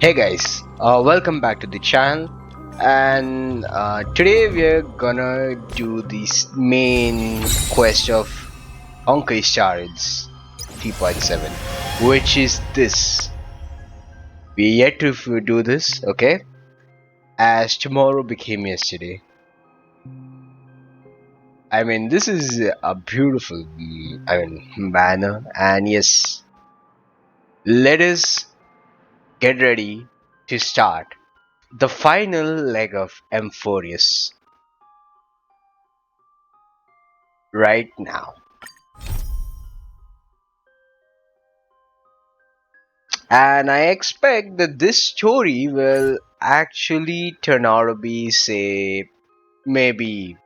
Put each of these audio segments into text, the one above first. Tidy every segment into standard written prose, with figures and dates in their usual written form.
Hey guys, welcome back to the channel, and today we're gonna do this main quest of Amphoreus 3.7, which is this. We yet to do this, okay? As tomorrow became yesterday. I mean, this is a beautiful, manner, and yes, let us get ready to start the final leg of Amphoreus right now. And I expect that this story will actually turn out to be, say, maybe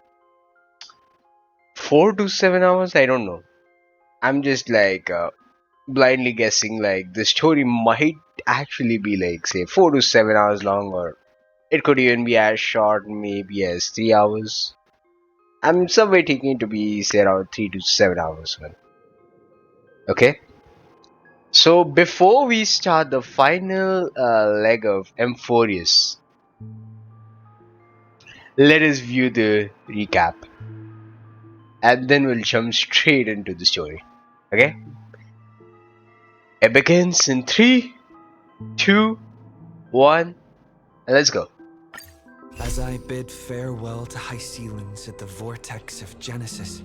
4 to 7 hours. I don't know. I'm just blindly guessing. Like the story might actually be like, say, 4 to 7 hours long, or it could even be as short, maybe as 3 hours. I'm somewhere taking it to be, say, around 3 to 7 hours. Man. Okay. So before we start the final leg of Amphoreus, let us view the recap and then we'll jump straight into the story. Okay? It begins in 3, 2, 1, and let's go. As I bid farewell to high ceilings at the vortex of Genesis,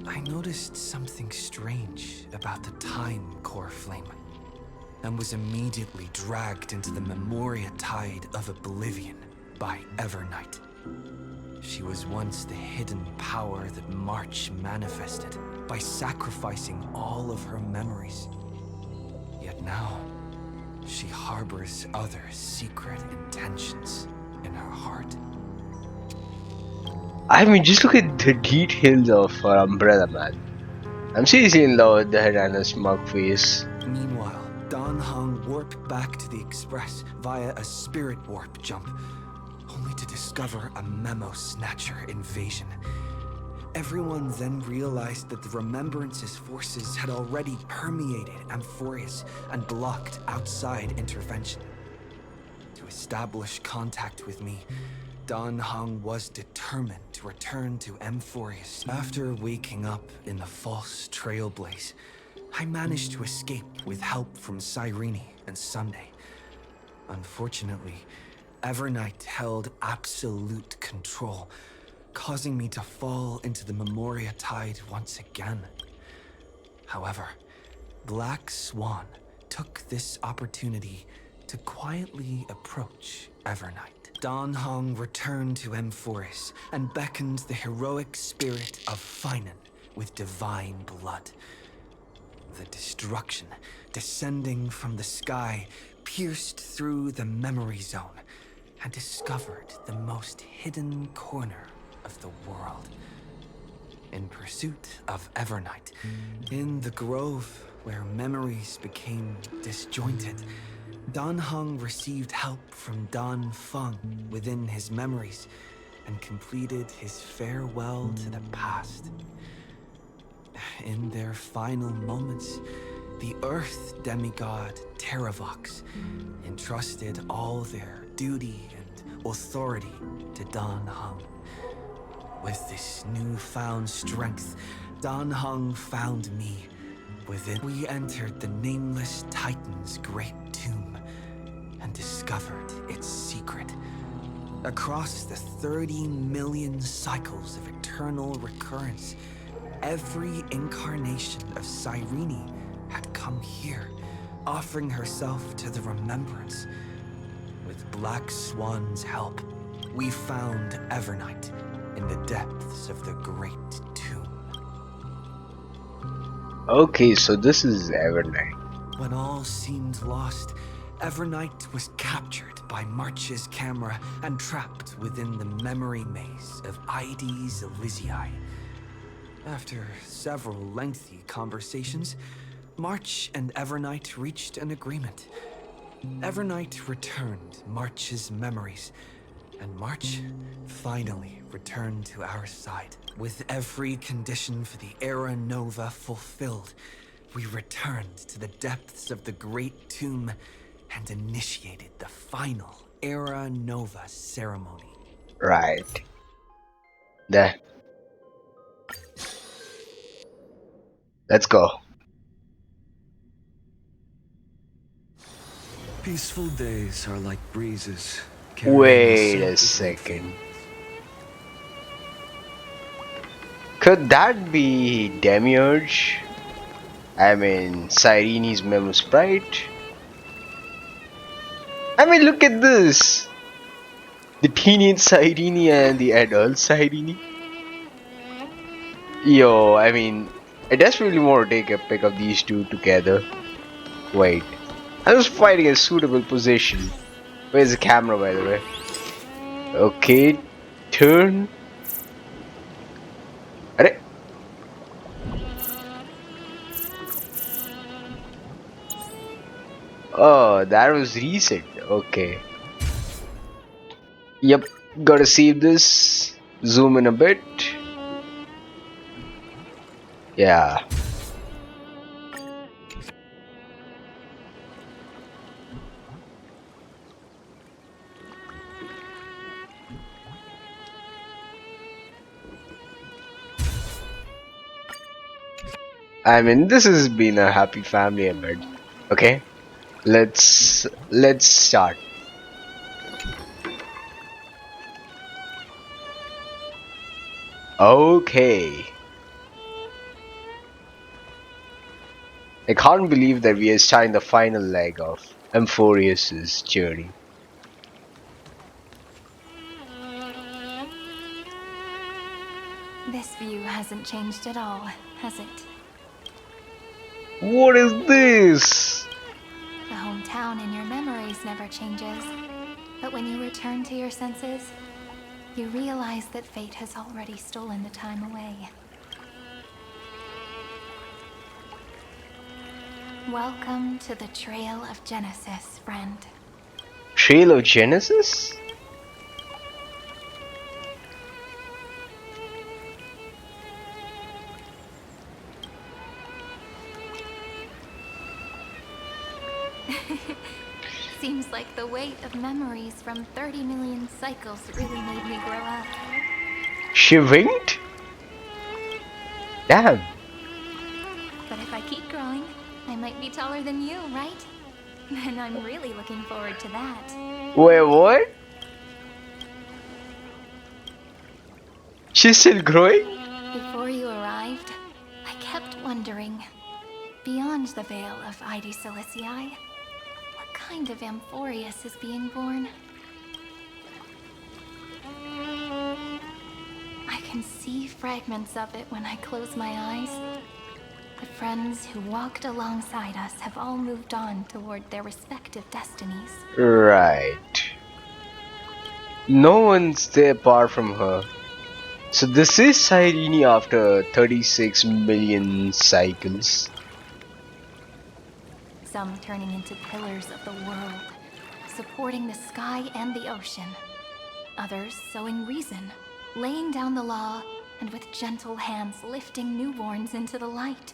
I noticed something strange about the time core flame, and was immediately dragged into the Memoria tide of oblivion by Evernight. She was once the hidden power that March manifested by sacrificing all of her memories. Yet now, she harbors other secret intentions in her heart. I mean, just look at the details of her umbrella, man. I'm seriously in love with her and her smug face. Meanwhile, Dan Heng warped back to the Express via a spirit warp jump, only to discover a memo snatcher invasion. Everyone then realized that the Remembrance's forces had already permeated Amphoreus and blocked outside intervention. To establish contact with me, Dan Heng was determined to return to Amphoreus. After waking up in the false Trailblaze, I managed to escape with help from Cyrene and Sunday. Unfortunately, Evernight held absolute control, causing me to fall into the Memoria tide once again. However, Black Swan took this opportunity to quietly approach Evernight. Dan Heng returned to Amphoreus and beckoned the heroic spirit of Finan with divine blood. The destruction descending from the sky pierced through the memory zone and discovered the most hidden corner of the world. In pursuit of Evernight, in the grove where memories became disjointed, Dan Heng received help from Dan Feng within his memories and completed his farewell to the past. In their final moments, the Earth demigod Terravox entrusted all their duty and authority to Dan Heng. With this newfound strength, Dan Heng found me. Within, we entered the Nameless Titan's great tomb and discovered its secret. Across the 30 million cycles of eternal recurrence, every incarnation of Cyrene had come here, offering herself to the Remembrance. With Black Swan's help, we found Evernight in the depths of the Great Tomb. Okay, so this is Evernight. When all seemed lost, Evernight was captured by March's camera and trapped within the memory maze of Ides Elysiae. After several lengthy conversations, March and Evernight reached an agreement. Evernight returned March's memories, and March finally returned to our side. With every condition for the Era Nova fulfilled, we returned to the depths of the Great Tomb and initiated the final Era Nova ceremony. Right. There. Let's go. Peaceful days are like breezes, carrying the Wait a soft as late second. feelings. Could that be Demiurge? I mean, Cyrene's Memo Sprite? I mean, look at this! The teenage Cyrene and the adult Cyrene. Yo, I mean, I desperately want to take a pic of these two together. Wait. I was finding a suitable position. Where's the camera, by the way? Okay, turn. Arre. Oh, that was recent. Okay. Yep, gotta save this. Zoom in a bit. Yeah. I mean, this has been a happy family event. Okay, let's start. Okay, I can't believe that we are starting the final leg of Amphoreus's journey. This view hasn't changed at all, has it? What is this? The hometown in your memories never changes. But when you return to your senses, you realize that fate has already stolen the time away. Welcome to the Trail of Genesis, friend. Trail of Genesis? Seems like the weight of memories from 30 million cycles really made me grow up. She winked? Damn. But if I keep growing, I might be taller than you, right? And I'm really looking forward to that. Wait, what? She's still growing? Before you arrived, I kept wondering, beyond the veil of Id Silicii, what kind of Amphoreus is being born? I can see fragments of it when I close my eyes. The friends who walked alongside us have all moved on toward their respective destinies. Right. No one's there apart from her. So this is Cyrene after 36 million cycles. Some turning into pillars of the world, supporting the sky and the ocean. Others sowing reason, laying down the law, and with gentle hands lifting newborns into the light.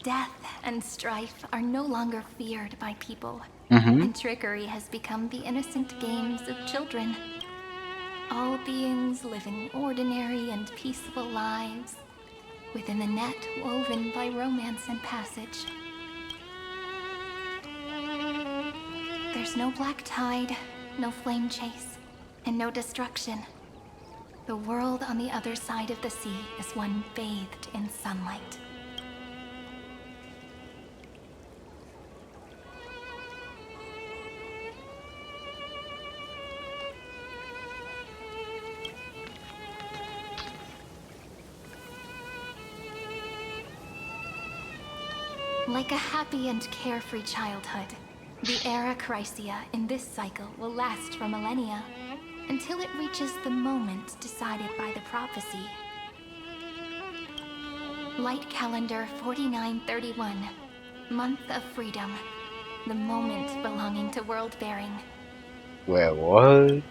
Death and strife are no longer feared by people, and trickery has become the innocent games of children. All beings living ordinary and peaceful lives, within the net woven by romance and passage. There's no black tide, no flame chase, and no destruction. The world on the other side of the sea is one bathed in sunlight. Like a happy and carefree childhood, the era Chrysia in this cycle will last for millennia, until it reaches the moment decided by the prophecy. Light calendar 4931, month of freedom, the moment belonging to world bearing. Where what?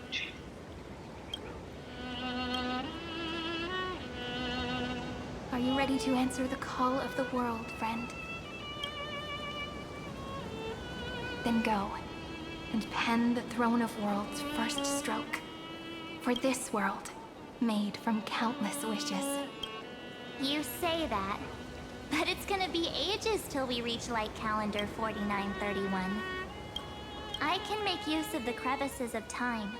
Are you ready to answer the call of the world, friend? Then go. and pen the Throne of Worlds' first stroke. For this world, made from countless wishes. You say that, but it's gonna be ages till we reach Light Calendar 4931. I can make use of the crevices of time,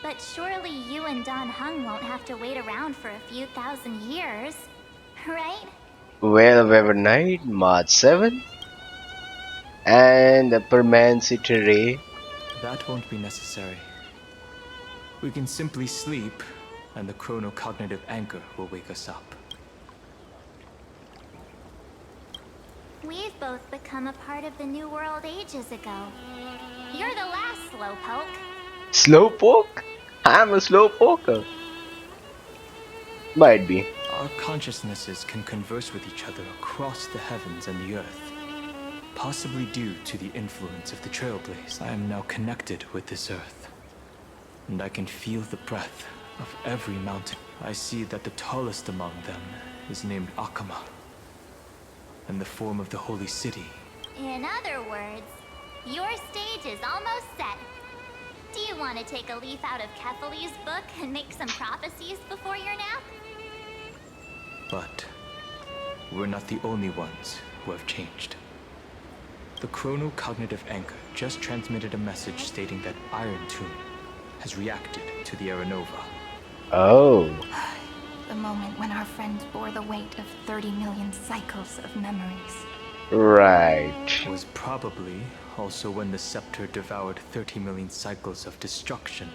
but surely you and Dan Heng won't have to wait around for a few thousand years, right? Well of Evernight, March 7, and the Permanency Ray. That won't be necessary. We can simply sleep, and the chronocognitive anchor will wake us up. We've both become a part of the New World ages ago. You're the last slowpoke. Slowpoke? I'm a slowpoker. Might be. Our consciousnesses can converse with each other across the heavens and the earth. Possibly due to the influence of the Trailblaze, I am now connected with this earth. And I can feel the breath of every mountain. I see that the tallest among them is named Akama, and the form of the holy city. In other words, your stage is almost set. Do you want to take a leaf out of Kefali's book and make some prophecies before your nap? But we're not the only ones who have changed. The chronocognitive anchor just transmitted a message stating that IronTomb has reacted to the Aranova. Oh. The moment when our friend bore the weight of 30 million cycles of memories. Right. Was probably also when the scepter devoured 30 million cycles of destruction.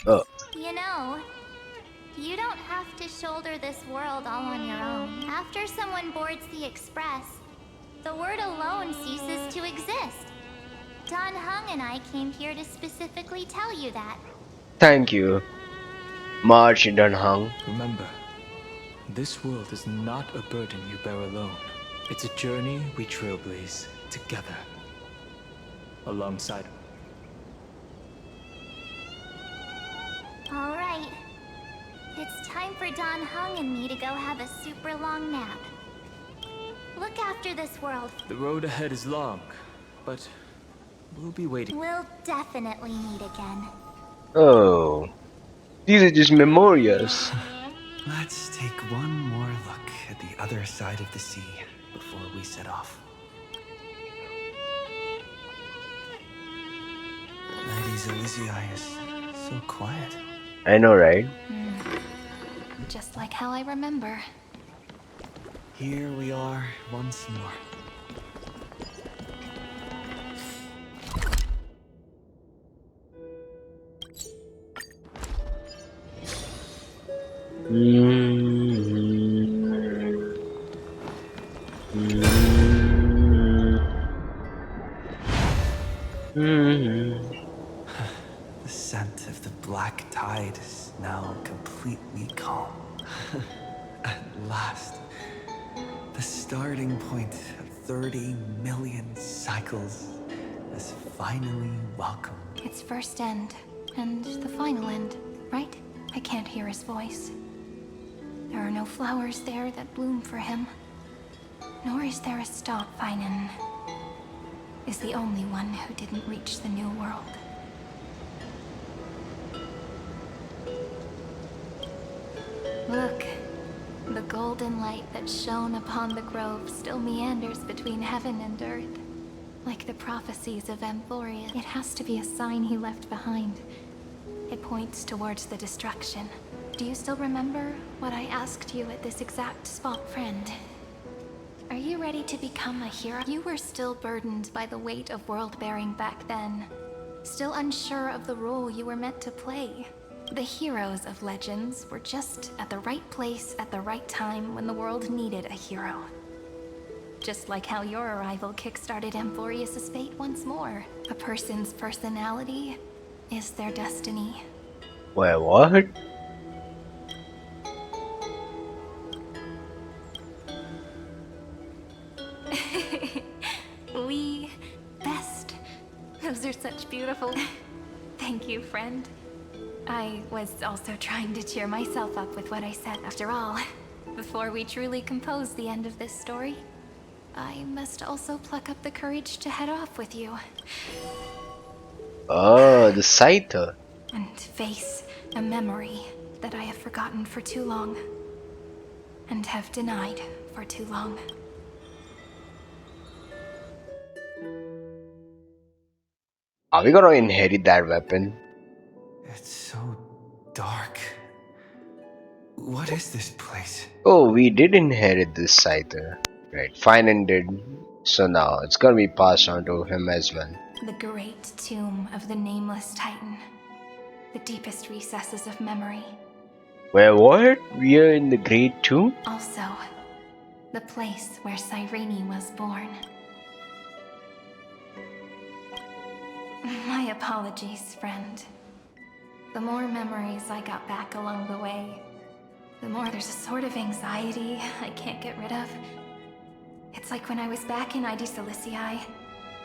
Oh. You know, you don't have to shoulder this world all on your own. After someone boards the Express, the word alone ceases to exist. Dan Heng and I came here to specifically tell you that. Thank you, March Dunhung. Remember, this world is not a burden you bear alone. It's a journey we trailblaze together. Alongside. All right. It's time for Dan Heng and me to go have a super long nap. Look after this world. The road ahead is long, but we'll be waiting. We'll definitely meet again. Oh. These are just memorials. Let's take one more look at the other side of the sea before we set off. Ladies Elysiae is so quiet. I know, right? Just like how I remember. Here we are once more. The scent of the black tide is now completely calm. At last, the starting point of 30 million cycles is finally welcome. Its first end, and the final end, right? I can't hear his voice. There are no flowers there that bloom for him. Nor is there a stalk. Finan is the only one who didn't reach the new world. Look, the golden light that shone upon the grove still meanders between heaven and earth. Like the prophecies of Amphoreus, it has to be a sign he left behind. It points towards the destruction. Do you still remember what I asked you at this exact spot, friend? Are you ready to become a hero? You were still burdened by the weight of world-bearing back then. Still unsure of the role you were meant to play. The heroes of legends were just at the right place at the right time when the world needed a hero. Just like how your arrival kickstarted Amphoreus' fate once more. A person's personality is their destiny. Wait, what? We best. Those are such beautiful. Thank you, friend. I was also trying to cheer myself up with what I said. After all, Before we truly compose the end of this story, I must also pluck up the courage to head off with you. Oh, the Scyther. And face a memory that I have forgotten for too long. And have denied for too long. Are we gonna inherit that weapon? It's so dark. What is this place? Oh, we did inherit this Scyther. Right, Finan did. So now it's gonna be passed on to him as well. The great tomb of the nameless titan. The deepest recesses of memory. Where what? We are in the Great Tomb? Also, the place where Cyrene was born. My apologies, friend. The more memories I got back along the way, the more there's a sort of anxiety I can't get rid of. It's like when I was back in ID Silicii,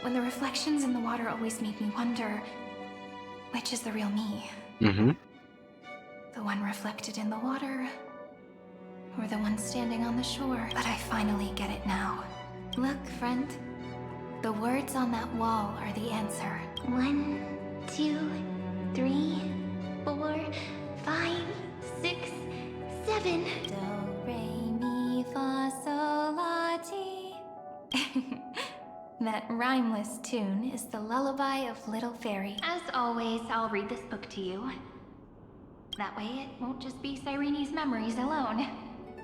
when the reflections in the water always made me wonder, which is the real me? Mm-hmm. The one reflected in the water, or the one standing on the shore? But I finally get it now. Look, friend. The words on that wall are the answer. 1, 2, 3, 4, 5, 6, 7. Do, re, mi, fa, sol, la, ti. That rhymeless tune is the lullaby of Little Fairy. As always, I'll read this book to you. That way it won't just be Cyrene's memories alone.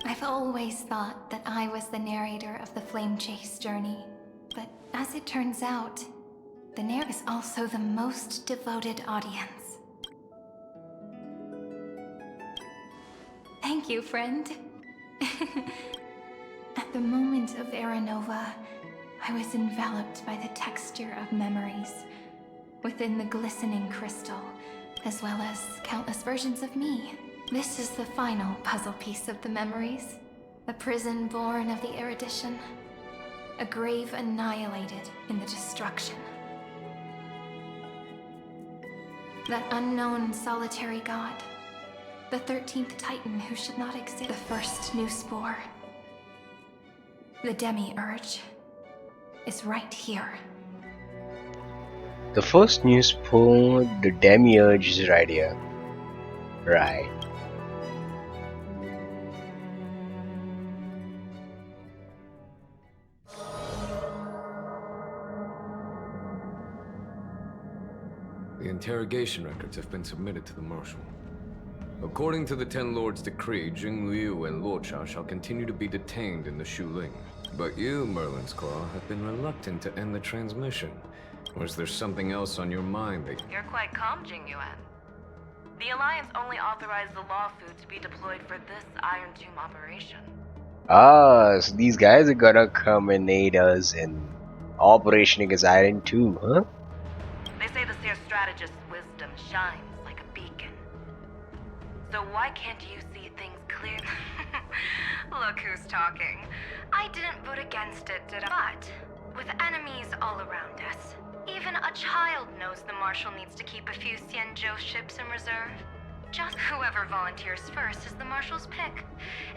I've always thought that I was the narrator of the Flame Chase journey. But as it turns out, the narrator is also the most devoted audience. Thank you, friend. At the moment of Aranova, I was enveloped by the texture of memories within the glistening crystal, as well as countless versions of me. This is the final puzzle piece of the memories. A prison born of the erudition. A grave annihilated in the destruction. That unknown solitary god. The 13th Titan who should not exist. The first new spore. The Demiurge is right here. The first news poll, the Demiurge is right here. Right. The interrogation records have been submitted to the Marshal. According to the Ten Lords' decree, Jing Liu and Luocha shall continue to be detained in the Shuling. But you, Merlin's Claw, have been reluctant to end the transmission. Or is there something else on your mind that... You're quite calm, Jing Yuan. The Alliance only authorized the law food to be deployed for this IronTomb operation. Ah, so these guys are gonna come and aid us in Operation against IronTomb, huh? They say the Seer strategist's wisdom shines like a beacon. So why can't you see things clearly? Look who's talking. I didn't vote against it, did I? But with enemies all around us, even a child knows the Marshal needs to keep a few Xianzhou ships in reserve. Just whoever volunteers first is the Marshal's pick.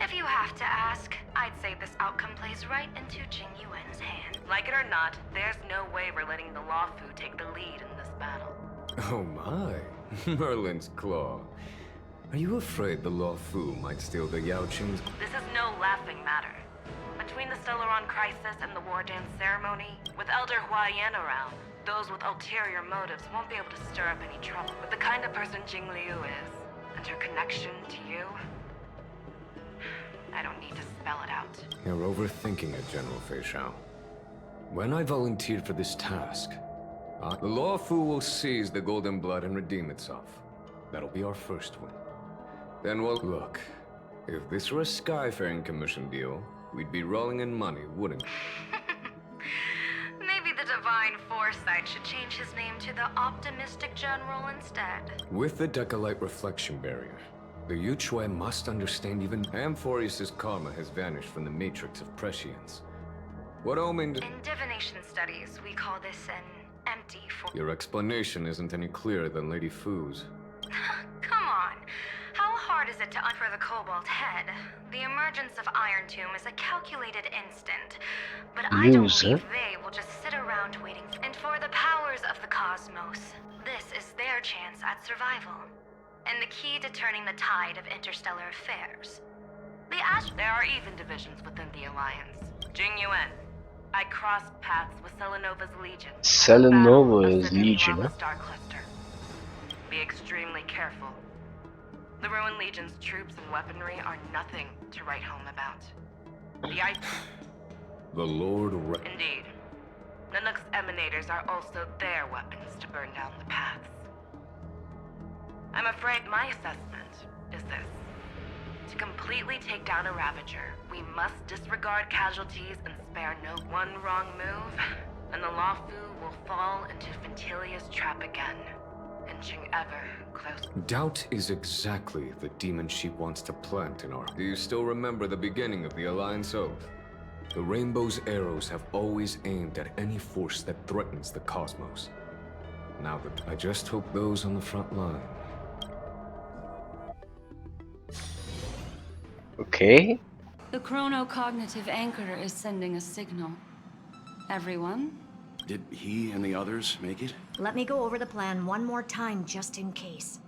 If you have to ask, I'd say this outcome plays right into Jing Yuan's hand. Like it or not, there's no way we're letting the Law Fu take the lead in this battle. Oh my, Merlin's Claw. Are you afraid the Law Fu might steal the Yao Qing's... This is no laughing matter. Between the Stellaron crisis and the war dance ceremony, with Elder Huaiyan around, those with ulterior motives won't be able to stir up any trouble. But the kind of person Jing Liu is, and her connection to you, I don't need to spell it out. You're overthinking it, General Fei Shao. When I volunteered for this task, the Law Fu will seize the Golden Blood and redeem itself. That'll be our first win. Then we'll... Look, if this were a Skyfaring Commission deal, we'd be rolling in money, wouldn't we? Maybe the Divine Foresight should change his name to the Optimistic General instead. With the Decalite Reflection Barrier, the Yuchue must understand even Amphoreus' karma has vanished from the matrix of prescience. What omen... In divination studies, we call this an empty form. Your explanation isn't any clearer than Lady Fu's. Come on. How hard hard is it to for the Cobalt Head? The emergence of IronTomb is a calculated instant, but I don't believe they will just sit around waiting. And for the powers of the cosmos, this is their chance at survival, and the key to turning the tide of interstellar affairs. There are even divisions within the Alliance. Jing Yuan, I crossed paths with Selenova's Legion. Selenova's Legion, huh? Star Cluster. Be extremely careful. The Ruined Legion's troops and weaponry are nothing to write home about. The Lord Indeed. Nanook's emanators are also their weapons to burn down the paths. I'm afraid my assessment is this. To completely take down a Ravager, we must disregard casualties and spare no one wrong move, and the Lawfu will fall into Ventilia's trap again, inching ever closer. Doubt is exactly the demon she wants to plant in our... Do you still remember the beginning of the Alliance Oath? The Rainbow's arrows have always aimed at any force that threatens the cosmos. Now that I just hope those on the front line... Okay. The chronocognitive anchor is sending a signal. Everyone? Did he and the others make it? Let me go over the plan one more time, just in case.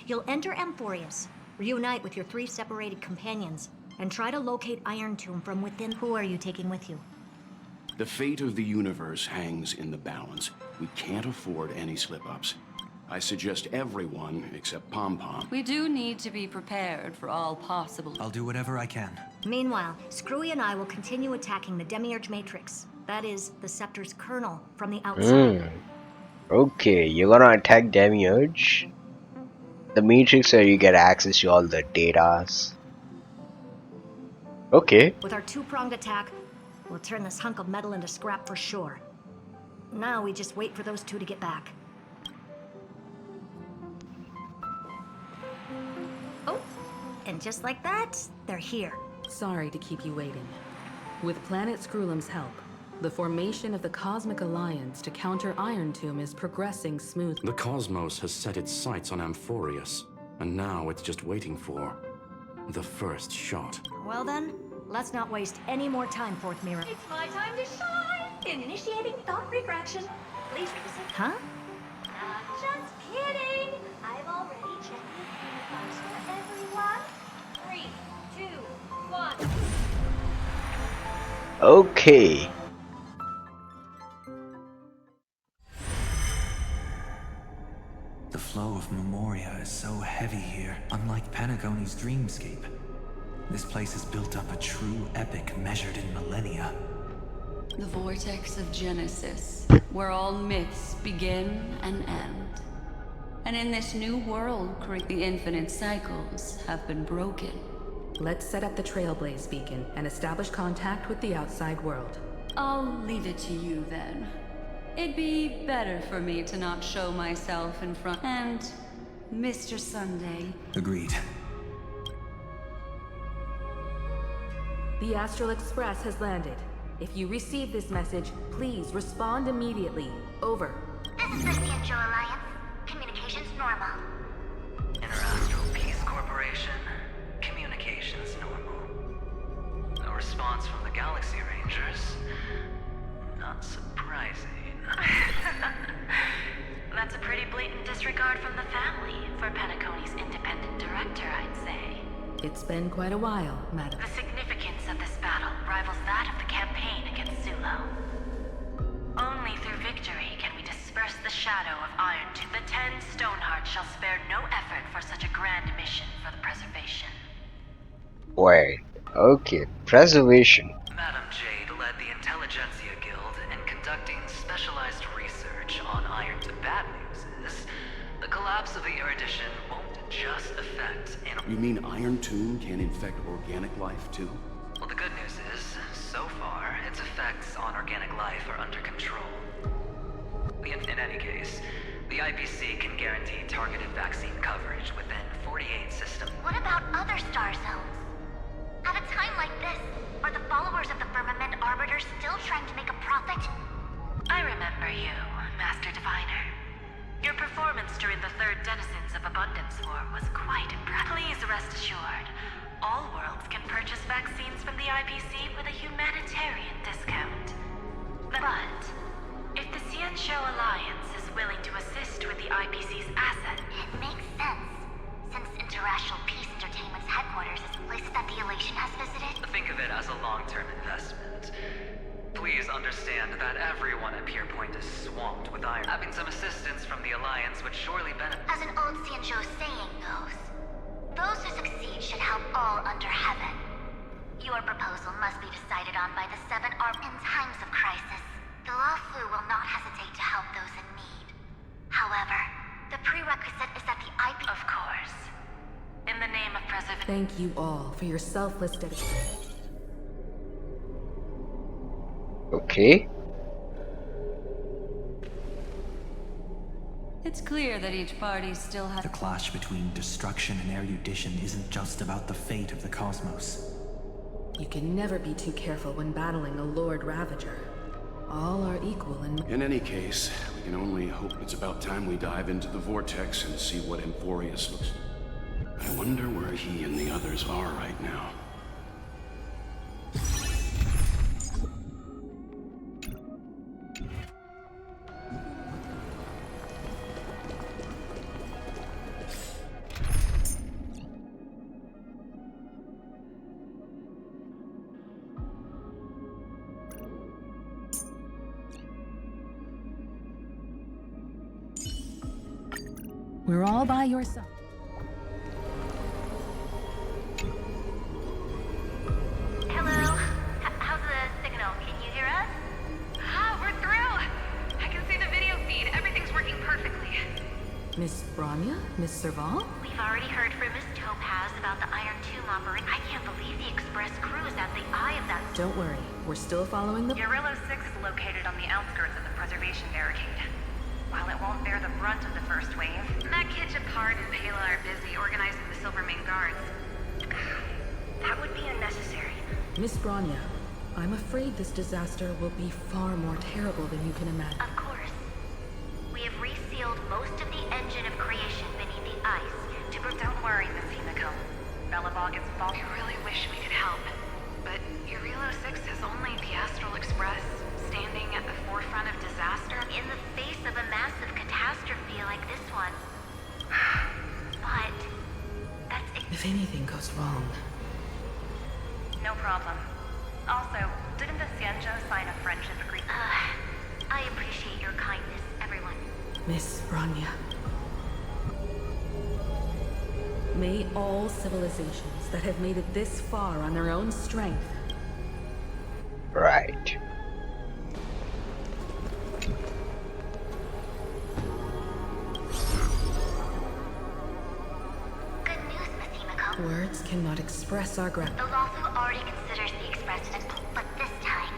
You'll enter Amphoreus, reunite with your 3 separated companions, and try to locate IronTomb from within. Who are you taking with you? The fate of the universe hangs in the balance. We can't afford any slip-ups. I suggest everyone except Pom-Pom. We do need to be prepared for all possible. I'll do whatever I can. Meanwhile, Screwy and I will continue attacking the Demiurge Matrix. That is, the Scepter's kernel, from the outside. Okay, you're gonna attack Demiurge, the Matrix, where you get access to all the datas. Okay. With our 2-pronged attack, we'll turn this hunk of metal into scrap for sure. Now we just wait for those 2 to get back. Oh, and just like that, they're here. Sorry to keep you waiting. With Planet Screwlum's help, the formation of the Cosmic Alliance to counter IronTomb is progressing smoothly. The cosmos has set its sights on Amphoreus, and now it's just waiting for the first shot. Well then, let's not waste any more time, Fourth Mirror. It's my time to shine! Initiating thought refraction. Please reset. Huh? Just kidding! I've already checked the universe for everyone. 3, 2, 1. Okay. The flow of Memoria is so heavy here, unlike Panagoni's dreamscape. This place has built up a true epic measured in millennia. The vortex of Genesis, where all myths begin and end. And in this new world, the infinite cycles have been broken. Let's set up the Trailblaze beacon and establish contact with the outside world. I'll leave it to you then. It'd be better for me to not show myself in front. And Mr. Sunday. Agreed. The Astral Express has landed. If you receive this message, please respond immediately. Over. This is the Central Alliance. Communications normal. Interastral Peace Corporation. Communications normal. No response from the Galaxy Rangers. Not surprising. That's a pretty blatant disregard from the family for Penacony's independent director, I'd say. It's been quite a while, madam. The significance of this battle rivals that of the campaign against Zulo. Only through victory can we disperse the shadow of IronTomb. The 10 Stonehearts shall spare no effort for such a grand mission for the preservation. Wait. Okay. Preservation. Madam Jade led the Intelligentsia Guild in conducting specialized research on iron. The bad news is, the collapse of the Erudition won't just affect... You mean IronTomb can infect organic life, too? Well, the good news is, so far, its effects on organic life are under control. In any case, the IPC can guarantee targeted vaccine coverage within 48 systems. What about other star zones? At a time like this, are the followers of the Firmament Arbiters still trying to make a profit? I remember you, Master Diviner. Your performance during the Third Denizens of Abundance War was quite impressive. Please rest assured, all worlds can purchase vaccines from the IPC with a humanitarian discount. But if the Xianzhou Alliance is willing to assist with the IPC's asset, It makes sense, since International Peace Entertainment's headquarters is the place that the Elation has visited. Think of it as a long-term investment. Please understand that everyone at Pier Point is swamped with iron. Having some assistance from the Alliance would surely benefit. As an old Xianzhou saying goes, those who succeed should help all under heaven. Your proposal must be decided on by the Seven Arm in times of crisis. The Law Fu will not hesitate to help those in need. However, the prerequisite is that the IP... of course. In the name of preservation... Thank you all for your selfless dedication. Okay. It's clear that each party still has... The clash between destruction and erudition isn't just about the fate of the cosmos. You can never be too careful when battling a Lord Ravager. All are equal In any case, we can only hope it's about time we dive into the vortex and see what Amphoreus looks like. I wonder where he and the others are right now. We're all by your side. Hello? How's the signal? Can you hear us? Ah, we're through! I can see the video feed. Everything's working perfectly. Miss Bronya? Miss Serval? We've already heard from Miss Topaz about the IronTomb operation. I can't believe the Express crew is at the eye of that... Don't worry, we're still following the... Urillo 6 is located on the outskirts of the preservation barricade. While it won't bear the brunt of the first wave, Matt Picard and Pela are busy organizing the Silvermane Guards. That would be unnecessary. Miss Bronya, I'm afraid this disaster will be far more terrible than you can imagine. Of course. We have resealed most of the engine of creation beneath the ice to... Don't worry, Miss Himiko. Belobog is fault. We really wish we could help. But Urillo 6 has only the Astral Express standing at the forefront of disaster. In the face of a massive catastrophe like this one. But... that's... If anything goes wrong... No problem. Also, didn't the Xianzhou sign a friendship agreement? I appreciate your kindness, everyone. Miss Bronya. May all civilizations that have made it this far on their own strength... Right. Good news, Miss Himiko. Words cannot express our gratitude. The Law Fu already considers the Express but this time,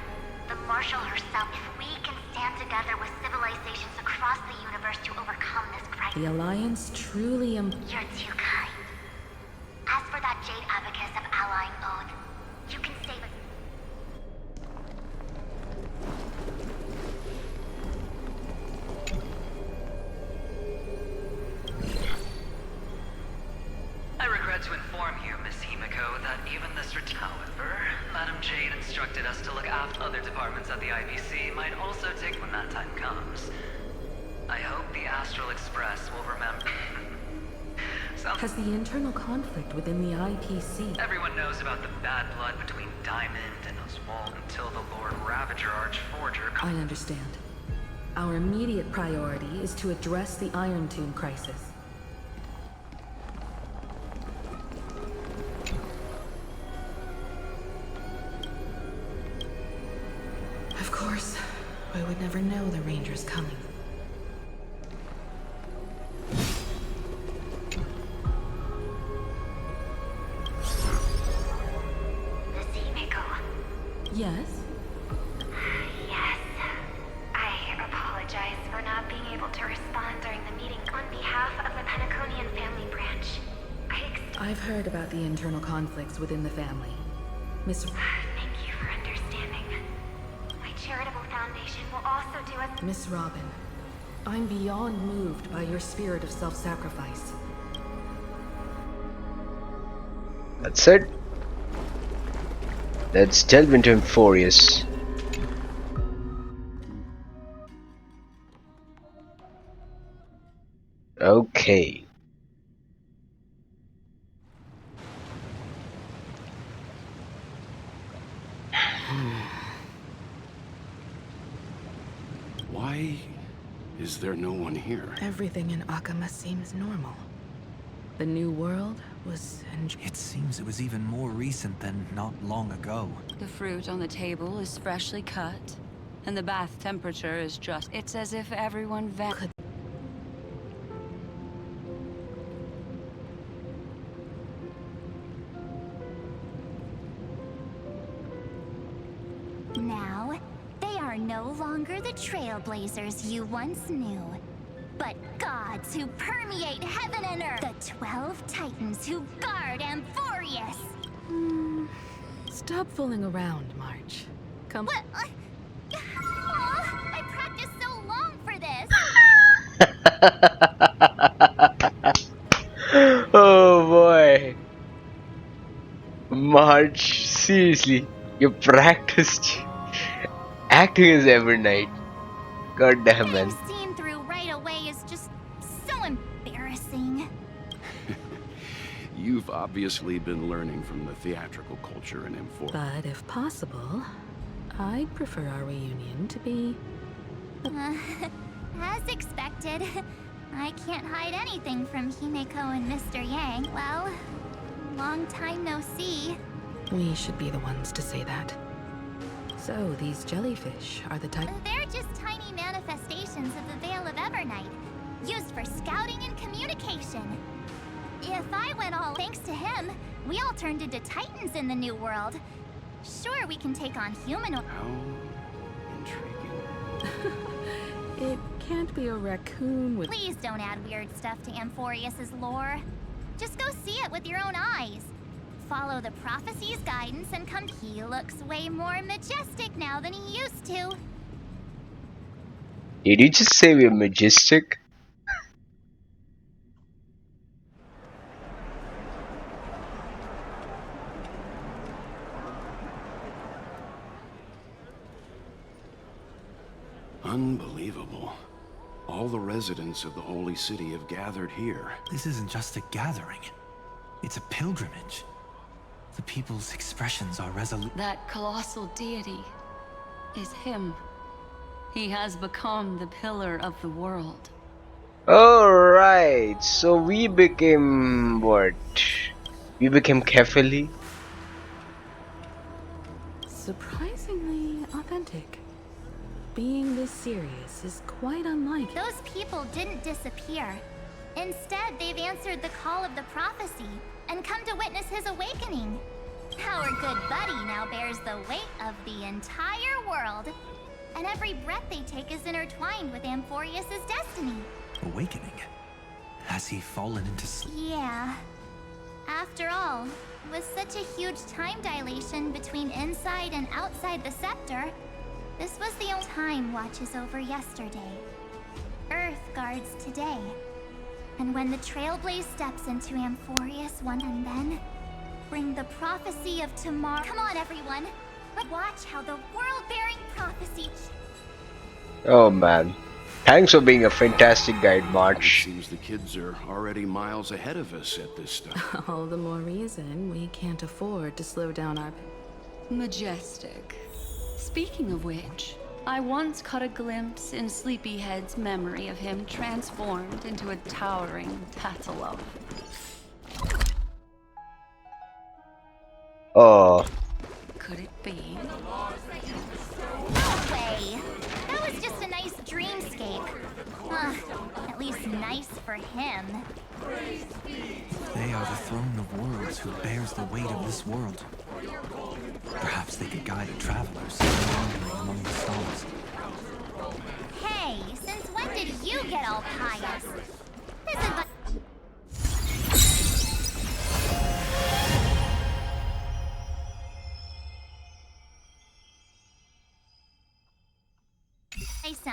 the Marshal herself, if we can stand together with civilizations across the universe to overcome this crisis. The Alliance truly You're too kind. As for that Jade Abacus of Allying Oath, you can save it. I regret to inform you, Miss Himiko, that even this however, Madam Jade instructed us to look after other departments at the IPC might also take when that time comes. I hope the Astral Express will remember. Has the internal conflict within the IPC... Everyone knows about the bad blood between Diamond and Oswald until the Lord Ravager Archforger... I understand. Our immediate priority is to address the IronTomb crisis. Of course, I would never know the Ranger's coming. Yes? Yes. I apologize for not being able to respond during the meeting on behalf of the Penaconian family branch. I've heard about the internal conflicts within the family. Miss... Thank you for understanding. My charitable foundation will also do a... Miss Robin, I'm beyond moved by your spirit of self-sacrifice. That's it. Let's delve into Amphoreus. Okay. Why is there no one here? Everything in Akama seems normal. The new world was It seems it was even more recent than not long ago. The fruit on the table is freshly cut, and the bath temperature is just... It's as if everyone Now, they are no longer the trailblazers you once knew, but gods who permeate heaven and earth. The 12 titans who guard Amphoreus. Stop fooling around, March. Come. What? I practiced so long for this. Oh boy. March, seriously, you practiced acting as every night. God damn, man. Being seen through right away is just so embarrassing. You've obviously been learning from the theatrical culture in Amphoreus. But if possible, I'd prefer our reunion to be... As expected, I can't hide anything from Himeko and Mr. Yang. Well, long time no see. We should be the ones to say that. So, these jellyfish are the type... They're just tiny manifestations of the Veil of Evernight, used for scouting and communication. If I went all thanks to him, we all turned into titans in the new world. Sure, we can take on humanoid... How intriguing. It can't be a raccoon with... Please don't add weird stuff to Amphoreus' lore. Just go see it with your own eyes. Follow the prophecy's guidance and come. He looks way more majestic now than he used to. Did you just say we're majestic? Unbelievable. All the residents of the Holy City have gathered here. This isn't just a gathering. It's a pilgrimage. The people's expressions are resolute. That colossal deity is him. He has become the pillar of the world. Alright, so we became what? We became Kefali? Surprisingly authentic. Being this serious is quite unlike... Those people didn't disappear. Instead, they've answered the call of the prophecy and come to witness his awakening. Our good buddy now bears the weight of the entire world. And every breath they take is intertwined with Amphoreus' destiny. Awakening? Has he fallen into sleep? Yeah. After all, with such a huge time dilation between inside and outside the scepter, this was the only time watches over yesterday. Earth guards today. And when the Trailblaze steps into Amphoreus and then bring the prophecy of tomorrow. Come on, everyone. Watch how the world-bearing prophecy... Oh man. Thanks for being a fantastic guide, March. Seems the kids are already miles ahead of us at this stuff. All the more reason we can't afford to slow down our... Majestic. Speaking of which, I once caught a glimpse in Sleepyhead's memory of him transformed into a towering Tatalov. Oh. Could it be? No way! That was just a nice dreamscape. At least nice for him. They are the throne of worlds who bears the weight of this world. Perhaps they could guide the travelers wandering among the stars. Hey, since when did you get all pious? This is what...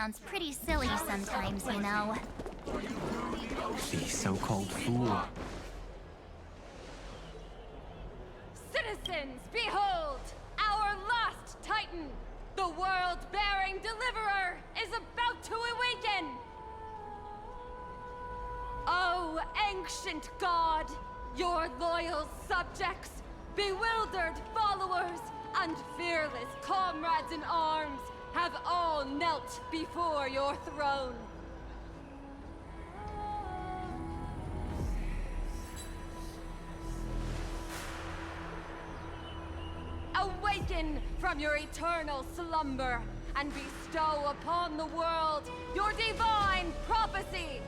sounds pretty silly sometimes, you know. The so-called fool. citizens, behold! Our last Titan, the world-bearing deliverer, is about to awaken! Oh, ancient god, your loyal subjects, bewildered followers, and fearless comrades in arms have all knelt before your throne. Awaken from your eternal slumber and bestow upon the world your divine prophecy.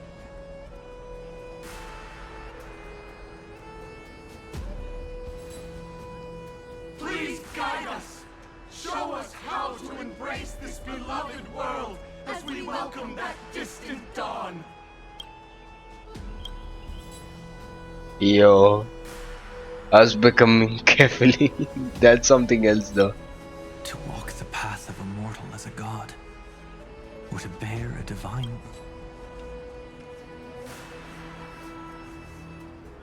Please guide us. Show us how to embrace this beloved world as we welcome that distant dawn. Yo, us becoming carefully. That's something else though. To walk the path of a mortal as a god, or to bear a divine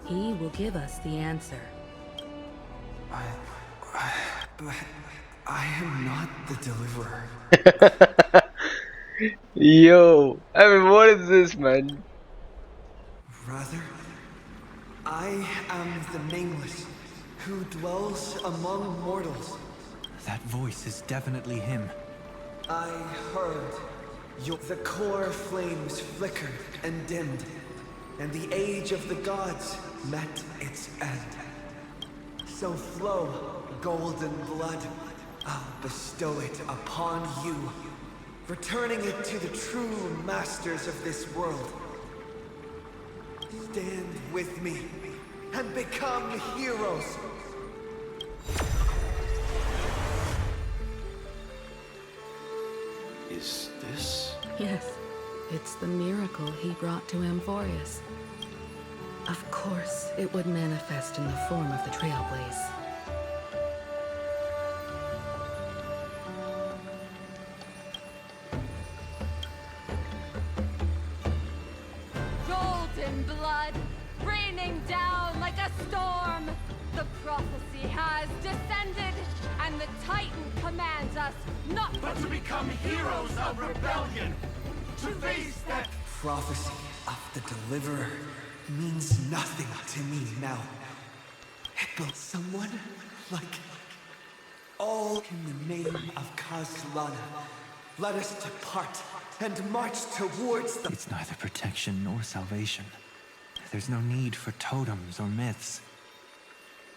He will give us the answer. I am not the deliverer. Yo, I mean, what is this, man? Rather, I am the Nameless, who dwells among mortals. That voice is definitely him. I heard the core flames flickered and dimmed, and the age of the gods met its end. So flow, golden blood. I'll bestow it upon you, returning it to the true masters of this world. Stand with me and become heroes. Is this? Yes, it's the miracle he brought to Amphoreus. Of course, it would manifest in the form of the Trailblaze. Golden blood, raining down like a storm. The prophecy has descended, and the Titan commands us not But to become heroes of rebellion, to face that Prophecy of the Deliverer means nothing to me now. It built someone like all in the name of Kazlana. Let us depart and march towards the... It's neither protection nor salvation. There's no need for totems or myths.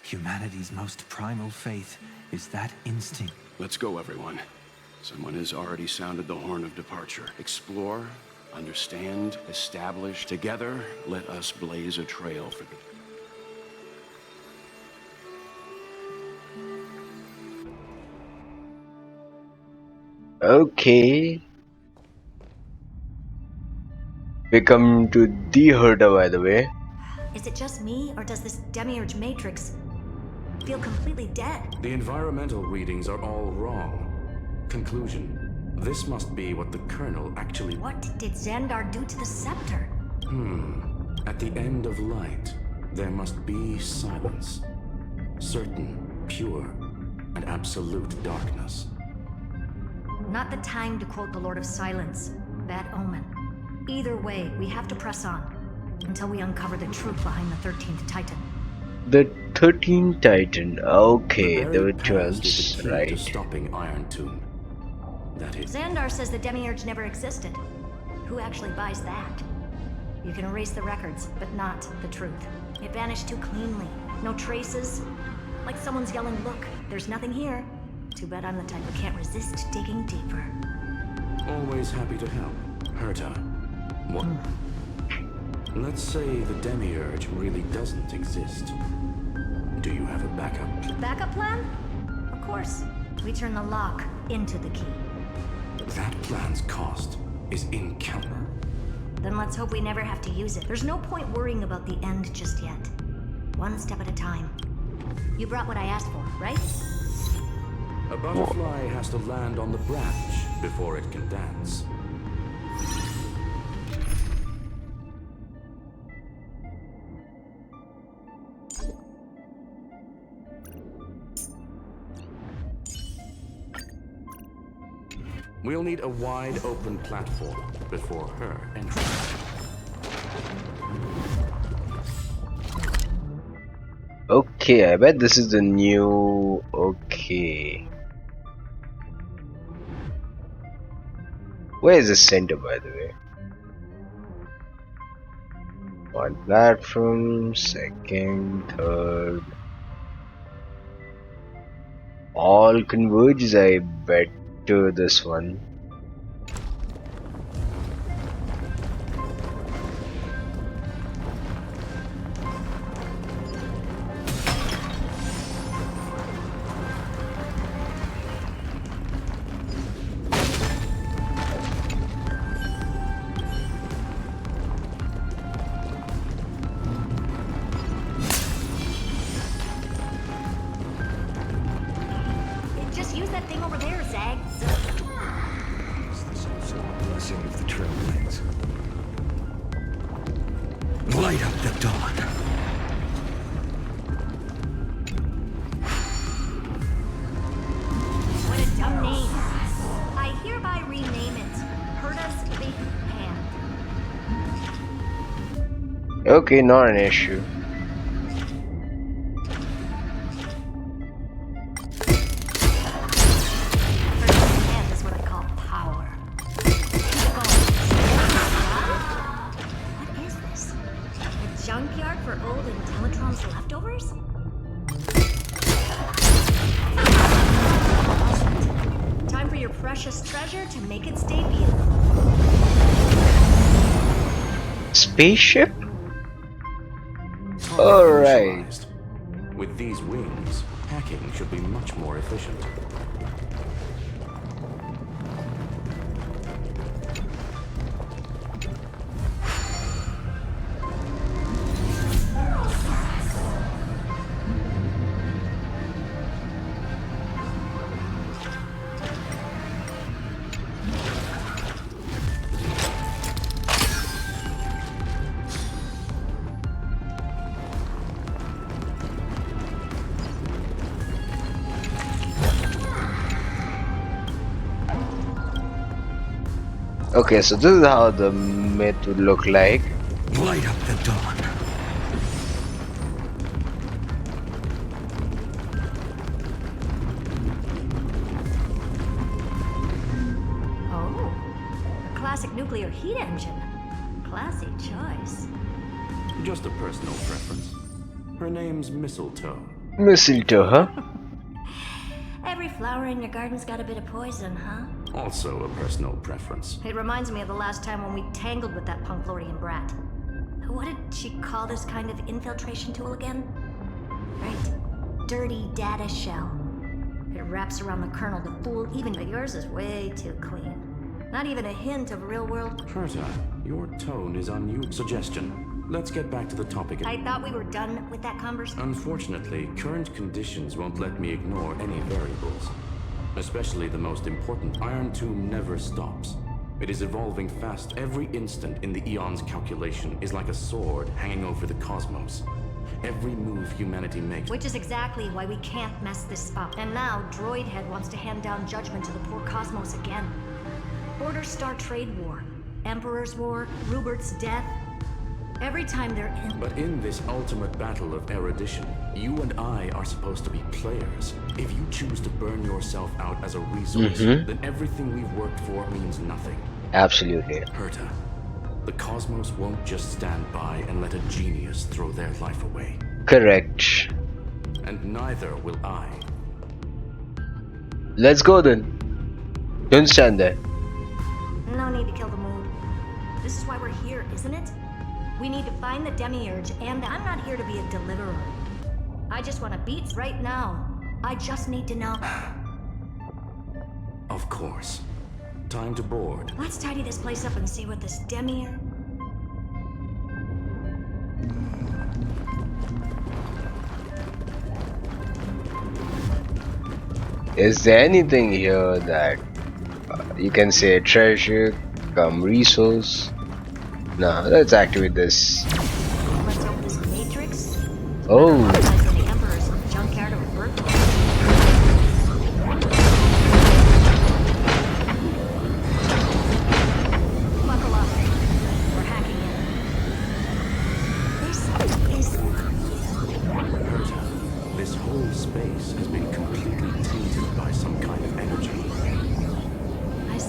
Humanity's most primal faith is that instinct. Let's go, everyone. Someone has already sounded the horn of departure. Explore, understand, establish. Together, let us blaze a trail for the... Okay. We come to the herder, by the way. Is it just me, or does this demiurge matrix feel completely dead? The environmental readings are all wrong. Conclusion. This must be what the Colonel actually... What did Xandar do to the scepter? At the end of light, there must be silence. Certain, pure, and absolute darkness. Not the time to quote the Lord of Silence. Bad omen. Either way, we have to press on until we uncover the truth behind the 13th Titan. The 13th Titan. Okay, The there were buried past is 12, the key right? to stopping IronTomb. That is... Xandar says the demiurge never existed. Who actually buys that? You can erase the records, but not the truth. It vanished too cleanly. No traces. Like someone's yelling, look, there's nothing here. Too bad I'm the type who can't resist digging deeper. Always happy to help. Herta. What? Let's say the demiurge really doesn't exist. Do you have a backup? Backup plan? Of course. We turn the lock into the key. That plan's cost is incalculable. Then let's hope we never have to use it. There's no point worrying about the end just yet. One step at a time. You brought what I asked for, right? A butterfly has to land on the branch before it can dance. We'll need a wide open platform before her entry. Okay, I bet this is the new... Okay. Where is the center, by the way? One platform, second, third. All converges, I bet, to this one. Just use that thing over there, Zag. Is this also a blessing of the Trailblades? Light up the dawn. What a dumb name. I hereby rename it Herta's Big Hand. Okay, not an issue. Leftovers? Time for your precious treasure to make its debut. Spaceship? Alright. With these wings, hacking should be much more efficient. Okay, so this is how the myth would look like. Light up the dawn. Oh, a classic nuclear heat engine. Classy choice. Just a personal preference. Her name's Mistletoe. Mistletoe, huh? Every flower in your garden's got a bit of poison, huh? Also a personal preference. It reminds me of the last time when we tangled with that Punklordian brat. What did she call this kind of infiltration tool again? Right. Dirty data shell. It wraps around the kernel to fool even, but yours is way too clean. Not even a hint of real-world... Herta, your tone is unusual. Suggestion. Let's get back to the topic. I thought we were done with that conversation. Unfortunately, current conditions won't let me ignore any variables. Especially the most important. IronTomb never stops. It is evolving fast. Every instant in the Eon's calculation is like a sword hanging over the cosmos. Every move humanity makes... Which is exactly why we can't mess this up. And now, Droidhead wants to hand down judgment to the poor cosmos again. Border Star Trade War, Emperor's War, Rupert's death. Every time they're in... But in this ultimate battle of erudition, you and I are supposed to be players. If you choose to burn yourself out as a resource, then everything we've worked for means nothing. Absolutely. Herta, the cosmos won't just stand by and let a genius throw their life away. Correct. And neither will I. Let's go then. Don't stand there. No need to kill the mood. This is why we're here, isn't it? We need to find the Demiurge, and I'm not here to be a deliverer. I just want to beat right now. I just need to know. Of course. Time to board. Let's tidy this place up and see what this Demiurge... Is there anything here that you can say treasure, come resource? No, let's activate this. Let's open this matrix. Oh. The Emperor's junkyard of birth.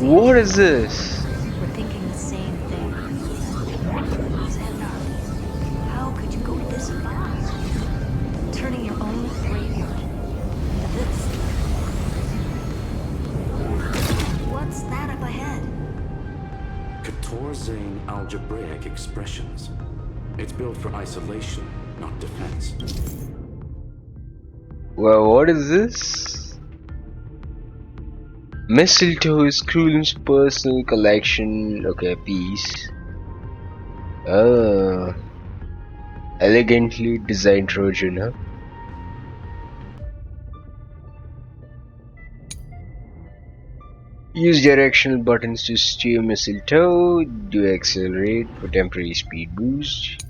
What is this? We're thinking the same thing. Xandar, how could you go this far? Turning your own graveyard into this. What's that up ahead? Zane algebraic expressions. It's built for isolation, not defense. Well, what is this? Mistletoe is Krulin's personal collection. Okay, piece. Oh, elegantly designed Trojan, huh? Use directional buttons to steer mistletoe. Do accelerate for temporary speed boost.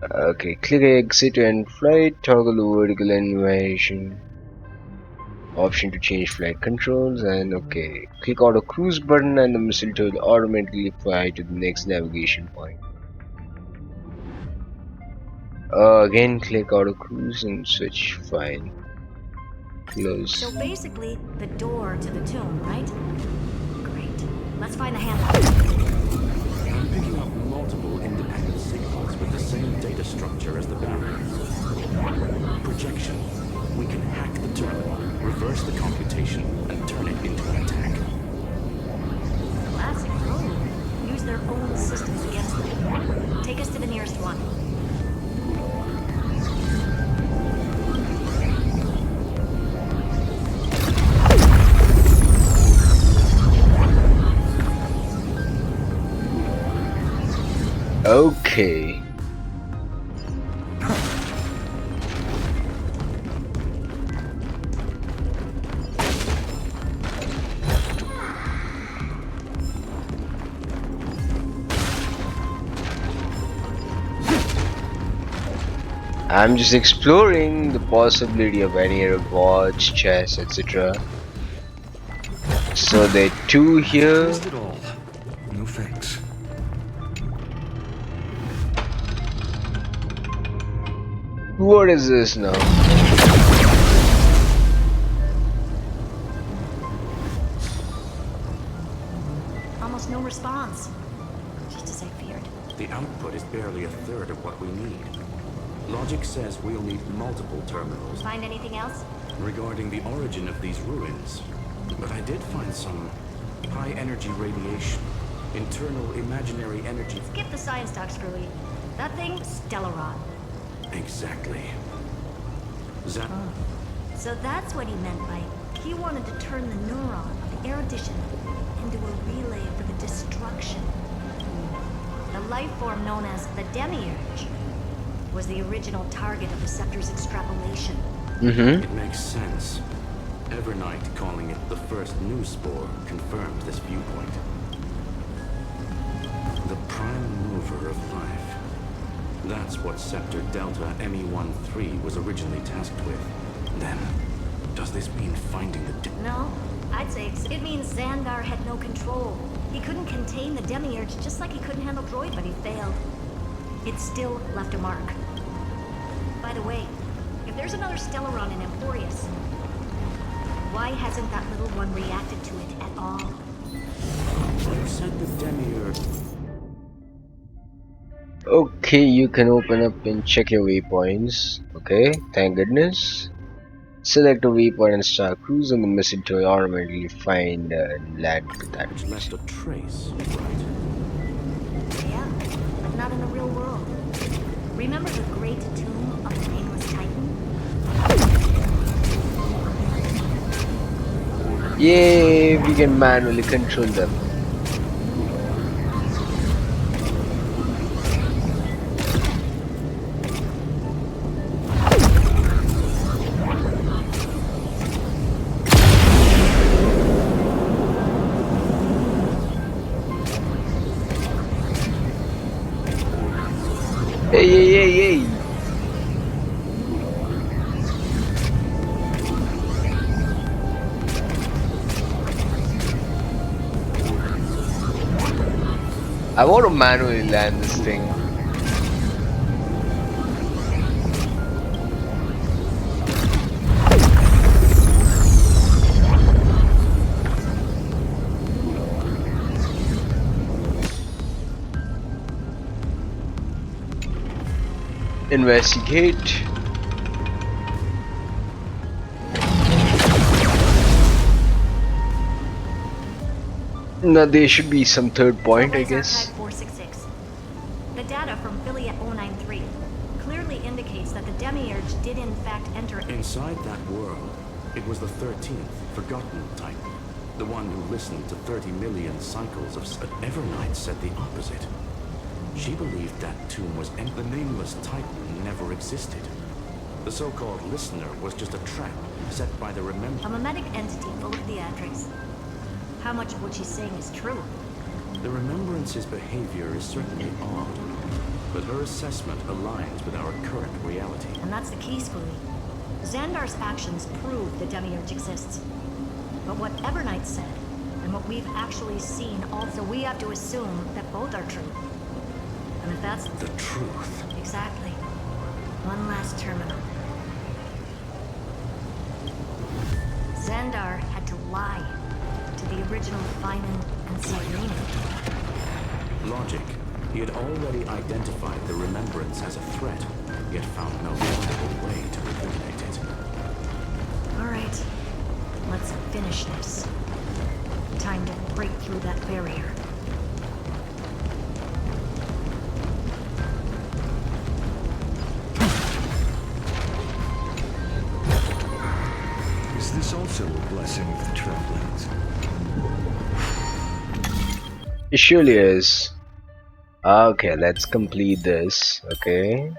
Okay, click exit and flight. Toggle the vertical animation option to change flight controls. And okay, click auto cruise button and the mistletoe will automatically fly to the next navigation point. Again, click auto cruise and switch. Fine. Close. So basically, the door to the tomb, right? Great. Let's find the handle. I'm picking up multiple independent signals with the same data structure as the barrier. Projection. We can hack the terminal, reverse the computation, and turn it into an attack. Classic move. Use their own systems against them. Take us to the nearest one. Okay. I'm just exploring the possibility of any rewards, chests, etc. So there are two here. Missed it all. No thanks. What is this now? Almost no response. Just as I feared. The output is barely a third of what we need. Logic says we'll need multiple terminals. Find anything else? Regarding the origin of these ruins, but I did find some high-energy radiation, internal imaginary energy. Skip the science talk, Screwy. That thing, Stellaron. Exactly. So that's what he meant by he wanted to turn the neuron of the erudition into a relay for the destruction. The life form known as the Demiurge was the original target of the Scepter's extrapolation. It makes sense. Evernight calling it the first new spore confirmed this viewpoint. The prime mover of life. That's what Scepter Delta ME-13 was originally tasked with. Then, does this mean finding the... No, I'd say it means Xandar had no control. He couldn't contain the Demiurge just like he couldn't handle Droid, but he failed. It still left a mark. By the way, if there's another Stellaron in Amphoreus, why hasn't that little one reacted to it at all? You said the Demiurge... Okay, you can open up and check your waypoints. Okay, thank goodness. Select a waypoint and start cruise on the mistletoe. Automatically find and land with that. Which left a trace, right? Yeah, but not in the real world. Remember the great tomb of the nameless Titan? Yay, we can manually control them. Hey, hey, hey, hey. I want to manually land this thing. Investigate. Now there should be some third point, I Tapoplays guess. Archive 466. The data from Philiot 093 clearly indicates that the Demiurge did in fact enter. Inside that world, it was the 13th, forgotten Titan. The one who listened to 30 million cycles of... But Evernight said the opposite. She believed that tomb was empty. The nameless Titan never existed. The so-called listener was just a trap set by the A mimetic entity full of theatrics. How much of what she's saying is true? The Remembrance's behavior is certainly odd, but her assessment aligns with our current reality. And that's the key, Spoonie. Xandar's actions prove the Demiurge exists. But what Evernight said, and what we've actually seen also, we have to assume that both are true. And if that's the truth... Exactly. One last terminal. Xandar had to lie to the original Finan and Cyrene. Logic. He had already identified the Remembrance as a threat, yet found no viable way to eliminate it. All right. Let's finish this. Time to break through that barrier. Is this also a blessing of the Tremblings? It surely is. Okay, let's complete this. Okay.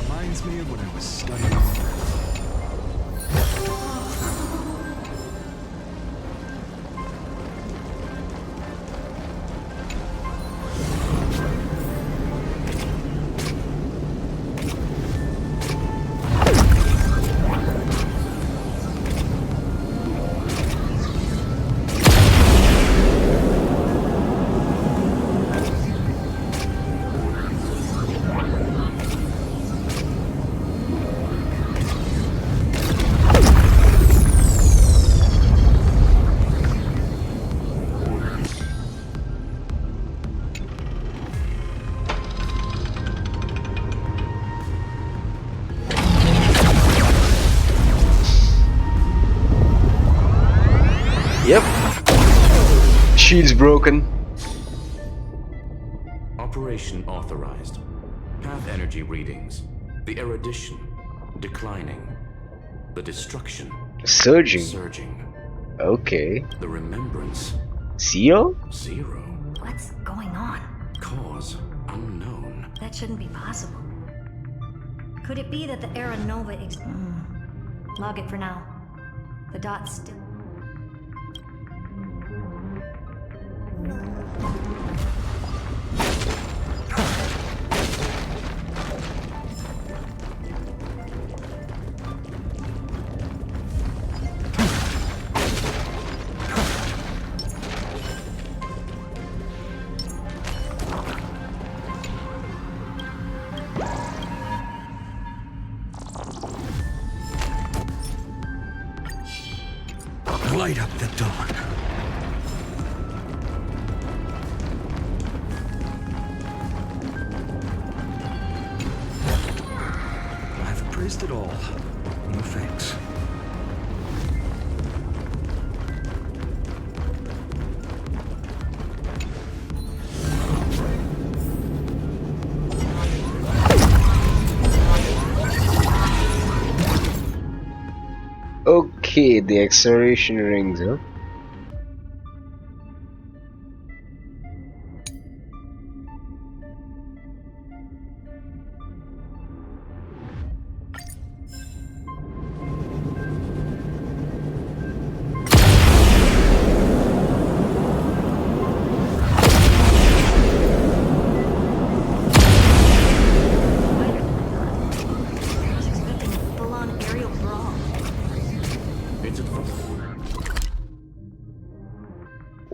Reminds me of when I was studying on Earth. Yep. Shield's broken. Operation authorized. Path energy readings. The erudition declining. The destruction Surging. surging. Okay. The remembrance Zero? zero. What's going on? Cause unknown. That shouldn't be possible. Could it be that the Era Nova Log it for now. The dot's still... Light up the dawn. I've appraised it all. No thanks. Okay, the acceleration rings, huh?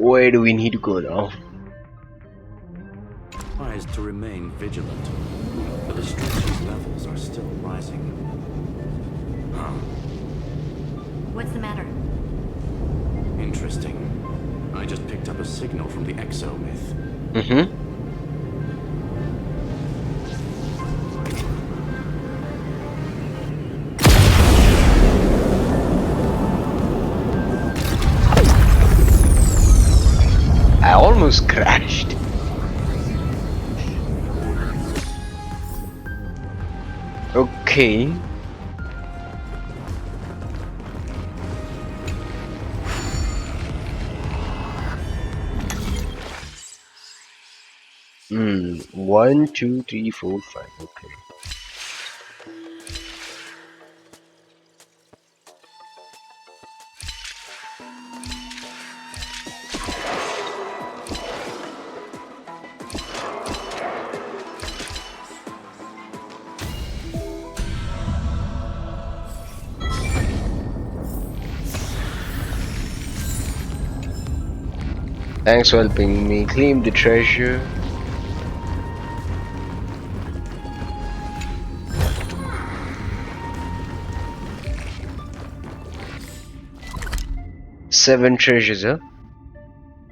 Where do we need to go now? Wise to remain vigilant. The destruction's levels are still rising. Huh. What's the matter? Interesting. I just picked up a signal from the Exo myth. Mm-hmm. I almost crashed. Okay. One, two, three, four, five. Okay. Thanks for helping me claim the treasure. Seven treasures, huh?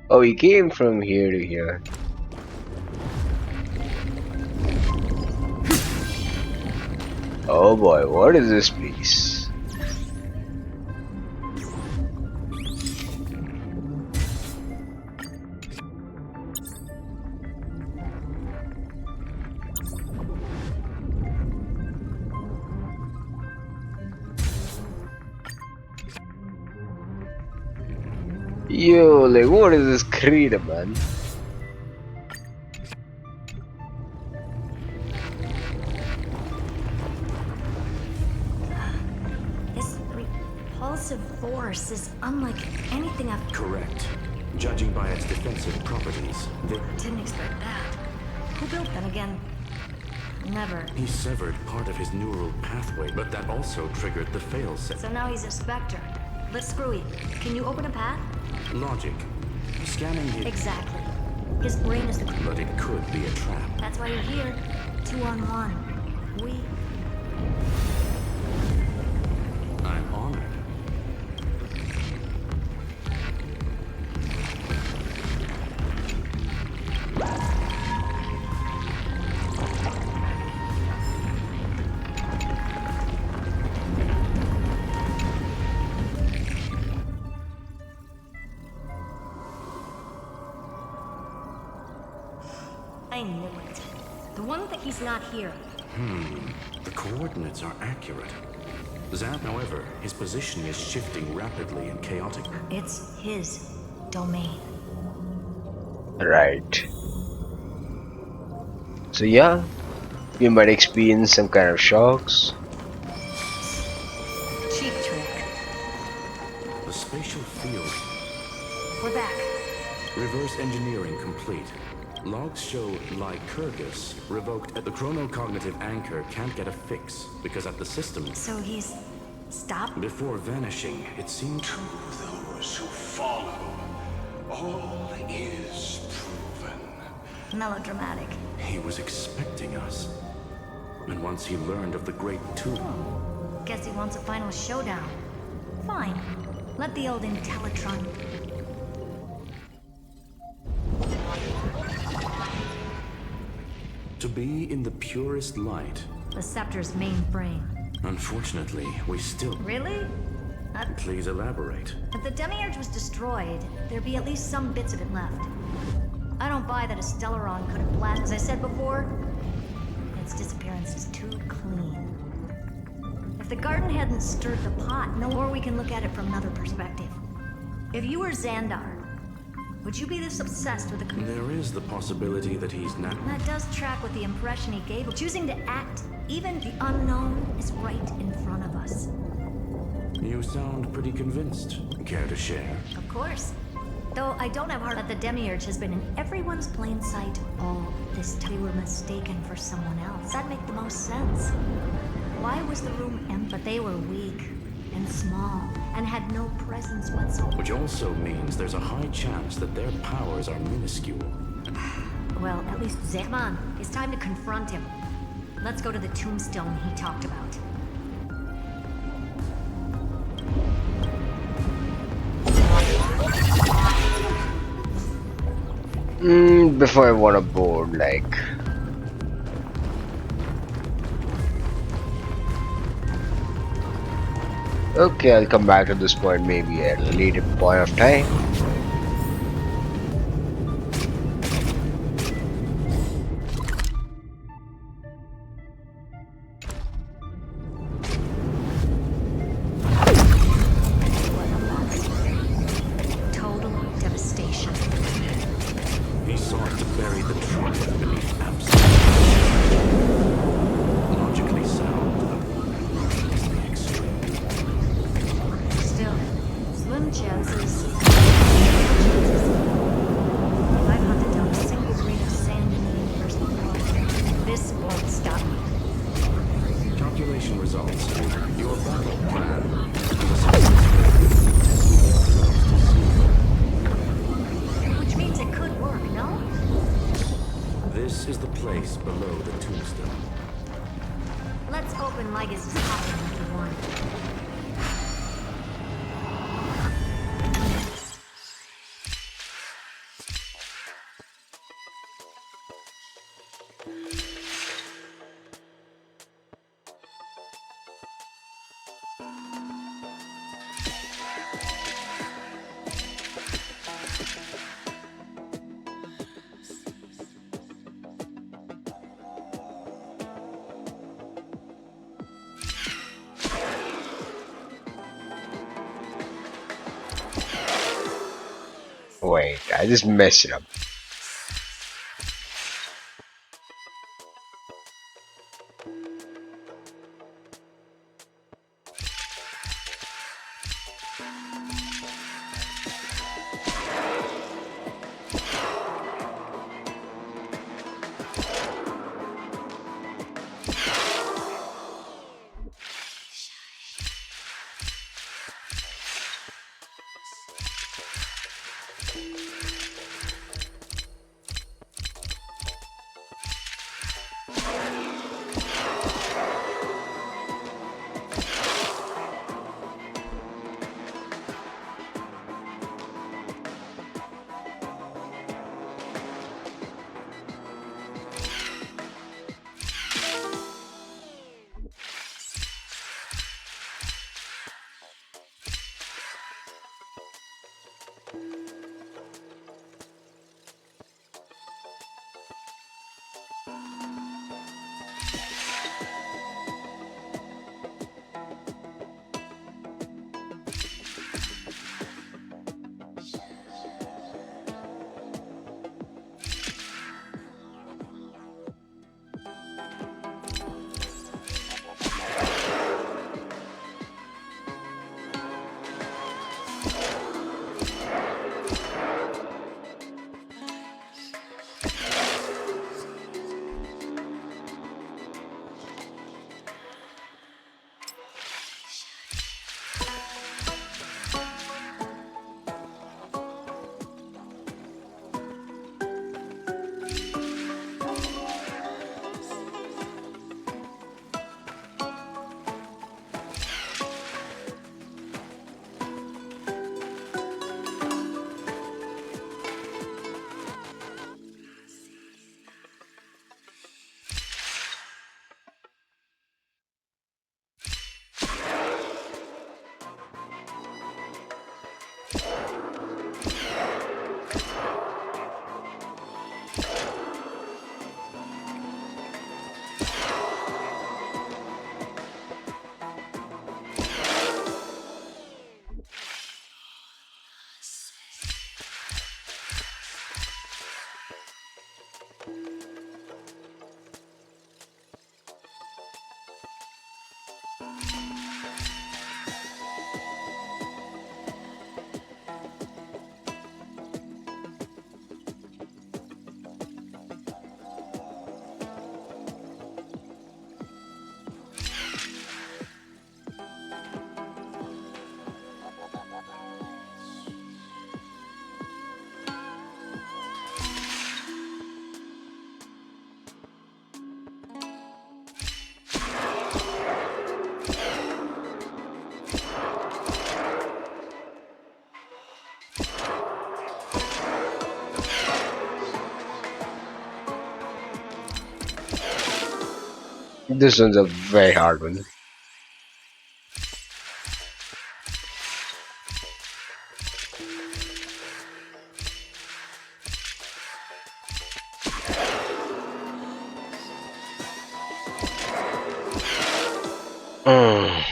Oh, he came from here to here. Oh boy, what is this place? Yo, like, what is this creature, man? This repulsive force is unlike anything I've... Correct. Judging by its defensive properties, Didn't expect that. Who built them again? Never. he severed part of his neural pathway, but that also triggered the failsafe. So now he's a specter. But screwy. Can you open a path? Logic. Scanning it. Exactly. His brain is the... But it could be a trap. That's why you're here. 2-on-1. We... I'm honored. I knew it. The one that he's not here. The coordinates are accurate. Zap, however, his position is shifting rapidly and chaotic. It's his domain. Right. So yeah, you might experience some kind of shocks. Cheap trick. The spatial field. We're back. Reverse engineering complete. Logs show Lygus revoked at the chronocognitive anchor can't get a fix because at the system. So he's... stopped? Before vanishing, it seemed To those who follow, all is proven. Melodramatic. he was expecting us. And once he learned of the Great Tomb, Guess he wants a final showdown. Fine. Let the old Intellitron... to be in the purest light. The Scepter's main brain. Unfortunately, we still... Really? Please elaborate. If the Demiurge was destroyed, there'd be at least some bits of it left. I don't buy that a Stellaron could have blasted. As I said before, its disappearance is too clean. If the garden hadn't stirred the pot, no more we can look at it from another perspective. If you were Xandar, would you be this obsessed with the... There is the possibility that he's not... That does track with the impression he gave. Choosing to act, even the unknown, is right in front of us. You sound pretty convinced. Care to share? Of course. Though I don't have heart that the Demiurge has been in everyone's plain sight all this time. They were mistaken for someone else. That'd make the most sense. Why was the room empty? But they were weak. and small and had no presence whatsoever. Which also means there's a high chance that their powers are minuscule. Well, at least Come on, it's time to confront him. Let's go to the tombstone he talked about. Before I want to board, like. Okay, I'll come back to this point maybe at a later point of time. Total devastation. He sought to bury the truth beneath absolute. Logically sound, but in the extreme. Still, slim chances. I've hunted down a single grain of sand in the universe before. This won't stop me. Calculation results. Your battle plan. Which means it could work, no? This is the place below the tombstone. Let's open Lygus' coffin if you want. Wait, I just messed it up. This one's a very hard one. Mm.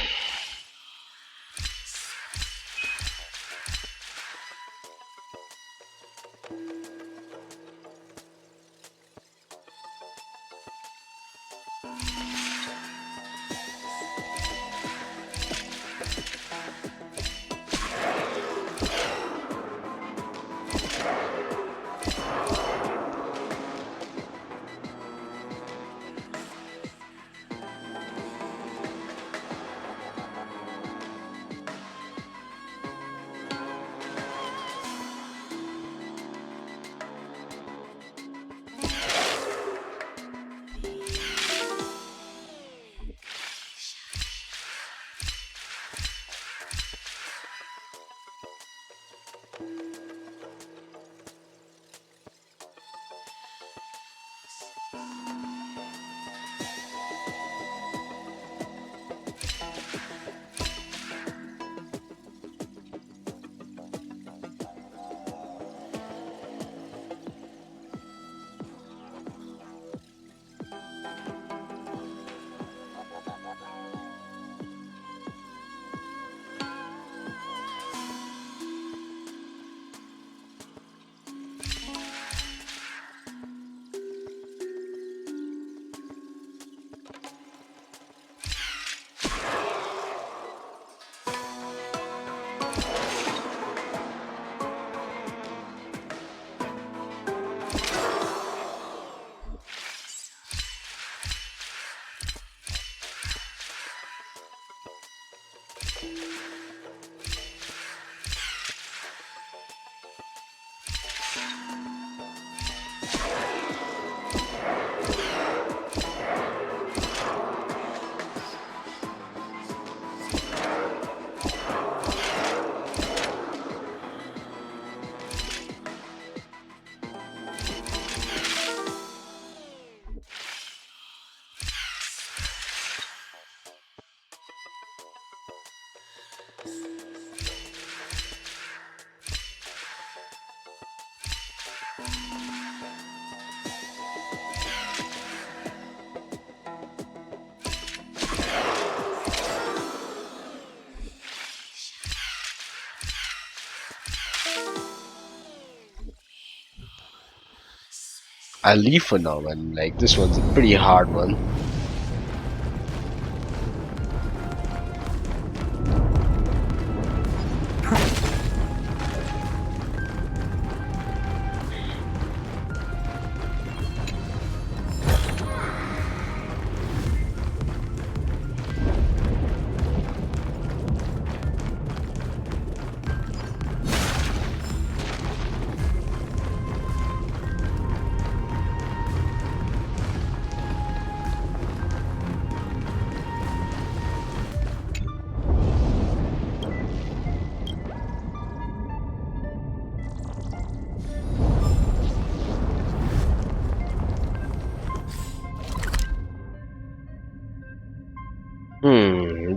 I'll leave for now, man. Like, this one's a pretty hard one.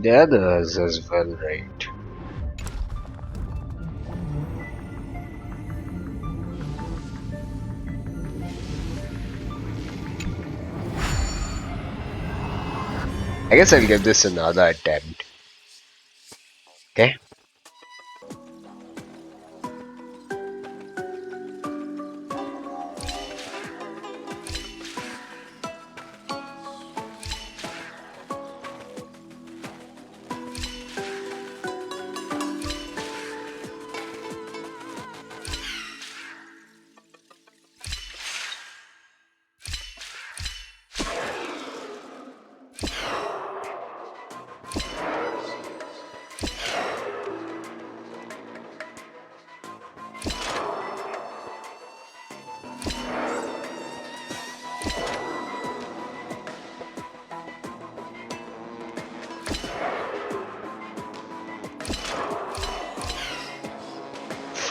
The others as well, right? I guess I'll give this another attempt. Okay?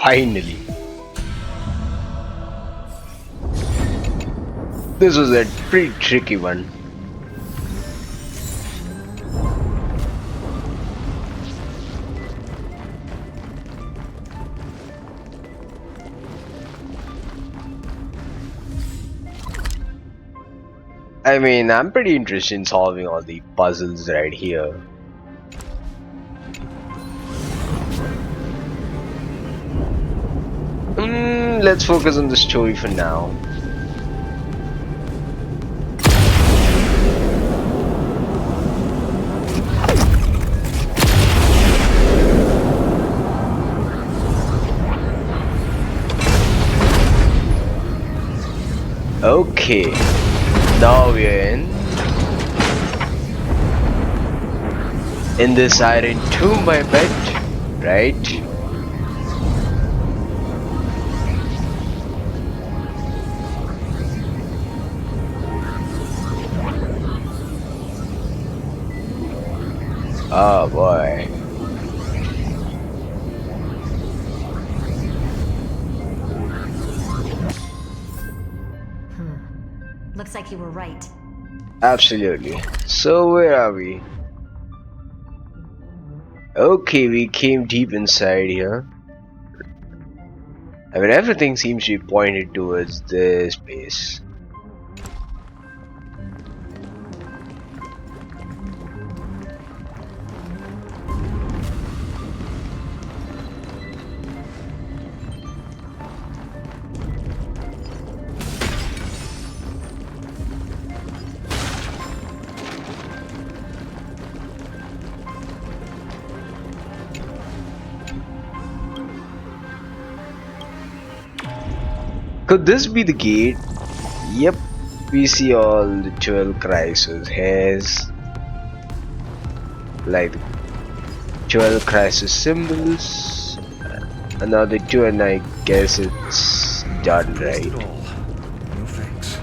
Finally. This was a pretty tricky one. I mean, I'm pretty interested in solving all the puzzles right here. Let's focus on the story for now. Okay, now we're in this IronTomb, I bet, right? Oh boy. Looks like you were right. Absolutely. So where are we? Okay, we came deep inside here. I mean, everything seems to be pointed towards this place. Could this be the gate? Yep, we see all the 12 crisis hairs, like the 12 crisis symbols. Another two, and I guess it's done, right? No thanks.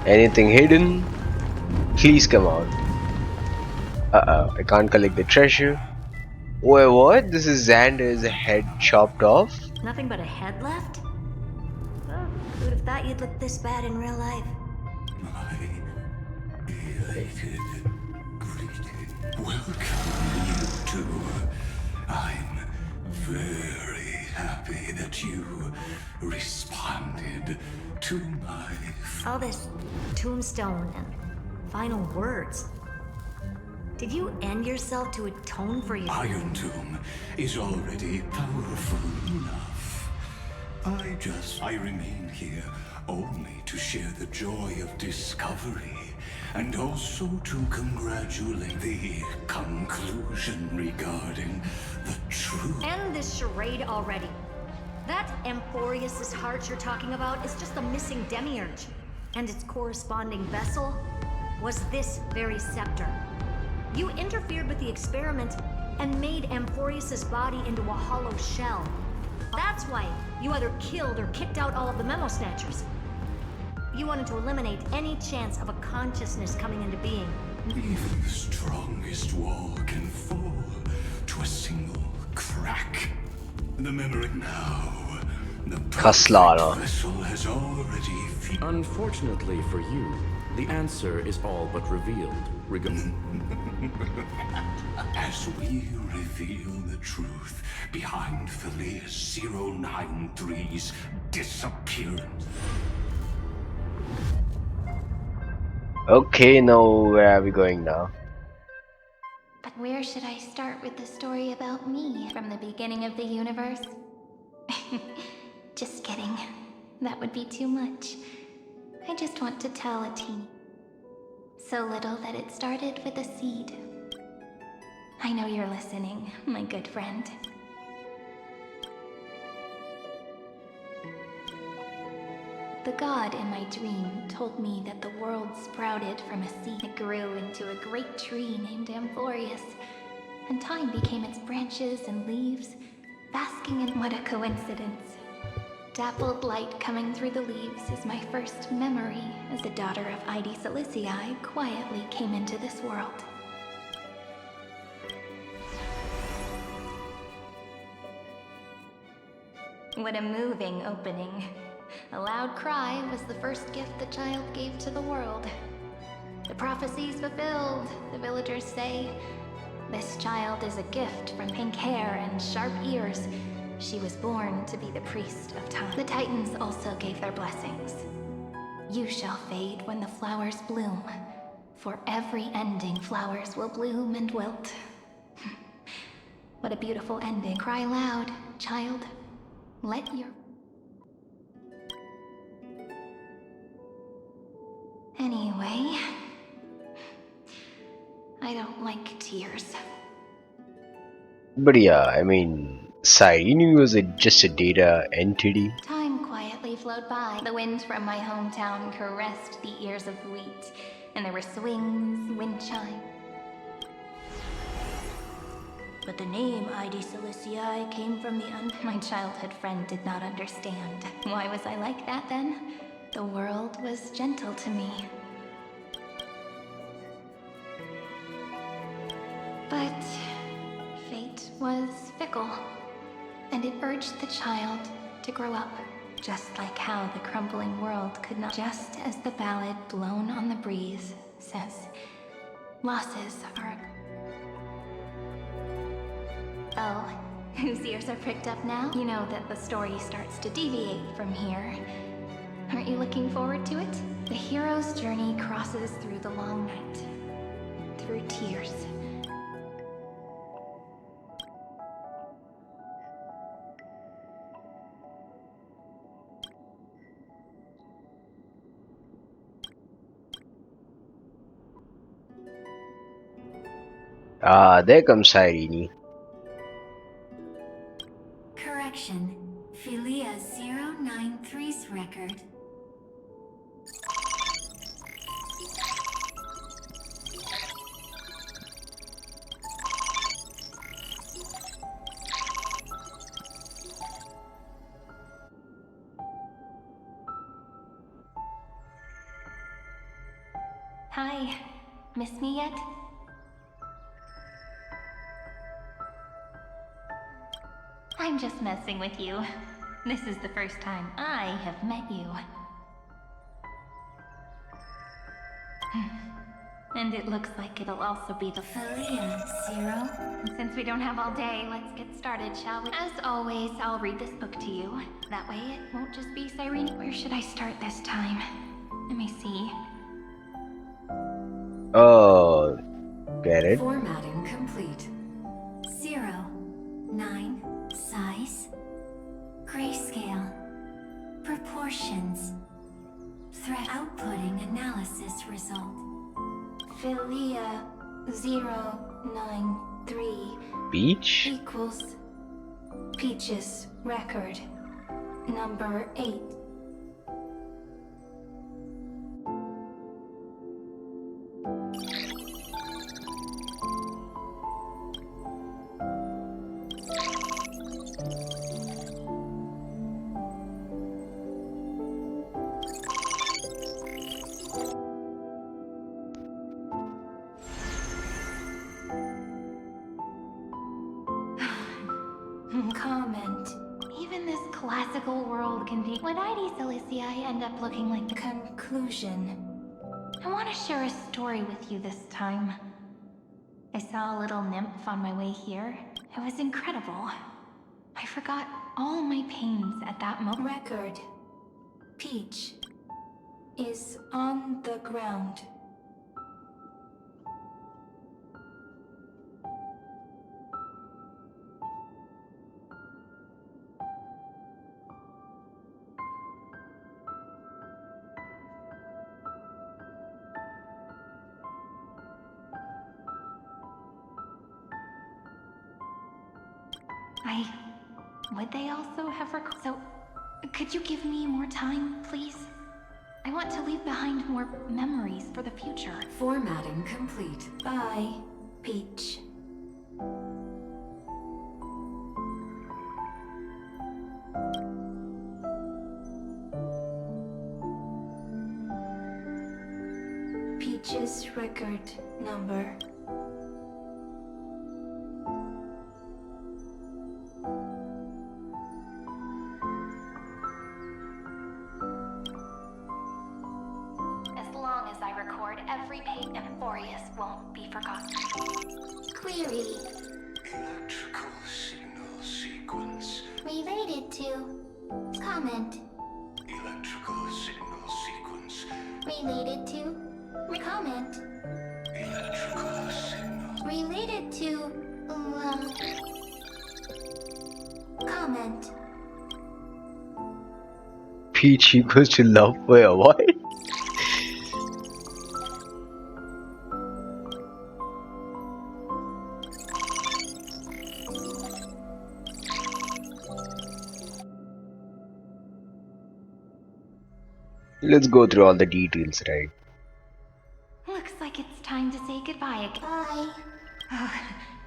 Anything hidden? Please come out. Uh-oh, I can't collect the treasure. Wait, what? This is Xander's head chopped off? Nothing but a head left? Oh, who'd have thought you'd look this bad in real life? My elated greeting. Welcome, you two. I'm very happy that you responded to my... All this tombstone and final words. Did you end yourself to atone for your... IronTomb is already powerful enough. I remain here only to share the joy of discovery and also to congratulate the conclusion regarding the truth. End this charade already. That Amphoreus' heart you're talking about is just a missing demiurge. And its corresponding vessel was this very scepter. You interfered with the experiment and made Amphoreus' body into a hollow shell. That's why you either killed or kicked out all of the Memo Snatchers. You wanted to eliminate any chance of a consciousness coming into being. Even the strongest wall can fall to a single crack. The memory now. The perfect vessel has already... Unfortunately for you, the answer is all but revealed. As we reveal the truth behind Phileas 093's disappearance. Okay, now where are we going now? But where should I start with the story about me from the beginning of the universe? Just kidding. That would be too much. I just want to tell a teeny. So little that it started with a seed. I know you're listening, my good friend. The god in my dream told me that the world sprouted from a seed that grew into a great tree named Amphoreus, and time became its branches and leaves, basking in what a coincidence. Dappled light coming through the leaves is my first memory as the daughter of Id Silicii quietly came into this world. What a moving opening. A loud cry was the first gift the child gave to the world. The prophecy's fulfilled, the villagers say. This child is a gift from pink hair and sharp ears. She was born to be the priest of time. The Titans also gave their blessings. You shall fade when the flowers bloom. For every ending, flowers will bloom and wilt. What a beautiful ending. Cry loud, child. Let your... Anyway... I don't like tears. But yeah, I mean, Cyrene was just a data entity. Time quietly flowed by. The wind from my hometown caressed the ears of wheat, and there were swings, wind chime. But the name ID Silicii came from the My childhood friend did not understand. Why was I like that then? The world was gentle to me. But fate was fickle, and it urged the child to grow up, just like how the crumbling world could not. Just as the ballad blown on the breeze says, losses are... Oh, whose ears are pricked up now? You know that the story starts to deviate from here. Aren't you looking forward to it? The hero's journey crosses through the long night, through tears. Ah, there comes Cyrene. Correction. Philia 093's record. Hi. Miss me yet? I'm just messing with you. This is the first time I have met you. And it looks like it'll also be the Philia 0. Since we don't have all day, let's get started, shall we? As always, I'll read this book to you. That way it won't just be Cyrene. Where should I start this time? Let me see. Oh, get it? Formatting complete. 0, 9, size, grayscale, proportions, threat outputting analysis result. Philia 093 Beach? equals Peach's record number 8. Comment. Even this classical world can be... Would ID Silicii end up looking like the conclusion? I want to share a story with you this time. I saw a little nymph on my way here. It was incredible. I forgot all my pains at that moment. Record. Peach is on the ground. Would they also have So, could you give me more time, please? I want to leave behind more memories for the future. Formatting complete. Bye, Peach. Peach's record number. Every page. Amphoreus won't be forgotten. Query. Electrical signal sequence. Related to. Comment. Electrical signal sequence. Related to. Comment. Electrical signal. Related to. Comment. Peach equals to love. Wait, what? Let's go through all the details, right? Looks like it's time to say goodbye again. Bye.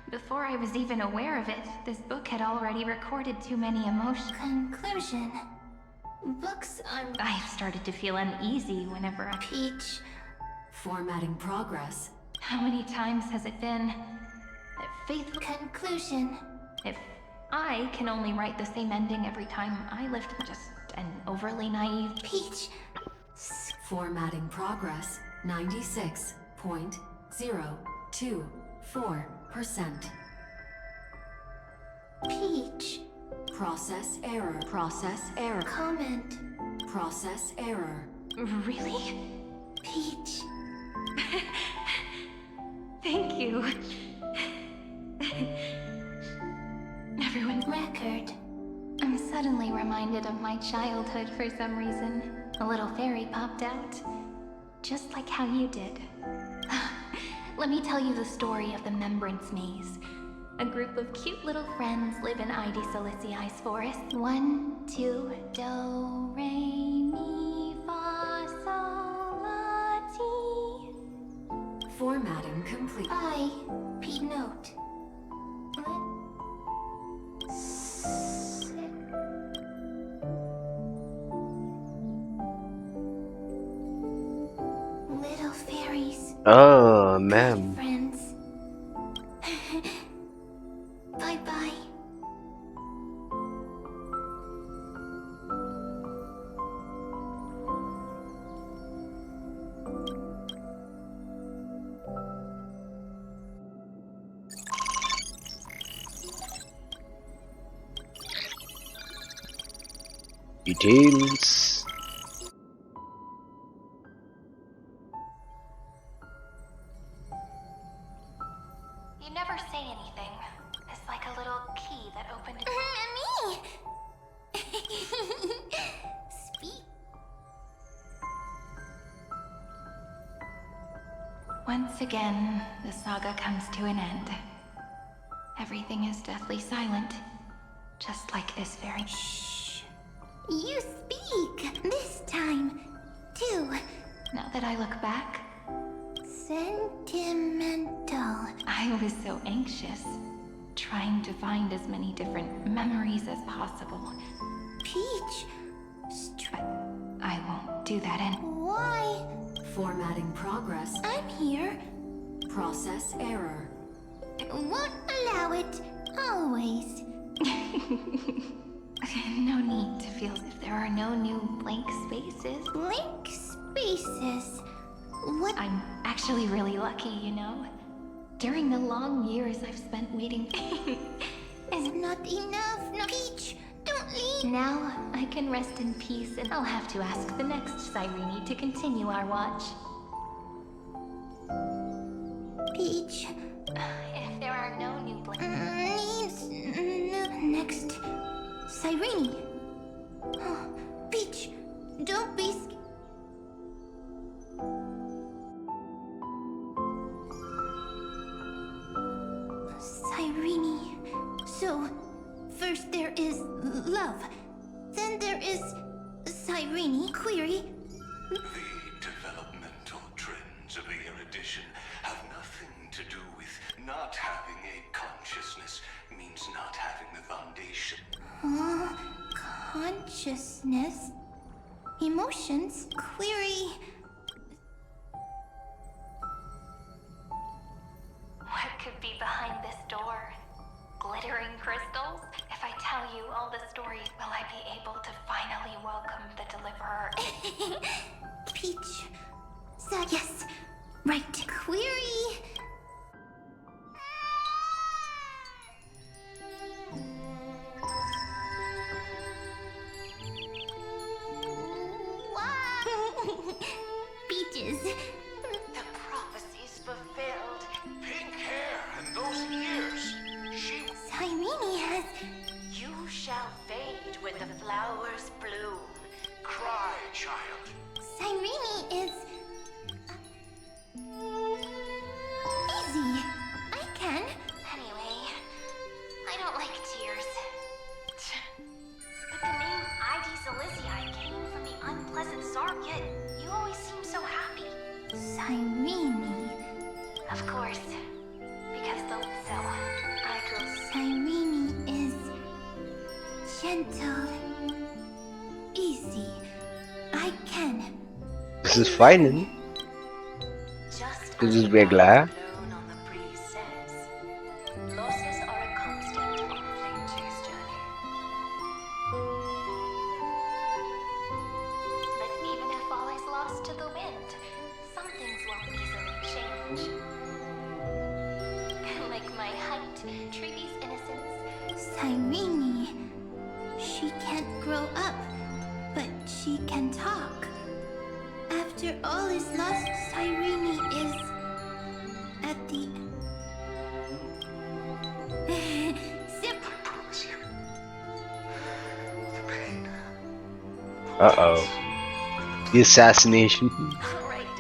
Before I was even aware of it, this book had already recorded too many emotions. Conclusion. Books are. I've started to feel uneasy whenever I... Peach. Formatting progress. How many times has it been? Faithful... Conclusion. If I can only write the same ending every time I lift just an overly naive... Peach. Formatting progress 96.024%. Peach. Process error. Process error. Comment. Process error. Really? Peach. Thank you. Everyone's record. I'm suddenly reminded of my childhood for some reason. A little fairy popped out. Just like how you did. Let me tell you the story of the Membrance Maze. A group of cute little friends live in Ide Silicii's forest. 1, 2, do, re, mi, fa, sol, la, ti. Formatting complete. I. P note. Little fairies. Oh, ma'am. Friends. Bye-bye. Details. You never say anything. It's like a little key that opened... Me! Speak. Once again, the saga comes to an end. Everything is deathly silent. Just like this very... Shh. You speak. This time, too. Now that I look back... Sentimental. I was so anxious. Trying to find as many different memories as possible. Peach. But I won't do that Why? Formatting progress. I'm here. Process error. Won't allow it. Always. No need to feel as if there are no new blank spaces. Blank spaces? What? I'm actually really lucky, you know. During the long years I've spent waiting... Is not enough. No, Peach, don't leave. Now I can rest in peace, and I'll have to ask the next Cyrene to continue our watch. Peach. If there are no new blank... Next. Cyrene. Oh, Peach, don't be scared. Cyrene. So, first there is love. Then there is Cyrene. Query. The developmental trends of the erudition have nothing to do with not having a consciousness means not having the foundation. Consciousness. Emotions. Query. What could be behind this door? Glittering crystals? If I tell you all the stories, will I be able to finally welcome the Deliverer? Peach. Yes. Right. Query. Peaches. The prophecy's fulfilled. Pink hair and those ears. She... Cyrene has... You shall fade when the flowers bloom. Cry, child. Cyrene is... easy. I can. Anyway, I don't like tears. But the name ID Silicii came from the unpleasant sorrow, yet you always seem so happy. Cyrene. Of course. Because I grew... Cyrene is... gentle. Easy. I can. This is final. This is regular. Losses are a constant on the flame chase journey. But even if all is lost to the wind, some things won't easily change. Like my height, Treaty's innocence. Cyrene. She can't grow up, but she can talk. After all is lost, Cyrene is... at the... Zip! I promise you. The pain. Uh-oh. The assassination. Alright,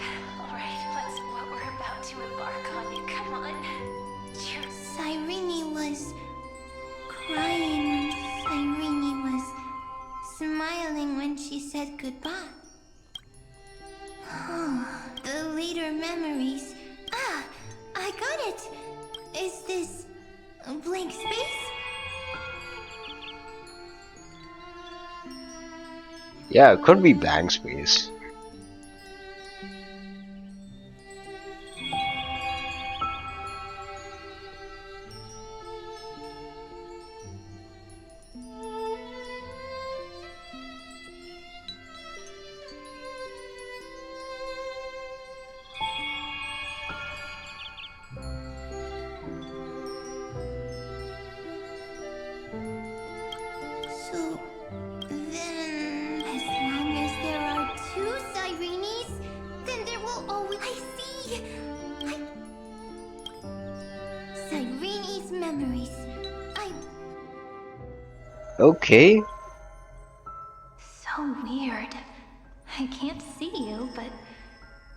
what's what we're about to embark on? Come on. Cyrene was... crying when Cyrene was... smiling when she said goodbye. The later memories. Ah, I got it. Is this a blank space? Yeah, it could be blank space. So, then, as long as there are two Cyrenes, then there will always... I see! Cyrene's memories. Okay. So weird. I can't see you, but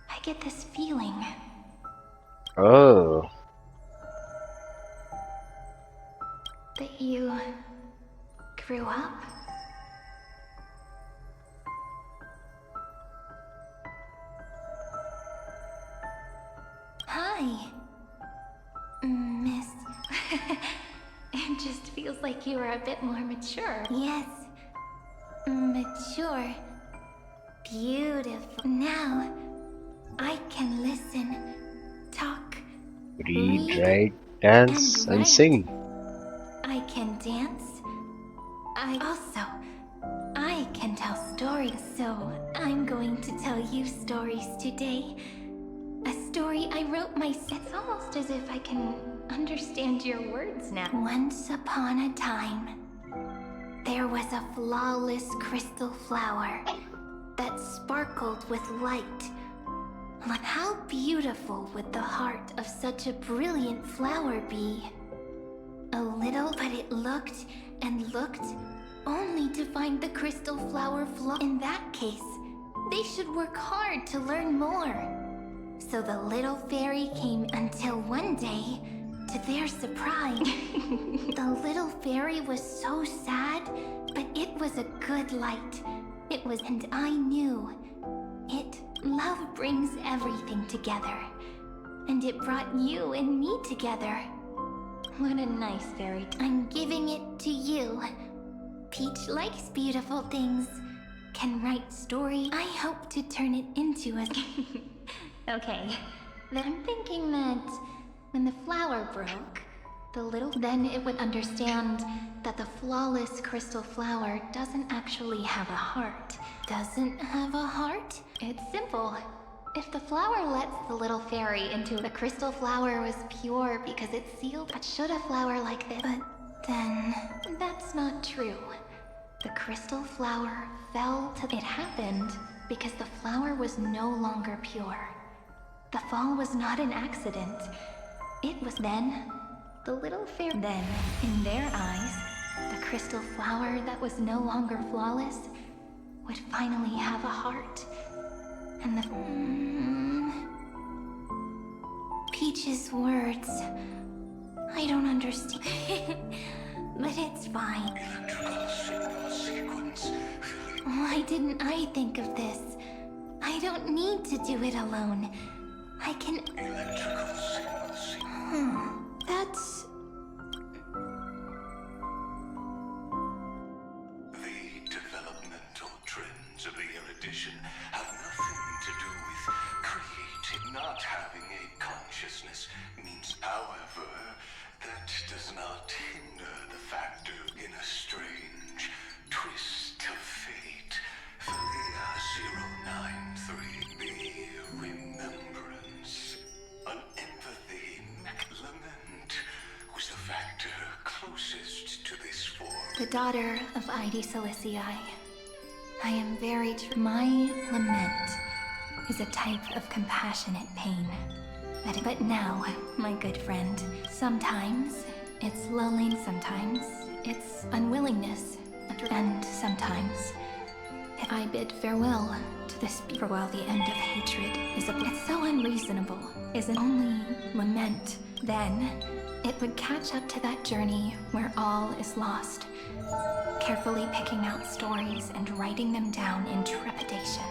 I get this feeling. Oh. That you grew up? Hi, Miss. It just feels like you were a bit more mature. Yes. Mature. Beautiful. Now, I can listen, talk, Read, write, dance, and sing. I can dance. I can tell stories. So, I'm going to tell you stories today. A story I wrote myself. It's almost as if I can understand your words now. Once upon a time, there was a flawless crystal flower that sparkled with light. How beautiful would the heart of such a brilliant flower be? A little, but it looked and looked, only to find the crystal flower flaw. In that case, they should work hard to learn more. So the little fairy came until one day, to their surprise, the little fairy was so sad, but it was a good light. It was, and I knew it. Love brings everything together, and it brought you and me together. What a nice fairy tale. I'm giving it to you. Peach likes beautiful things, can write stories. I hope to turn it into a... Okay, then I'm thinking that when the flower broke, then it would understand that the flawless crystal flower doesn't actually have a heart. Doesn't have a heart? It's simple. If the flower lets the little fairy into the crystal flower was pure because it's sealed, but should a flower like this? But then, that's not true. The crystal flower fell to... It happened because the flower was no longer pure. The fall was not an accident. It was then, the little fairy... Then, in their eyes, the crystal flower that was no longer flawless would finally have a heart. And the... Peach's words. I don't understand. But it's fine. Why didn't I think of this? I don't need to do it alone. I can... That's... The developmental trends of the erudition have nothing to do with creating, not having a consciousness means, however, that does not hinder the fact of, in a strange twist of fate, Thalia 093B, remembrance, an empathy, lament, was the factor closest to this form. The daughter of Id Silicii. I am very true. My lament is a type of compassionate pain. But now, my good friend, sometimes it's loneliness, sometimes it's unwillingness, and sometimes I bid farewell to this for while the end of hatred is it's so unreasonable, isn't only lament, then it would catch up to that journey where all is lost, carefully picking out stories and writing them down in trepidation.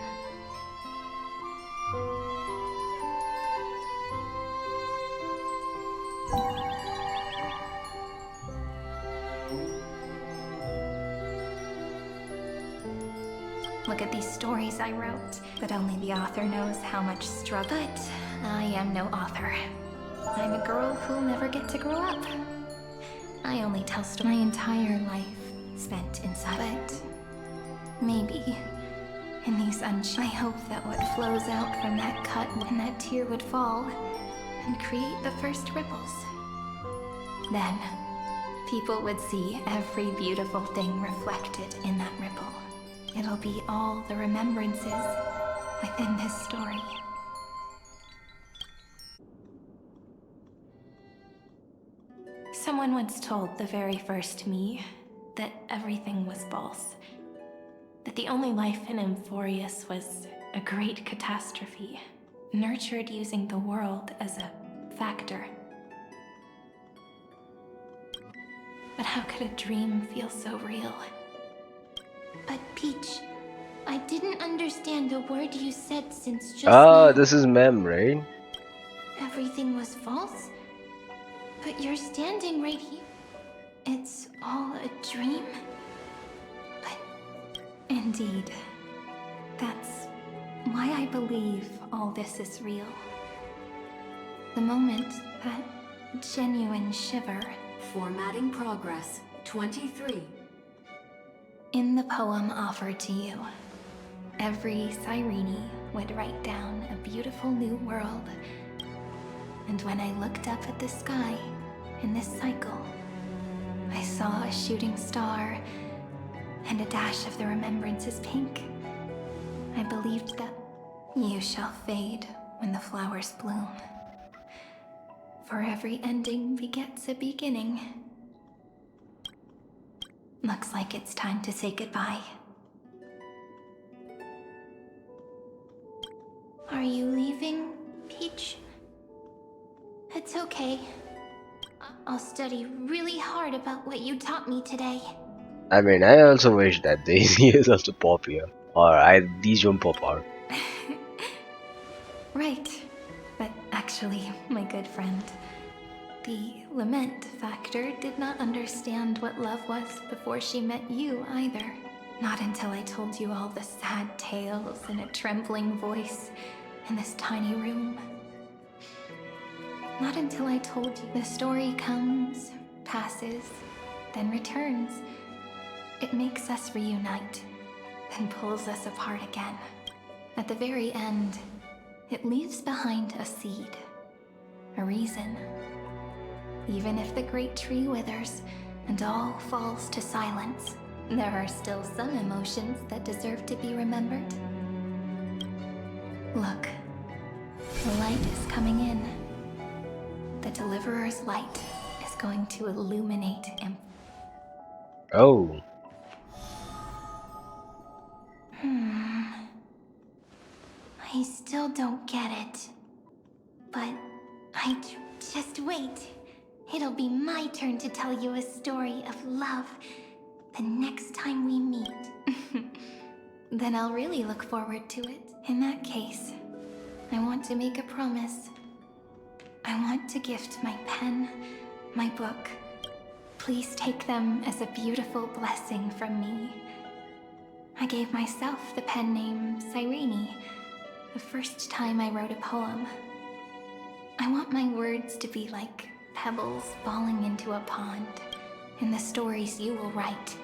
Look at these stories I wrote, but only the author knows how much struggle. But I am no author. I'm a girl who'll never get to grow up. I only tell stories. My entire life spent inside. But maybe in these I hope that what flows out from that cut and that tear would fall and create the first ripples. Then people would see every beautiful thing reflected in that ripple. It'll be all the remembrances within this story. Someone once told the very first me that everything was false. That the only life in Amphoreus was a great catastrophe, nurtured using the world as a factor. But how could a dream feel so real? But Peach, I didn't understand the word you said since just now. This is Mem, right? Everything was false? But you're standing right here. It's all a dream? But indeed, that's why I believe all this is real. The moment, that genuine shiver. Formatting progress, 23. In the poem offered to you, every Cyrene would write down a beautiful new world. And when I looked up at the sky in this cycle, I saw a shooting star and a dash of the remembrances pink. I believed that you shall fade when the flowers bloom. For every ending begets a beginning. Looks like it's time to say goodbye. Are you leaving, Peach? It's okay. I'll study really hard about what you taught me today. I mean, I also wish that Daisy is also pop here. Or these don't pop out. Right. But actually, my good friend, the lament factor did not understand what love was before she met you either. Not until I told you all the sad tales in a trembling voice in this tiny room. Not until I told you the story comes, passes, then returns. It makes us reunite, then pulls us apart again. At the very end, It leaves behind a seed, a reason. Even if the great tree withers and all falls to silence, there are still some emotions that deserve to be remembered. Look, the light is coming in. The Deliverer's light is going to illuminate Oh. I still don't get it. But just wait. It'll be my turn to tell you a story of love the next time we meet. Then I'll really look forward to it. In that case, I want to make a promise. I want to gift my pen, my book. Please take them as a beautiful blessing from me. I gave myself the pen name Cyrene the first time I wrote a poem. I want my words to be like pebbles falling into a pond in the stories you will write.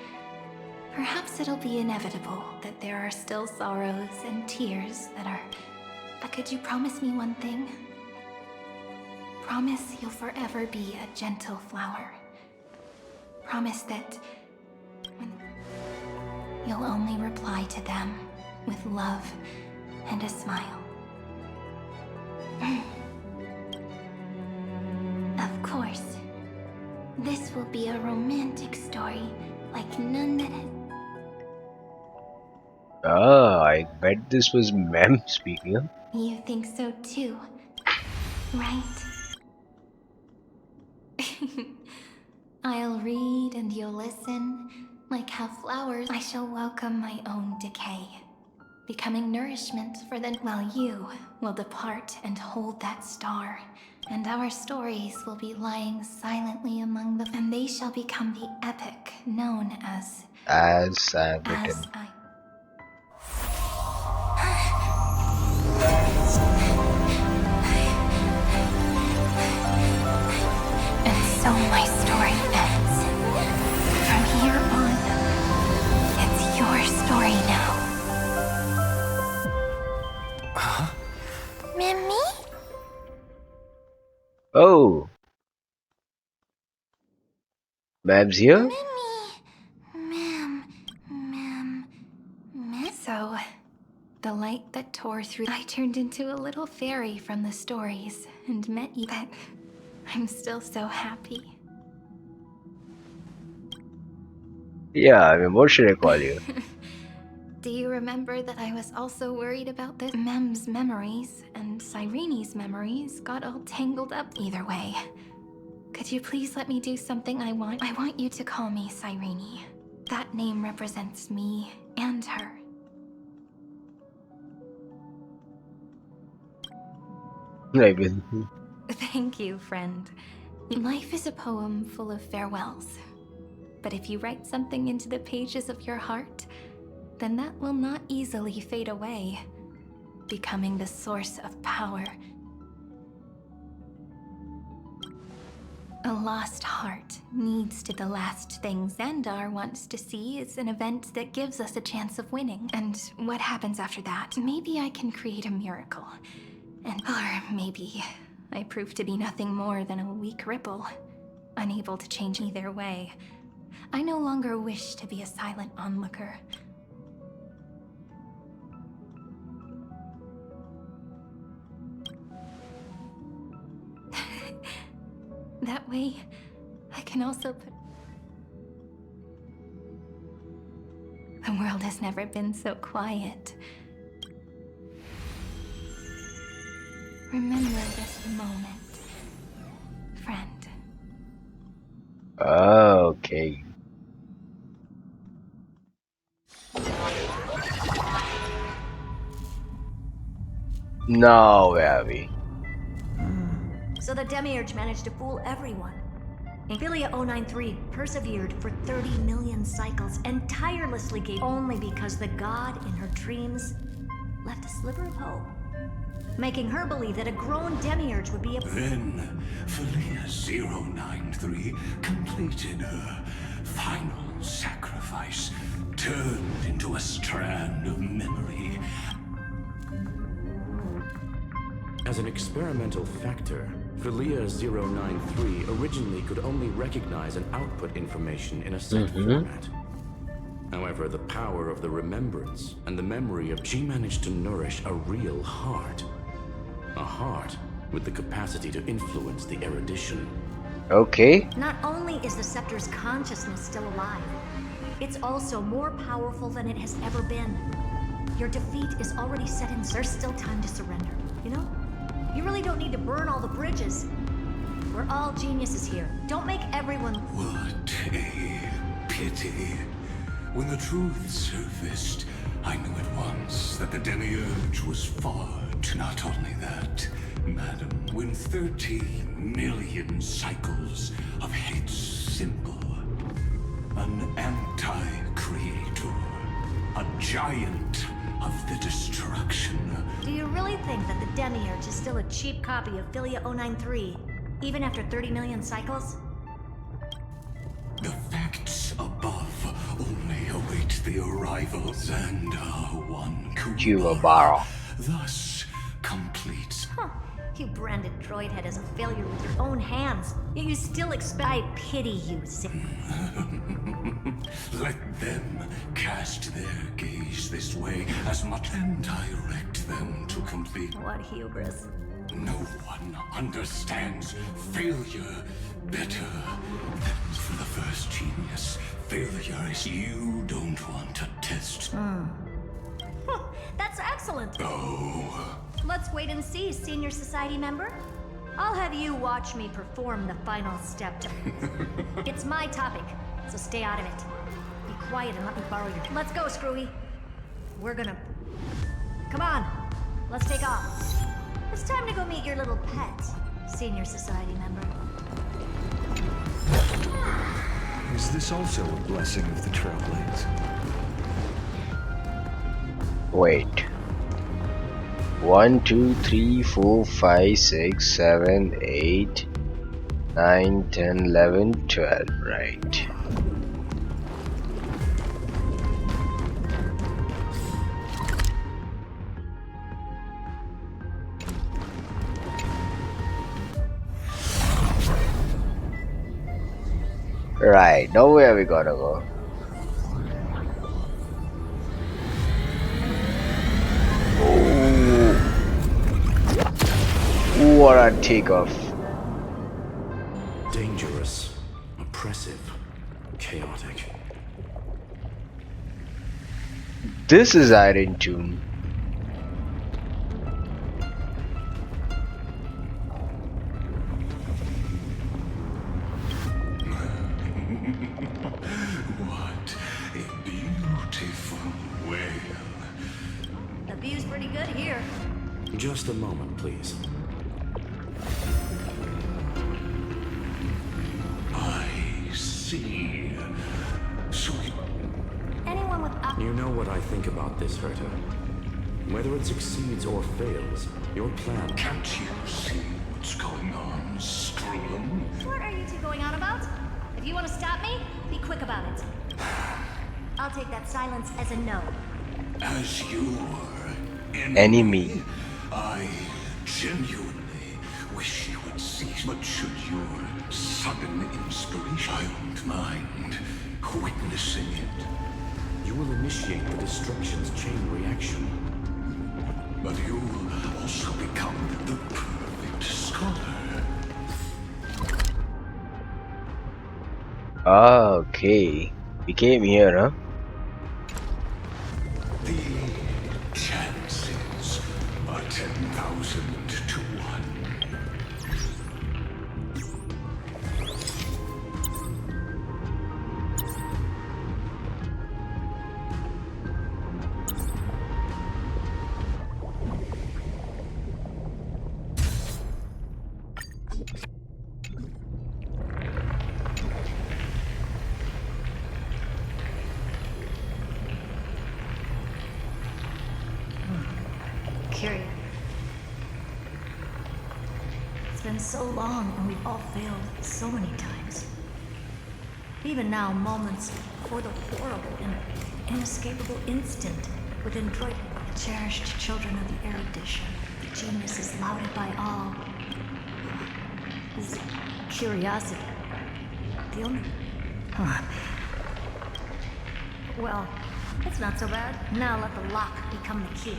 Perhaps it'll be inevitable that there are still sorrows and tears that are... But could you promise me one thing? Promise you'll forever be a gentle flower. Promise that you'll only reply to them with love and a smile. Of course. This will be a romantic story like none that has... Ah, I bet this was Mem speaking. Huh? You think so too, right? I'll read and you'll listen, like how flowers I shall welcome my own decay, becoming nourishment for the... While you will depart and hold that star, and our stories will be lying silently among the... And they shall become the epic known as... As I've written. And so my story ends. From here on, it's your story now. Huh? Mimi? Oh. Mem's here? So, the light that tore through... I turned into a little fairy from the stories and met you. But I'm still so happy. Yeah, I mean, what should I call you? Do you remember that I was also worried about this? Mem's memories and Cyrene's memories got all tangled up either way. Could you please let me do something I want? I want you to call me Cyrene. That name represents me and her. Thank you, friend. Life is a poem full of farewells. But if you write something into the pages of your heart, then that will not easily fade away, becoming the source of power. A lost heart needs to the last thing Xandar wants to see is an event that gives us a chance of winning. And what happens after that? Maybe I can create a miracle. Or maybe I prove to be nothing more than a weak ripple, unable to change either way. I no longer wish to be a silent onlooker. That way, I can also put... The world has never been so quiet. Remember this moment, friend. Okay. Now where are we? So the Demiurge managed to fool everyone. Ophelia 093 persevered for 30 million cycles and tirelessly gave only because the god in her dreams left a sliver of hope, making her believe that a grown Demiurge would be a... Then, Ophelia 093 completed her final sacrifice, turned into a strand of memory. As an experimental factor, Philia 093 originally could only recognize and output information in a set format. However, the power of the remembrance and the memory of she managed to nourish a real heart. A heart with the capacity to influence the erudition. Okay. Not only is the Scepter's consciousness still alive, it's also more powerful than it has ever been. Your defeat is already set in. There's still time to surrender, you know? You really don't need to burn all the bridges. We're all geniuses here. Don't make everyone... What a pity. When the truth surfaced, I knew at once that the Demiurge was far too. Not only that, madam, when 30 million cycles of hate symbol, an anti-creator, a giant of the destruction. Do you really think that the Demiurge is still a cheap copy of Philia 093, even after 30 million cycles? The facts above only await the arrivals, and one Kubara thus completes. Huh. You branded Droidhead as a failure with your own hands, yet you still expect... I pity you, Let them cast their gaze this way as much and direct them to complete. What hubris. No one understands failure better than for the first genius. Failure is you don't want to test. That's excellent. Oh. Let's wait and see, Senior Society member. I'll have you watch me perform the final step. It's my topic, so stay out of it. Be quiet and let me borrow your... Let's go, Screwy. We're gonna... Come on, let's take off. It's time to go meet your little pet, Senior Society member. Is this also a blessing of the Trailblaze? Wait. 1, 2, 3, 4, 5, 6, 7, 8, 9, 10, 11, 12, right. Right, now where are we gonna go? What a takeoff. Dangerous, oppressive, chaotic. This is IronTomb. What a beautiful whale. The view's pretty good here. Just a moment, please. I see. So anyone with... You know what I think about this, Herta. Whether it succeeds or fails, your plan... Can't you see what's going on, Scrollum? What are you two going on about? If you want to stop me, be quick about it. I'll take that silence as a no. As your enemy. I genuinely wish you would cease, but should your sudden inspiration, I won't mind witnessing it. You will initiate the destruction's chain reaction. But you'll also become the perfect scholar. Okay. We came here, huh? The chances are 10,000 to 1. Curious. It's been so long and we've all failed so many times. Even now, moments for the horrible and inescapable instant within Droid, the cherished children of the erudition. genius is lauded by all. Is curiosity. The only... Huh. Well, it's not so bad. Now let the lock become the key.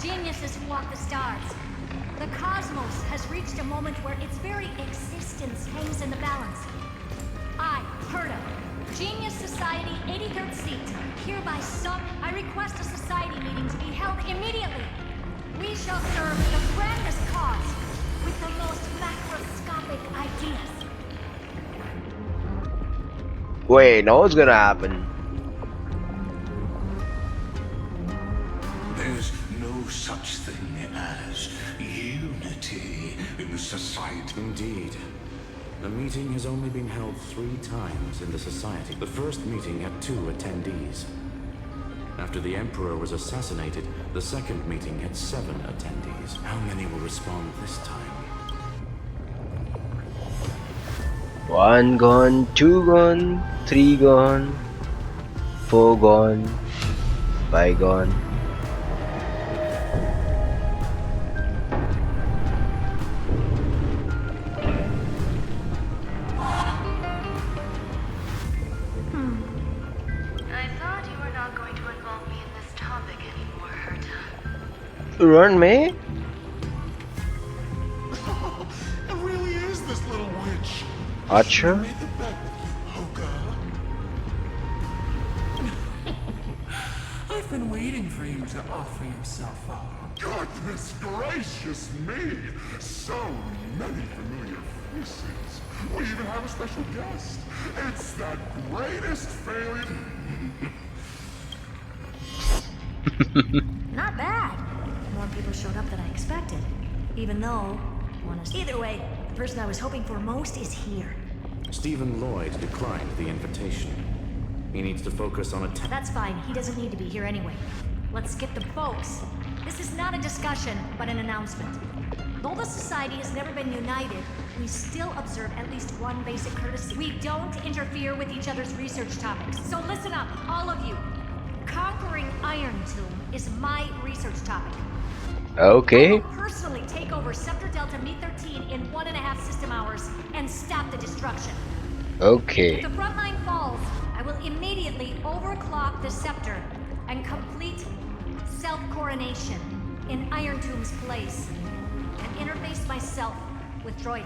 Geniuses who walk the stars. The cosmos has reached a moment where its very existence hangs in the balance. I, Herta, Genius Society, 83rd seat, hereby I request a society meeting to be held immediately. We shall serve the grandest cause with the most macroscopic ideas. Wait, now what's gonna happen? There's no such thing as unity in the society. Indeed. The meeting has only been held 3 times in the Society. The first meeting had 2 attendees. After the Emperor was assassinated, the second meeting had 7 attendees. How many will respond this time? 1 gone, 2 gone, 3 gone, 4 gone, 5 gone. Run, me? Oh, it really is this little witch. Acha? I've been waiting for you to offer yourself up. Goodness gracious me! So many familiar faces. We even have a special guest. It's that greatest failure. Not bad. More people showed up than I expected. Even though, either way, the person I was hoping for most is here. Stephen Lloyd declined the invitation. He needs to focus on a That's fine. He doesn't need to be here anyway. Let's skip the folks. This is not a discussion, but an announcement. Though the society has never been united, we still observe at least one basic courtesy. We don't interfere with each other's research topics. So listen up, all of you. Conquering IronTomb is my research topic. Okay. I will personally take over Scepter Delta Me-13 in 1.5 system hours and stop the destruction. Okay. If the front line falls, I will immediately overclock the Scepter and complete self-coronation in IronTomb's place and interface myself with Droidhead.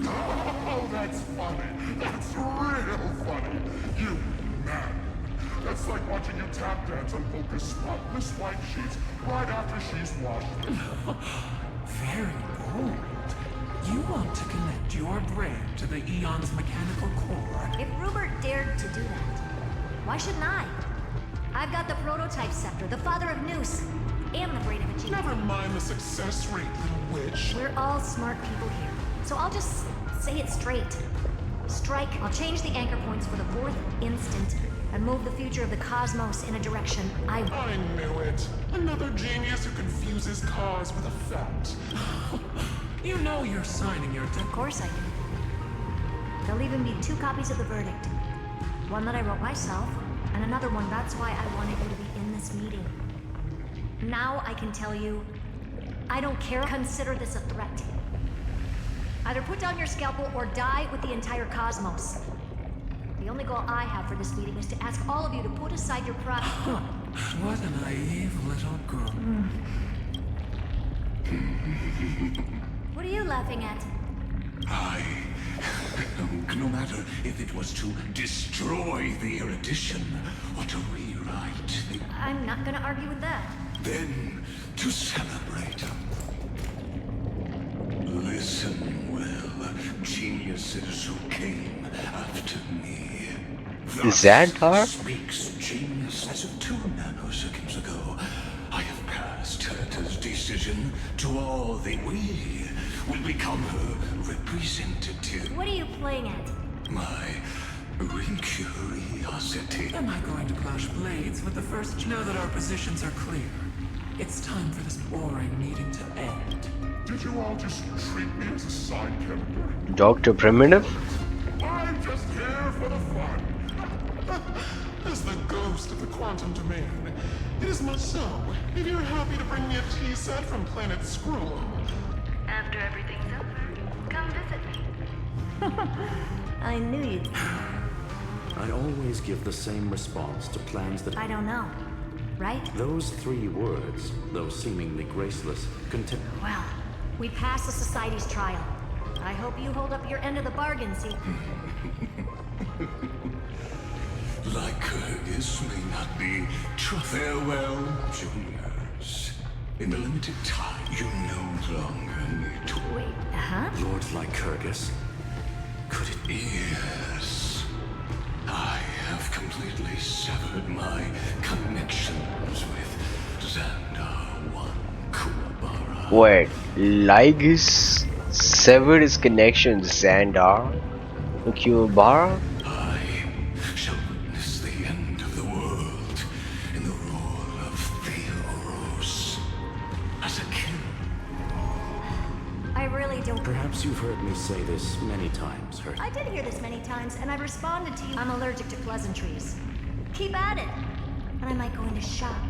Oh, that's funny. That's real funny. You man. That's like watching you tap dance on Volka's spotless white sheets right after she's washed them. Very bold. You want to connect your brain to the Eon's mechanical core. If Rupert dared to do that, why shouldn't I? I've got the prototype scepter, the father of Noose, and the brain of a genius. Never mind the success rate, little witch. We're all smart people here, so I'll just say it straight. Strike. I'll change the anchor points for the 4th instant and move the future of the cosmos in a direction I knew it. Another genius who confuses cause with effect. You know you're signing your... Of course I do. There'll even be 2 copies of the verdict. One that I wrote myself, and another one that's why I wanted you to be in this meeting. Now I can tell you, I don't care. Consider this a threat. Either put down your scalpel or die with the entire cosmos. The only goal I have for this meeting is to ask all of you to put aside your pride. What a naive little girl. What are you laughing at? No matter if it was to destroy the erudition or to rewrite the... I'm not gonna argue with that. Then, to celebrate. Listen well, geniuses who came after me. Xantar? Speaks genius as of 2 nanoseconds ago. I have passed Herta's decision to all that we will become her representative. What are you playing at? My curiosity. Am I going to clash blades with the first? Now that our positions are clear, it's time for this boring meeting to end. Did you all just treat me as a side character? Dr. Primitive? I'm just here for the fun. As the ghost of the quantum domain. It is much so, if you're happy to bring me a tea set from planet Scrollum. After everything's over, come visit me. I knew you'd... I always give the same response to plans that... I don't know. Right? Those 3 words, though seemingly graceless, contain... Well, we passed the Society's trial. I hope you hold up your end of the bargain, see? Lygus may not be farewell, juniors. In the limited time, you no longer need to... Wait, huh? Lord Lycurgus? Could it be? Yes. I have completely severed my connections with Xandar 1 Kuwabara. Wait, Lygus severed his connection with Xandar? Kuwabara? I shall witness the end of the world in the role of Theoros as a king. I really don't... Perhaps you've heard me say this many times, Hurt. I did hear this many times, and I've responded to you. I'm allergic to pleasantries. Keep at it, and I might go into shock.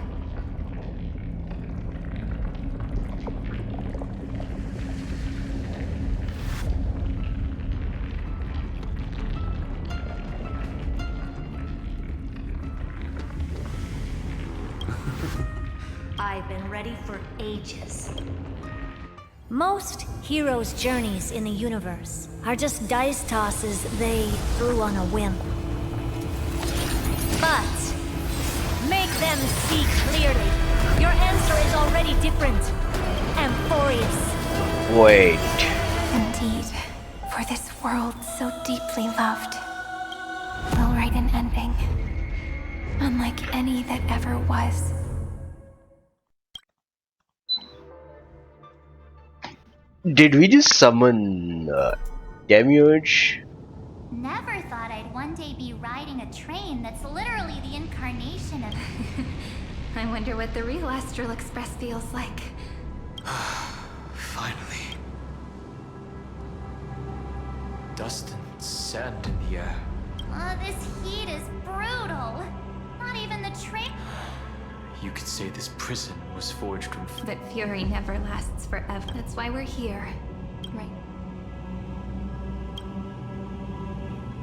I've been ready for ages. Most heroes' journeys in the universe are just dice tosses they threw on a whim. But make them see clearly. Your answer is already different, Amphoreus. Wait. Indeed, for this world so deeply loved, will write an ending, unlike any that ever was. Did we just summon Demiurge? Never thought I'd one day be riding a train that's literally the incarnation of... I wonder what the real Astral Express feels like. Finally. Dust and sand in the air. Oh, this heat is brutal. Not even the train... You could say this prison was forged from... But fury never lasts forever. That's why we're here. Right.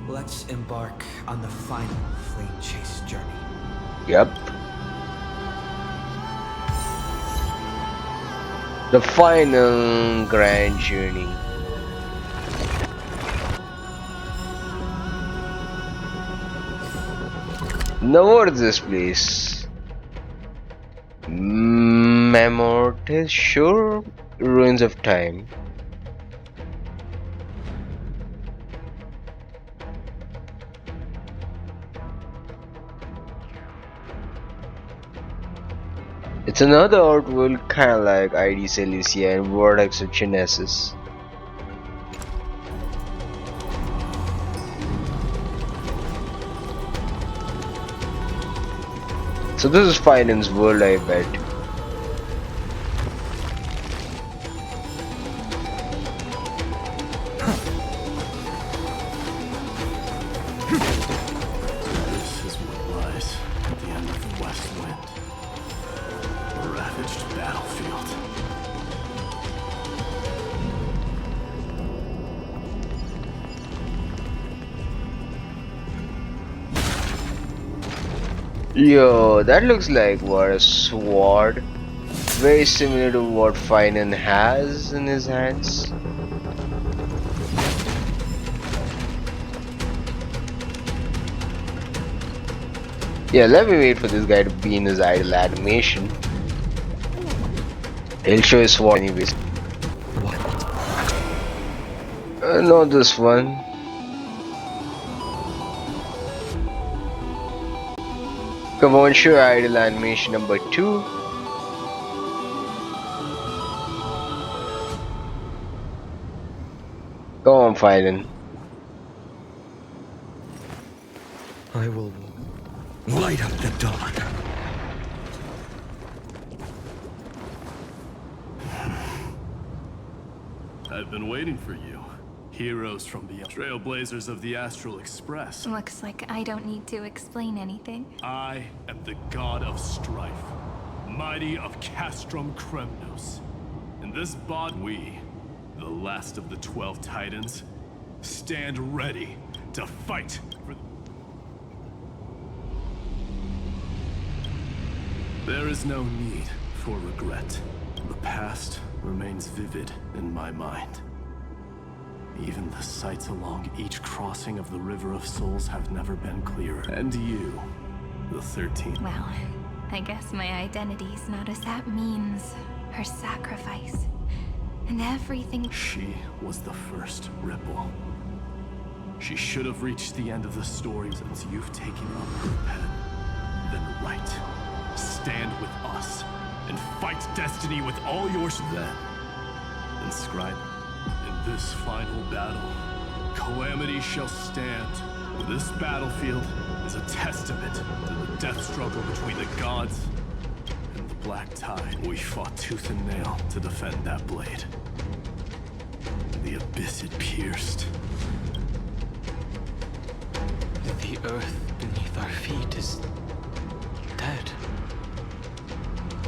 Let's embark on the final flame chase journey. Yep. The final grand journey. Now what is this place? Memortes, sure. Ruins of Time. It's another outworld, kinda like ID Celicia and Vortex of Genesis. So this is Finance world, I bet. This is what lies at the end of the West Wind. A ravaged battlefield. Yo, that looks like what, a sword? Very similar to what Finan has in his hands. Yeah, let me wait for this guy to be in his idle animation. He'll show his sword anyways. Not this one. Come on, show idle animation number 2. Go on, Finan. I will light up the dawn. I've been waiting for you. Heroes from beyond. Trailblazers of the Astral Express. Looks like I don't need to explain anything. I am the god of strife, mighty of Castrum Kremnos. In this we, the last of the 12 Titans, stand ready to fight for... There is no need for regret. The past remains vivid in my mind. Even the sights along each crossing of the River of Souls have never been clearer. And you, the 13th. Well, I guess my identity's not as that means. Her sacrifice. And everything... She was the first Ripple. She should have reached the end of the story since you've taken up her pen. Then write. Stand with us. And fight destiny with all your... Then, inscribe... In this final battle, calamity shall stand. This battlefield is a testament to the death struggle between the gods and the Black Tide. We fought tooth and nail to defend that blade. The abyss it pierced. The earth beneath our feet is dead.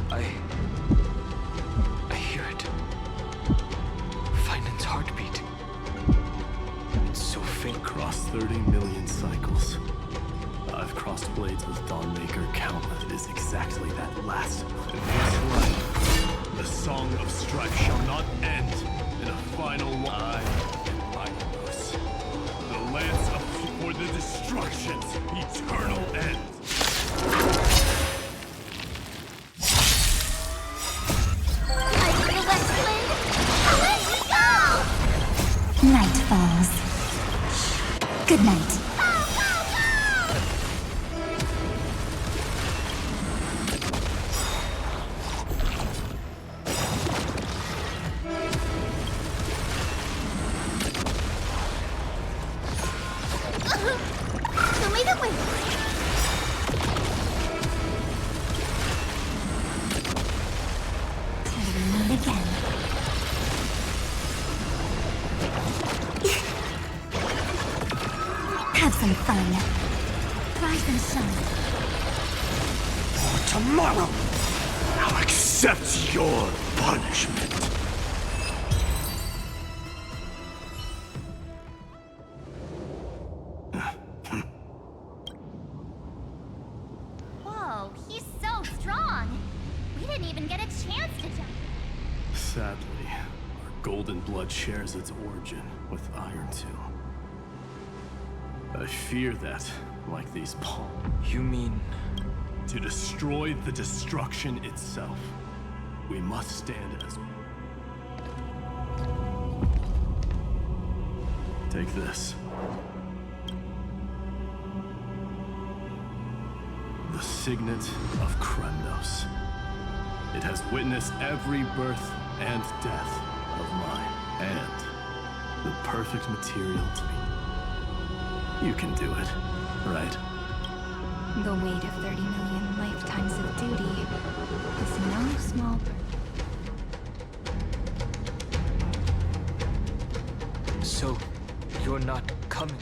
I hear it. Finden's heartbeat. It's so faint. Across 30 million cycles. I've crossed blades with Dawnmaker countless. It is exactly that last. In this life, the song of strife shall not end in a final lie and Lygus. The lance of for the destruction's eternal end. Night falls. Good night. Show me the way. Till we meet again. Have some fun. Rise and shine. For tomorrow, I'll accept your punishment. Whoa, he's so strong. We didn't even get a chance to jump. Sadly, our golden blood shares its origin with IronTomb. I fear that, like these palms... You mean... To destroy the destruction itself, we must stand as... Take this. The Signet of Kremnos. It has witnessed every birth and death of mine, and the perfect material to be... You can do it, right? The weight of 30 million lifetimes of duty is no small... So, you're not coming?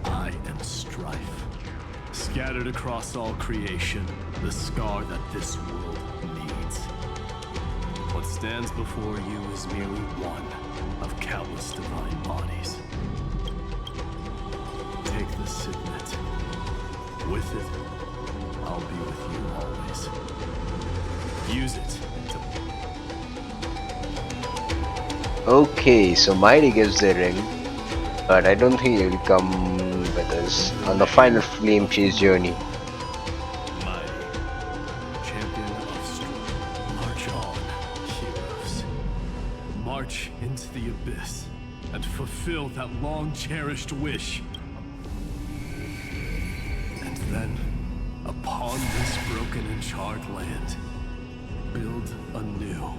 I am strife. Scattered across all creation, the scar that this world needs. What stands before you is merely one of countless divine bodies. Take the signet. With it, I'll be with you always. Use it to... Okay, so Mighty gives the ring, but I don't think he'll come with us on the final flame chase journey. March into the abyss and fulfill that long-cherished wish. And then, upon this broken and charred land, build anew.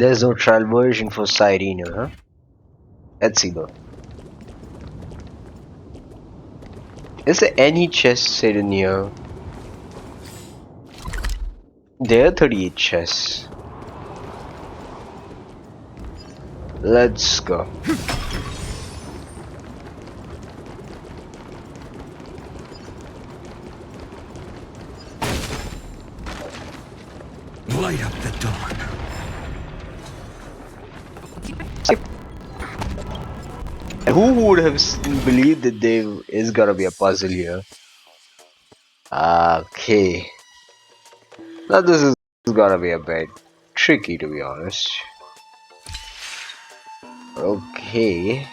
There's no trial version for Cyrene, huh? Let's see though. Is there any chest hidden here? There are 38 chests. Let's go. Light up the dawn. Who would have believed that there is gonna be a puzzle here? Okay. Now this is gonna be a bit tricky, to be honest. Okay.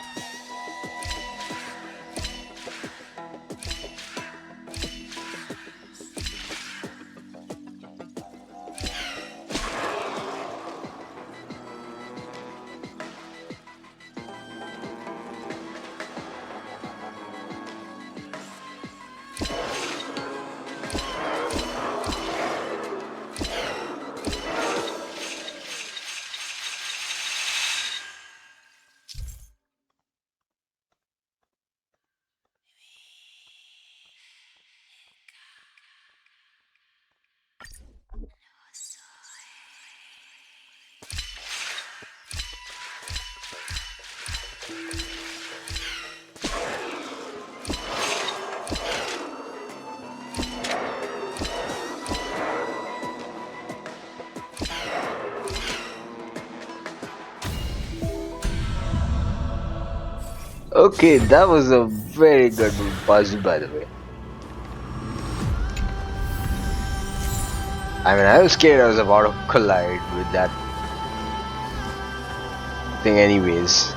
Okay, that was a very good puzzle, by the way. I mean, I was scared I was about to collide with that thing anyways.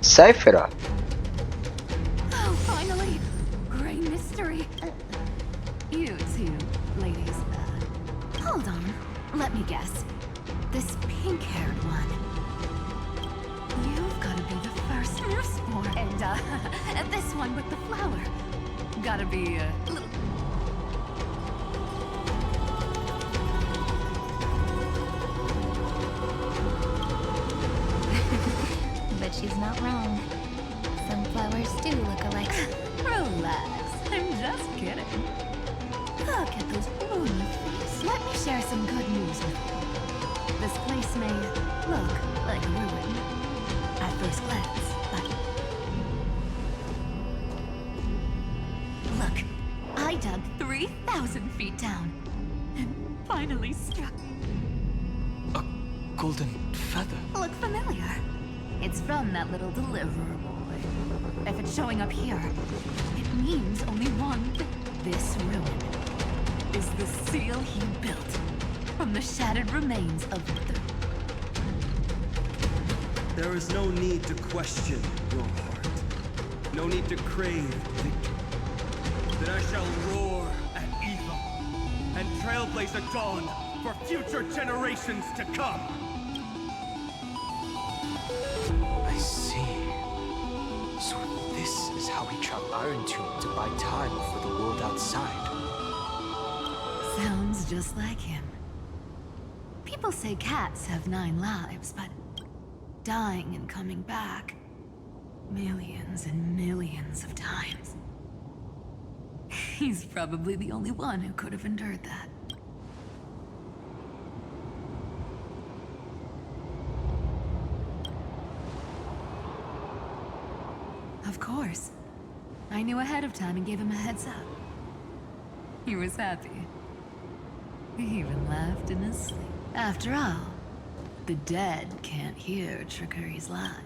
Cyphera. Oh, finally! Great mystery. You two, ladies. Hold on. Let me guess. This pink-haired one. You've got to be the first firstborn. And this one with the flower. Gotta be a little... But she's not wrong. Some flowers do look alike. Relax. I'm just kidding. Look at those blue leaves. Let me share some good news with you. This place may look like a ruin at first glance, but... Look, I dug 3,000 feet down and finally struck... A golden feather. Look familiar. It's from that little deliverer boy. If it's showing up here, it means only one thing. This ruin is the seal he built from the shattered remains of the... There is no need to question your heart. No need to crave victory. That I shall roar at evil and trailblaze a dawn for future generations to come. I see. So this is how he trapped IronTomb to buy time for the world outside. Sounds just like him. People say cats have 9 lives, but dying and coming back millions and millions of times. He's probably the only one who could have endured that. Of course. I knew ahead of time and gave him a heads up. He was happy. He even laughed in his sleep. After all, the dead can't hear trickery's lie.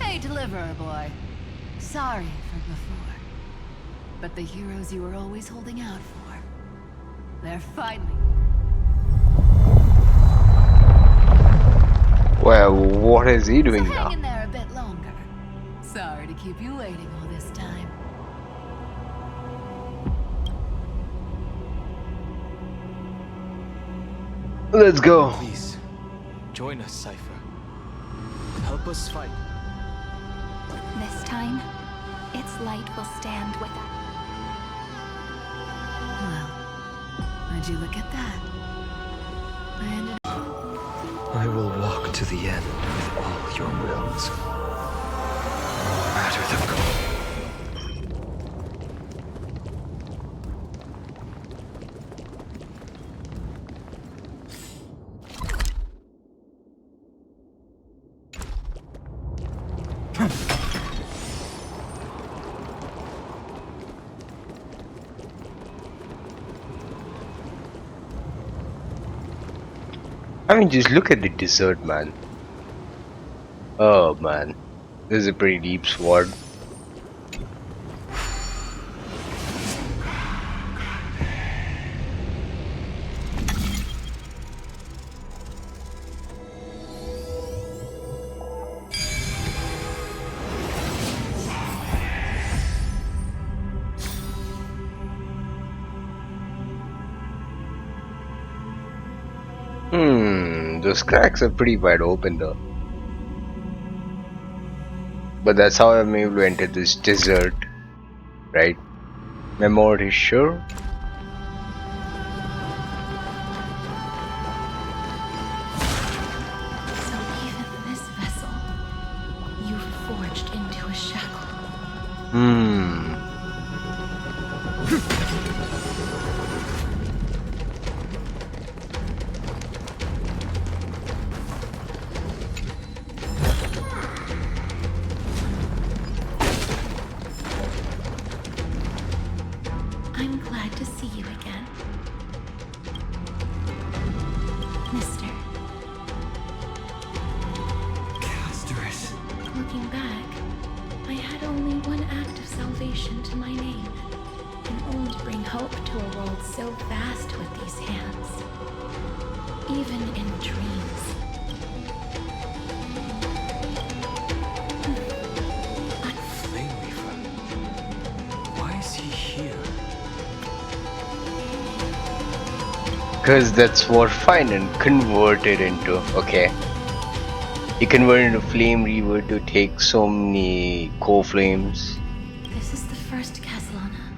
Hey, deliverer boy. Sorry for before. But the heroes you were always holding out for, they're finally... Well, what is he doing so now? hang in there a bit longer. Sorry to keep you waiting all this time. Let's go. Please, Join us, Cypher. Help us fight. This time, its light will stand with us. Well, would you look at that? I will walk to the end with all your wills. No matter the goal. I mean, just look at the desert, man. Oh man, this is a pretty deep sword. Those cracks are pretty wide open though. But that's how I'm able to enter this desert, right? Memory is sure. So even this vessel, you've forged into a shackle. I'm glad to see you again, Mister. Casterus. Looking back, I had only one act of salvation to my name, and only to bring hope to a world so vast with these hands, even in dreams. Why is he here? Because that's what Finan converted into. Okay. He converted into Flame Reaver to take so many co-flames. This is the first Castellana,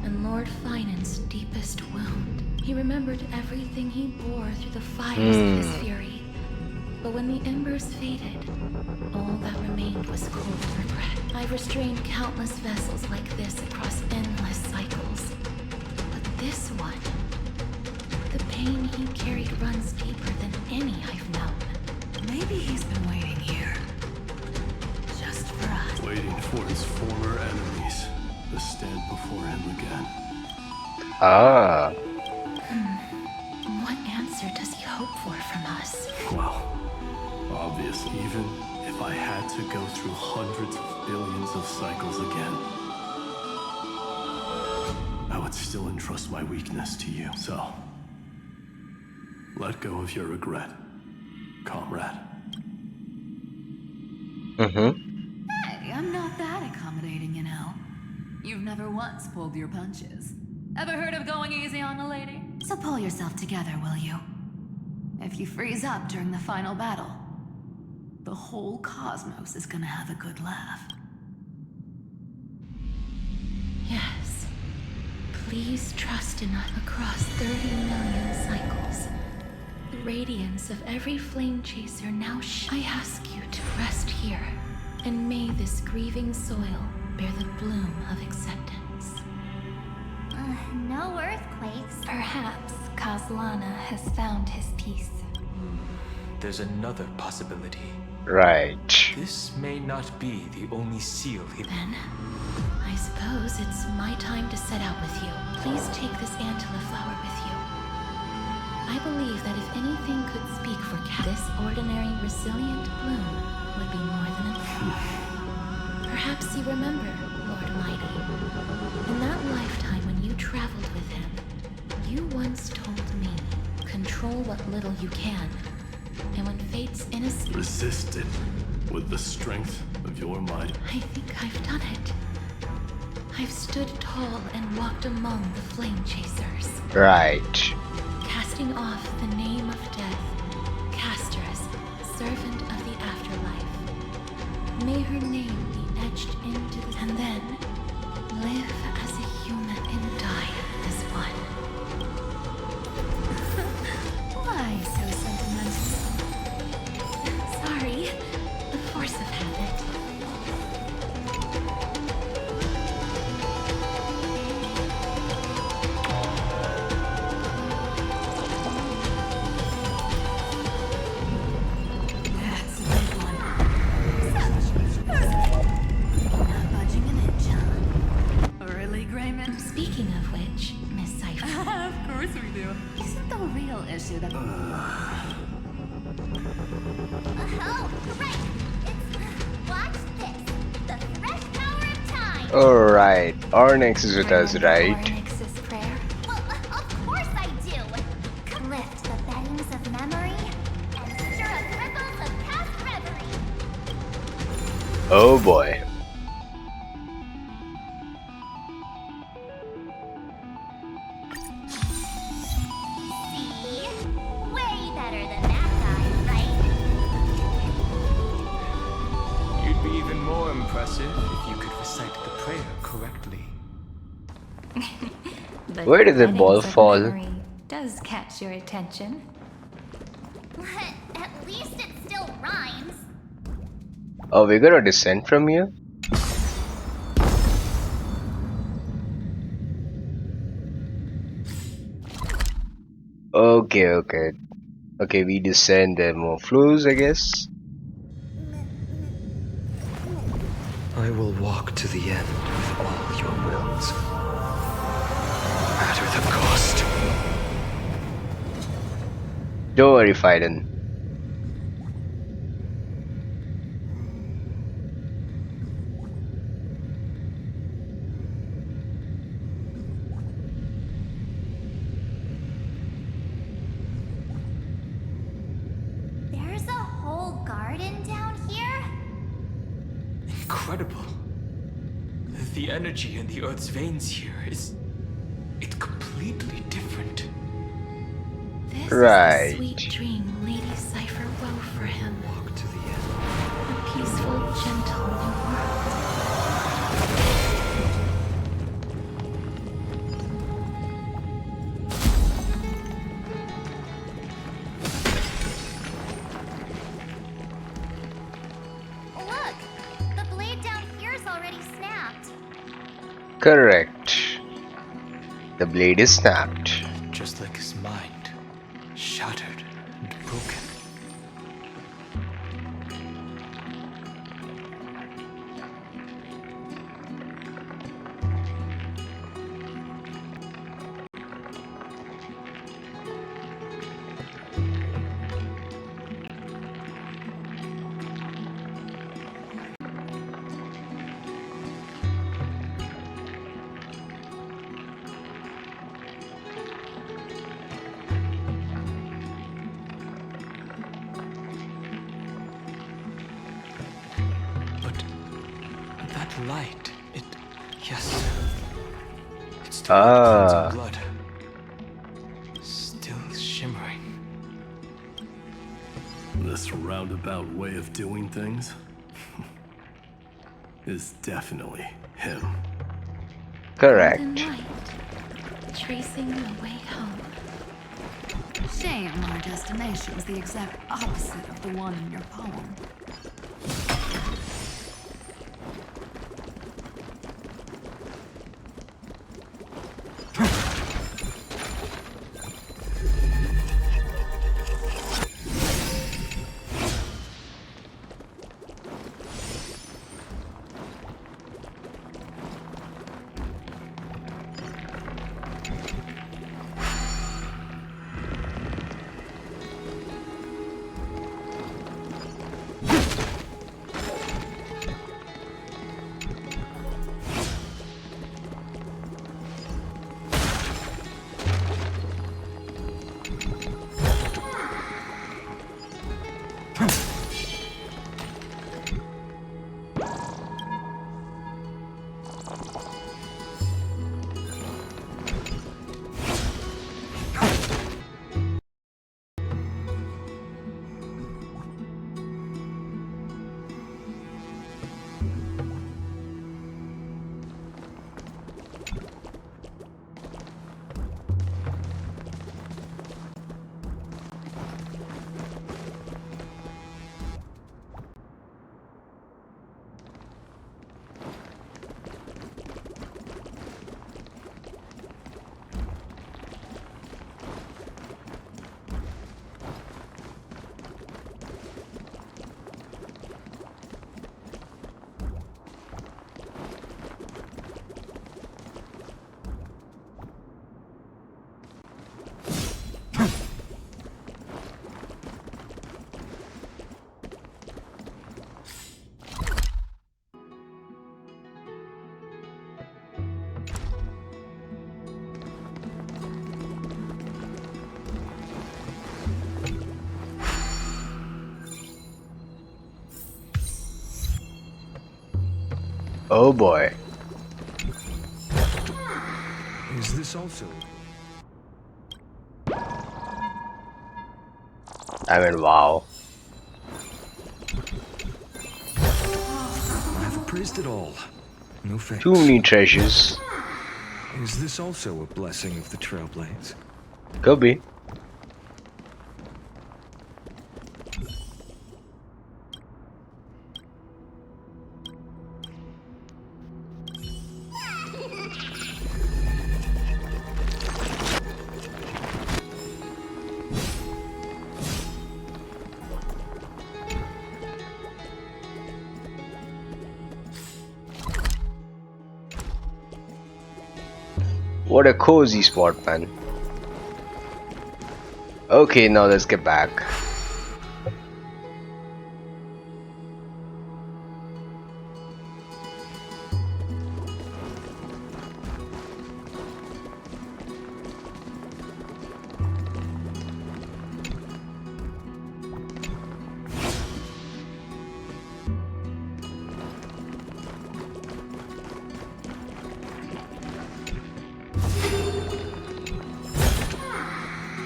and Lord Finan's deepest wound. He remembered everything he bore through the fires of his fury. But when the embers faded, all that remained was cold regret. I've restrained countless vessels like this across endless cycles. But this one, the pain he carried runs deeper than any I've known. Maybe he's been waiting here. Just for us. Waiting for his former enemies to stand before him again. Ah. What answer does he hope for from us? Well, obviously, even if I had to go through hundreds of billions of cycles again, I would still entrust my weakness to you. So, let go of your regret, comrade. Hey, I'm not that accommodating, you know. You've never once pulled your punches. Ever heard of going easy on a lady? So pull yourself together, will you? If you freeze up during the final battle, the whole cosmos is gonna have a good laugh. Yes. Please trust in us across 30 million cycles. The radiance of every flame chaser now I ask you to rest here, and may this grieving soil bear the bloom of acceptance. No earthquakes. Perhaps Castellana has found his peace. There's another possibility. Right. This may not be the only seal he... Then, I suppose it's my time to set out with you. Please take this Antilla flower with you. I believe that if anything could speak for this ordinary, resilient bloom would be more than enough. Perhaps you remember, Lord Mighty. In that lifetime when you traveled with him, you once told me, control what little you can. And when fate's innocent... Resist it with the strength of your might. I think I've done it. I've stood tall and walked among the flame chasers. Right. Casting off the name of death, Casterus servant of the afterlife. May her name be etched into the... And then, live as a human and die as one. Why so sentimental? Sorry, the force of habit. Speaking of which, Miss Cypher. Of course we do. Isn't the real issue that... Oh, right! Watch this! The fresh power of time! Alright, Ornyx is with us, right? Ornyx's prayer? Well, of course I do! Lift the beddings of memory and stir up ripples of past reverie! Oh boy. Where did the ball fall? Does catch your attention. At least it still rhymes. Oh, we're gonna descend from here? Okay. Okay, we descend, there are more floors, I guess. I will walk to the end with all your wills. No matter the cost. Don't worry, Fiden. There's a whole garden down here? Incredible. The energy in the Earth's veins here it's completely different. This right. is the sweet dream Lady Cypher wove for him. Walk to the end. A peaceful, gentle new world. Look! The blade down here's already snapped. Correct. The blade is snapped. Just like his mind, shattered and broken. Light, yes. It's still of blood. Still shimmering. This roundabout way of doing things is definitely him. Correct. Light, tracing the way home. Shame our destination is the exact opposite of the one in your poem. Oh boy. Is this also? I mean, wow. I've appraised it all. No thanks. Too many treasures. Is this also a blessing of the Trailblades? Could be. What a cozy spot, man. Okay, now let's get back.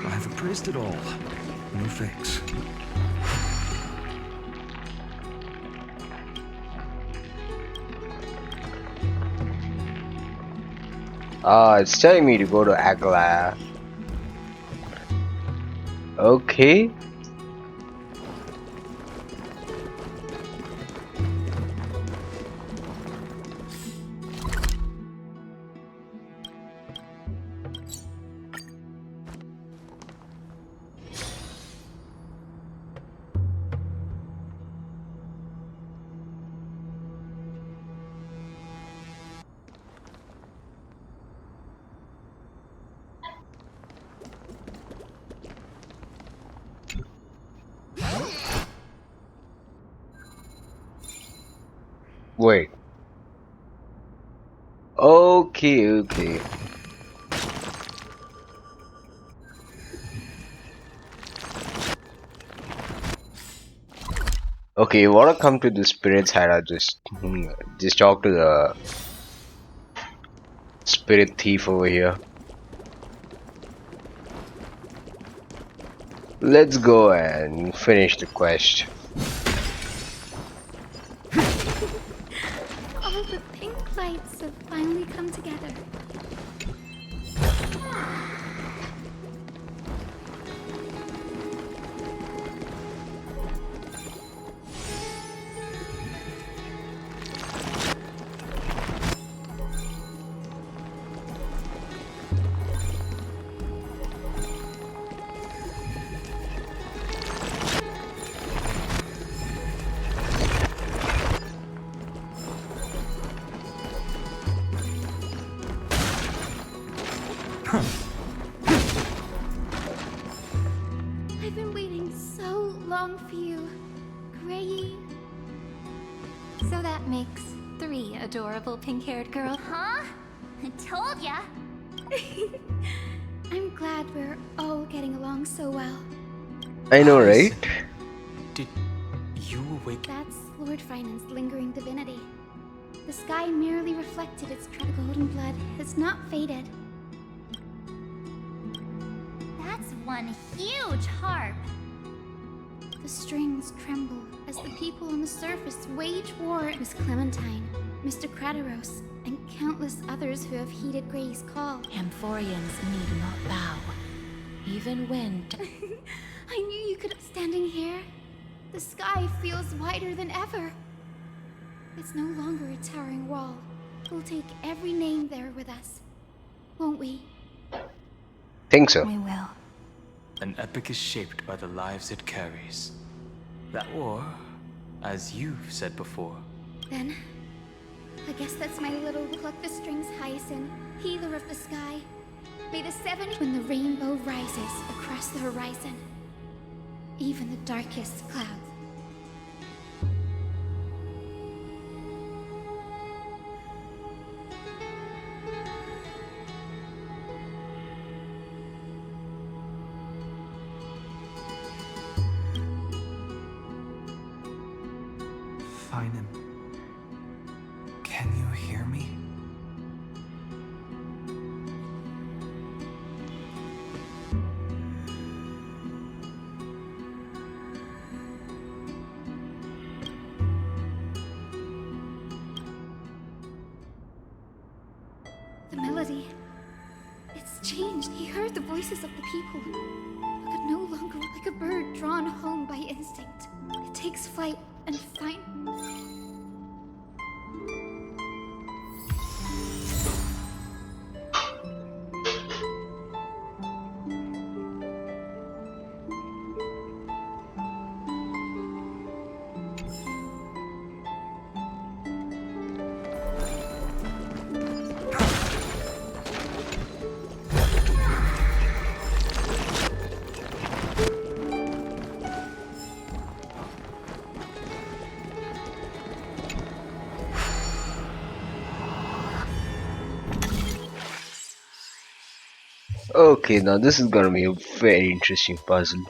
I've appraised it all. No thanks. It's telling me to go to Agla. Okay. Wait. Okay. Okay, you wanna come to the spirit's head? I'll just talk to the spirit thief over here. Let's go and finish the quest. All the pink lights have finally come together. I've been waiting so long for you, Gray. So that makes 3 adorable pink-haired girls. Huh? I told ya. I'm glad we're all getting along so well. I know, right? Did you awake? That's Lord Finan's lingering divinity. The sky merely reflected its golden blood has not faded. That's one huge harp. The strings tremble as the people on the surface wage war. Miss Clementine, Mr. Krateros, and countless others who have heeded Gray's call. Amphoreans need not bow, even when... I knew you could. Standing here, the sky feels wider than ever. It's no longer a towering wall. We'll take every name there with us, won't we? Think so. We will. An epic is shaped by the lives it carries. That war, as you've said before. Then, I guess that's my little pluck the strings Hyacinth, healer of the sky. May the 7 when the rainbow rises across the horizon. Even the darkest clouds. Find him. Can you? hear me? The melody. It's changed. He heard the voices of the people, but no longer like a bird drawn home by instinct. It takes flight and find. Okay, now this is gonna be a very interesting puzzle.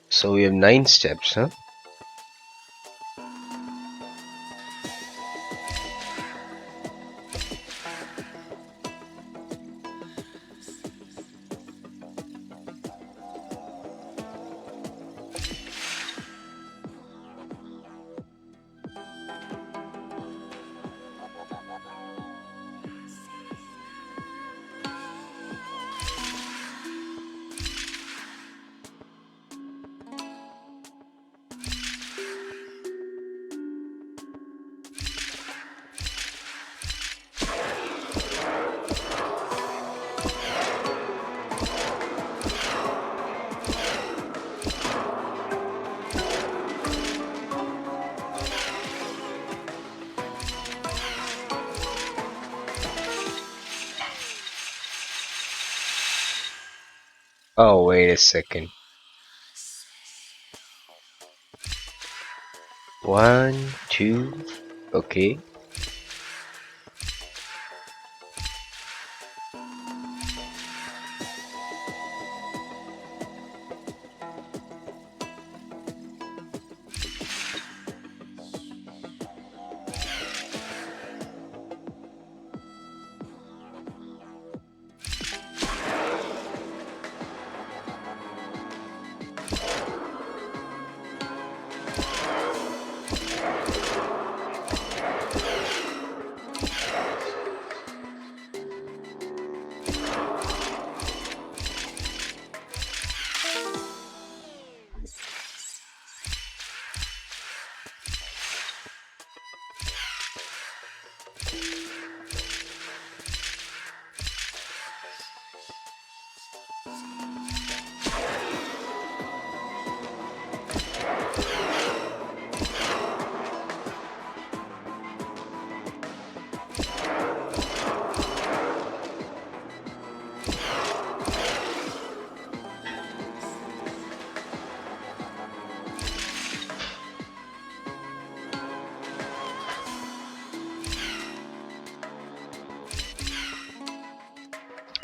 So we have 9 steps, huh? Oh, wait a second. 1, 2, okay.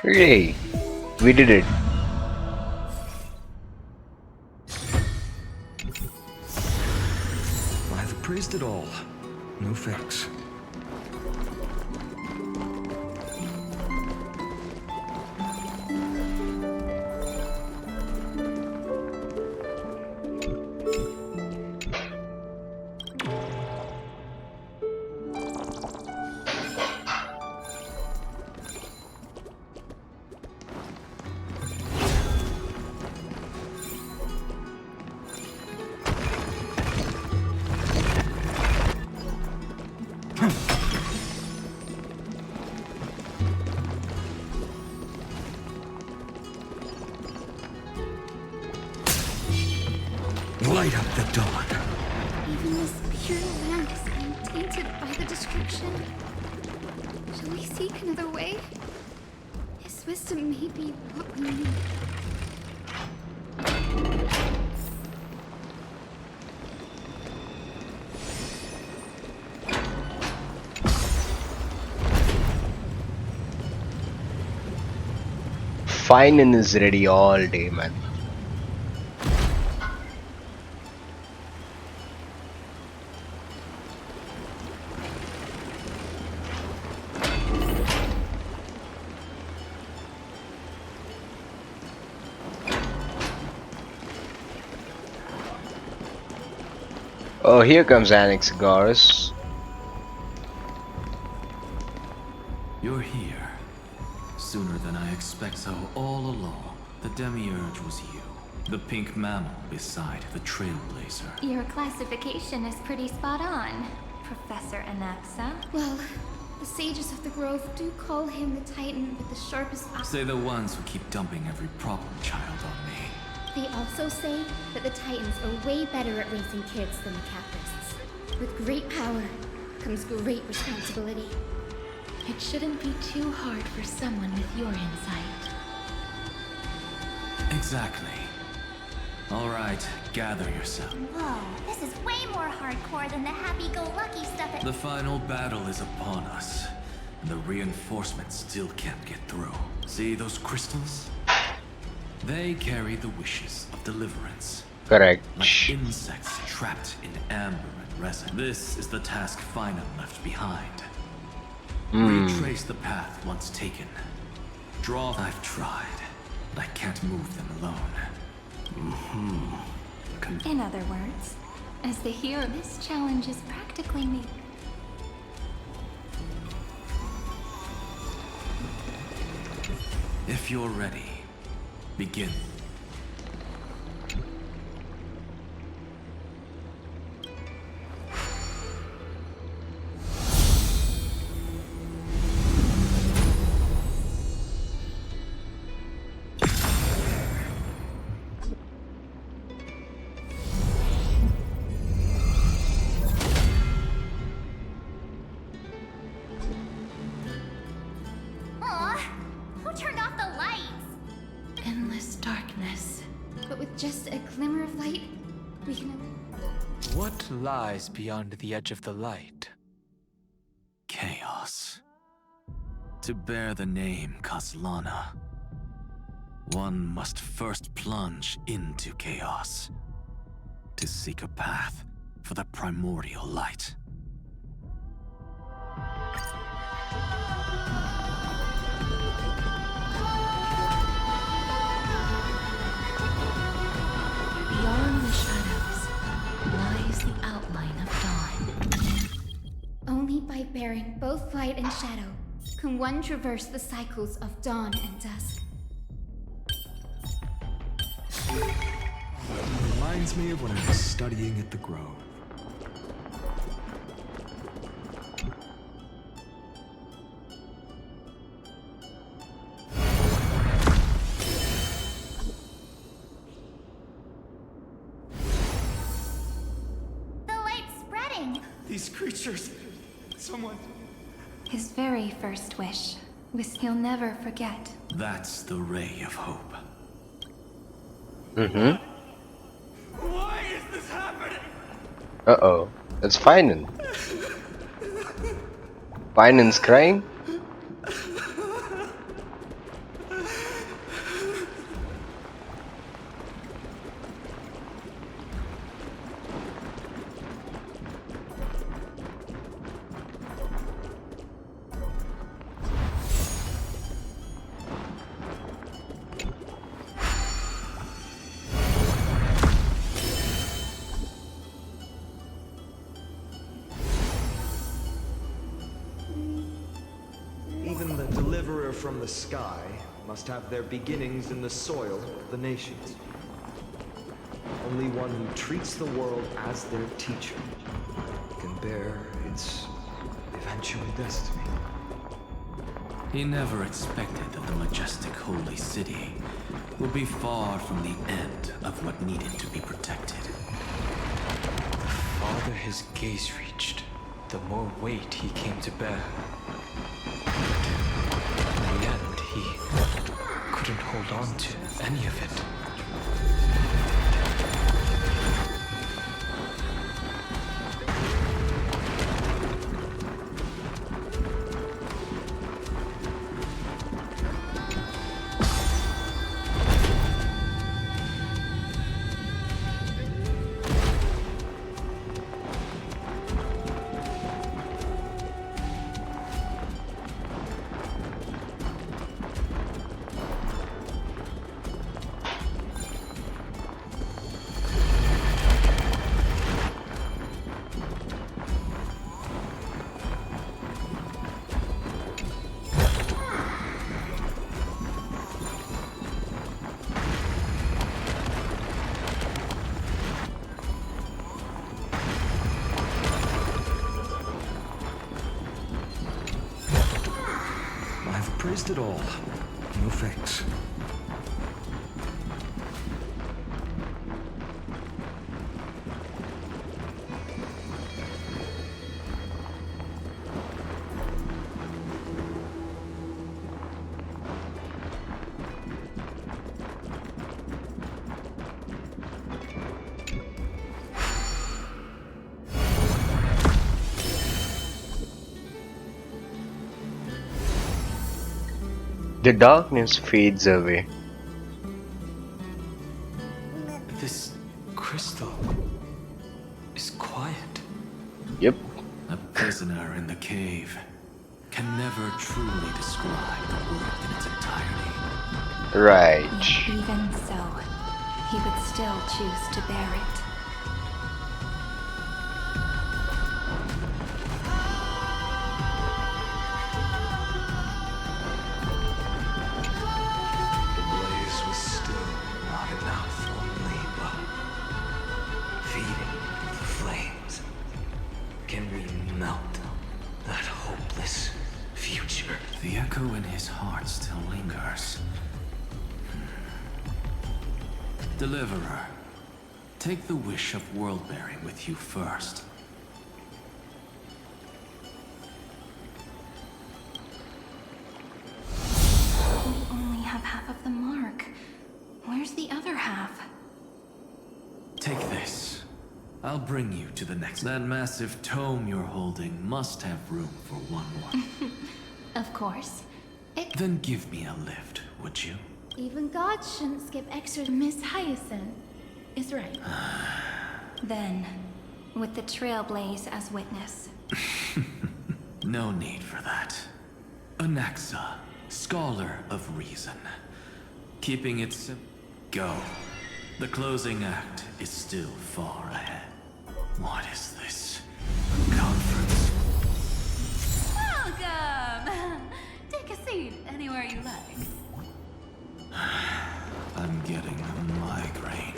Yay! We did it! I've praised it all. No thanks. Light up the dawn. Even this pure land is being tainted by the destruction. Shall we seek another way? His wisdom may be what we need. Finan is ready all day, man. Oh, here comes Anaxagoras. You're here. Sooner than I expect, so all along, the Demiurge was you. The pink mammal beside the Trailblazer. Your classification is pretty spot on, Professor Anaxa. Well, the sages of the Grove do call him the Titan with the sharpest eye. Say the ones who keep dumping every problem child on me. They also say that the Titans are way better at raising kids than the Caprists. With great power comes great responsibility. It shouldn't be too hard for someone with your insight. Exactly. All right, gather yourself. Whoa, this is way more hardcore than the happy-go-lucky stuff at— The final battle is upon us, and the reinforcements still can't get through. See those crystals? They carry the wishes of deliverance. Correct. Like insects trapped in amber and resin. This is the task Final left behind. Retrace the path once taken. I've tried. I can't move them alone. In other words, as the hero, this challenge is practically me. If you're ready, begin. What lies beyond the edge of the light? Chaos. To bear the name Kaslana, one must first plunge into chaos to seek a path for the primordial light. Beyond the shadows lies the outline of dawn. Only by bearing both light and shadow can one traverse the cycles of dawn and dusk. Reminds me of when I was studying at the Grove. These creatures... someone... His very first wish was he'll never forget. That's the ray of hope. Why is this happening? Uh-oh. That's Finan. Finan's crying? Even the deliverer from the sky must have their beginnings in the soil of the nations. Only one who treats the world as their teacher can bear its eventual destiny. He never expected that the majestic holy city would be far from the end of what needed to be protected. The farther his gaze reached, the more weight he came to bear. In the end, he couldn't hold on to any of it. appraised it all. No thanks. The darkness fades away. This crystal is quiet. Yep. A prisoner in the cave can never truly describe the world in its entirety. Right. Even so, he would still choose to bear it. The blaze was still not enough only, but feeding the flames. Can we melt that hopeless future? The echo in his heart still lingers. Deliverer, take the wish of world-bearing with you first. We only have half of the mark. Where's the other half? Take this. I'll bring you to the next. That massive tome you're holding must have room for one more. Of course. Then give me a lift, would you? Even gods shouldn't skip extra. Miss Hyacinth is right. Then, with the Trailblaze as witness. No need for that. Anaxa, scholar of reason. Keeping it simple. Go. The closing act is still far ahead. What is this? Conference? Welcome! Take a seat anywhere you like. I'm getting a migraine.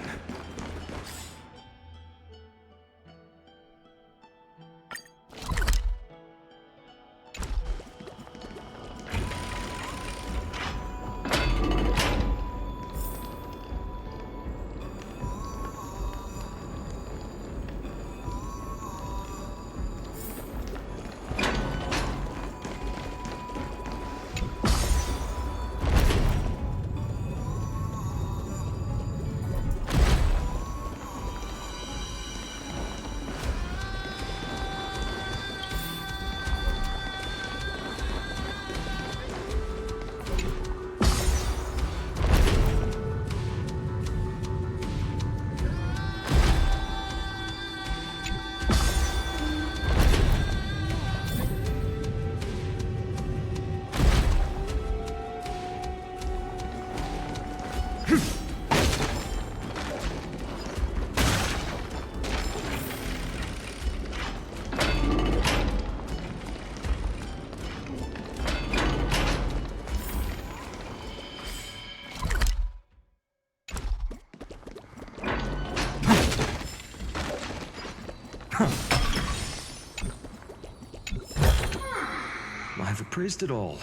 I've appraised it all.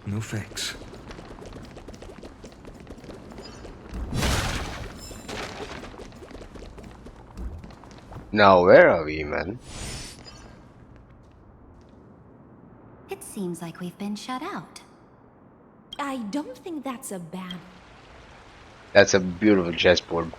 No thanks. Now where are we, man? It seems like we've been shut out. I don't think that's a bad... That's a beautiful chessboard.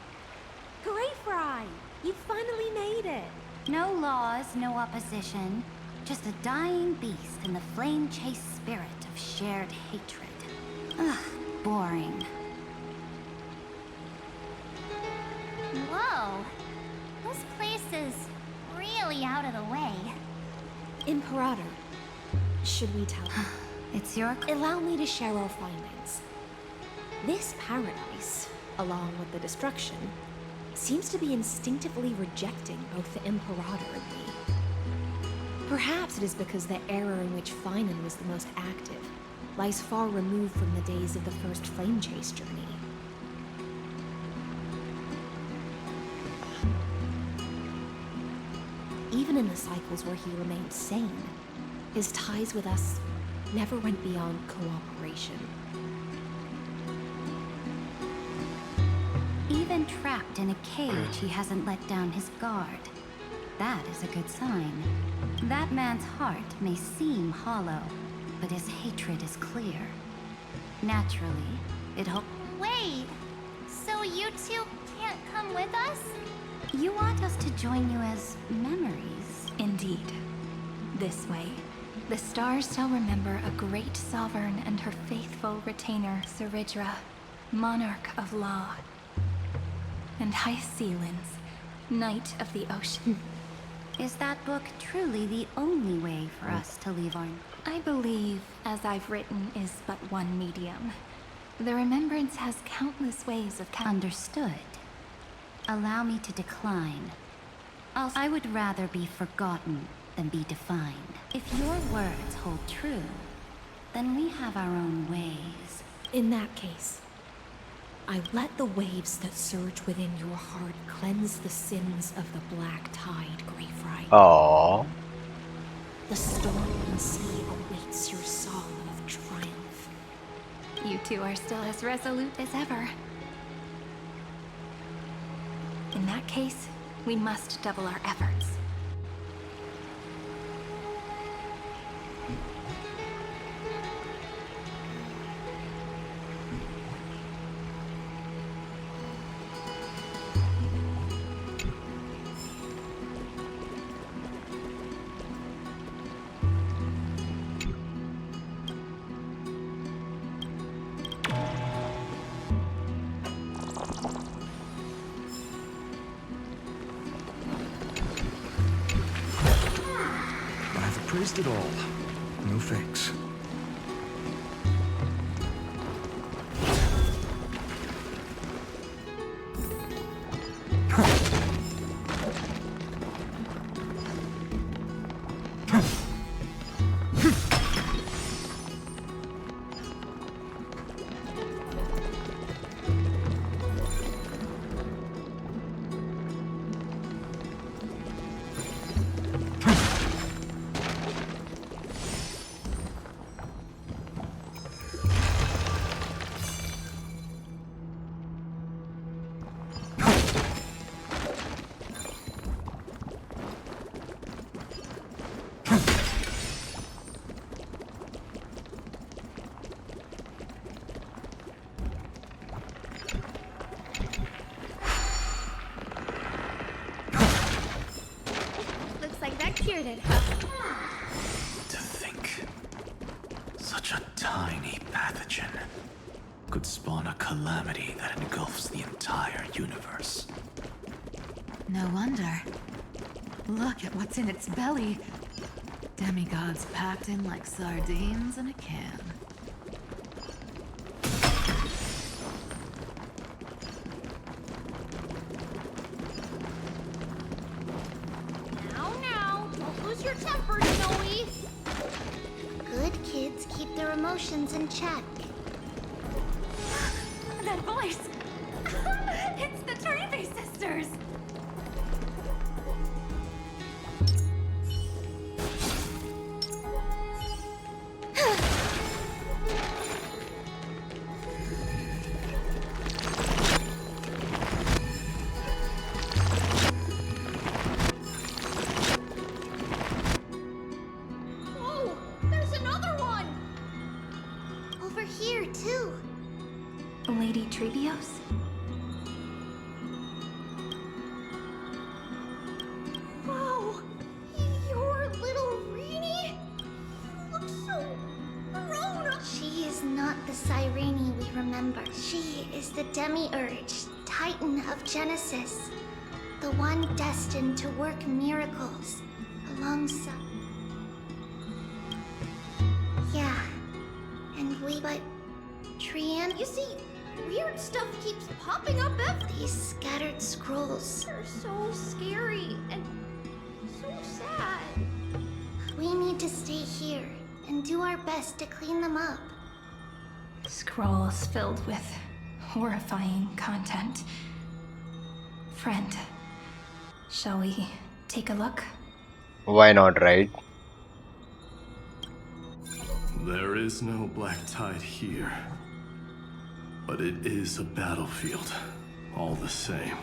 Great, Fry! You finally made it! No laws, no opposition. Just a dying beast and the flame-chased spirit of shared hatred. Ugh, boring. Whoa! This place is really out of the way. Imperator, should we tell him? It's your... Allow me to share our findings. This paradise, along with the destruction, seems to be instinctively rejecting both the Imperator and me. Perhaps it is because the era in which Finan was the most active lies far removed from the days of the first flame chase journey. Even in the cycles where he remained sane, his ties with us never went beyond cooperation. Even trapped in a cage, he hasn't let down his guard. That is a good sign. That man's heart may seem hollow, but his hatred is clear. Naturally, it hopes. Wait, so you two can't come with us? You want us to join you as memories? Indeed. This way, the stars shall remember a great sovereign and her faithful retainer, Cyridra, monarch of law, and Hyacelins, knight of the ocean. Is that book truly the only way for us to leave our... I believe, as I've written, is but one medium. The remembrance has countless ways of... Understood. Allow me to decline. Also, I would rather be forgotten than be defined. If your words hold true, then we have our own ways. In that case, I let the waves that surge within your heart cleanse the sins of the black tide, Greyfry. Aww. The stormy sea awaits your song of triumph. You two are still as resolute as ever. In that case, we must double our efforts. Praised it all. No thanks. Cured it. To think, such a tiny pathogen could spawn a calamity that engulfs the entire universe. No wonder. Look at what's in its belly. Demigods packed in like sardines in a can. Your temper, Snowy. Good kids keep their emotions in check. That voice! It's the Tree sisters! Lady Trebios? Wow! Your little Reenie? You look so grown up! She is not the Cyrene we remember. She is the Demiurge, Titan of Genesis. The one destined to work miracles alongside... Yeah. And but... Trian, you see, weird stuff keeps popping up everywhere. These scattered scrolls are so scary and so sad. We need to stay here and do our best to clean them up. Scrolls filled with horrifying content. Friend, shall we take a look? Why not, right? There is no black tide here. But it is a battlefield, all the same.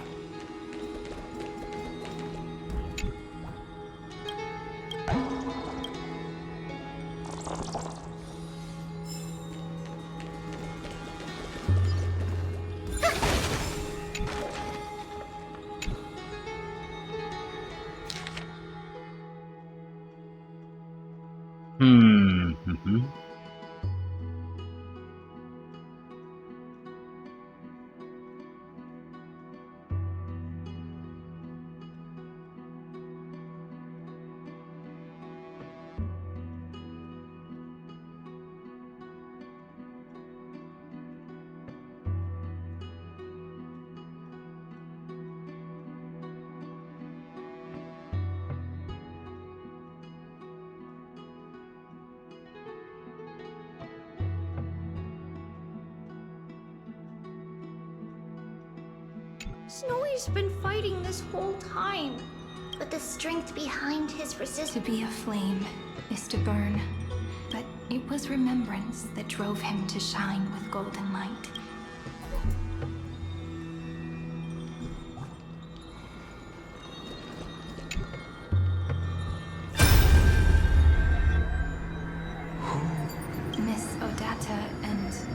Mm-hmm. Snowy's been fighting this whole time. But the strength behind his resistance... To be a flame is to burn. But it was remembrance that drove him to shine with golden light. Miss Odata and Miss...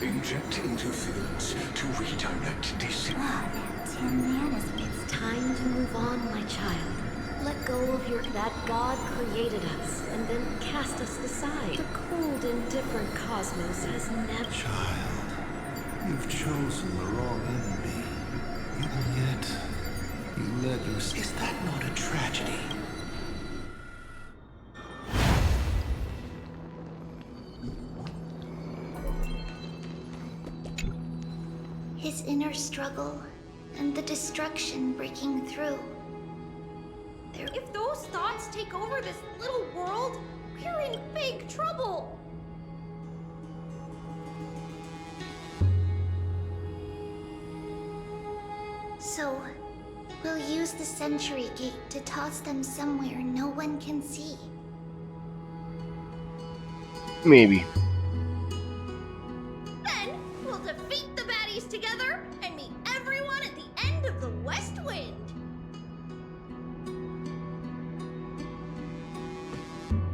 Inject interference to redirect DC. It's time to move on, my child. Let go of that God created us and then cast us aside. The cold, indifferent cosmos has never... Child, you've chosen the wrong enemy. And yet, you let your... Is that not a tragedy? His inner struggle and the destruction breaking through. If those thoughts take over this little world, we're in big trouble! So, we'll use the Century Gate to toss them somewhere no one can see. Maybe. Then, we'll defeat the baddies together and meet everyone at the end of the West Wind.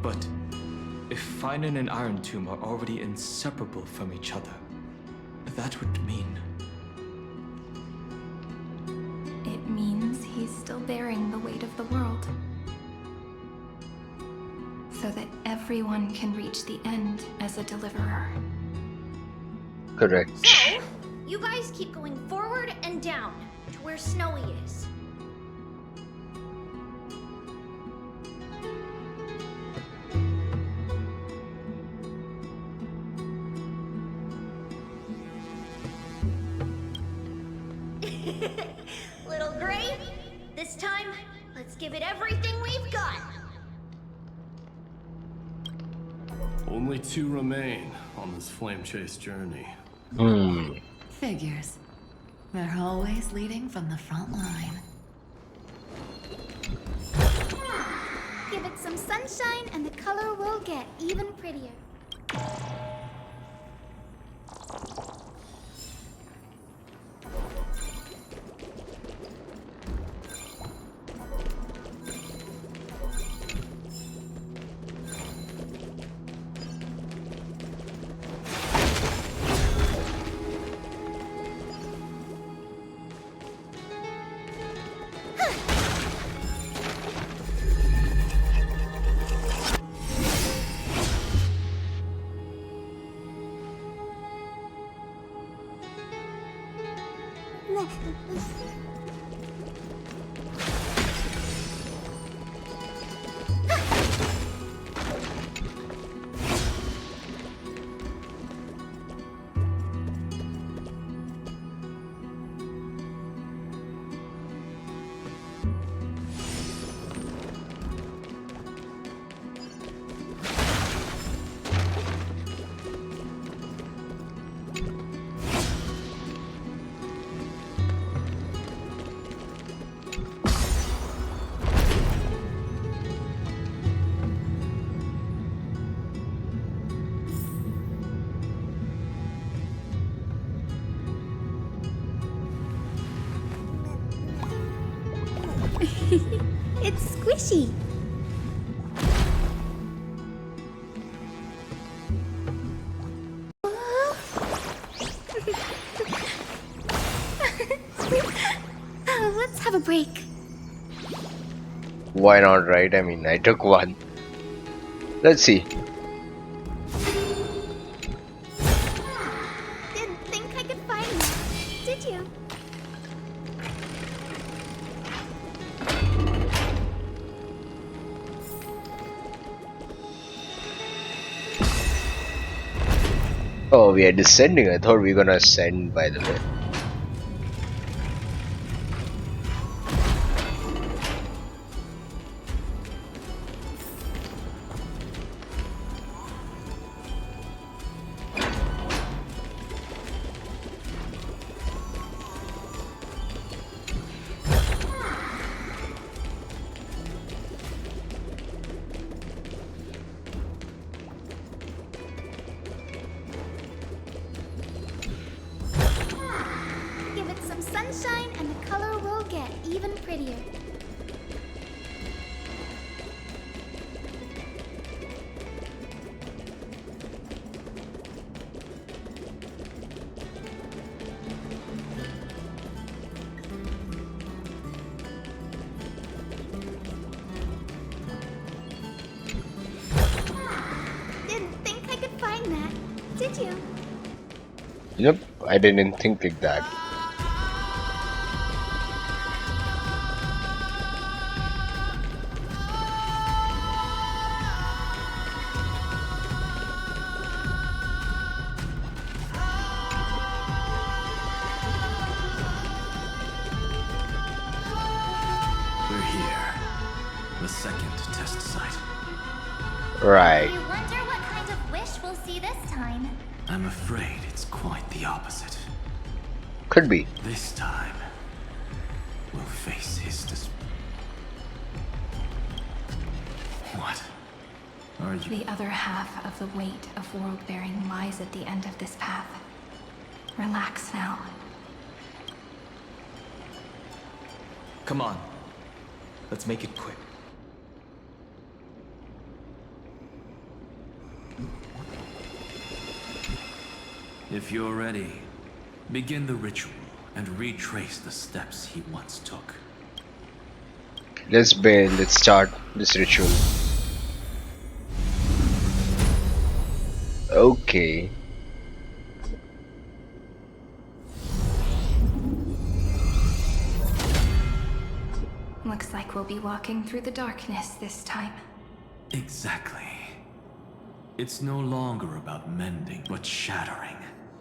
But if Finan and IronTomb are already inseparable from each other, that would mean... It means he's still bearing the weight of the world. So that everyone can reach the end as a deliverer. Correct. So, you guys keep going forward and down to where Snowy is. Little Gray, this time, let's give it everything we've got. Only 2 remain on this flame chase journey. Figures. They're always leading from the front line. Give it some sunshine and the color will get even prettier. It's squishy. Let's have a break. Why not, right? I mean, I took one. Let's see. Didn't think I could find that, did you? Oh, we are descending. I thought we were gonna ascend, by the way. Give it some sunshine and the color will get even prettier. Didn't think I could find that, did you? Yep, I didn't think like that. We're here. The second test site. Right. I wonder what kind of wish we'll see this time. I'm afraid it's quite the opposite. Could be. This time, we'll face his What? Are you? The other half of the weight of world-bearing lies at the end of this path. Relax now. Come on. Let's make it quick. If you're ready, begin the ritual and retrace the steps he once took. Let's start this ritual. Okay. Looks like we'll be walking through the darkness this time. Exactly. It's no longer about mending, but shattering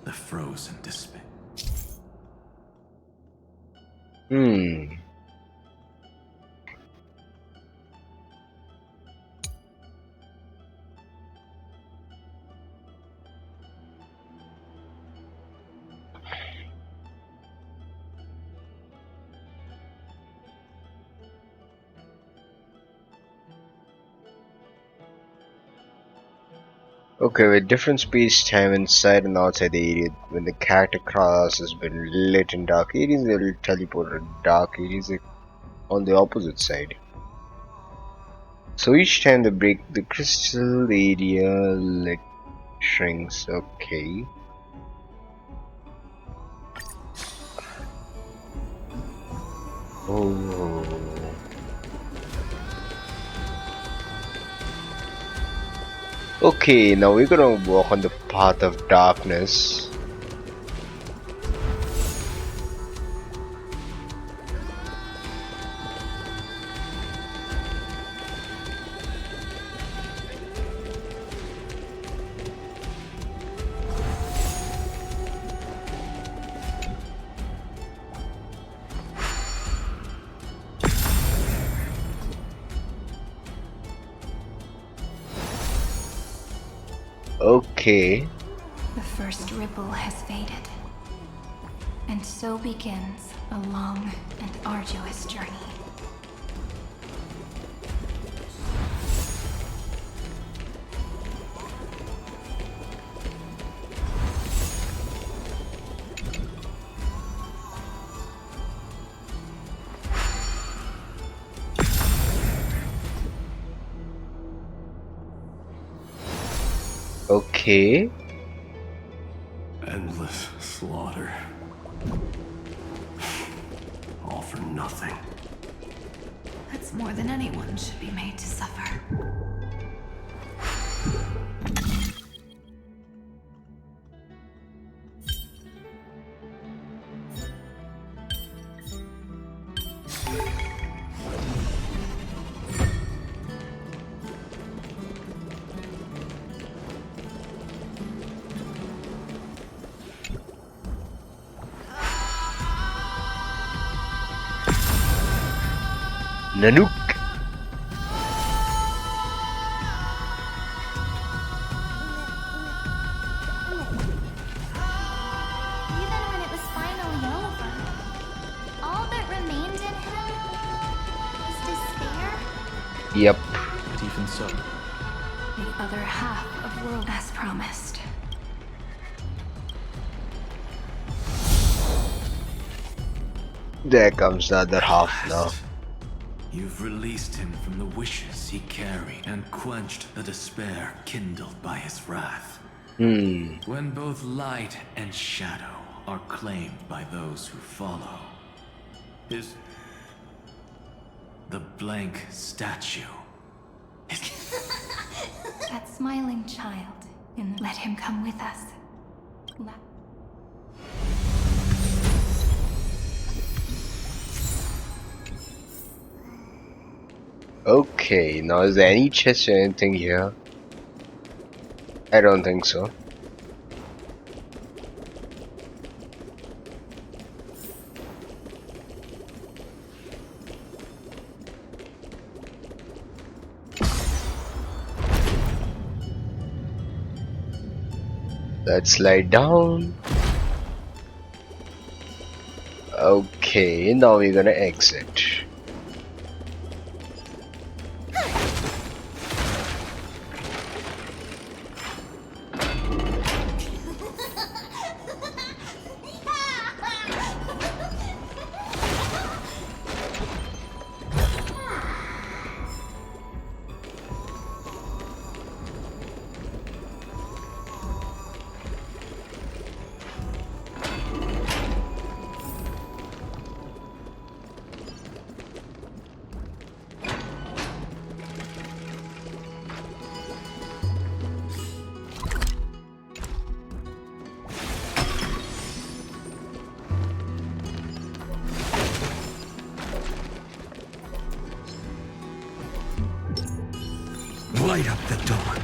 the frozen despair. Okay, with different space-time inside and outside the area, when the character class has been lit in dark areas, they will teleport to dark areas on the opposite side. So each time they break the crystal, the area lit shrinks. Okay. Oh. Okay, now we're gonna walk on the path of darkness. Okay. The first ripple has faded. And so begins a long and arduous journey. Okay. Endless slaughter. All for nothing. That's more than anyone should be made to suffer. Nanook. Even when it was finally over, all that remained in him was despair. Yep. But even so, The other half of world as promised. There comes the other half now. You've released him from the wishes he carried and quenched the despair kindled by his wrath. When both light and shadow are claimed by those who follow, the blank statue. That smiling child, and let him come with us. Okay, now is there any chest or anything here? I don't think so. Let's slide down. Okay, now we're gonna exit. Light up the dawn.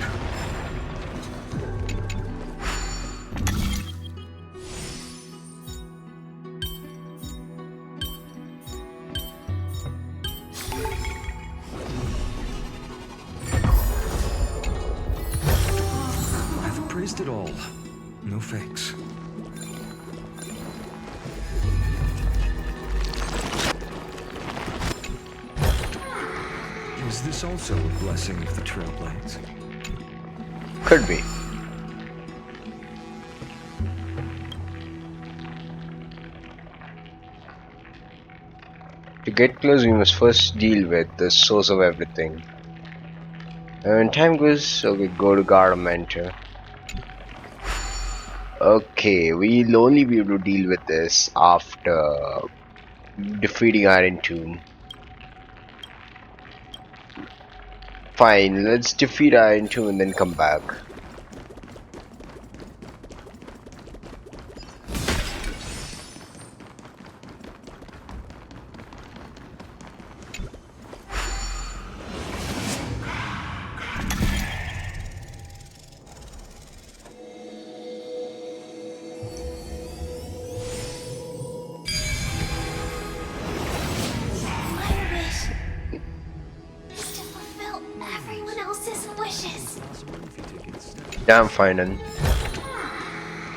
I've appraised it all. No fakes. Is this also a blessing of the Trailblades? Could be. To get close, we must first deal with the source of everything. And when time goes, okay, go to Garmentor. Okay, we'll only be able to deal with this after defeating IronTomb. Fine, let's defeat IronTomb and then come back. Yeah, I'm fine then.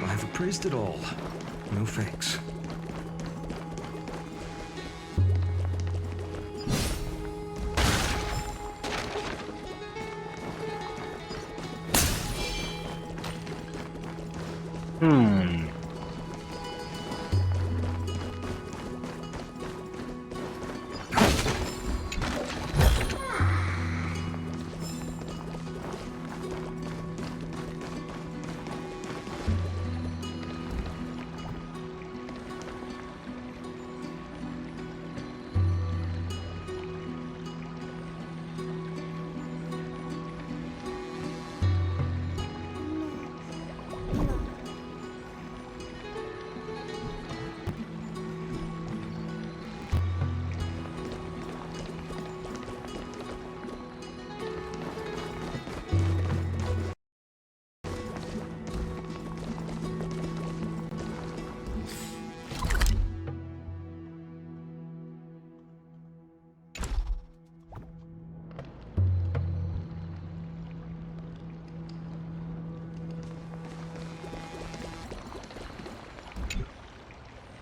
I've appraised it all. No fakes.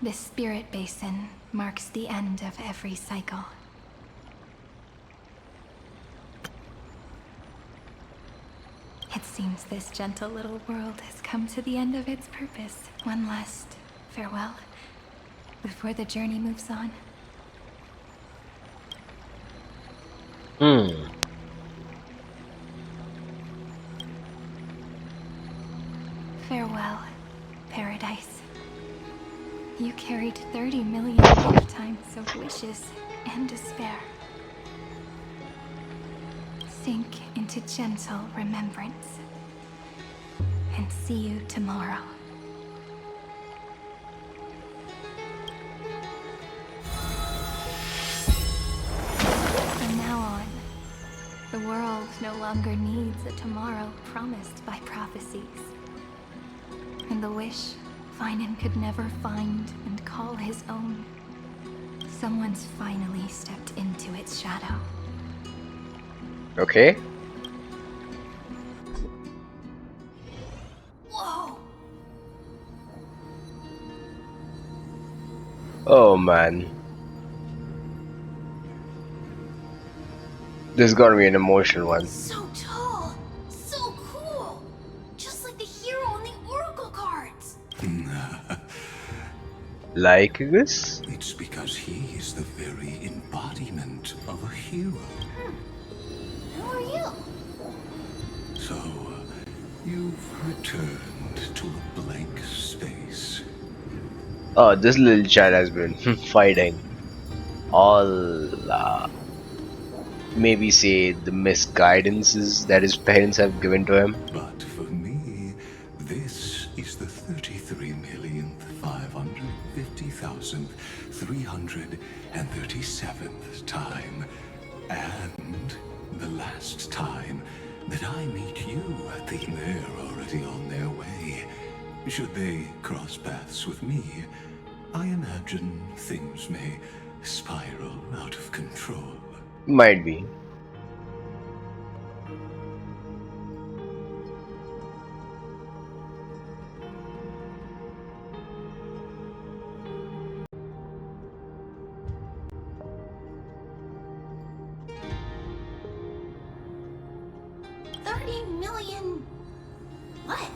This spirit basin marks the end of every cycle. It seems this gentle little world has come to the end of its purpose. One last farewell before the journey moves on. Farewell, paradise. You carried 30 million lifetimes of wishes and despair. Sink into gentle remembrance. And see you tomorrow. From now on, the world no longer needs a tomorrow promised by prophecies. And the wish Finan could never find and call his own. Someone's finally stepped into its shadow. Okay. Whoa! Oh man. This is gonna be an emotional one. So tall, so cool, just like the hero on the oracle cards. Lygus? It's because he is the very embodiment of a hero. Who are you? So, you've returned to a blank space. Oh, this little child has been fighting all, maybe say, the misguidances that his parents have given to him. But for me, this is the 33,550,337th time, and the last time that I meet you. I think they're already on their way. Should they cross paths with me, I imagine things may spiral out of control. Might be. What?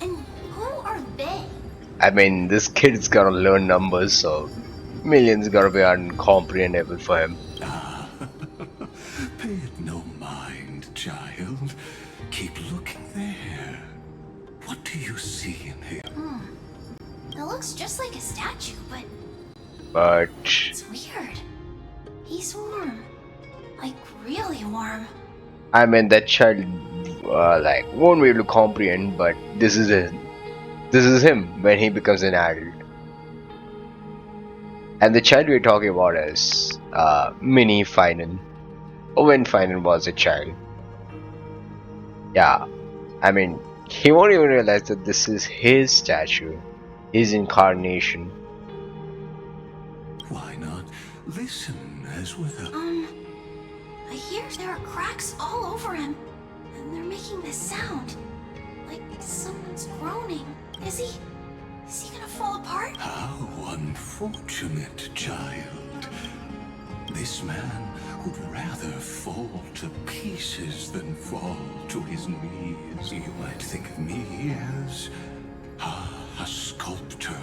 And who are they? I mean, this kid's gotta learn numbers, so millions gotta be uncomprehendable for him. Pay it no mind, child. Keep looking there. What do you see in here? It looks just like a statue, but But it's weird. He's warm. Like, really warm. I mean, that child, like, won't be able to comprehend, but this is it. This is him when he becomes an adult. And the child we're talking about is mini Finan. When Finan was a child. Yeah, I mean, he won't even realize that this is his statue, his incarnation. Why not listen as well? I hear there are cracks all over him, and they're making this sound. Like someone's groaning. Is he gonna fall apart? How unfortunate, child. This man would rather fall to pieces than fall to his knees. You might think of me as a sculptor.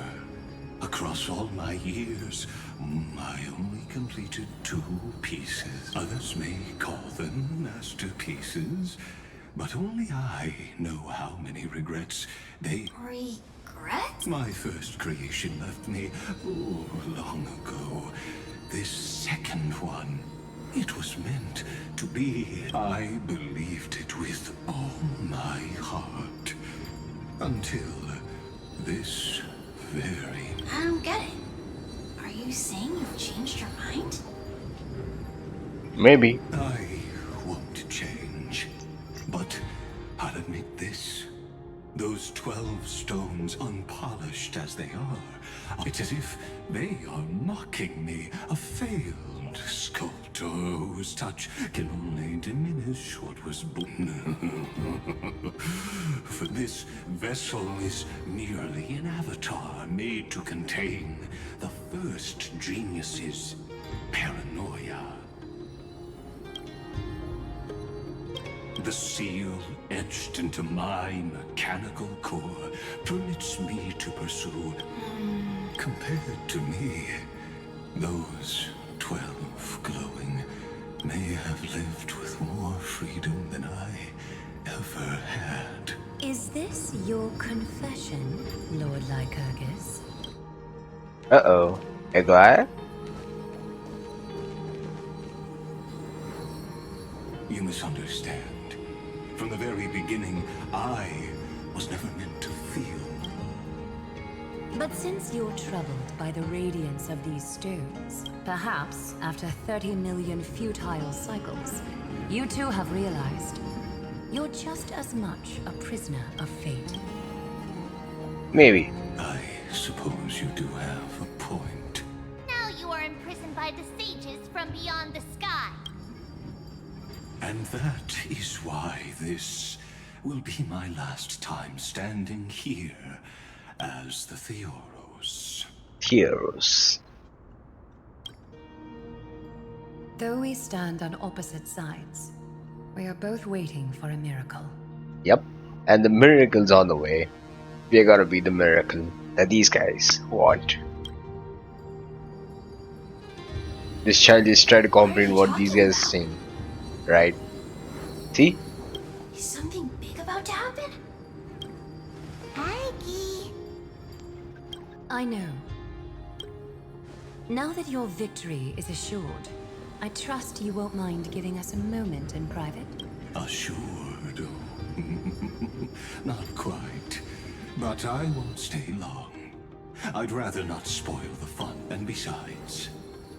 Across all my years, I only completed 2 pieces. Others may call them masterpieces, but only I know how many regrets they... Regrets? My first creation left me, long ago. This second one, it was meant to be. I believed it with all my heart. Until this very... I don't get it. Are you saying you've changed your mind? Maybe. I won't change. But I'll admit this. Those 12 stones, unpolished as they are, it's as if they are mocking me, a failed sculptor whose touch can only diminish what was born. For this vessel is merely an avatar made to contain the first genius's paranoia. The seal etched into my mechanical core permits me to pursue. Compared to me, those 12 glowing may have lived with more freedom than I ever had. Is this your confession, Lord Lycurgus? Uh-oh. A Goliath? You misunderstand. From the very beginning, I was never meant to feel. But since you're troubled by the radiance of these stones, perhaps after 30 million futile cycles, you too have realized you're just as much a prisoner of fate. Maybe. I suppose you do have a point. Now you are imprisoned by the sages from beyond the sky. And that is why this will be my last time standing here as the Theoros. Theoros. Though we stand on opposite sides, we are both waiting for a miracle. Yep. And the miracle's on the way. We're gonna be the miracle that these guys want. This child is trying to comprehend what these guys are saying. Right? See? Is something big about to happen? Maggie. I know. Now that your victory is assured, I trust you won't mind giving us a moment in private. Assured? Not quite. But I won't stay long. I'd rather not spoil the fun. And besides,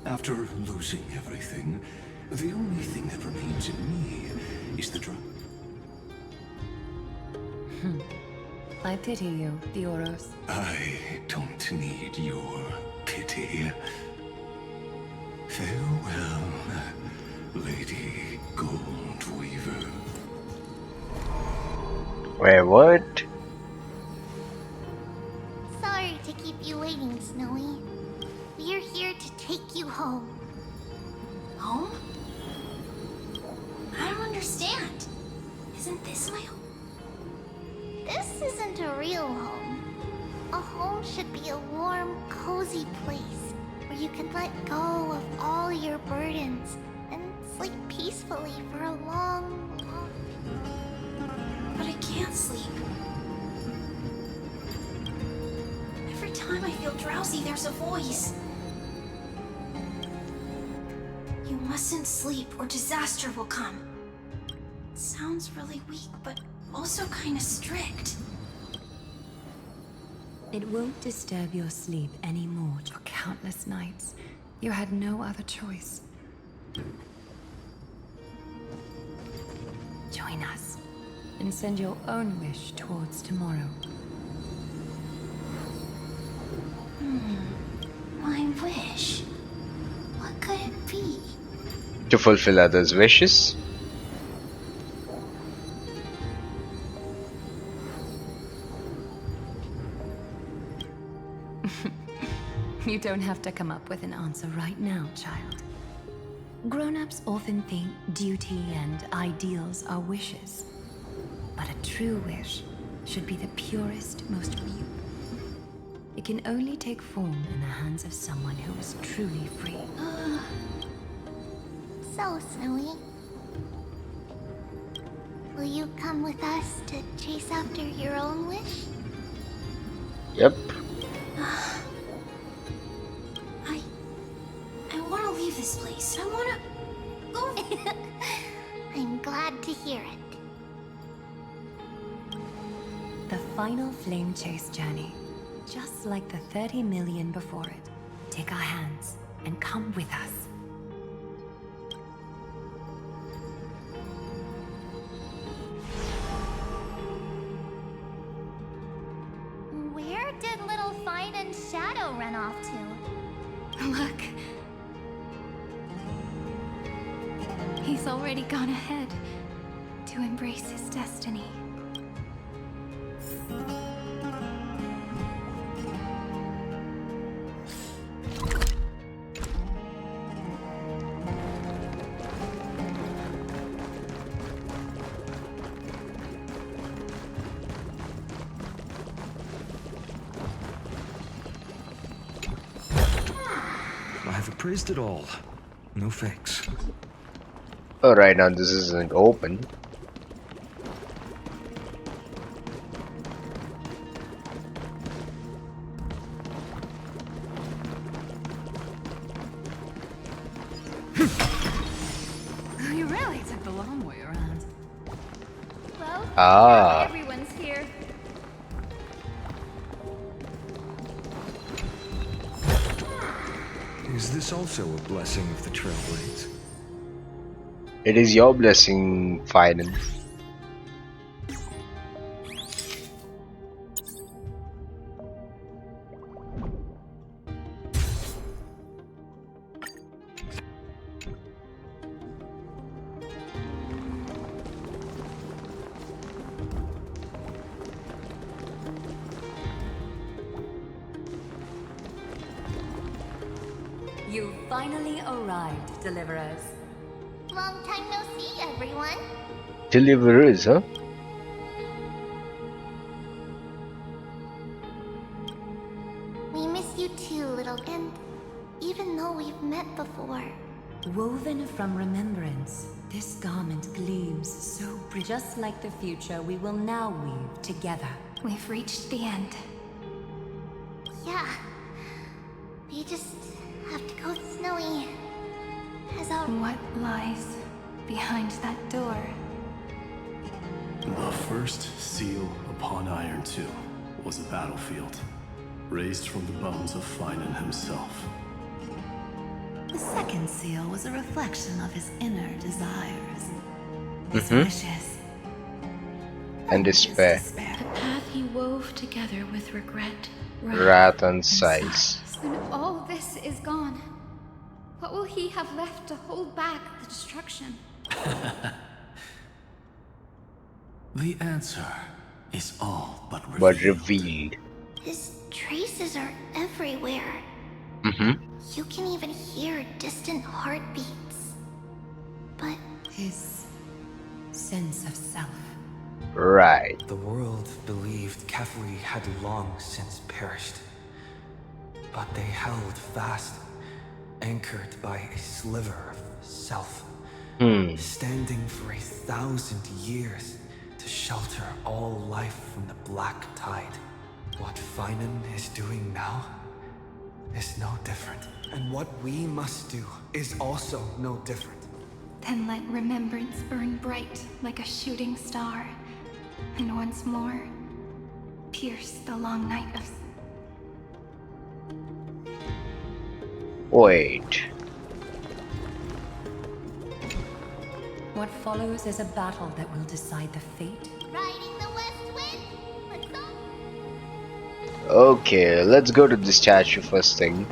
after losing everything, the only thing that remains in me is the drug. I pity you, Theoros. I don't need your pity. Farewell, Lady Goldweaver. Wait, what? Sorry to keep you waiting, Snowy. We're here to take you home. Home? I don't understand. Isn't this my home? This isn't a real home. A home should be a warm, cozy place where you can let go of all your burdens and sleep peacefully for a long, long... But I can't sleep. Every time I feel drowsy, there's a voice. You mustn't sleep or disaster will come. It sounds really weak, but also kind of strict. It won't disturb your sleep anymore. For countless nights, you had no other choice. Join us and send your own wish towards tomorrow. My wish? What could it be? To fulfill others' wishes? You don't have to come up with an answer right now, child. Grown-ups often think duty and ideals are wishes. But a true wish should be the purest, most pure. It can only take form in the hands of someone who is truly free. So, Snowy, will you come with us to chase after your own wish? Yep. I want to leave this place. I want to go. I'm glad to hear it. The final flame chase journey, just like the 30 million before it. Take our hands and come with us. Where did little Fine and Shadow run off to? Look. He's already gone ahead to embrace his destiny. I've appraised it all. No fakes. Oh, right now this isn't open. You really took the long way around. Well, Ah. now everyone's here. Is this also a blessing of the Trailblades? It is your blessing, Final. You finally arrived, Deliverers. Long time no see, everyone. Deliverers, huh? We miss you too, little. And even though we've met before, Woven from remembrance, this garment gleams so just like the future we will now weave together. We've reached the end. yeah, we just have to go snowy. As our What lies behind that door? The first seal upon IronTomb was a battlefield, raised from the bones of Finan himself. The second seal was a reflection of his inner desires. His Mhm. wishes. And despair. A path he wove together with regret, Wrath and sighs. When all this is gone, what will he have left to hold back the destruction? The answer is all but revealed. But revealed. his traces are everywhere. Mm-hmm. You can even hear distant heartbeats. But His sense of self. Right. The world believed Kefri had long since perished. But they held fast, anchored by a sliver of self. Standing for 1,000 years to shelter all life from the black tide. What Finan is doing now is no different. And what we must do is also no different. Then let remembrance burn bright like a shooting star, and once more, pierce the long night of... Wait. What follows is a battle that will decide the fate. riding the west wind, let's go. Okay, let's go to the statue first thing.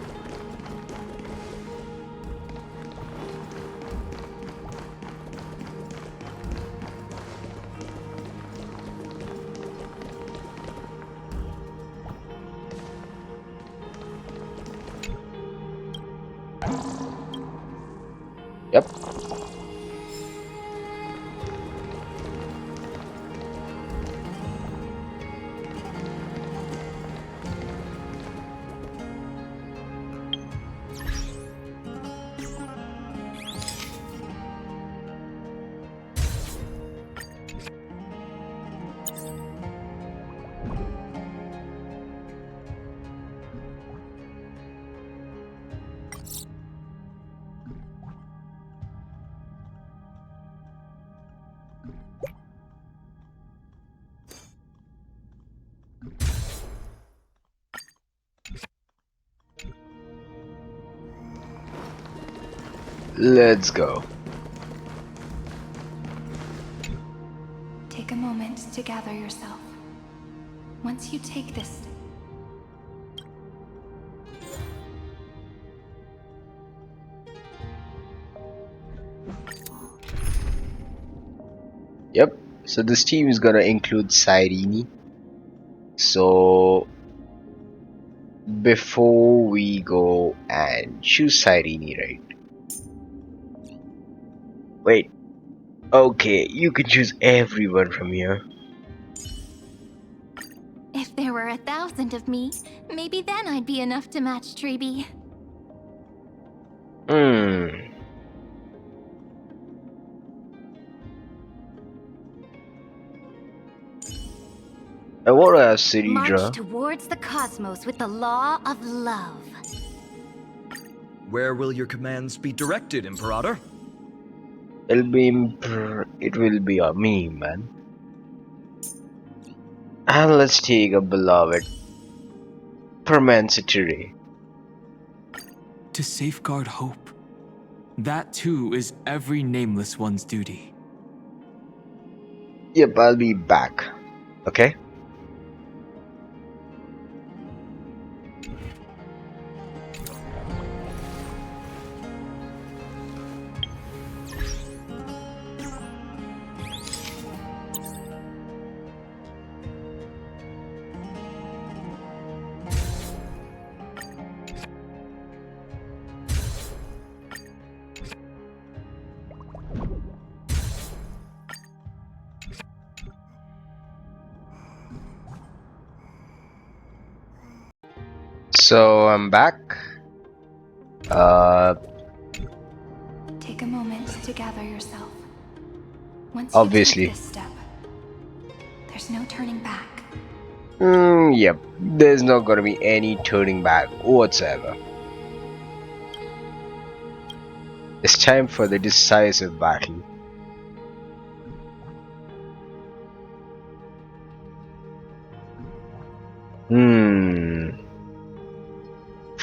Yep. Let's go. Take a moment to gather yourself. Once you take this... Yep. So this team is gonna include Cyrene. So before we go and choose Cyrene, right? Wait. Okay, you can choose everyone from here. If there were 1,000 of me, maybe then I'd be enough to match Treeby. Hmm. And what else, March Sididra? towards the cosmos with the law of love. Where will your commands be directed, Imperator? It will be a me, man. And let's take a beloved Permancitory. To safeguard hope. That too is every nameless one's duty. Yep, I'll be back. Okay? So I'm back. Take a moment to gather yourself. Once you Obviously. take this step, there's no turning back. Yep. There's not gonna be any turning back whatsoever. It's time for the decisive battle.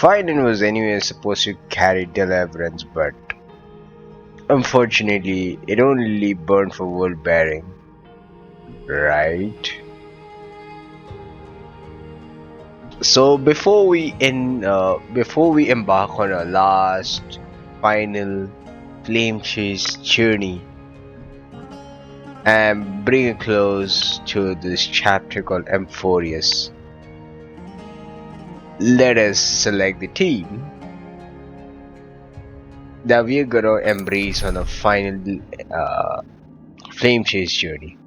Fiden was anyway supposed to carry Deliverance, but unfortunately, it only burned for world bearing. Right? So before we embark on our last, final flame chase journey and bring a close to this chapter called Amphoreus, let us select the team that we're gonna embrace on a final flame chase journey.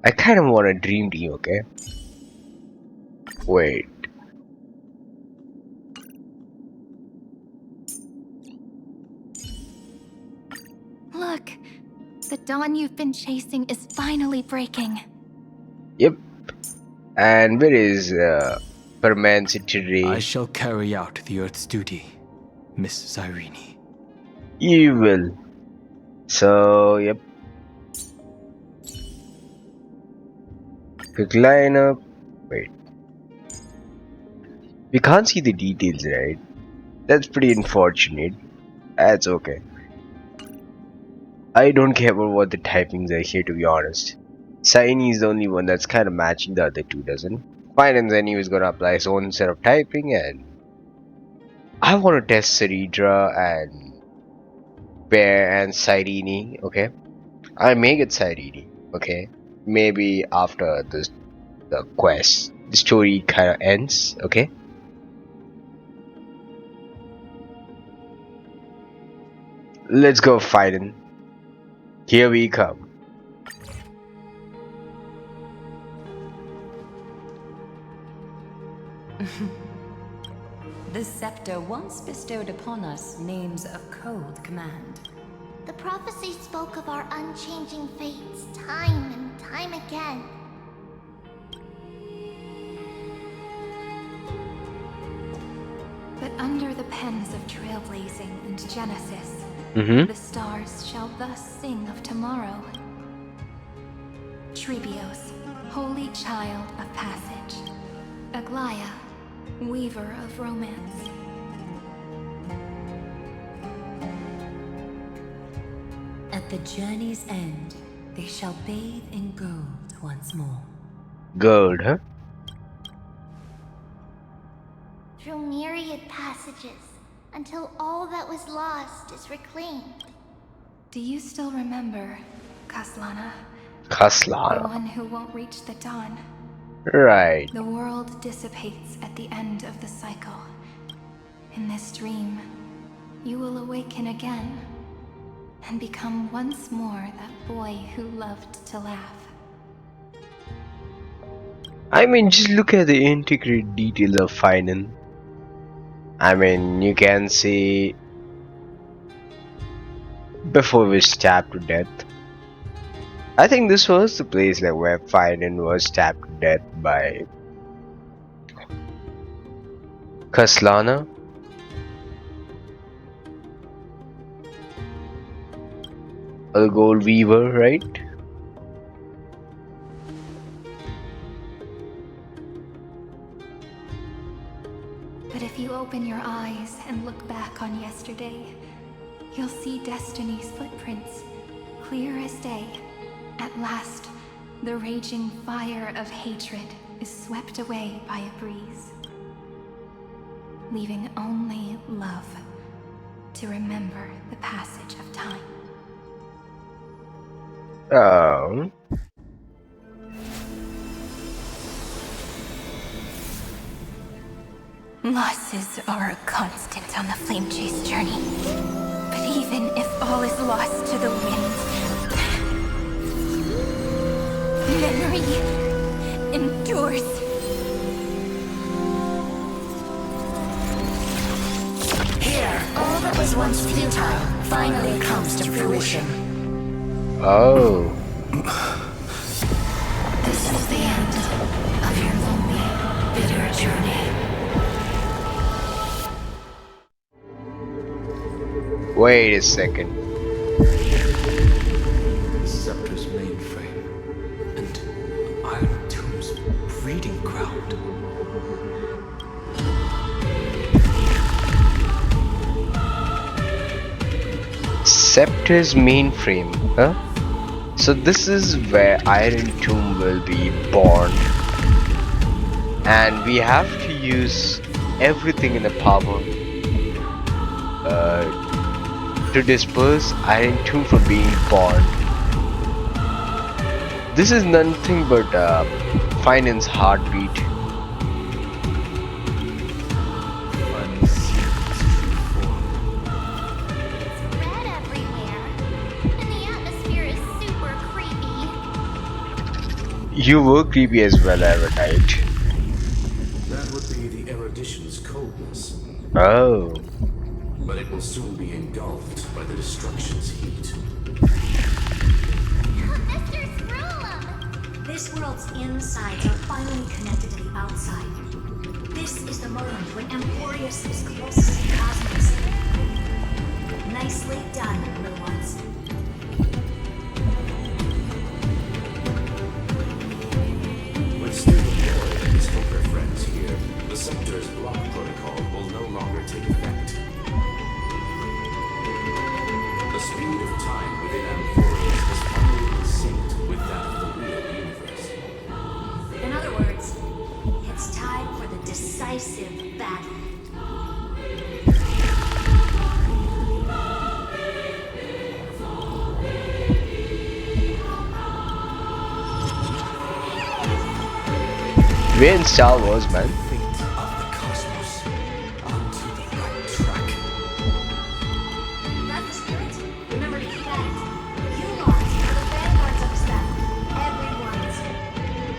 I kind of want a dream team, okay? Wait. Look, the dawn you've been chasing is finally breaking. Yep. And where is Permancitory? I shall carry out the Earth's duty, Miss Cyrene. You will. So, yep. Quick lineup. Wait. We can't see the details, right? That's pretty unfortunate. That's okay. I don't care about what the typings are here, to be honest. Cyrene is the only one that's kind of matching the other two, doesn't? Fine, and then he was gonna apply his own set of typing, and I want to test Sididra and Bear and Cyrene, okay? I may get Cyrene, okay? Maybe after the quest, the story kind of ends, okay? Let's go, Fiden. Here we come. The scepter once bestowed upon us names a cold command. The prophecy spoke of our unchanging fates time and time again. But under the pens of trailblazing and genesis, the stars shall thus sing of tomorrow. Trebios, holy child of passage. Aglaya, weaver of romance. At the journey's end, they shall bathe in gold once more. Gold, huh? Through myriad passages, until all that was lost is reclaimed. Do you still remember Kaslana. The Kaslana. one who won't reach the dawn. Right. The world dissipates at the end of the cycle. In this dream, you will awaken again and become once more that boy who loved to laugh. I mean, just look at the intricate details of Finan. I mean, you can see before we stabbed to death. I think this was the place like where Finan was stabbed to death by Kaslana. The gold weaver, right? But if you open your eyes and look back on yesterday, you'll see Destiny's footprints, clear as day. At last, the raging fire of hatred is swept away by a breeze, leaving only love to remember the passage of time. Oh. Losses are a constant on the Flame Chase journey. But even if all is lost to the wind, memory endures. Here, all that was once futile finally comes to fruition. Oh. This is the end of your lonely, bitter journey. Wait a second. Scepter's mainframe and IronTomb's breeding ground. Scepter's mainframe, huh? So this is where IronTomb will be born. And we have to use everything in the power to disperse IronTomb from being born. This is nothing but Finan's heartbeat. Red everywhere, and the atmosphere is super creepy. You were creepy as well, Aerodite. That would be the erudition's coldness. Oh. But it will soon be engulfed by the destruction's heat. Mr. Scrollum! This world's insides are finally connected to the outside. This is the moment when Amphoreus is closest to cosmos. Nicely done, little ones. With Stephen Lloyd and his helper friends here, the Scepter's block protocol will no longer take effect. The speed of time within Amphoreus has finally been synced with that of the real universe. In other words, it's time for the decisive battle. We're in Star Wars, man. That's the spirit. Remember to keep at it. You lot are the vanguards of this battle. Everyone's.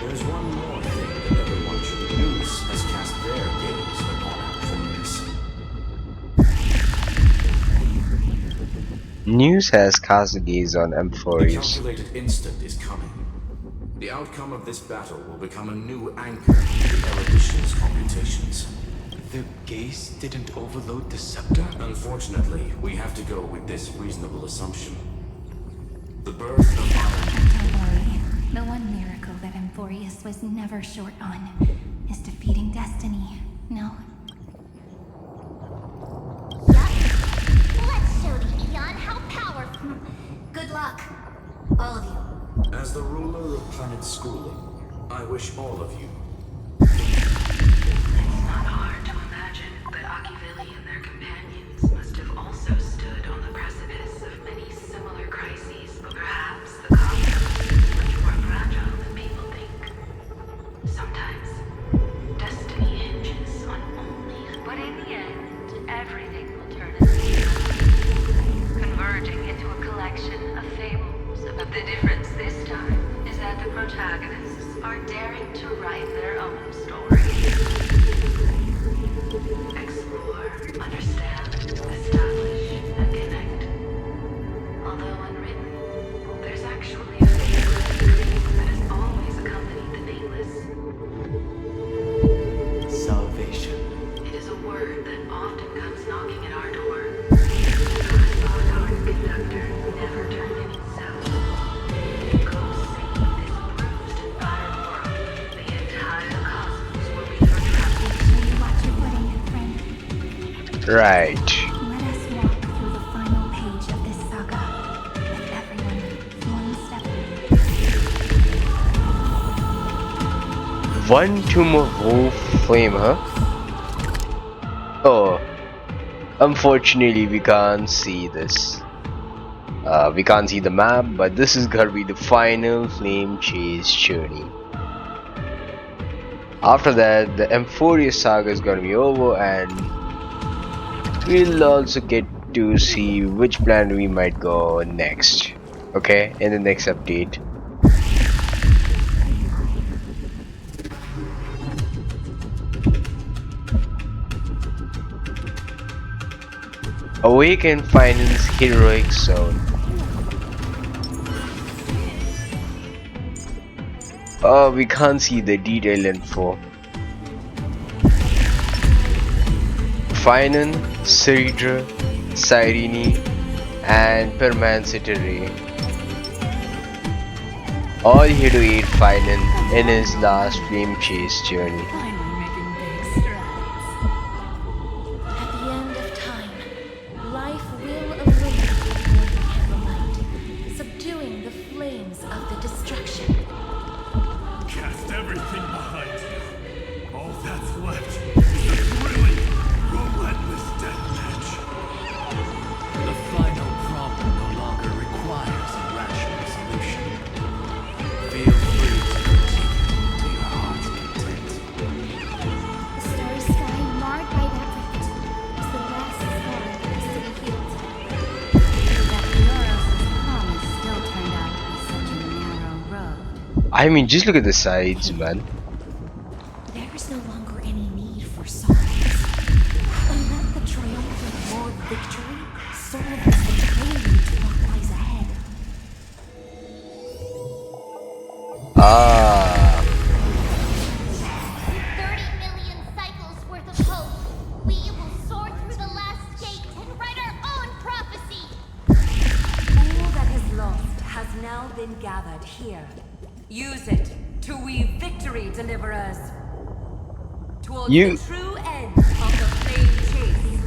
There's one more thing that everyone should use has cast their gaze upon Amphoreus. News has cast a gaze on The Amphoreus. calculated instant is coming. The outcome of this battle will become a new anchor to the erudition's computations. The gaze didn't overload the scepter? Unfortunately, we have to go with this reasonable assumption. The birth of Iron... Don't worry. The one miracle that Amphoreus was never short on is defeating Destiny. No? Let's show the Eon how powerful. Good luck, all of you. As the ruler of planet Schooling, I wish all of you... It's not hard to imagine that Akivili and their companions must have also stood on the precipice of many similar crises, but perhaps the Right. Let us walk through the final page of this saga, with everyone one step. One tomb of wolf flame, huh? Oh, unfortunately we can't see this. We can't see the map, but this is gonna be the final flame chase journey. After that, the Amphoreus saga is gonna be over, and we'll also get to see which planet we might go next. Okay, in the next update. Awaken Finance Heroic Zone. Oh, we can't see the detailed info. Finan, Cyrene, Cyrene, and Permancitary. All here to aid Finan in his last flame chase journey. At the end of time, life will illuminate the candlelight, subduing the flames of the destruction. Cast everything behind you. All that's left is the thrilling, relentless deathmatch. The final problem no longer requires a rational solution. Feel free to continue to your heart's content. The starry sky marred by that rift is the last scar that has to be healed. That Fioros' promise still turned out to be such a narrow road. I mean, just look at the sides, man. There is no longer any need for songs. And let the triumphant war victory serve as the prelude to what lies ahead. Ah. 30 million cycles worth of hope. We will soar through the last gate and write our own prophecy. All that is lost has now been gathered here. Use it to weave victory, deliverers. Towards You- the true end of the flame chase.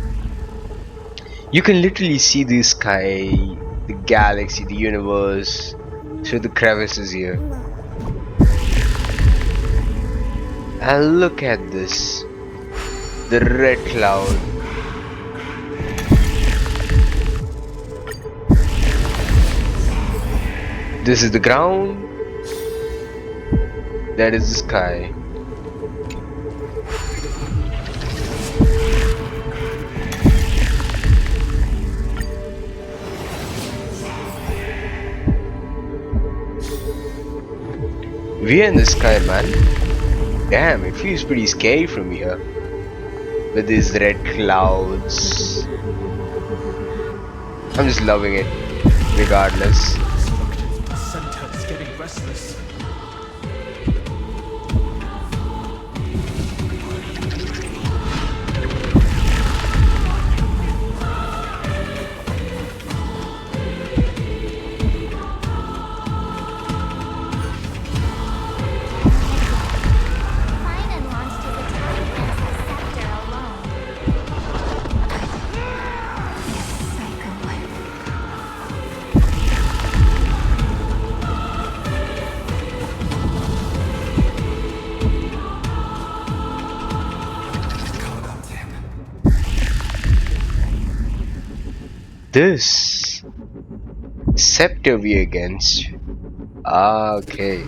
You can literally see the sky, the galaxy, the universe through the crevices here. And look at this. The red cloud. This is the ground. That is the sky. We are in the sky, man. Damn, it feels pretty scary from here. With these red clouds. I'm just loving it, regardless. Placenta is getting restless. Finan launched his attack against the scepter alone. This scepter we against. Ah, okay.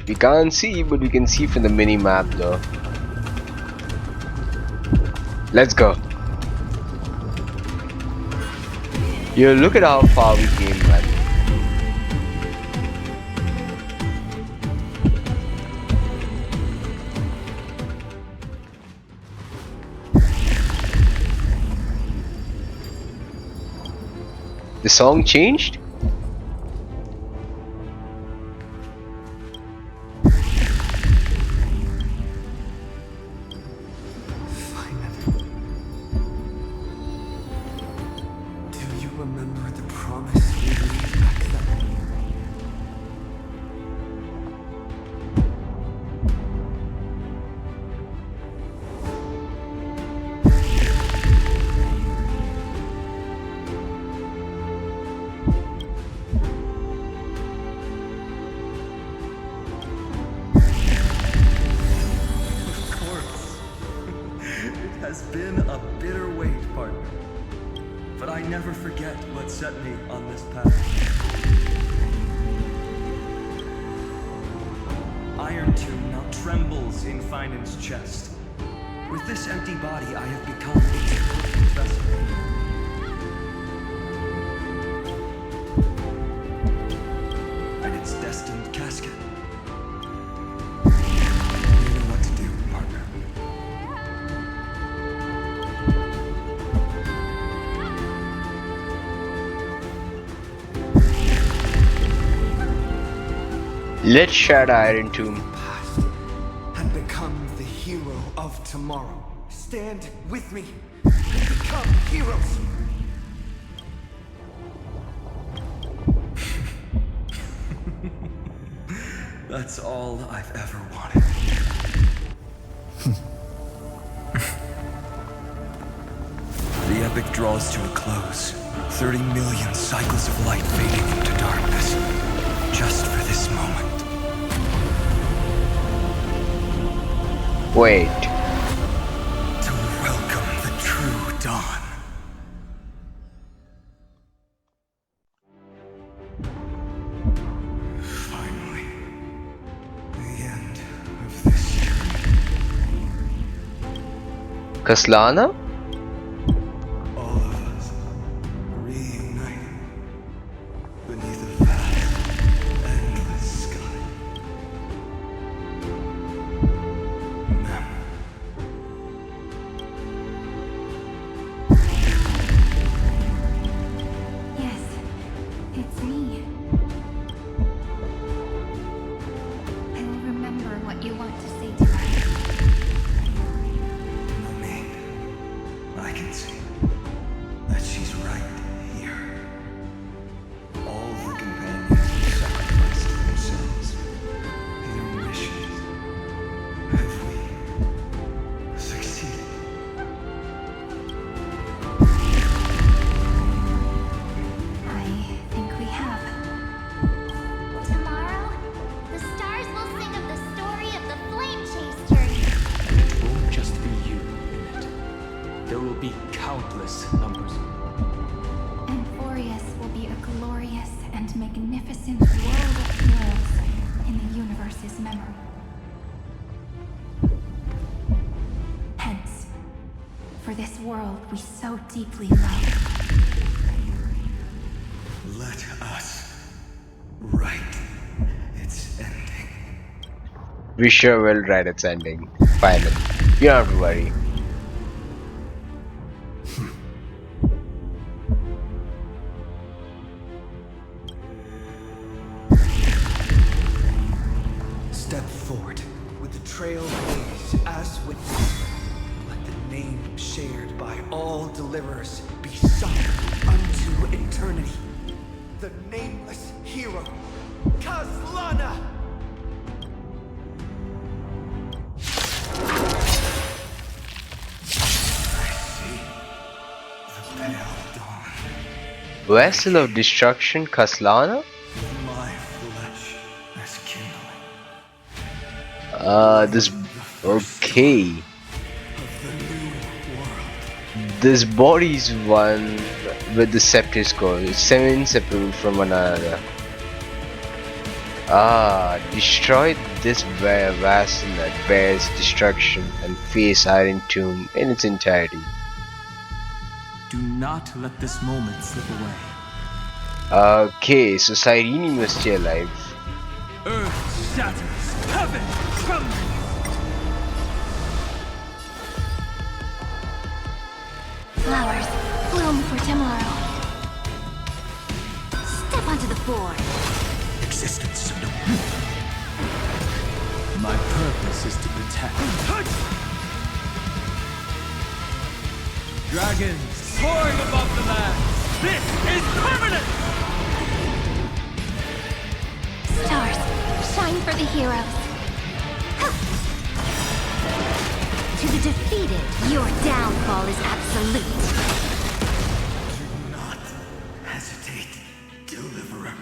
We can't see, but we can see from the mini map though. Let's go. Yo, look at how far we came, man. The song changed? Do you remember the promise we made back then? a bitter wait, partner. But I never forget what set me on this path. IronTomb now trembles in Finan's chest. With this empty body, I have become its perfect vessel. And its destined casket. You know what to do, partner. Let's shatter IronTomb. And become the hero of tomorrow. Stand with me and become heroes. That's all I've ever wanted. The epic draws to a close. 30 million cycles of light fading into darkness. Just for this moment. Wait. To welcome the true dawn. Finally. The end of this journey. Kaslana? All of us reunited beneath a vast, endless sky. Mem. Yes, it's me. I will remember what you want to say to her. I can see that she's right here. All the companions have sacrificed themselves, their wishes. Have we succeeded? I think we have. Tomorrow, the stars will sing of the story of the Flame Chase journey. It won't just be you in it. There will be countless numbers. Amphoreus will be a glorious and magnificent world of heroes in the universe's memory. Hence, for this world we so deeply love, Let us write its ending. We sure will write its ending. Finally. You don't have to worry. Step forward with the trailblaze as witness. Let the name shared by all deliverers be sung unto eternity. The nameless hero, Kaslana! Vessel of Destruction, Kaslana? My flesh as kindling. This. Okay. This body's one with the Scepter's core. 7 separate from one another. Destroy this vessel that bears destruction and face IronTomb in its entirety. Do not let this moment slip away. Okay, so Cyrene must stay alive. Earth shatters, heaven trembles. flowers bloom for tomorrow. Step onto the board. Existence of no. My purpose is to protect. Dragons soaring above the land. This is permanent. Stars, shine for the heroes. To the defeated, your downfall is absolute. Do not hesitate, Deliverer.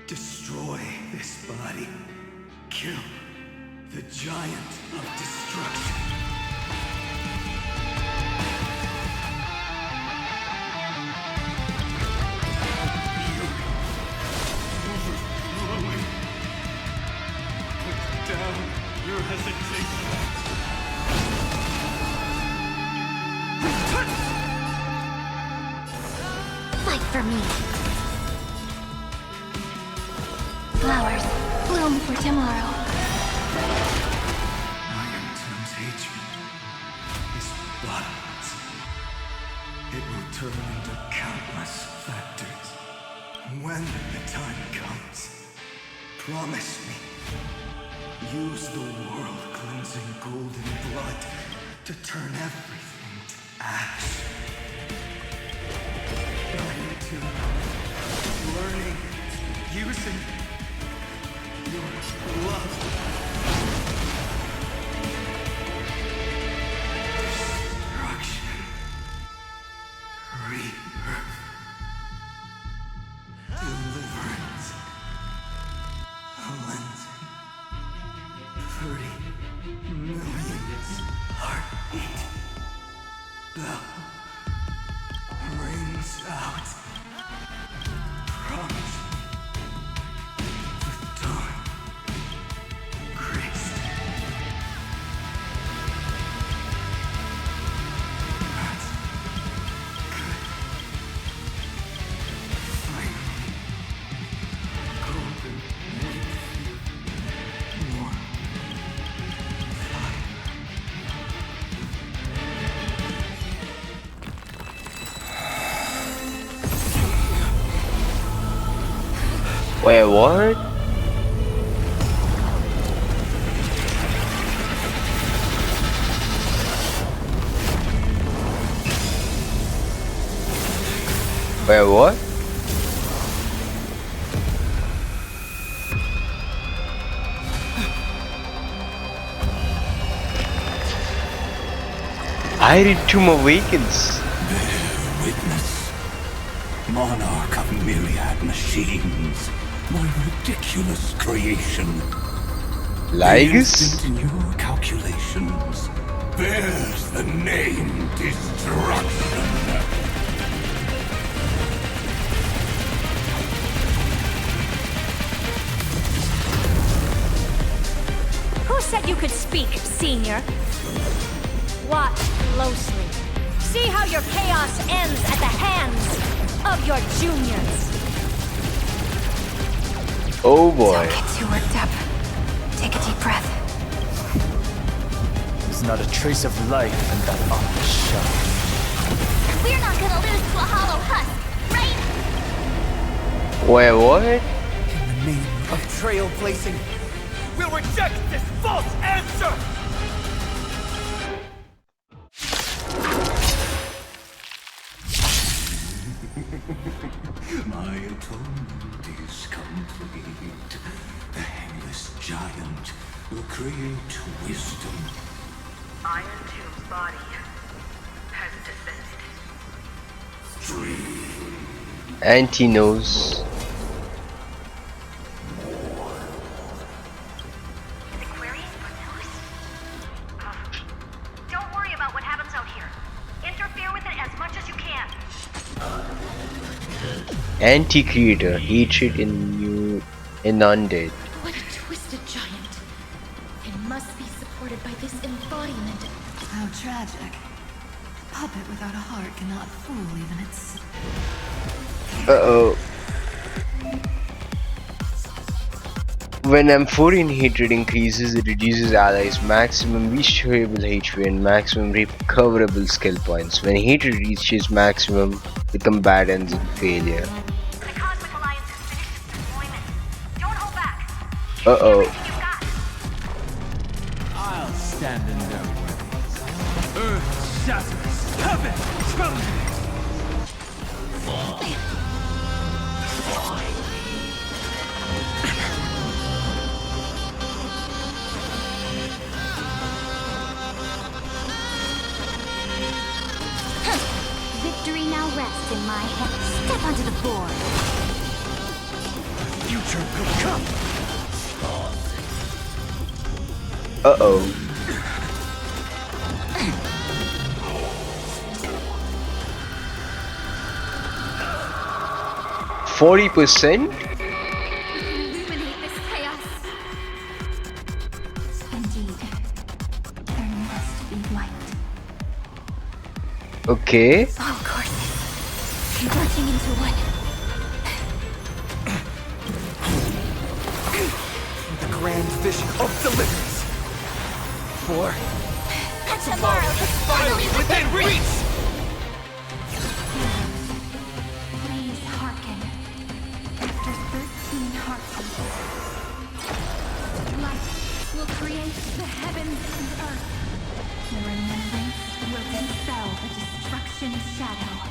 Destroy this body. Kill the giant of destruction. Fight for me. Flowers bloom for tomorrow. IronTomb's hatred is violence. It will turn into countless factors. When the time comes, promise me, use the world-cleansing golden blood to turn everything to ash. IronTomb, learning, using your blood. Destruction. Rebirth. Deliverance. Cleansing. 30 millions heartbeat. Bell rings out. Promise. The dawn. Grace. That's good. Finally. Golden wings. More fire. Wait, what? Wait, what? IronTomb awakens. Bear witness. Monarch of myriad machines. My ridiculous creation. Lygus? In your calculations bears the name Destruction. Who said you could speak, Senior? Watch closely. See how your chaos ends at the hands of your juniors. Oh boy. Don't get too worked up. Take a deep breath. There's not a trace of life in that ominous shell. We're not gonna lose to a hollow husk, right? Wait, what? In the name of trailblazing, we'll reject this false answer! My atonement is complete. The Headless Giant will create wisdom. IronTomb's body has descended. Auntie knows. Don't worry about what happens out here. Interfere with it as much as you can. Anti-creator, hatred in you inundated. What a twisted giant. It must be supported by this embodiment. How tragic. A puppet without a heart cannot fool even its... Uh-oh. When Amphorean hatred increases, it reduces allies' maximum restorable HP and maximum recoverable skill points. When hatred reaches maximum, the combat ends in failure. Uh-oh. I'll stand in their way. Earth shatters, heaven trembles. Victory now rests in my hands. Step onto the board. Future will come. Uh-oh. %? Illuminate this chaos. Indeed, there must be light. Okay. All courses converging into one. The grand vision of deliverance. For Tomorrow is finally within reach! Please hearken. After 13 heartbeats, light will create the heavens and earth. The remembrance will dispel the destruction's shadow.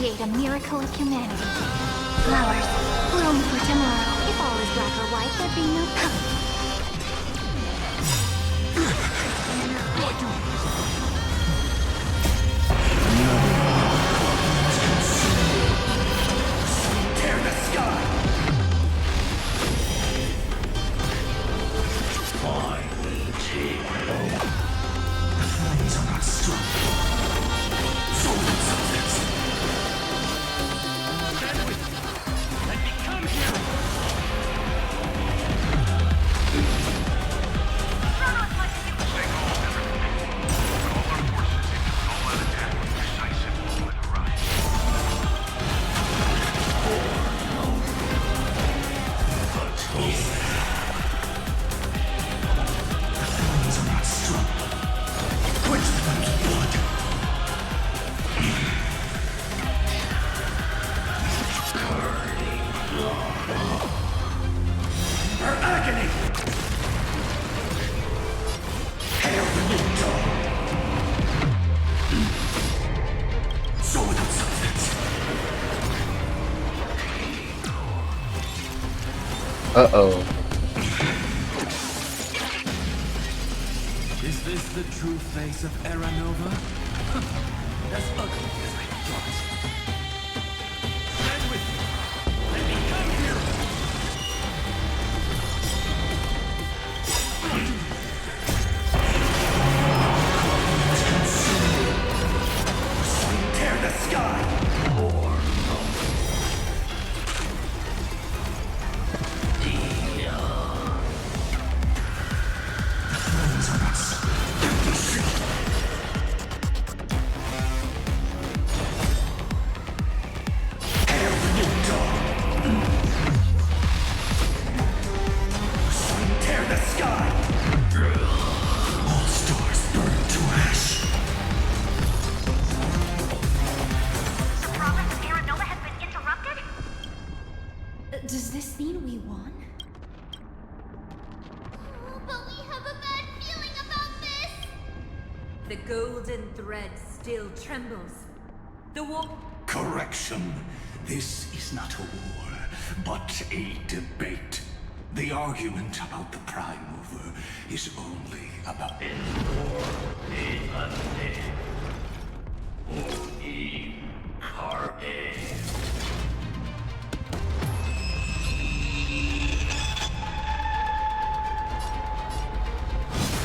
create a miracle of humanity. Flowers, bloom for tomorrow. If all is black or white, there'd be no color. Tear the sky! I will take over. The flames are not strong. Soul substance. Stand with me and become heroes. Her agony! Hail the new dawn! Soul without substance. Uh-oh. Is this the true face of Aranova? As ugly as I thought. Stand with me and become heroes! Tear the sky! Tear the sky! All stars burn to ash. The progress of Aranova has been interrupted? Does this mean we won? But we have a bad feeling about this. The golden thread still trembles. The war. Correction. This is not a war, but a debate. The argument about the Prime Mover is only about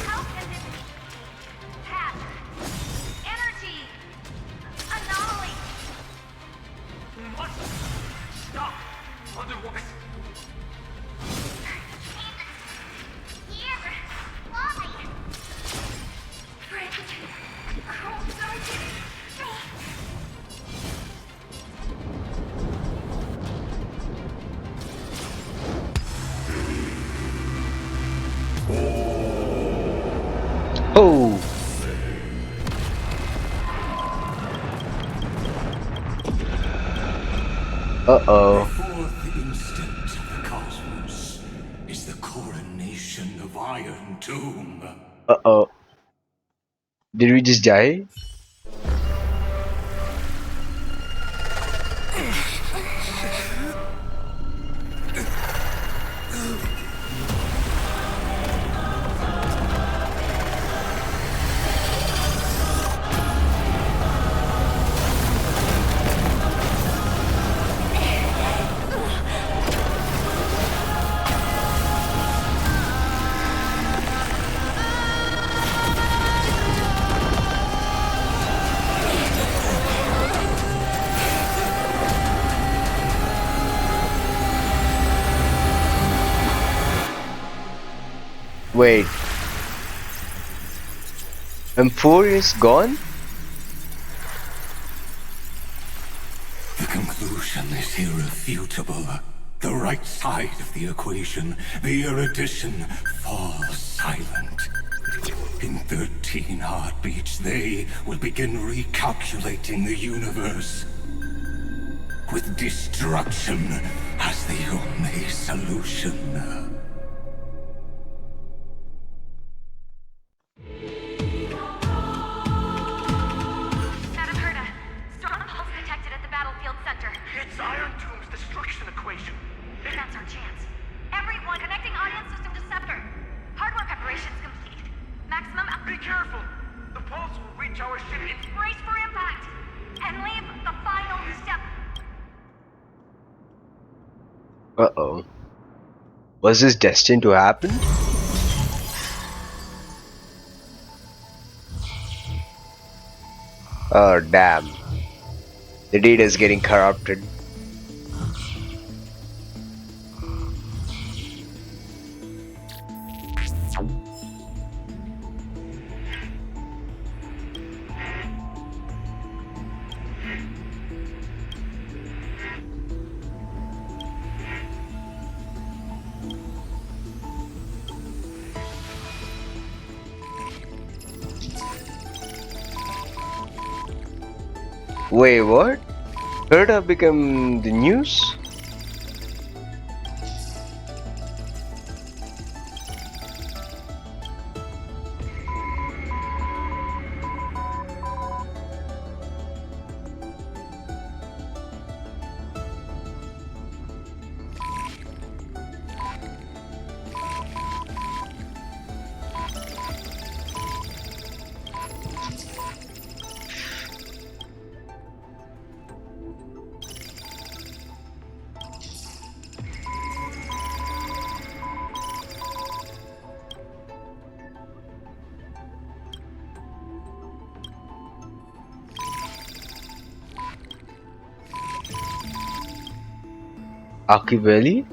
How can this be? Path. Energy. Anomaly. What? Stop! Otherwise... Here. Why? Friend. Oh, don't get Oh! Uh-oh. The fourth instant of the cosmos is the coronation of IronTomb. Uh-oh. Did we just die? Wait. Amphoreus gone? The conclusion is irrefutable. The right side of the equation, the erudition, falls silent. In 13 heartbeats, they will begin recalculating the universe. With destruction as the only solution. battlefield center. It's IronTomb's destruction equation. That's our chance. Everyone, connecting audience system to scepter. Hardware preparations complete. Maximum. Be careful. reach our ship. It's brace for impact and leave the final step. Uh-oh. Was this destined to happen? Oh, damn. The data is getting corrupted. Wait, what? Heard have become the news? Akibeli?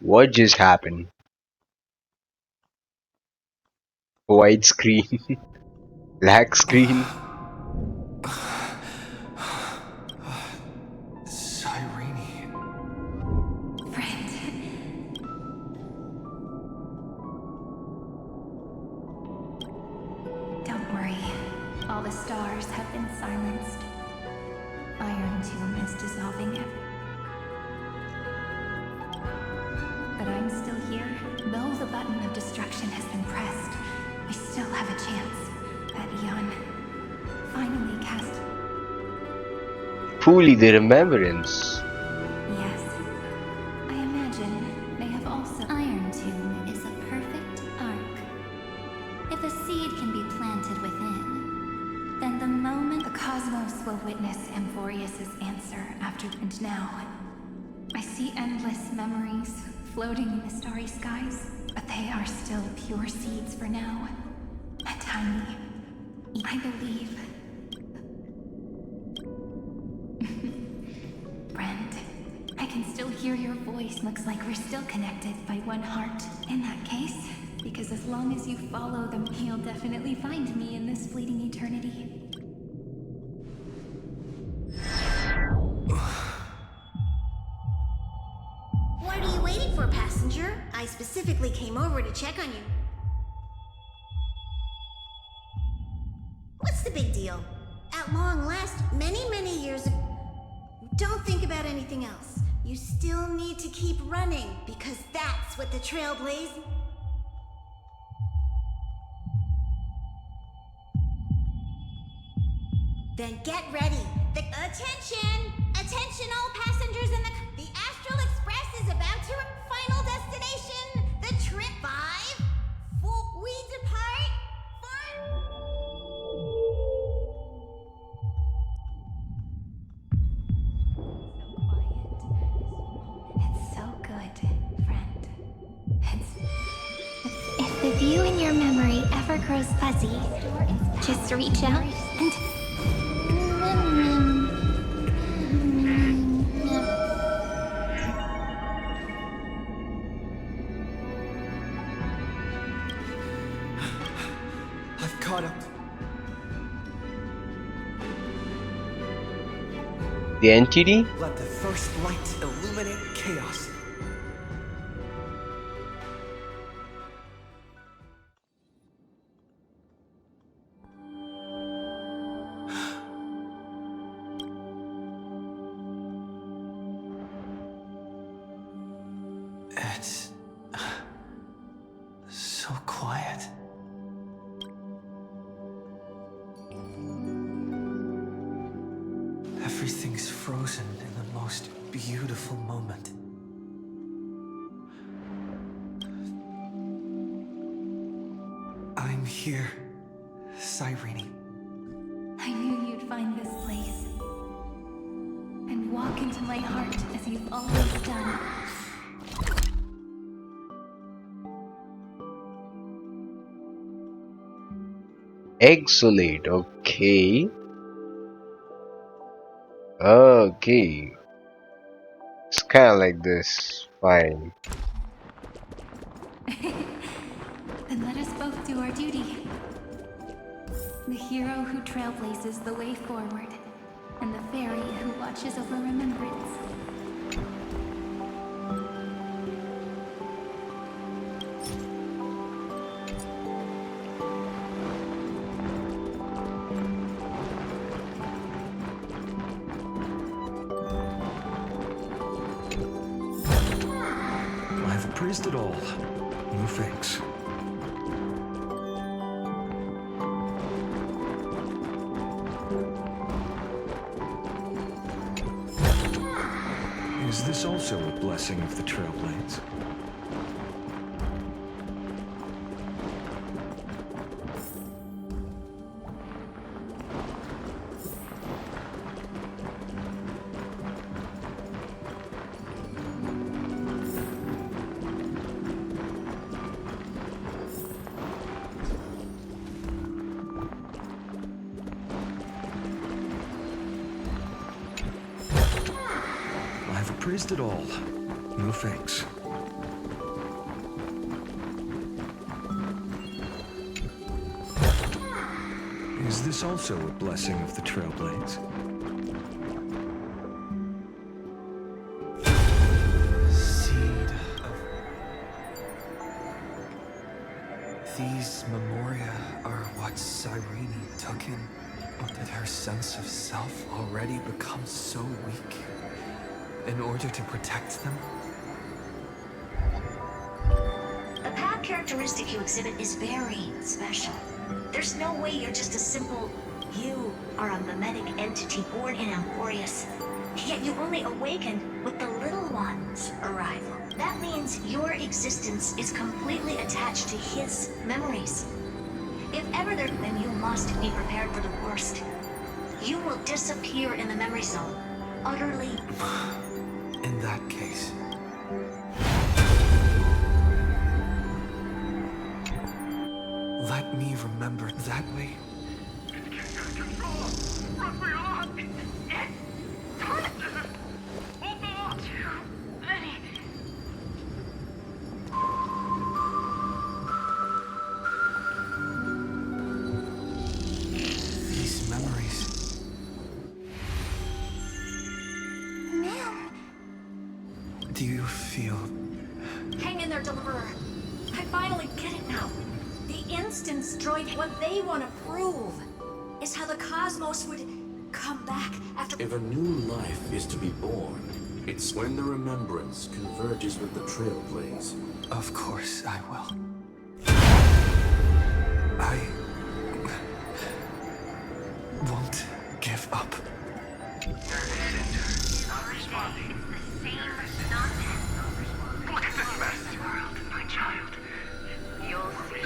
What just happened? White screen? Black screen? Cyrene. Friend. Don't worry. All the stars have been silenced. IronTomb is dissolving it. But I'm still here. Though the button of destruction has been pressed, we still have a chance. That Eon finally cast. Truly the remembrance. Yes. I imagine they have also. IronTomb is a perfect arc. If a seed can be planted within, then the moment The cosmos will witness Amphoreus' answer after. And now, I see endless memories floating in the starry skies, but they are still pure seeds for now. And tiny. I believe. Friend, I can still hear your voice. Looks like we're still connected by one heart. In that case, because as long as you follow them, you'll definitely find me in this fleeting eternity. What are you waiting for, passenger? I specifically came over to check on you. What's the big deal? At long last, many years ago. Don't think about anything else. You still need to keep running, because that's what the Trailblaze. Then get ready. Attention! Attention all passengers in the Astral Express is about to final destination. The trip 5. We depart It's so good, friend. If the view in your memory ever grows fuzzy, just reach out and. I've caught up. The entity? Let the first light illuminate chaos. Everything's frozen in the most beautiful moment. I'm here, Cyrene. I knew you'd find this place and walk into my heart as you've always done. Exolate, okay. Okay. It's kinda like this. Fine. Then let us both do our duty. The hero who trailblazes the way forward, and the fairy who watches over remembrance. I've appraised it all. No thanks. Is this also a blessing of the Trailblades? I've appraised it all. No thanks. Is this also a blessing of the Trailblades? Seed of... These memoria are what Cyrene took in? Or did her sense of self already become so weak in order to protect them? The path characteristic you exhibit is very special. There's no way you're just a simple... You are a mimetic entity born in Amphoreus. Yet you only awakened with the little one's arrival. That means your existence is completely attached to his memories. If ever there, then you must be prepared for the worst. You will disappear in the memory zone, utterly. In that case... let me remember that way. These memories... Ma'am. Do you feel... Hang in there, Deliverer. I finally get it now. The instance droid, what they want to prove is how the cosmos would come back after... If a new life is to be born, it's when the remembrance converges with the Trailblaze. Of course I will. I... won't give up. Not responding. It's the same nonsense. Look at this mess. World, my child. You'll see.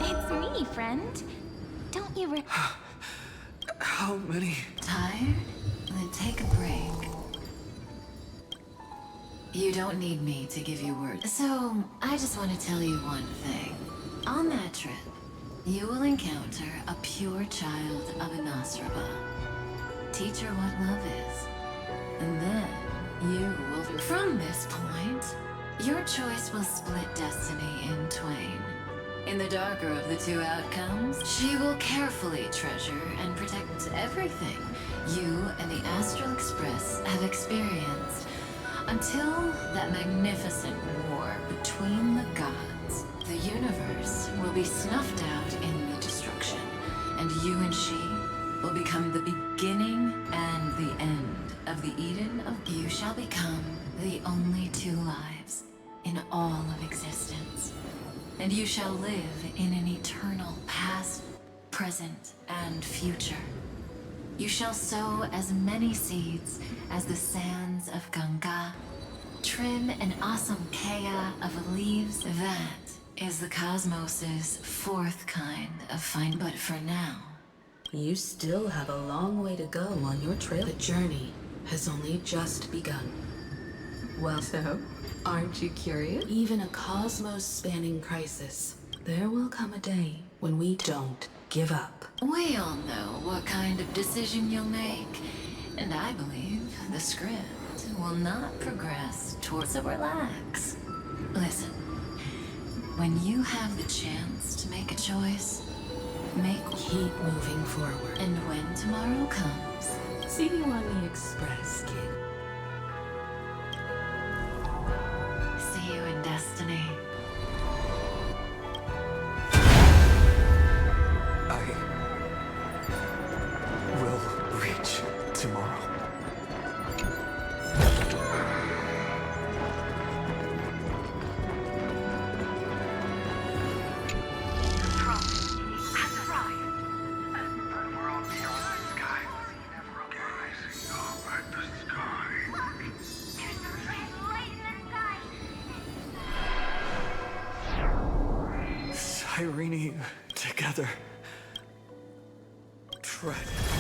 It's me, friend. Don't you How many? Tired? Then take a break. You don't need me to give you words. So, I just want to tell you one thing. On that trip, you will encounter a pure child of Inasraba. Teach her what love is. And then, you will... From this point, your choice will split destiny in twain. In the darker of the two outcomes, she will carefully treasure and protect everything you and the Astral Express have experienced until that magnificent war between the gods. The universe will be snuffed out in the destruction, and you and she will become the beginning and the end of the Eden of... You shall become the only two lives in all of existence. And you shall live in an eternal past, present, and future. You shall sow as many seeds as the sands of Ganga. Trim an awesome kea of leaves. That is the cosmos's fourth kind of fine. But for now, You still have a long way to go on your trail. The journey has only just begun. Well, so, aren't you curious? Even a cosmos-spanning crisis, there will come a day when we don't give up. we all know what kind of decision you'll make, and I believe the script will not progress towards a relax. Listen, when you have the chance to make a choice, Keep moving forward. And when tomorrow comes, See you on the Express, kid. see you in destiny. I will reach tomorrow. Cyrene, together. Tread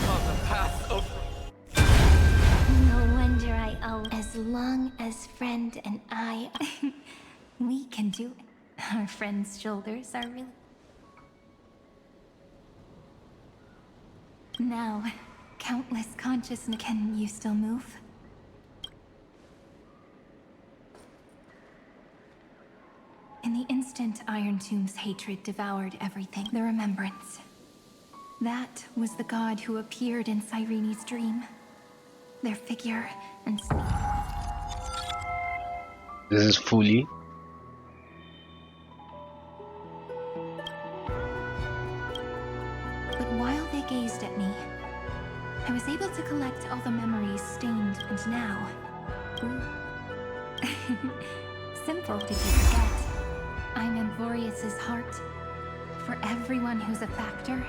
on the path of... No wonder I owe. As long as friend and I... we can do it. Our friend's shoulders are really... Now, countless consciousness. Can you still move? In the instant IronTomb's hatred devoured everything, the remembrance. That was the god who appeared in Cyrene's dream. Their figure and speed. This is Fuli. But while they gazed at me, I was able to collect all the memories stained, and now... Simple, did you forget? I'm Amphoreus' heart. For everyone who's a factor,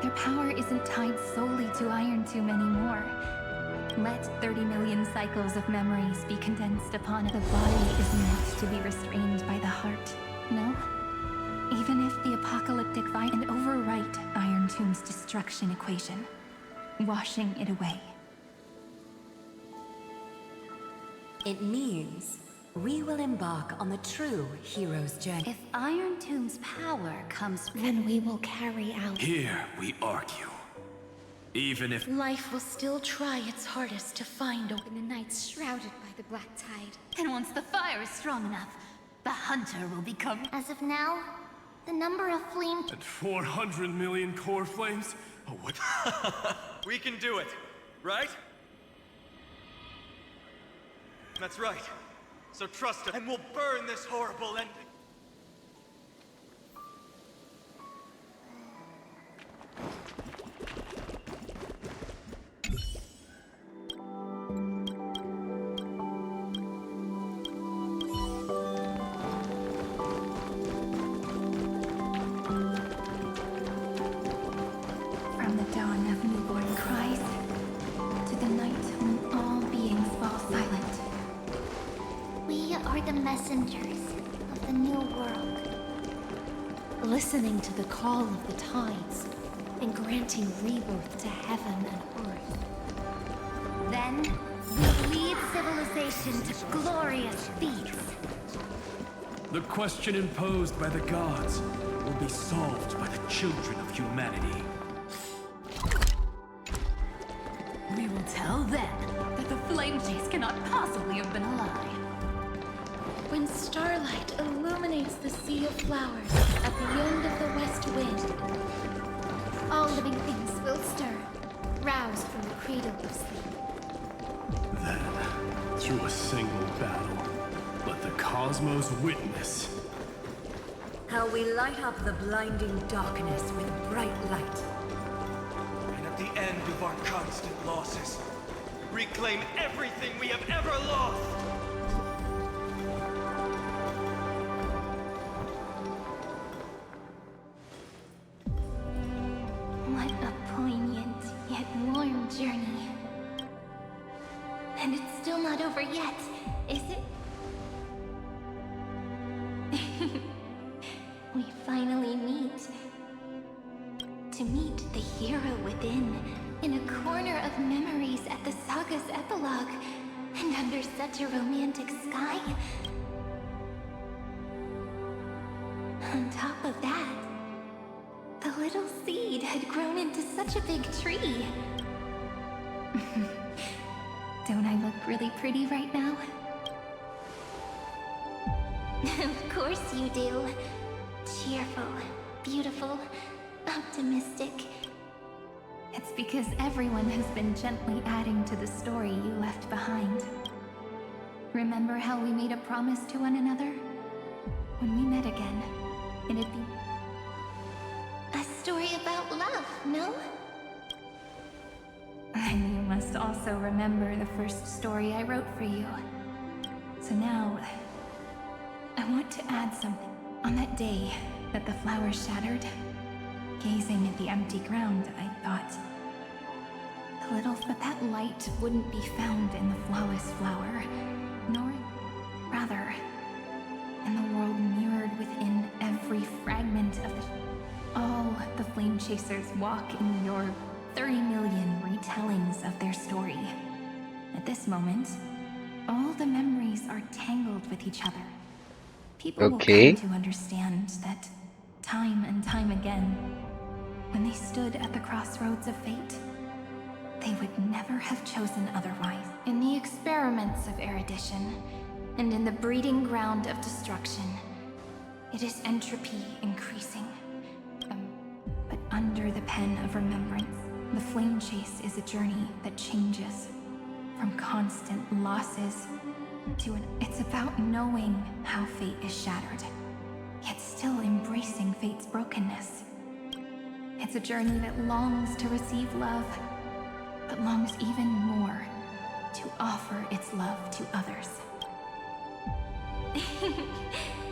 their power isn't tied solely to IronTomb anymore. Let 30 million cycles of memories be condensed upon it. The body is meant to be restrained by the heart, no? Even if the apocalyptic fight and overwrite IronTomb's destruction equation, washing it away. It means we will embark on the true hero's journey. If IronTomb's power comes, then we will carry out. Here we argue. Even if Life will still try its hardest to find in the nights shrouded by the black tide. and once the fire is strong enough, the hunter will become. As of now, the number of flame... at 400 million core flames? Oh, what? We can do it, right? That's right. So trust us, and we'll burn this horrible ending. From the dawn of newborn cries, to the night when all beings fall silent. We are the messengers of the new world. Listening to the call of the tides, and granting rebirth to heaven and earth. Then, we lead civilization to glorious feats. The question imposed by the gods will be solved by the children of humanity. We will tell them that the flame chase cannot possibly have been a lie. When starlight illuminates the sea of flowers at the end of the west wind, all living things will stir, roused from the cradle of sleep. Then, through a single battle, let the cosmos witness How we light up the blinding darkness with bright light. And at the end of our constant losses, reclaim everything we have ever lost! yet, is it? We finally meet. To meet the hero within, in a corner of memories at the saga's epilogue, and under such a romantic sky. On top of that, the little seed had grown into such a big tree. Don't I look really pretty right now? Of course you do. Cheerful, beautiful, optimistic. It's because everyone has been gently adding to the story you left behind. Remember how we made a promise to one another? When we met again, it'd be a story about love, no? And you must also remember the first story I wrote for you. So now, I want to add something. On that day that the flowers shattered, gazing at the empty ground, I thought, but that light wouldn't be found in the flawless flower, nor, rather, in the world mirrored within every fragment of the... All the flame chasers walk in your 30 million retellings of their story. At this moment, all the memories are tangled with each other. People will come to understand that time and time again, when they stood at the crossroads of fate, they would never have chosen otherwise. In the experiments of erudition, and in the breeding ground of destruction, it is entropy increasing. But under the pen of remembrance, the flame chase is a journey that changes from constant losses to an... It's about knowing how fate is shattered, yet still embracing fate's brokenness. It's a journey that longs to receive love, but longs even more to offer its love to others.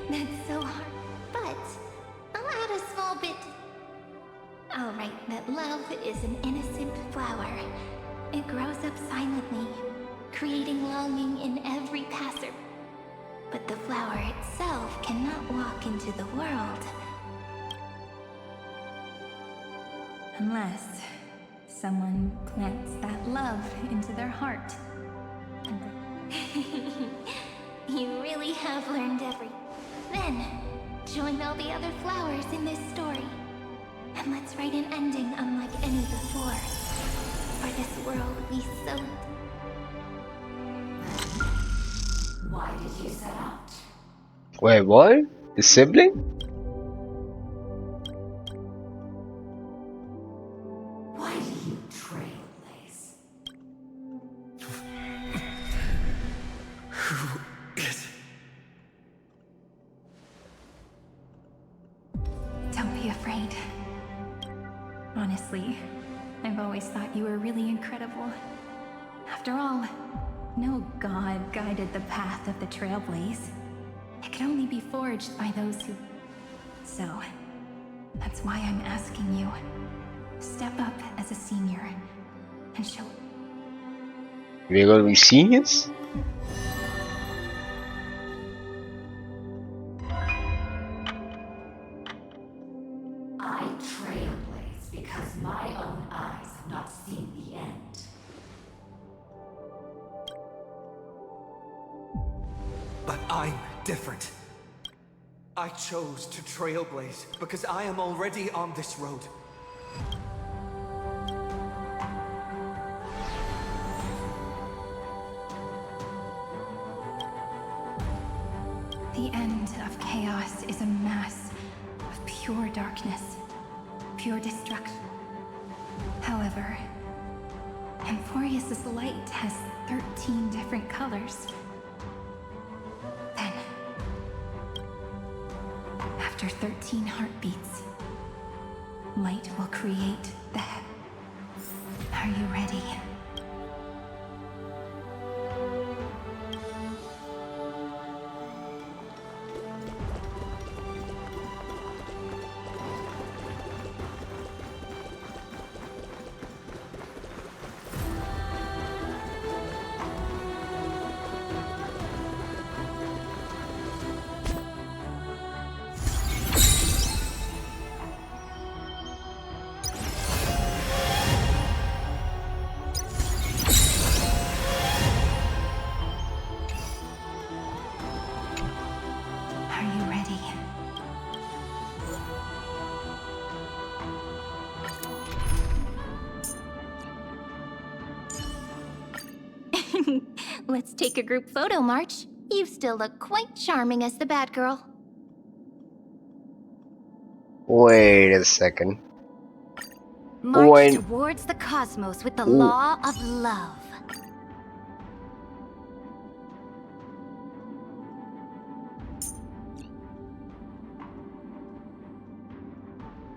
That's so hard, but I'll add a small bit. I'll write that love is an innocent flower. It grows up silently, creating longing in every passer. But the flower itself cannot walk into the world unless someone plants that love into their heart. You really have learned Then, join all the other flowers in this story. And let's write an ending unlike any before. For this world we so... Why did you set out? Wait, what? The sibling? Why do you trailblaze? Who is... Don't be afraid. Honestly, I've always thought you were really incredible. After all, no god guided the path of the Trailblaze. It could only be forged by those who... So, that's why I'm asking you. Step up as a senior and show... We're gonna be seniors? I trailblaze because my own eyes have not seen the end. But I'm different. I chose to trailblaze because I am already on this road. The end of chaos is a mass of pure darkness, pure destruction. However, Amphoreus' light has 13 different colors. Then, after 13 heartbeats, light will create the... Are you ready? Let's take a group photo, March. You still look quite charming as the bad girl. Wait a second. March towards the cosmos with the law of love.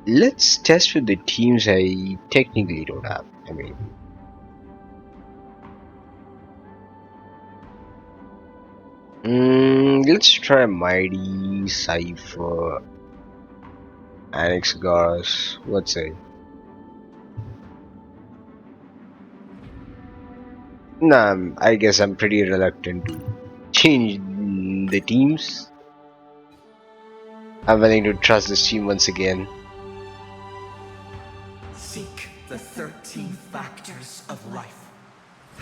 Let's test with the teams I technically don't have. I mean, let's try Mighty, Cypher, Annex Gars. Let's say. Nah, I guess I'm pretty reluctant to change the teams. I'm willing to trust this team once again. Seek the 13 factors of life,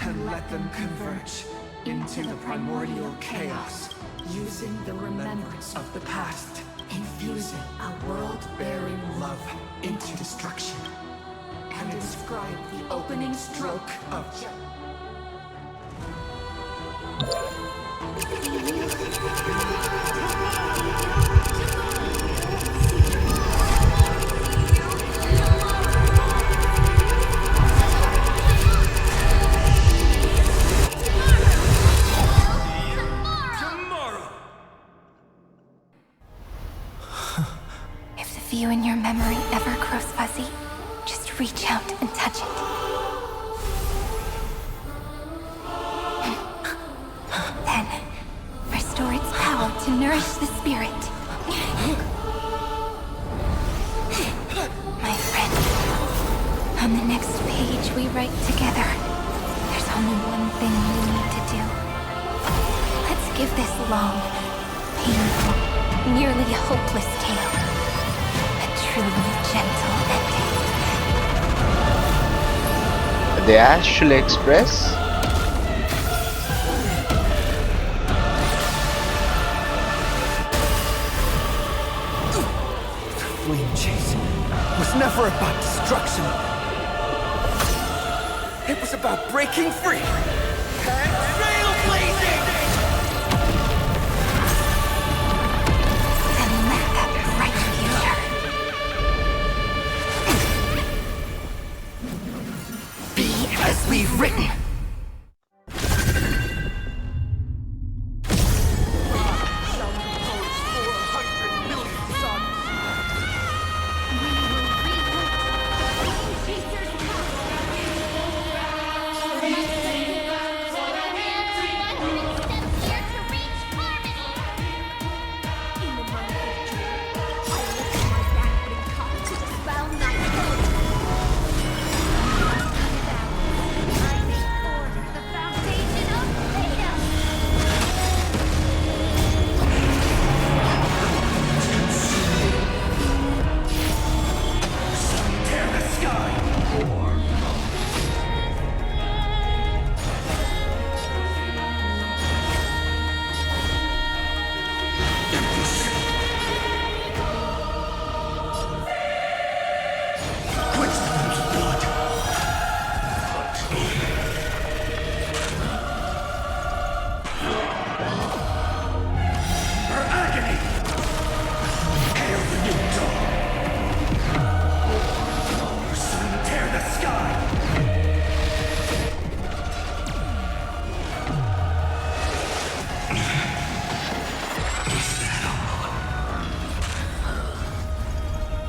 and let them converge into the primordial chaos, using the remembrance of the past, infusing a world-bearing love into destruction, and inscribe the opening stroke of If the view in your memory ever grows fuzzy, just reach out and touch it. Then, restore its power to nourish the spirit. My friend, on the next page we write together, there's only one thing we need to do. Let's give this long, painful, nearly hopeless tale a truly gentle ending. The Astral Express? flame chase was never about destruction. It was about breaking free and trailblazing! And let that bright future be as we've written.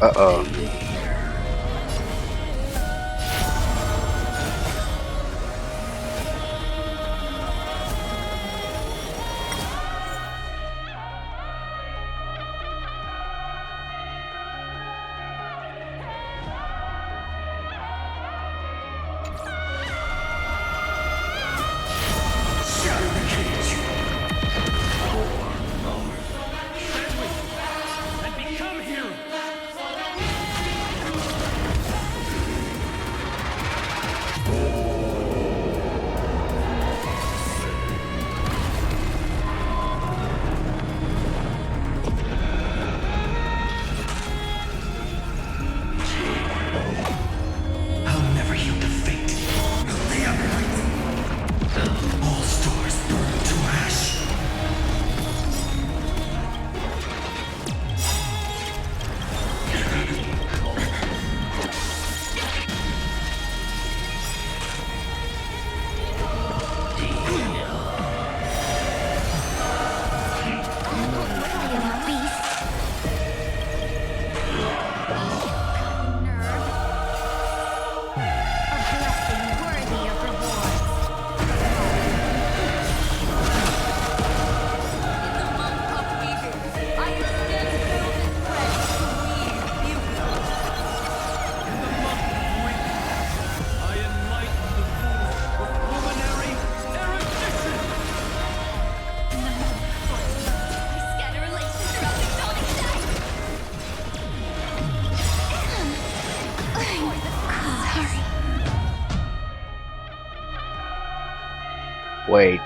Uh-oh. Wait.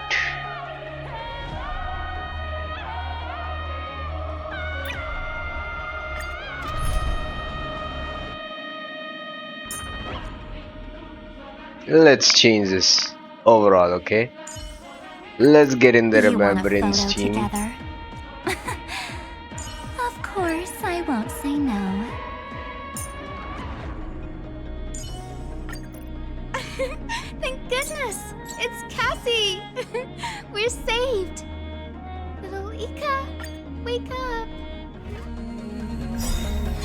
Let's change this overall, okay? Let's get in the You want a remembrance photo team. together? Of course, I won't say no. Thank goodness! It's Cassie! We're saved! Little Ika, wake up!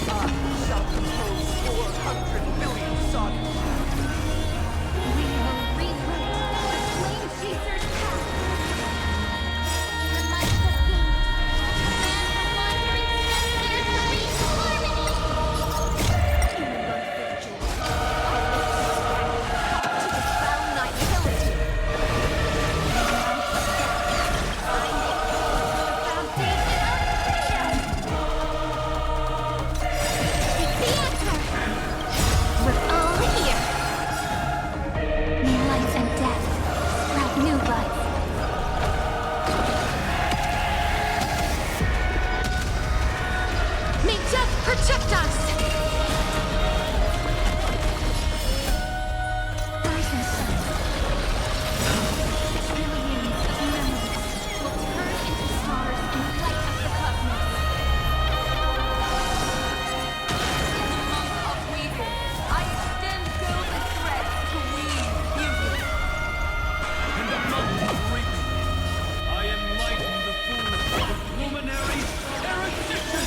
I shall compose 400 million songs. We will rewrite the Flame Chaser's path! The light of gain! Man and wandering spectators to reach harmony! Universe victory! To dispel nihility! We're all here. May life and death sprout new buds. May death protect us! Rise and shine. Trillions of memories will turn into stars and light up the cosmos. In the month of weaving, I extend golden threads to weave beauty. In the month of reaping, I enlighten the fools with luminary erudition!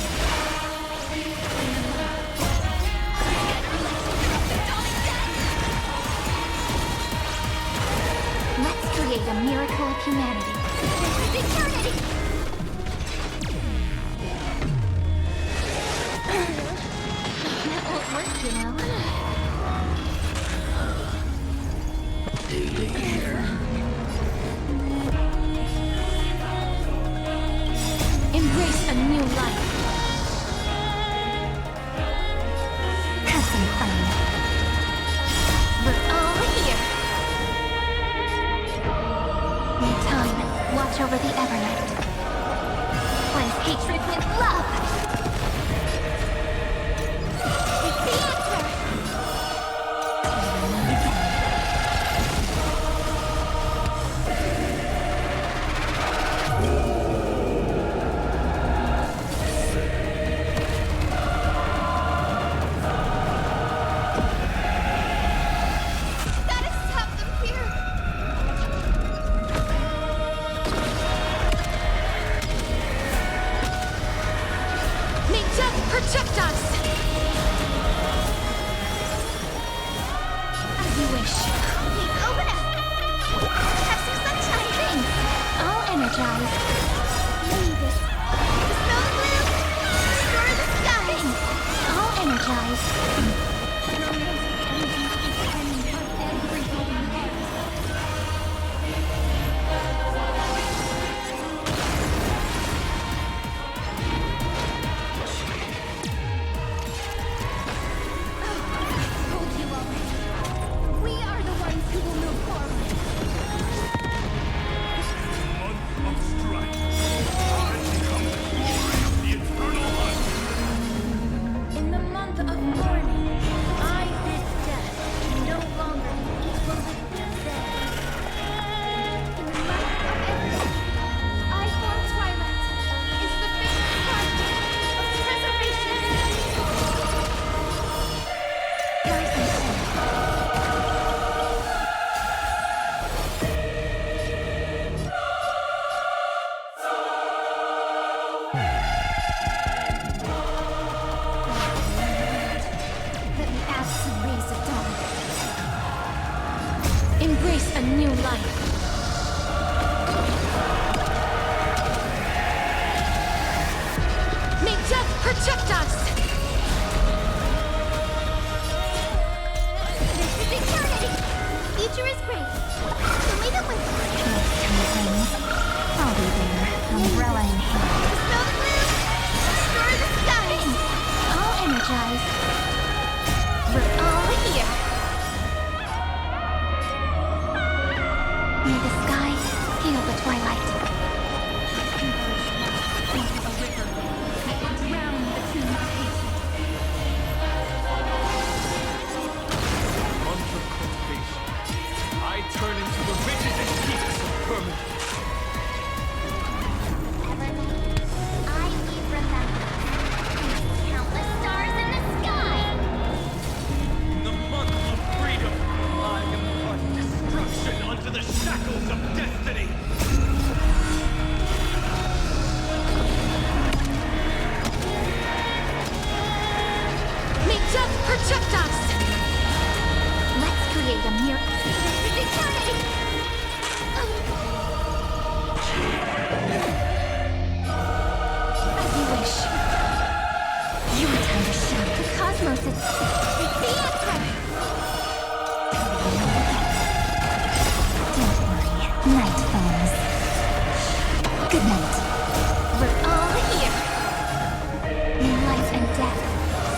Let's create a miracle of humanity. This is eternity! That won't work, you know. Embrace a new life. Have some fun. We're all here. May time watch over the Evernight. Cleanse hatred with love. It's the answer. Gotta stop them here. May death protect us! As you wish. Hey, open up! Have some sunshine things! All energized. Lygus. Dispel the blue! Restore the sky! All energized. Told you already. We are the ones who will move forward. Month of strife. I become the glory of the eternal hunt. In the month of mourning, I bid death no longer be equal with dead. In the month of everything, I form twilight into the famous project of preservation. Rise and shine. Let me add some rays of dawn. Embrace a new life. May death protect us! This is eternity! Future is great. Show me the way. Next time, friends. I'll be there, umbrella in hand. Dispel the blue! Restore the skies! All energized. We're all here. May the sky cosmos is the answer! Don't worry, night falls. Good night. We're all here. In life and death,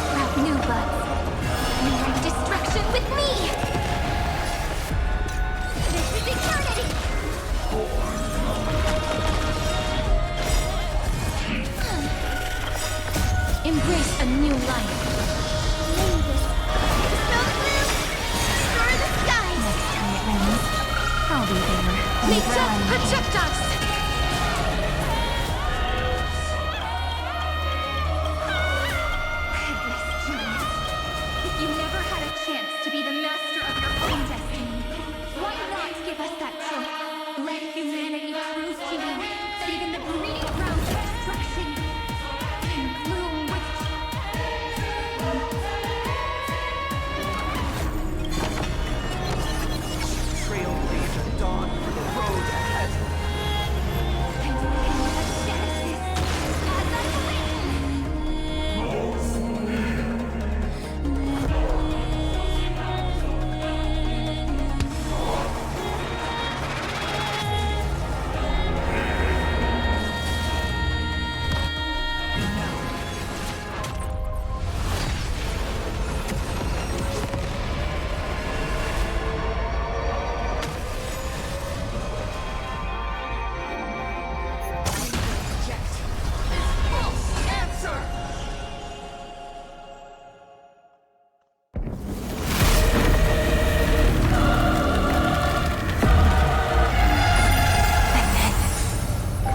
sprout new buds. You bring destruction with me! This is eternity! Embrace a new life. Lygus, snow blue, star the sky. Next time it rains, I'll be there. Make up projectiles. Headless giant. If you never had a chance to be the master of your own destiny, why not give us that choice? Let humanity prove to you that even the breeding grounds of destruction can bloom with Trailblazer dawn for the road ahead.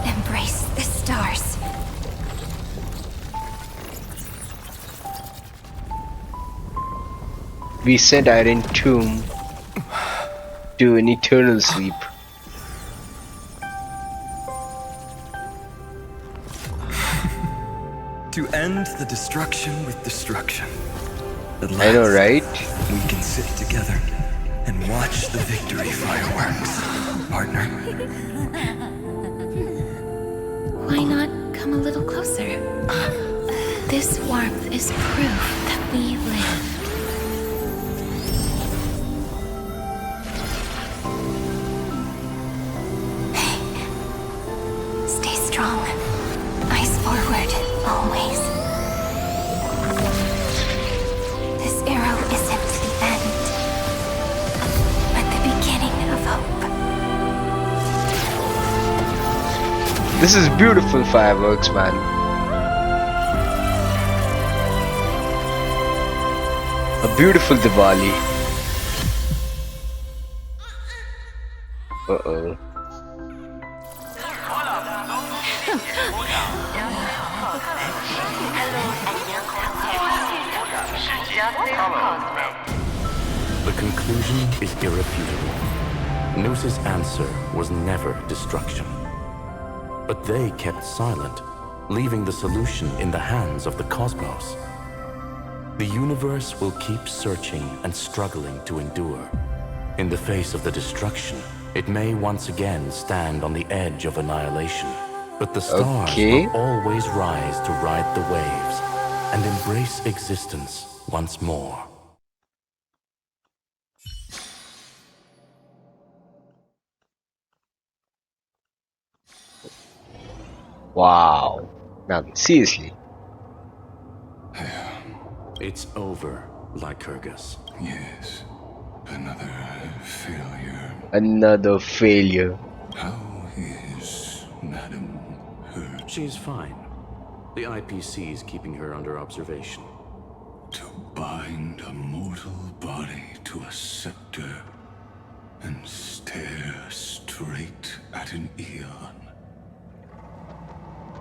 embrace the stars. We sent IronTomb to an eternal sleep. To end the destruction with destruction. At last, I know, right? We can sit together and watch the victory fireworks, partner. Why not come a little closer? This warmth is proof that we live. Stay strong. Eyes forward, always. This arrow isn't the end, but the beginning of hope. This is beautiful fireworks, man. A beautiful Diwali. Uh-oh. The conclusion is irrefutable. Noos's answer was never destruction. But they kept silent, leaving the solution in the hands of the cosmos. The universe will keep searching and struggling to endure. In the face of the destruction, it may once again stand on the edge of annihilation. But the stars will always rise to ride the waves and embrace existence once more. Wow. Now, seriously. It's over, Lycurgus. Yes. Another failure. Another failure. How is Madam hurt? She's fine. The IPC is keeping her under observation. To bind a mortal body to a scepter and stare straight at an eon.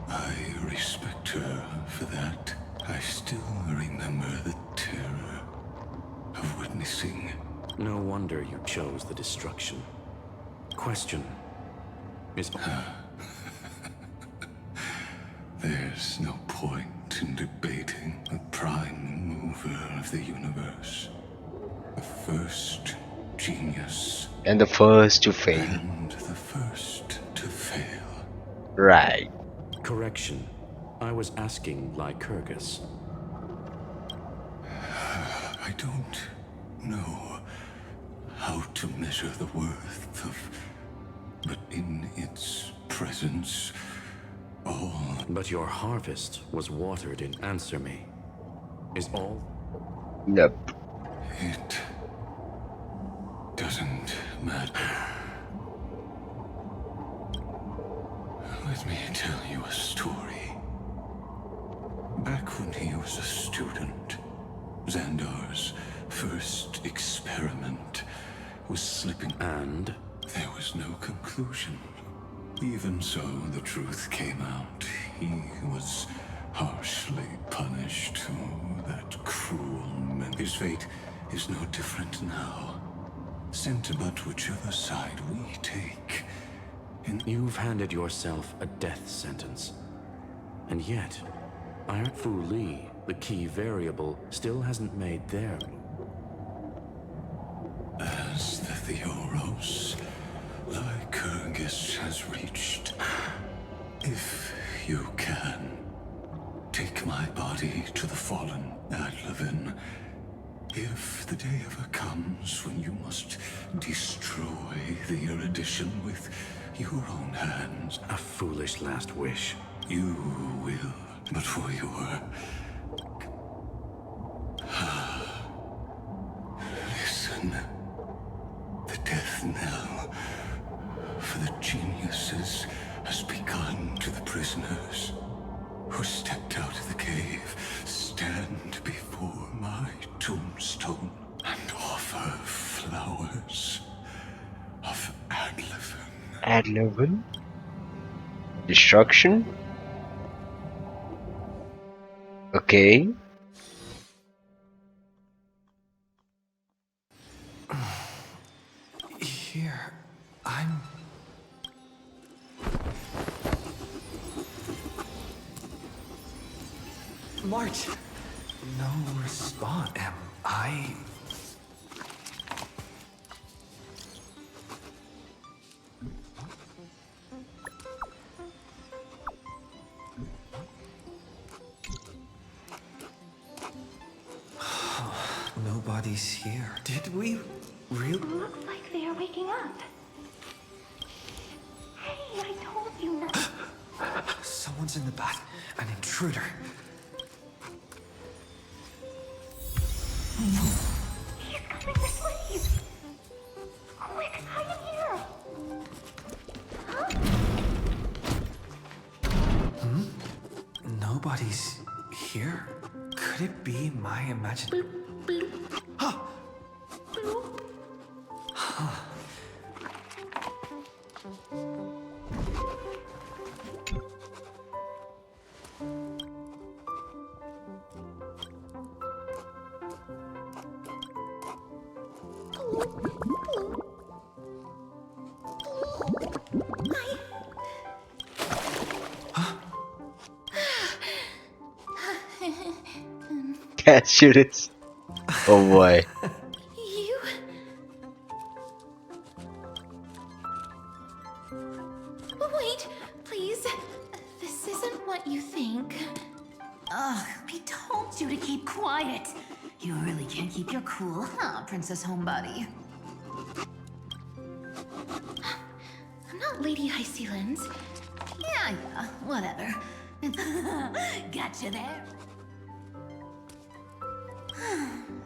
I respect her for that. I still remember the terror of witnessing. No wonder you chose the destruction. Question. Is... There's no point in debating the prime mover of the universe. The first genius. And the first to fail. And the first to fail. Right. Correction. I was asking Lycurgus. I don't know how to measure the worth of... But in its presence, all... But your harvest was watered in Answer Me. Is all? Nope. It doesn't matter. Let me tell you a story. Back when he was a student, Xandar's first experiment was slipping, and there was no conclusion. Even so, the truth came out. He was harshly punished. Oh, that cruel man. His fate is no different now. Sent but whichever side we take. You've handed yourself a death sentence. And yet, Iron Fu Li, the key variable, still hasn't made their move. As the Theoros, Lygus has reached. If you can, take my body to the fallen Adlevin. If the day ever comes when you must destroy the erudition with your own hands. A foolish last wish. You will, but for your... Listen. The death knell for the geniuses has begun. To the prisoners who stepped out of the cave. Stand before my tombstone and offer flowers of Adlevin. Adlevin? Destruction? Okay. Here, I'm... March! No response. Am I... Nobody's here. Did we really? Looks like they are waking up. Hey, I told you not. Someone's in the bath. An intruder. He's coming this way. Quick, hide in here. Huh? Nobody's here? Could it be my imagination? Huh. Can't shoot it. Oh boy. You... Wait, please. This isn't what you think. Ugh, I told you to keep quiet. You really can't keep your cool, huh, Princess Homebody? I'm not Lady High Sealands. Yeah, whatever. Gotcha there.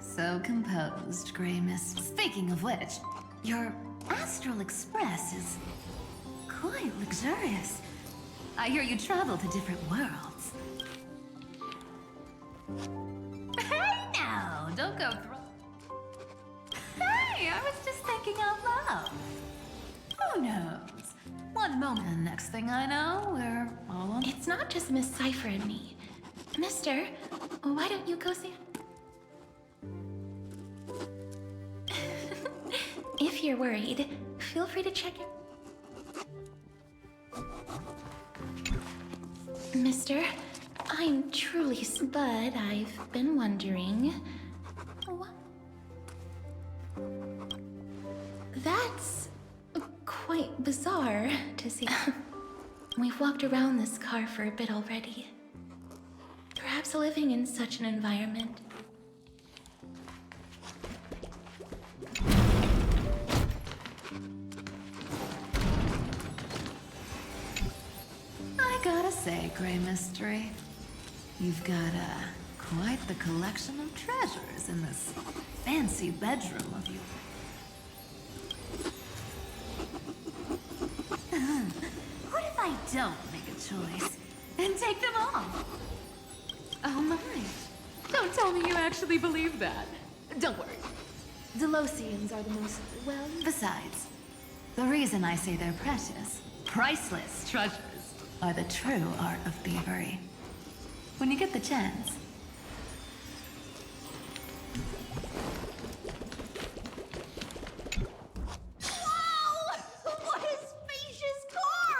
So composed, Grey Mist. Speaking of which, your Astral Express is quite luxurious. I hear you travel to different worlds. Hey now, don't go Hey, I was just thinking out loud. Who knows? One moment, and next thing I know, we're all on... It's not just Miss Cypher and me. Mister, why don't you go see... If you're worried, feel free to check it. Mister, I'm truly... But I've been wondering... What? That's quite bizarre to see. We've walked around this car for a bit already. Perhaps living in such an environment say, Grey Mystery? You've got quite the collection of treasures in this fancy bedroom of yours. What if I don't make a choice and take them all? Oh my. Don't tell me you actually believe that. Don't worry. Delosians are the most, well... Besides, the reason I say they're precious, priceless treasures are the true art of thievery. When you get the chance. Wow! What a spacious car!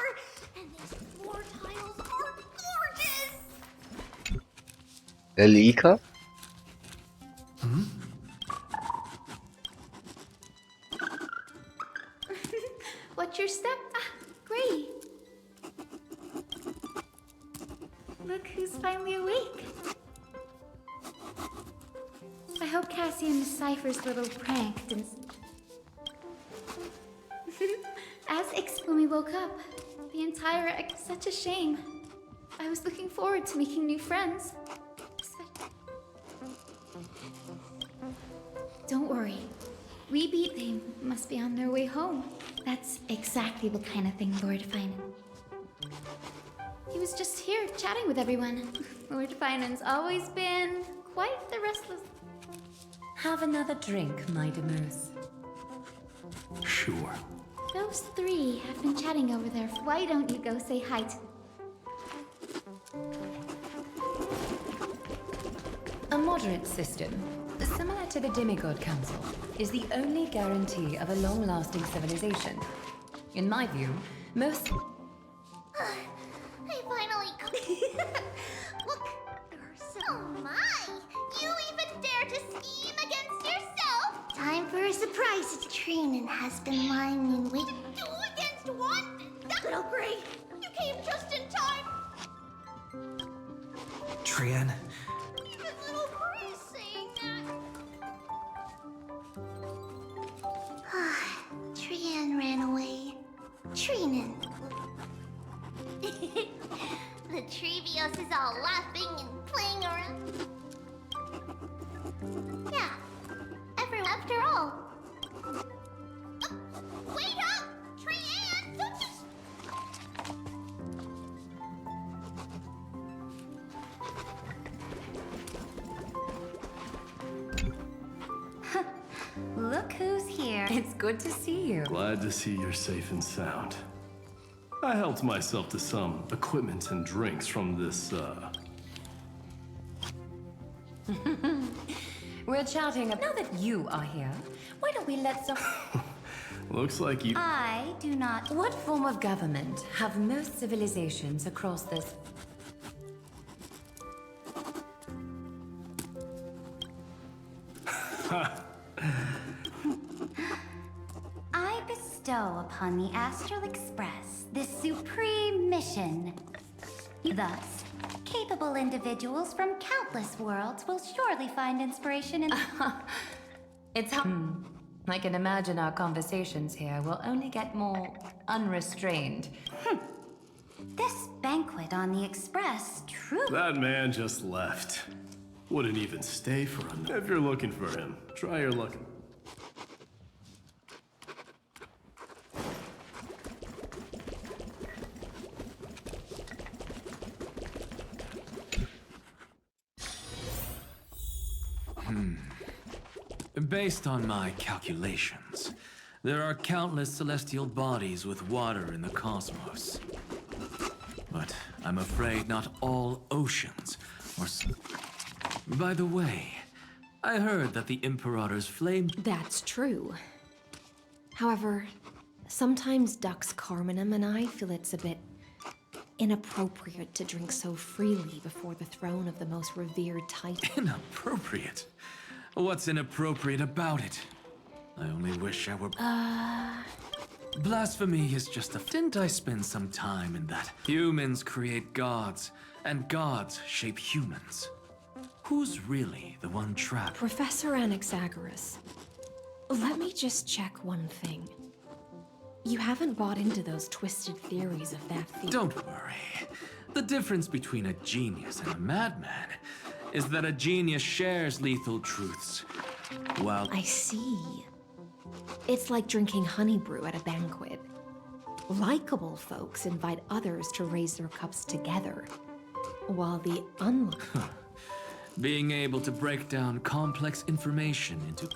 And these floor tiles are gorgeous! Elika? What's your step? Ah, Gray. Look who's finally awake. I hope Cassian deciphers the little prank didn't... When we woke up, the entire... Such a shame. I was looking forward to making new friends. Don't worry. We beat them. Must be on their way home. That's exactly the kind of thing Lord Finan. He was just here chatting with everyone. Lord Finan's always been quite the restless... Have another drink, my Demoose. Sure. Those three have been chatting over there. Why don't you go say hi to... A moderate system, similar to the Demigod Council, is the only guarantee of a long-lasting civilization. In my view, most... I finally... Look, you're so... Oh my! You even dare to scheme against yourself? Time for a surprise. Cyrene has been lying in wait. 2 against 1? That little Gray! You came just in time! Cyrene. Even little Gray saying that. Cyrene ran away. Cyrene. The Trevios is all laughing and playing around. Yeah, everyone after all. Wait up! Cyrene! Don't just... Look who's here. It's good to see you. Glad to see you're safe and sound. I helped myself to some equipment and drinks from this, We're chatting. Now that you are here, why don't we let some... Looks like you... I do not... What form of government have most civilizations across this... I bestow upon the Astral Express this supreme mission. Thus, capable individuals from countless worlds will surely find inspiration in... It's... I can imagine our conversations here will only get more unrestrained. This banquet on the Express truly... That man just left. Wouldn't even stay for a minute. If you're looking for him, try your luck. Based on my calculations, there are countless celestial bodies with water in the cosmos. But I'm afraid not all oceans are... By the way, I heard that the Imperator's flame... That's true. However, sometimes Dux Carminum and I feel it's a bit inappropriate to drink so freely before the throne of the most revered titan. Inappropriate? What's inappropriate about it? I only wish I were... Blasphemy is just a... Didn't I spend some time in that? Humans create gods, and gods shape humans. Who's really the one trapped? Professor Anaxagoras, let me just check one thing. You haven't bought into those twisted theories of that Don't worry. The difference between a genius and a madman is that a genius shares lethal truths, while... I see. It's like drinking honey brew at a banquet. Likeable folks invite others to raise their cups together, while the unlucky... Being able to break down complex information into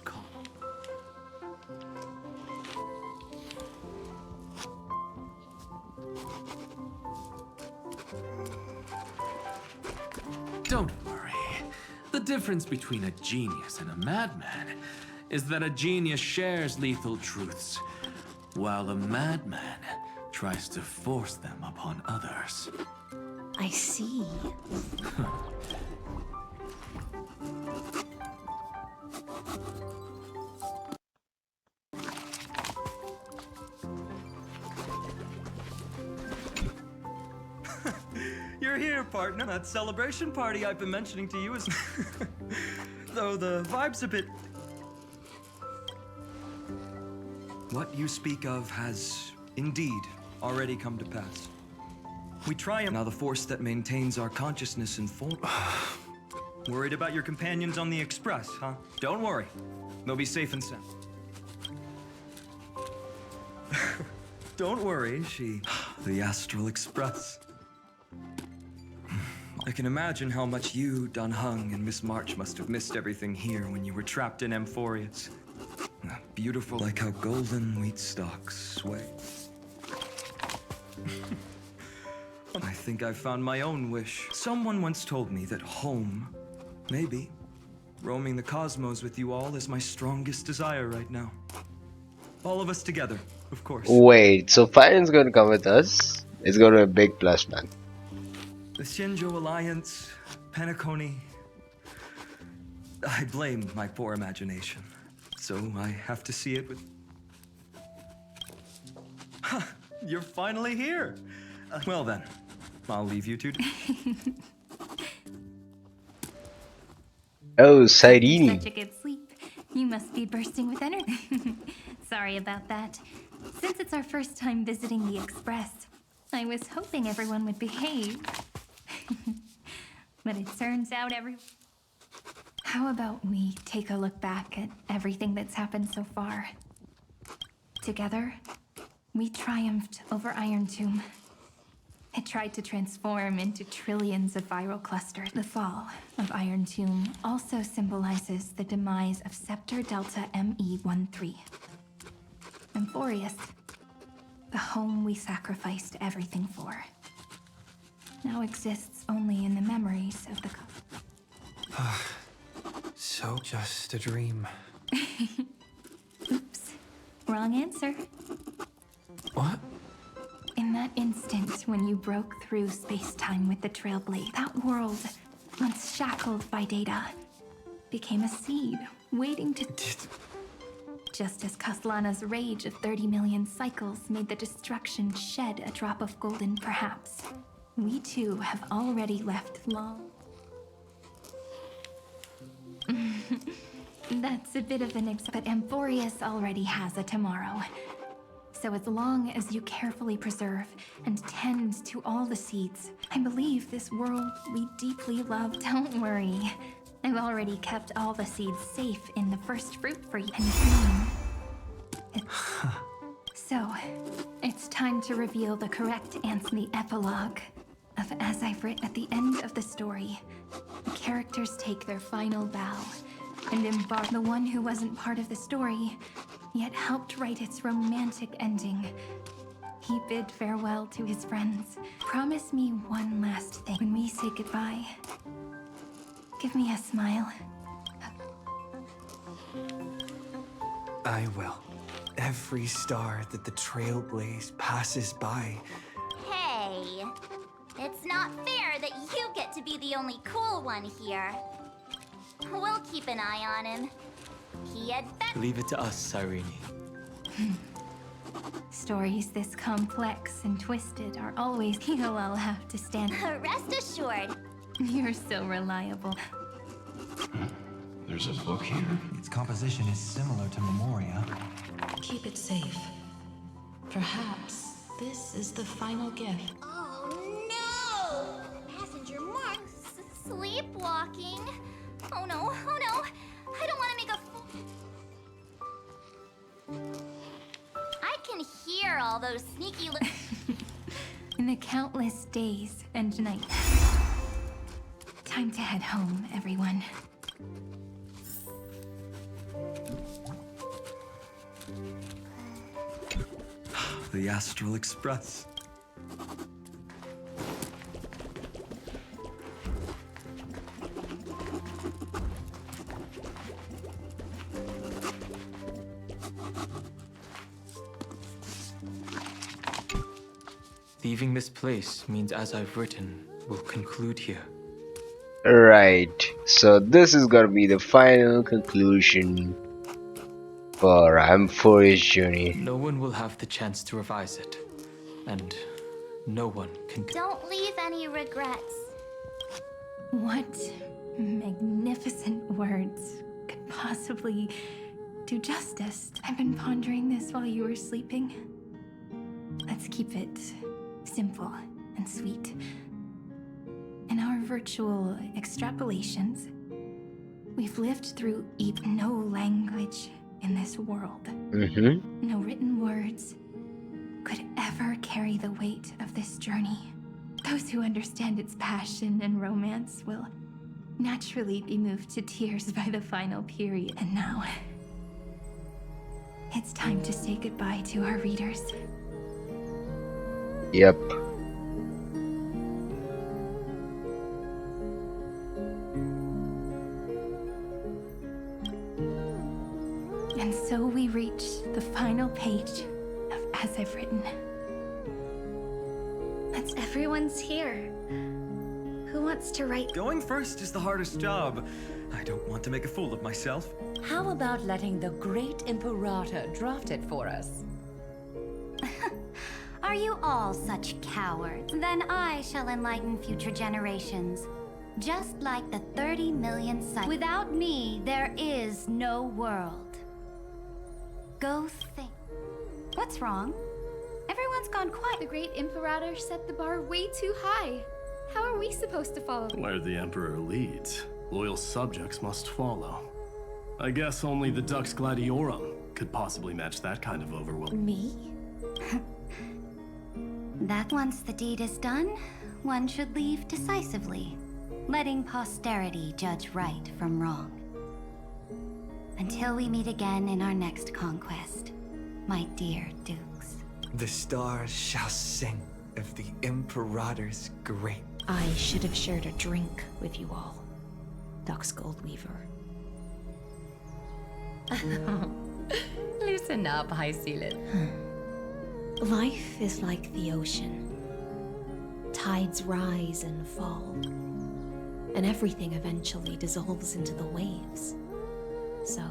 Don't worry. The difference between a genius and a madman is that a genius shares lethal truths, while a madman tries to force them upon others. I see. You're here, partner. That celebration party I've been mentioning to you is... Though the vibe's a bit... What you speak of has indeed already come to pass. We triumph now the force that maintains our consciousness in full. Worried about your companions on the Express, huh? Don't worry. They'll be safe and sound. Don't worry, the Astral Express. I can imagine how much you, Dan Heng, and Miss March must have missed everything here when you were trapped in Amphoreus. Beautiful, like how golden wheat stalks sway. I think I've found my own wish. Someone once told me that home, maybe, roaming the cosmos with you all is my strongest desire right now. All of us together, of course. Wait, so Firen's gonna come with us? It's gonna be a big plus, man. The Shinjo Alliance, Penacony. I blame my poor imagination, so I have to see it with... You're finally here! Well then, I'll leave you two. Oh, Cyrene. Such a good sleep. You must be bursting with energy. Sorry about that. Since it's our first time visiting the Express, I was hoping everyone would behave. But it turns out How about we take a look back at everything that's happened so far? Together, we triumphed over IronTomb. It tried to transform into trillions of viral clusters. The fall of IronTomb also symbolizes the demise of Scepter Delta ME13. Amphoreus, the home we sacrificed everything for, now exists only in the memories of the couple. So just a dream. Oops, wrong answer. What? In that instant when you broke through space-time with the Trailblade, that world, once shackled by data, became a seed, waiting to... Just as Kaslana's rage of 30 million cycles made the destruction shed a drop of golden, perhaps, we too have already left long. That's a bit of an but Amphoreus already has a tomorrow. So as long as you carefully preserve and tend to all the seeds, I believe this world we deeply love. Don't worry. I've already kept all the seeds safe in the first fruit for you and green. So, it's time to reveal the correct answer, the epilogue of as I've written at the end of the story. The characters take their final bow and embark. The one who wasn't part of the story, yet helped write its romantic ending. He bid farewell to his friends. Promise me one last thing. When we say goodbye, give me a smile. I will. Every star that the Trailblaze passes by. Hey, it's not fair that you get to be the only cool one here. We'll keep an eye on him. He had better... Leave it to us, Cyrene. Stories this complex and twisted are always... You'll all have to stand... Rest assured. You're so reliable. There's a book here. Its composition is similar to Memoria. Keep it safe. Perhaps this is the final gift. Oh no! all those sneaky In the countless days and nights. Time to head home, everyone. The Astral Express. Leaving this place means, as I've written, will conclude here. Right, so this is gonna be the final conclusion for Amphoreus journey. No one will have the chance to revise it, and no one can. Don't leave any regrets. What magnificent words could possibly do justice? I've been pondering this while you were sleeping. Let's keep it simple and sweet. In our virtual extrapolations, we've lived through no language in this world. No written words could ever carry the weight of this journey. Those who understand its passion and romance will naturally be moved to tears by the final period. And now, it's time to say goodbye to our readers. Yep. And so we reach the final page of As I've Written. Everyone's here. Who wants to write? Going first is the hardest job. I don't want to make a fool of myself. How about letting the great Imperator draft it for us? Are you all such cowards? Then I shall enlighten future generations. Just like the 30 million sites. Without me, there is no world. Go think. What's wrong? Everyone's gone quiet. The great Imperator set the bar way too high. How are we supposed to follow? Where the Emperor leads, loyal subjects must follow. I guess only the Dux Gladiorum could possibly match that kind of overwhelm. Me? That once the deed is done, one should leave decisively, letting posterity judge right from wrong. Until we meet again in our next conquest, my dear Dukes. The stars shall sing of the Imperator's great. I should have shared a drink with you all, Dux Goldweaver. Loosen up, High Ceiling. Life is like the ocean. Tides rise and fall, and everything eventually dissolves into the waves. So,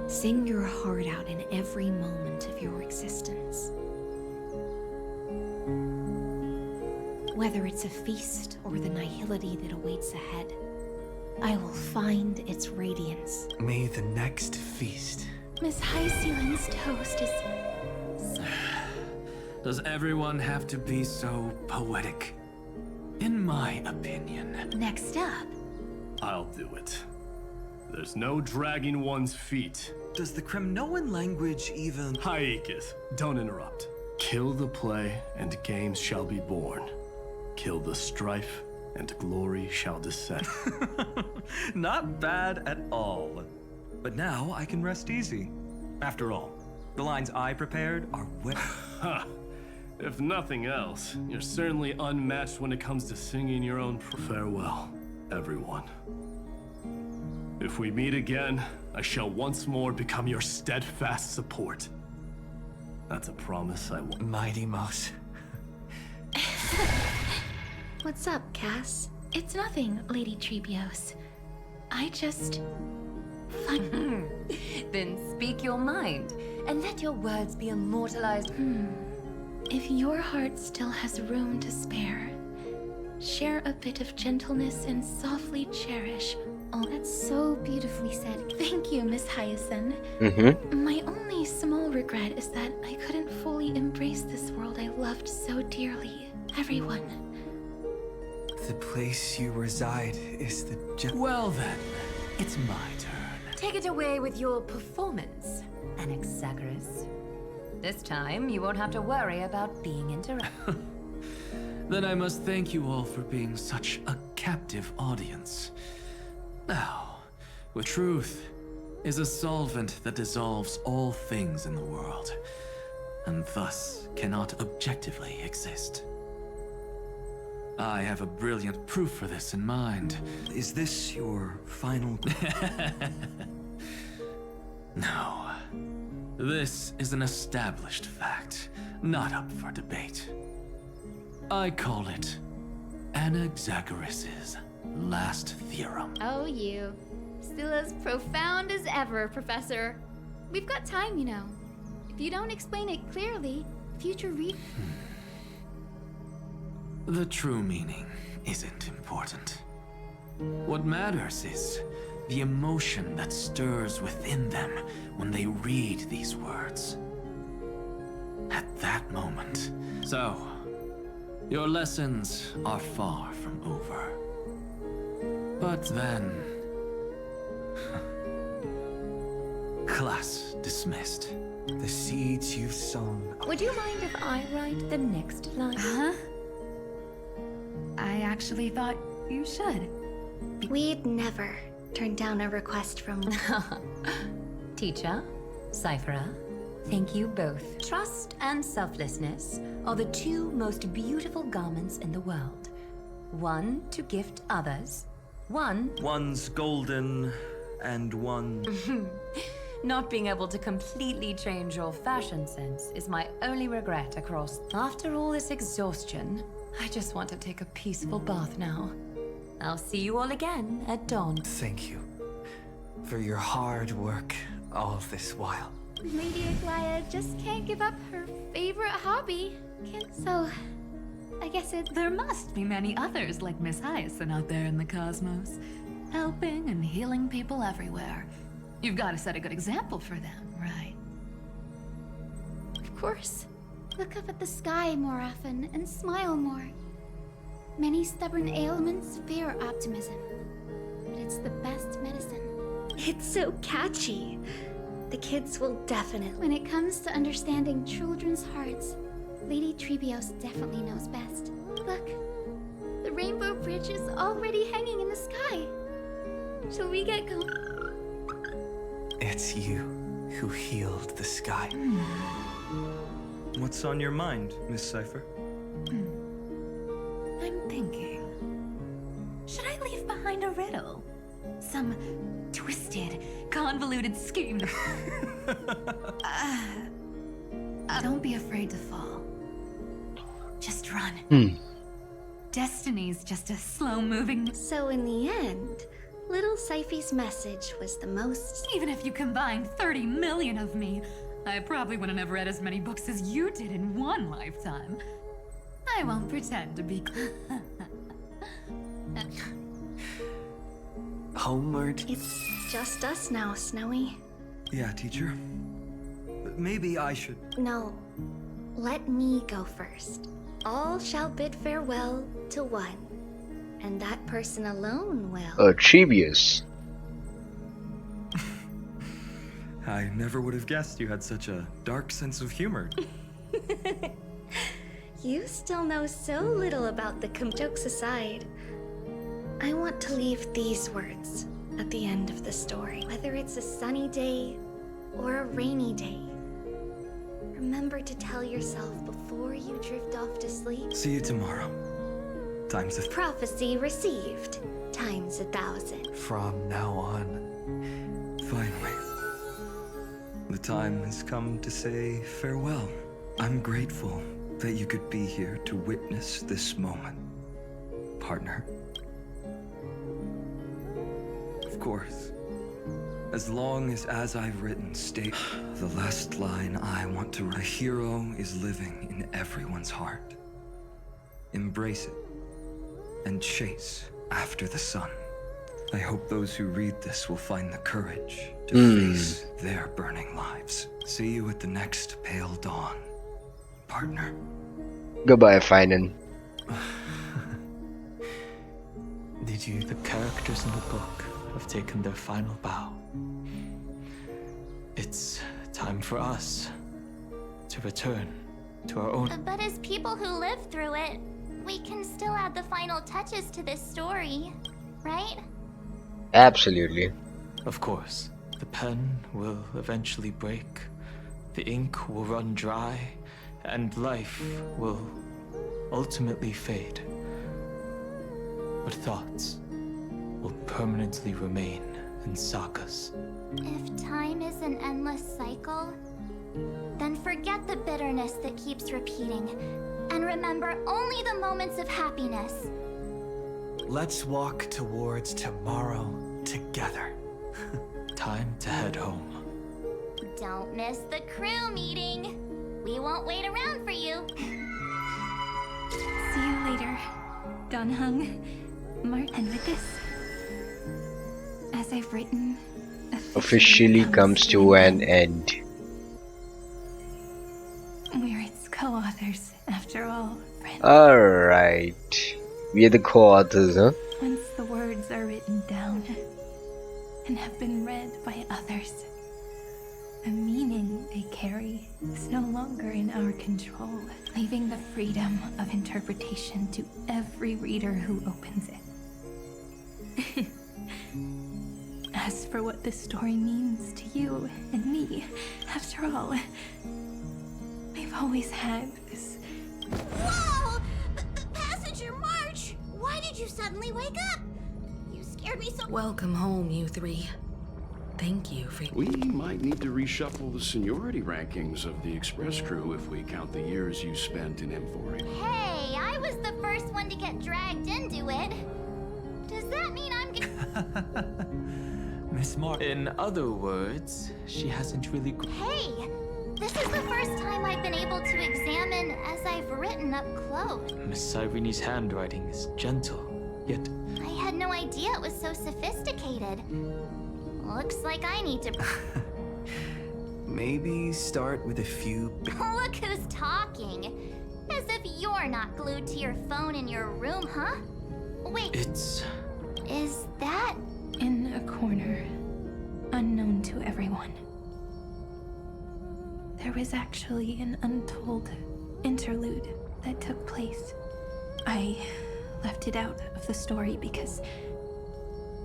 sing your heart out in every moment of your existence. Whether it's a feast or the nihility that awaits ahead, I will find its radiance. May the next feast. Miss High Ceiling's toast is... Does everyone have to be so poetic? In my opinion. Next up. I'll do it. There's no dragging one's feet. Does the Kremnoan language even... Lygus, don't interrupt. Kill the play, and games shall be born. Kill the strife, and glory shall descend. Not bad at all. But now I can rest easy. After all, the lines I prepared are well... Ha! If nothing else, you're certainly unmatched when it comes to singing your own farewell, everyone. If we meet again, I shall once more become your steadfast support. That's a promise I will. Mighty Mouse. What's up, Cass? It's nothing, Lady Trebios. I just... Then speak your mind, and let your words be immortalized. If your heart still has room to spare, share a bit of gentleness and softly cherish. Oh, that's so beautifully said. Thank you, Miss Hyacinth. My only small regret is that I couldn't fully embrace this world I loved so dearly. Everyone. The place you reside is the... Well then, it's my turn. Take it away with your performance, Anaxagoras. This time, you won't have to worry about being interrupted. Then I must thank you all for being such a captive audience. Now, with truth is a solvent that dissolves all things in the world, and thus cannot objectively exist. I have a brilliant proof for this in mind. Is this your final... No. This is an established fact, not up for debate. I call it Anaxagoras' last theorem. Oh, you. Still as profound as ever, Professor. We've got time, you know. If you don't explain it clearly, future The true meaning isn't important. What matters is the emotion that stirs within them when they read these words. At that moment. So, your lessons are far from over. But then... Class dismissed. The seeds you've sown... Would you mind if I write the next line? Huh? I actually thought you should. We'd never turn down a request from... Teacher, Cyphera, thank you both. Trust and selflessness are the two most beautiful garments in the world. One to gift others, one... One's golden, and one... Not being able to completely change your fashion sense is my only regret across... After all this exhaustion, I just want to take a peaceful bath now. I'll see you all again at dawn. Thank you for your hard work all this while. Lady Aglaia just can't give up her favorite hobby. So, I guess it... There must be many others like Miss Hyacinth out there in the cosmos, helping and healing people everywhere. You've got to set a good example for them, right? Of course. Look up at the sky more often and smile more. Many stubborn ailments fear optimism, but it's the best medicine. It's so catchy. The kids will definitely... When it comes to understanding children's hearts, Lady Trebios definitely knows best. Look, the Rainbow Bridge is already hanging in the sky. Shall we get going? It's you who healed the sky. What's on your mind, Miss Cypher? I'm thinking. Should I leave behind a riddle? Some twisted, convoluted scheme. Don't be afraid to fall. Just run. Destiny's just a slow-moving... So in the end, little Cyphy's message was the most... Even if you combined 30 million of me, I probably wouldn't have read as many books as you did in one lifetime. I won't pretend to be... Homeward? It's just us now, Snowy. Yeah, teacher. Maybe I should... No. Let me go first. All shall bid farewell to one. And that person alone will... Trebius. I never would have guessed you had such a dark sense of humor. You still know so little about the jokes aside. I want to leave these words at the end of the story. Whether it's a sunny day or a rainy day, remember to tell yourself before you drift off to sleep. See you tomorrow. Times a... Prophecy received. Times 1,000. From now on. Finally. The time has come to say farewell. I'm grateful that you could be here to witness this moment, partner. Of course, as long as I've written state, the last line I want to write. A hero is living in everyone's heart. Embrace it and chase after the sun. I hope those who read this will find the courage to face their burning lives. See you at the next pale dawn, partner. Goodbye, Finan. The characters in the book have taken their final bow. It's time for us to return to our own. But as people who lived through it, we can still add the final touches to this story, right? Absolutely. Of course, the pen will eventually break, the ink will run dry, and life will ultimately fade. But thoughts will permanently remain in sagas. If time is an endless cycle, then forget the bitterness that keeps repeating, and remember only the moments of happiness. Let's walk towards tomorrow together. Time to head home. Don't miss the crew meeting. We won't wait around for you. See you later, Donhung. And with this, as I've written, officially comes to an end. We're its co-authors, after all, friend. Alright. We are the co-authors, huh? Once the words are written down and have been read by others, the meaning they carry is no longer in our control, leaving the freedom of interpretation to every reader who opens it. As for what this story means to you and me, after all, we've always had this... Whoa! Passenger March! Why did you suddenly wake up? You scared me so... Welcome home, you three. Thank you for... We might need to reshuffle the seniority rankings of the Express crew if we count the years you spent in Amphoreus. Hey, I was the first one to get dragged into it. Does that mean I'm Miss In other words, she hasn't really... Hey! This is the first time I've been able to examine as I've written up close. Miss Cyrene's handwriting is gentle, yet... I had no idea it was so sophisticated. Looks like I need to... Maybe start with a few... Look who's talking. As if you're not glued to your phone in your room, huh? Wait. It's... Is that... In a corner, unknown to everyone. There was actually an untold interlude that took place. I left it out of the story because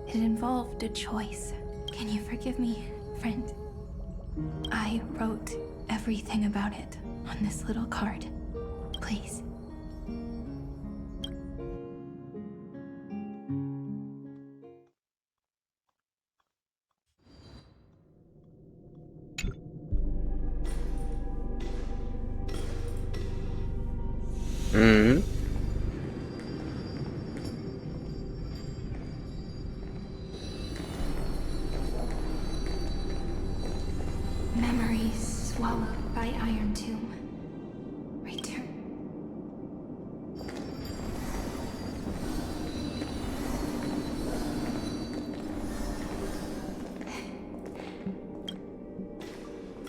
it involved a choice. Can you forgive me, friend? I wrote everything about it on this little card. Please. Hmm. Memories swallowed by IronTomb. Return.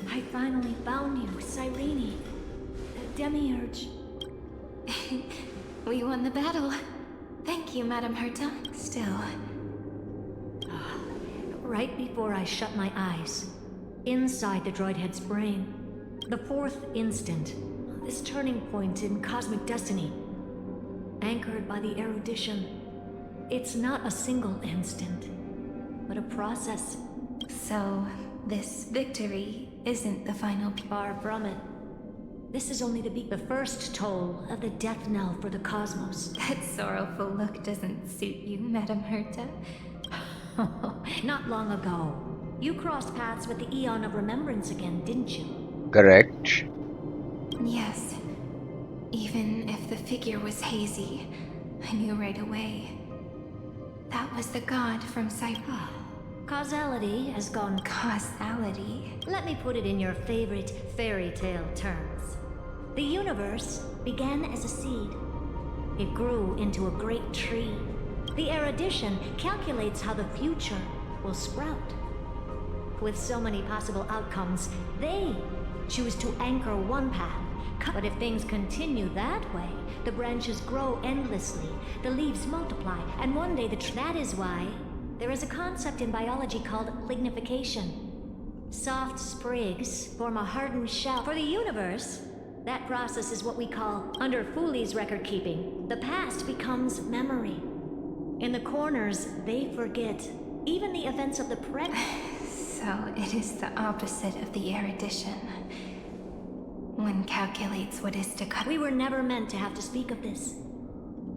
I finally found you, Cyrene. The Demiurge. We won the battle. Thank you, Madam Herta. Still. Right before I shut my eyes, inside the droid head's brain, the fourth instant, this turning point in cosmic destiny, anchored by the erudition. It's not a single instant, but a process. So, this victory isn't the final... Far from it. This is only the first toll of the death knell for the cosmos. That sorrowful look doesn't suit you, Madam Herta. Not long ago, you crossed paths with the Eon of Remembrance again, didn't you? Correct. Yes. Even if the figure was hazy, I knew right away. That was the god from Cyprus. Causality has gone... Causality? Let me put it in your favorite fairy tale terms. The universe began as a seed. It grew into a great tree. The erudition calculates how the future will sprout. With so many possible outcomes, they choose to anchor one path. But if things continue that way, the branches grow endlessly, the leaves multiply, and one day that is why there is a concept in biology called lignification. Soft sprigs form a hardened shell. For the universe, that process is what we call, under Fooley's record keeping, the past becomes memory. In the corners, they forget even the events of the present. So it is the opposite of the erudition. One calculates what is to come. We were never meant to have to speak of this.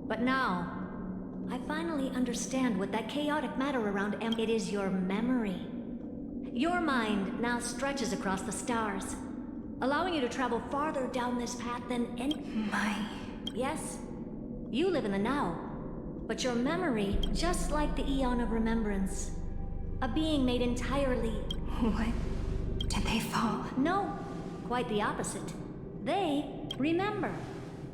But now, I finally understand what that chaotic matter around It is your memory. Your mind now stretches across the stars, allowing you to travel farther down this path than any... Yes, you live in the now, but your memory, just like the Eon of Remembrance, a being made entirely... What? Did they fall? No, quite the opposite. They remember.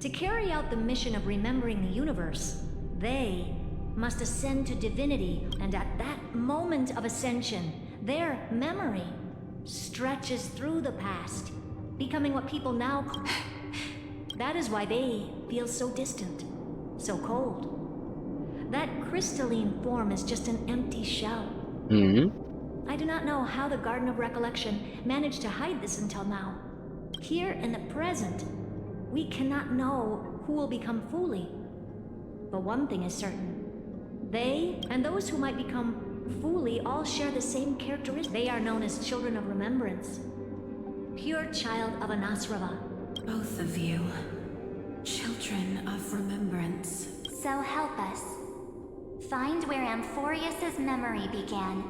To carry out the mission of remembering the universe, they must ascend to divinity, and at that moment of ascension, their memory stretches through the past, becoming what people now call... That is why they feel so distant, so cold. That crystalline form is just an empty shell. I do not know how the Garden of Recollection managed to hide this until now. Here in the present, we cannot know who will become Fooley. But one thing is certain. They, and those who might become Fooley, all share the same characteristics. They are known as Children of Remembrance. Pure child of Anasrava. Both of you. Children of Remembrance. So help us. Find where Amphoreus's memory began.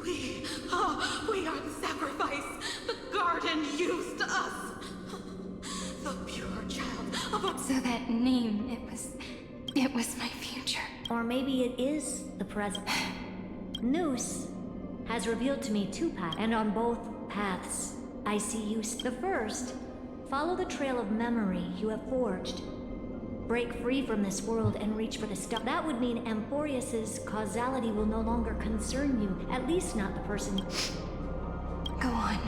We are the sacrifice. The garden used us. The pure child of... So that name, it was my future. Or maybe it is the present. Noose has revealed to me two paths, and on both paths, I see you. The first, follow the trail of memory you have forged. Break free from this world and reach for the star. That would mean Amphoreus's causality will no longer concern you, at least not the person. Go on.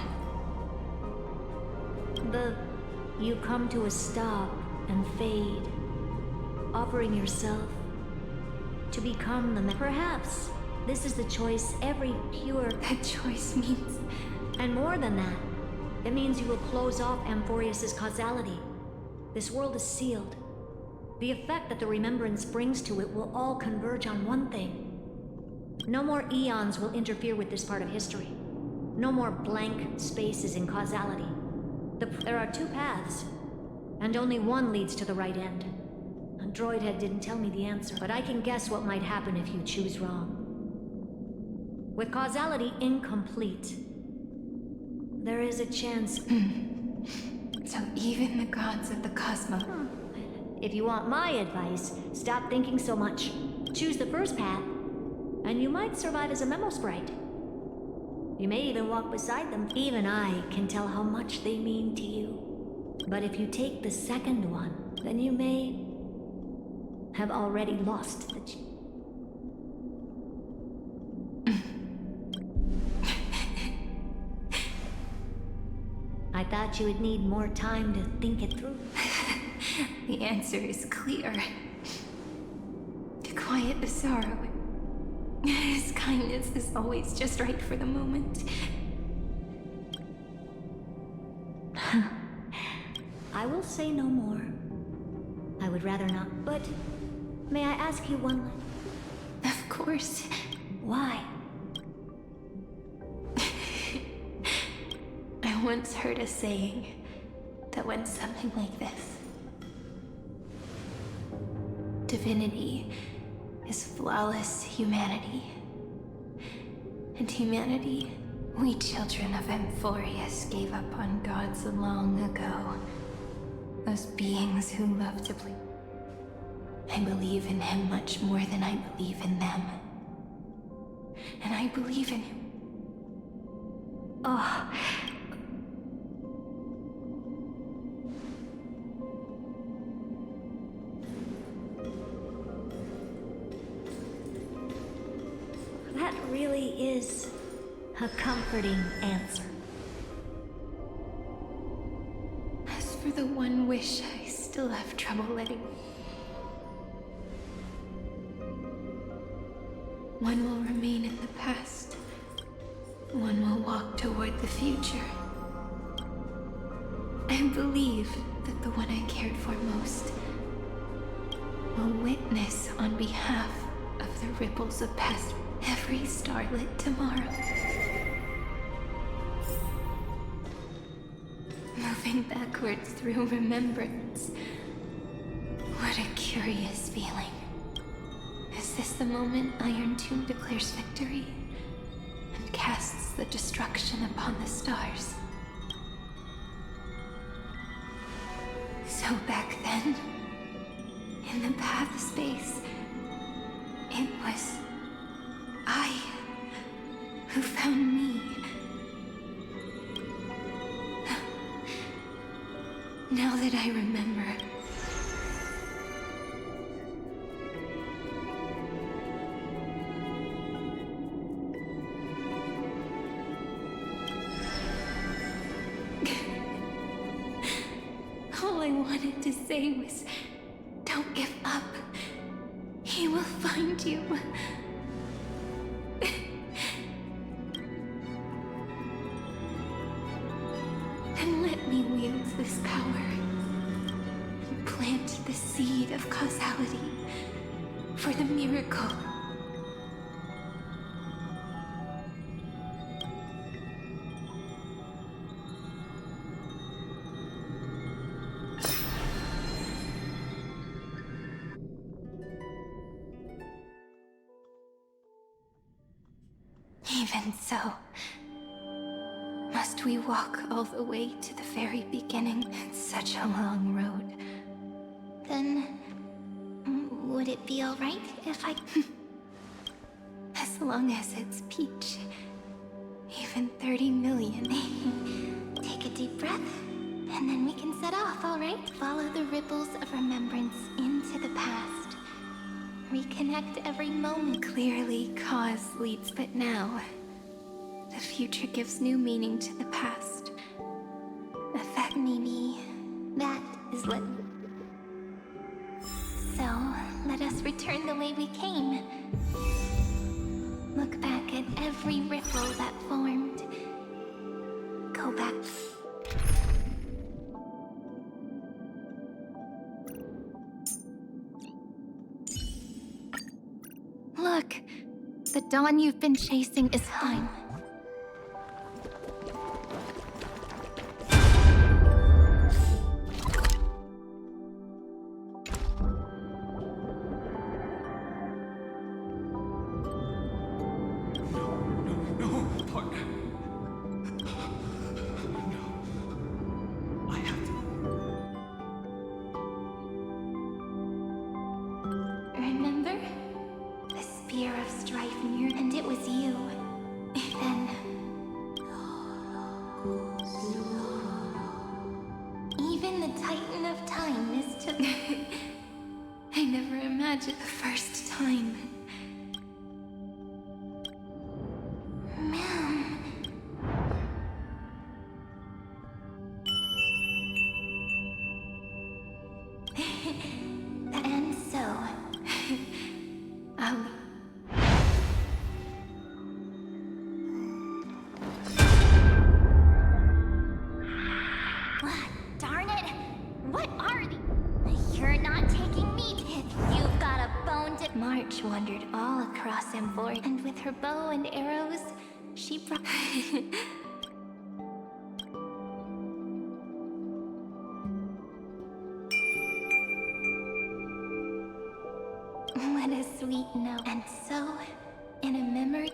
You come to a stop and fade, offering yourself to become the Perhaps this is the choice every pure... That choice means... And more than that, it means you will close off Amphoreus's causality. This world is sealed. The effect that the remembrance brings to it will all converge on one thing. No more eons will interfere with this part of history. No more blank spaces in causality. There are two paths, and only one leads to the right end. A droidhead didn't tell me the answer, but I can guess what might happen if you choose wrong. With causality incomplete, there is a chance... So even the gods of the cosmos... If you want my advice, stop thinking so much. Choose the first path, and you might survive as a memo sprite. You may even walk beside them. Even I can tell how much they mean to you. But if you take the second one, then you may have already lost the... I thought you would need more time to think it through. The answer is clear. To quiet the sorrow. His kindness is always just right for the moment. I will say no more. I would rather not, but may I ask you one last... Of course. Why? I once heard a saying that went something like this. Divinity is flawless humanity. And humanity, we children of Amphoreus gave up on gods long ago. Those beings who love to please. I believe in him much more than I believe in them. And I believe in him. Oh. That really is a comforting answer. As for the one wish I still have trouble letting... One will remain in the past. one will walk toward the future. I believe that the one I cared for most will witness on behalf of the ripples of past every starlit tomorrow. Moving backwards through remembrance. What a curious feeling. Is this the moment IronTomb declares victory and casts the destruction upon the stars? So back then, in the path space, it was I who found me. Now that I remember, all I wanted to say was, don't give up. He will find you. And let me wield this power and plant the seed of causality for the miracle. Even so, must we walk all the way to the very beginning? It's such a long road. Then, would it be alright if I... As long as it's Peach. Even 30 million. Take a deep breath, and then we can set off, alright? Follow the ripples of remembrance into the past. Reconnect every moment. Clearly, cause leads, but now, the future gives new meaning to the past. That maybe that is what... So, let us return the way we came. Look back at every ripple that formed. Go back. Look! The dawn you've been chasing is home. Remember? The spear of strife near, and it was you. Then... even the Titan of Time mistook... I never imagined the first time. Man. And so... Darn it! What are these? You're not taking me to it. You've got a bone to... March wandered all across Amphoreus, and with her bow and arrows, she brought... What a sweet note. And so, in a memory...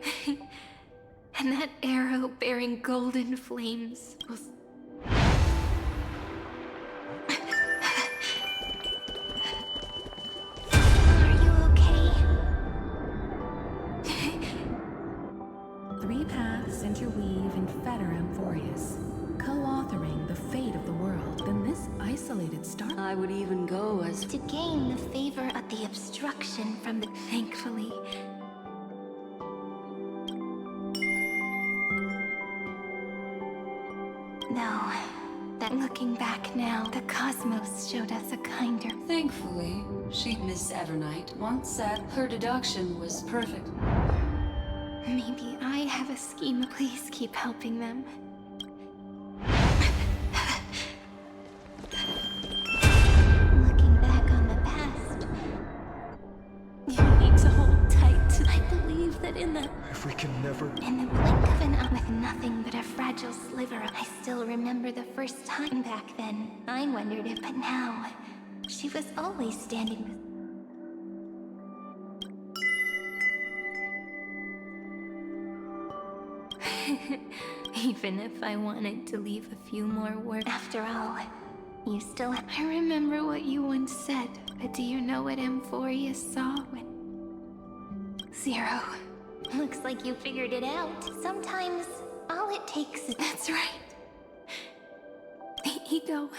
And that arrow bearing golden flames was... Are you okay? 3 paths interweave and fetter Amphoreus, co-authoring the fate of the world. Then this isolated star... I would even go as... to gain the favor of the obstruction from the... Thankfully... No, that looking back now, the cosmos showed us a kinder... Thankfully, Miss Evernight once said her deduction was perfect. Maybe Maybe I have a scheme. Please keep helping them. Looking back on the past, You need to hold tight. I believe that in the in the blink of an eye, with nothing but a fragile sliver, I still remember the first time back then. I wondered if, but now, she was always standing. Even if I wanted to leave a few more words. After all, you still. I remember what you once said, but do you know what Amphoreus saw when. Zero. Looks like you figured it out. Sometimes, all it takes is. That's right. The ego.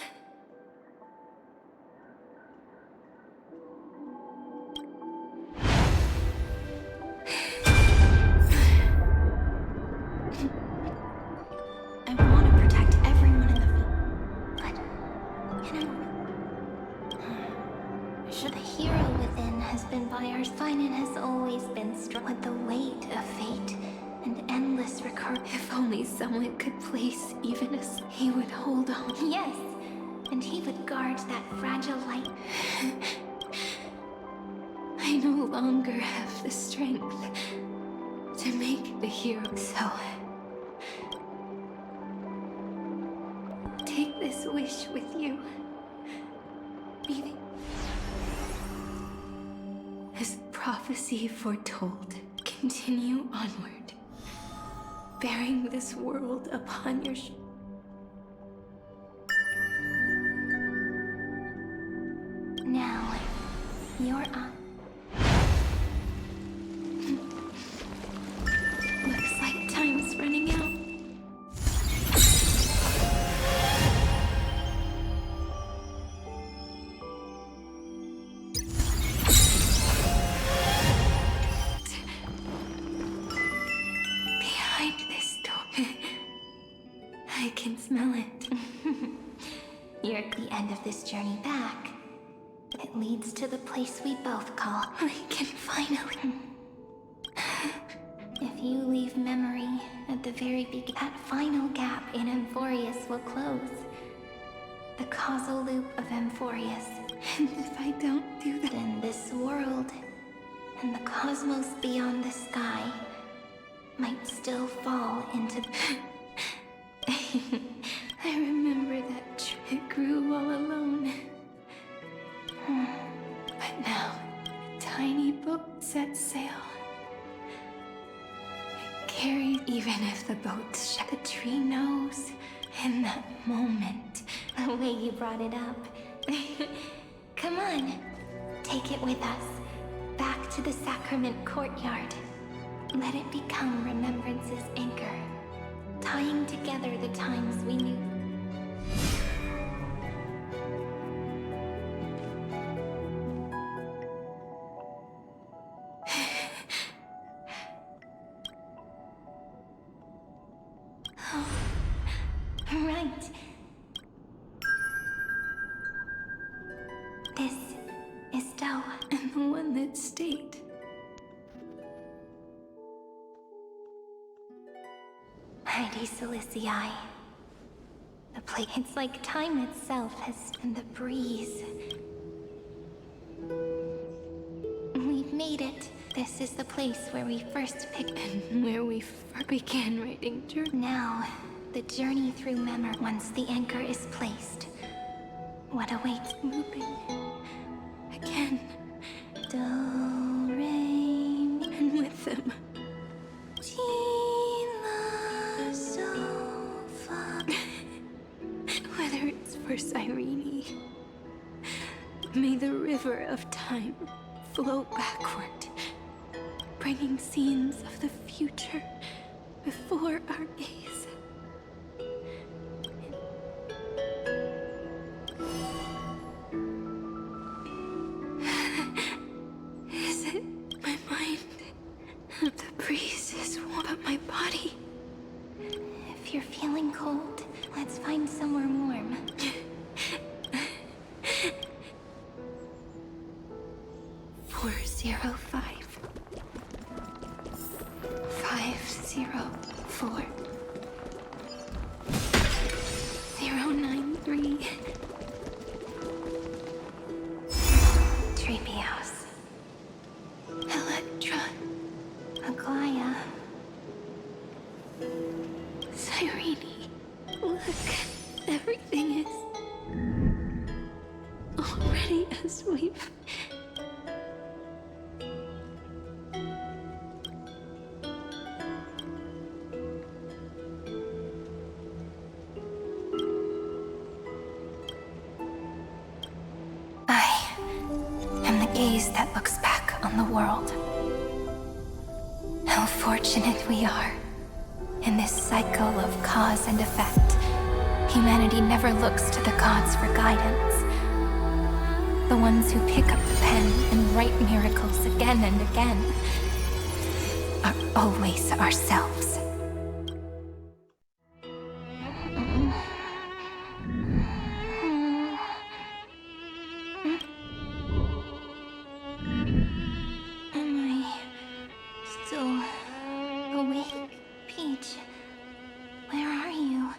I want to protect everyone in the but should the hero within has been by our side and has always been struck with the weight of fate and endless recur. If only someone could place even as he would hold on. Yes, and he would guard that fragile light. I no longer have the strength to make the hero. So take this wish with you. Be as prophecy foretold, continue onward, bearing this world upon your Now, you're on. Looks like time's running out. Behind this door, I can smell it. You're at the end of this journey back. It leads to the place we both call. We can finally. If you leave memory at the very beginning, that final gap in Amphoreus will close. The causal loop of Amphoreus. And if I don't do that, then this world and the cosmos beyond the sky might still fall into. I remember that it grew all alone. But now, a tiny boat sets sail. It carries, even if the boat's shut, the tree knows in that moment. The way you brought it up. Come on, take it with us. Back to the sacrament courtyard. Let it become remembrance's anchor, tying together the times we knew. Right. This is Doe, and the one that stayed. Heidi Silicii. The place. It's like time itself has. And the breeze. We've made it. This is the place where we first picked and where we began writing journal. Now, the journey through memory. Once the anchor is placed, what awaits? Moving again. Do, re, mi, and with them. Tila, so, fa. Whether it's for Cyrene, may the river of time flow backward, bringing scenes of the future before our gaze. Is it my mind? The breeze is warm, but my body. If you're feeling cold, let's find somewhere warm. 405. 5 4 093 Treehouse. Electron. Aglaya. Cyrene. Look, everything is already as we've... I am the gaze that looks back on the world. How fortunate we are. In this cycle of cause and effect, humanity never looks to the gods for guidance. The ones who pick up the pen and write miracles again and again are always ourselves. Am I still awake, Peach? Where are you?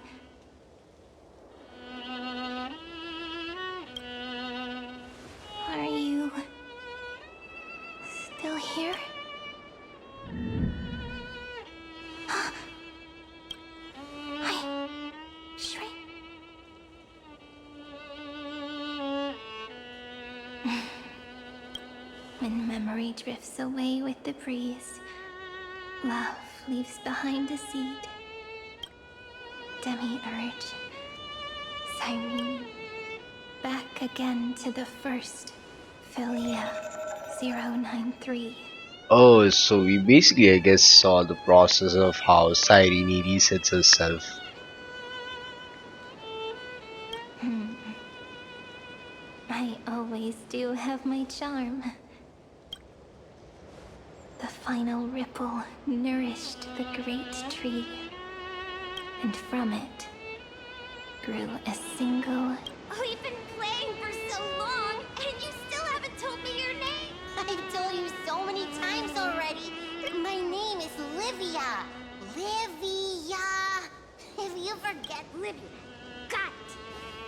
Are you still here? I shrink. When memory drifts away with the breeze, love leaves behind a seed. Demi-urge, Cyrene, back again to the first, Philia 093. Oh, so we basically, I guess, saw the process of how Cyrene resets herself. I always do have my charm. The final ripple nourished the great tree, and from it grew a single... We've been playing for so long, and you still haven't told me your name. I've told you so many times already. My name is Livia. Livia. If you forget Livia, got it.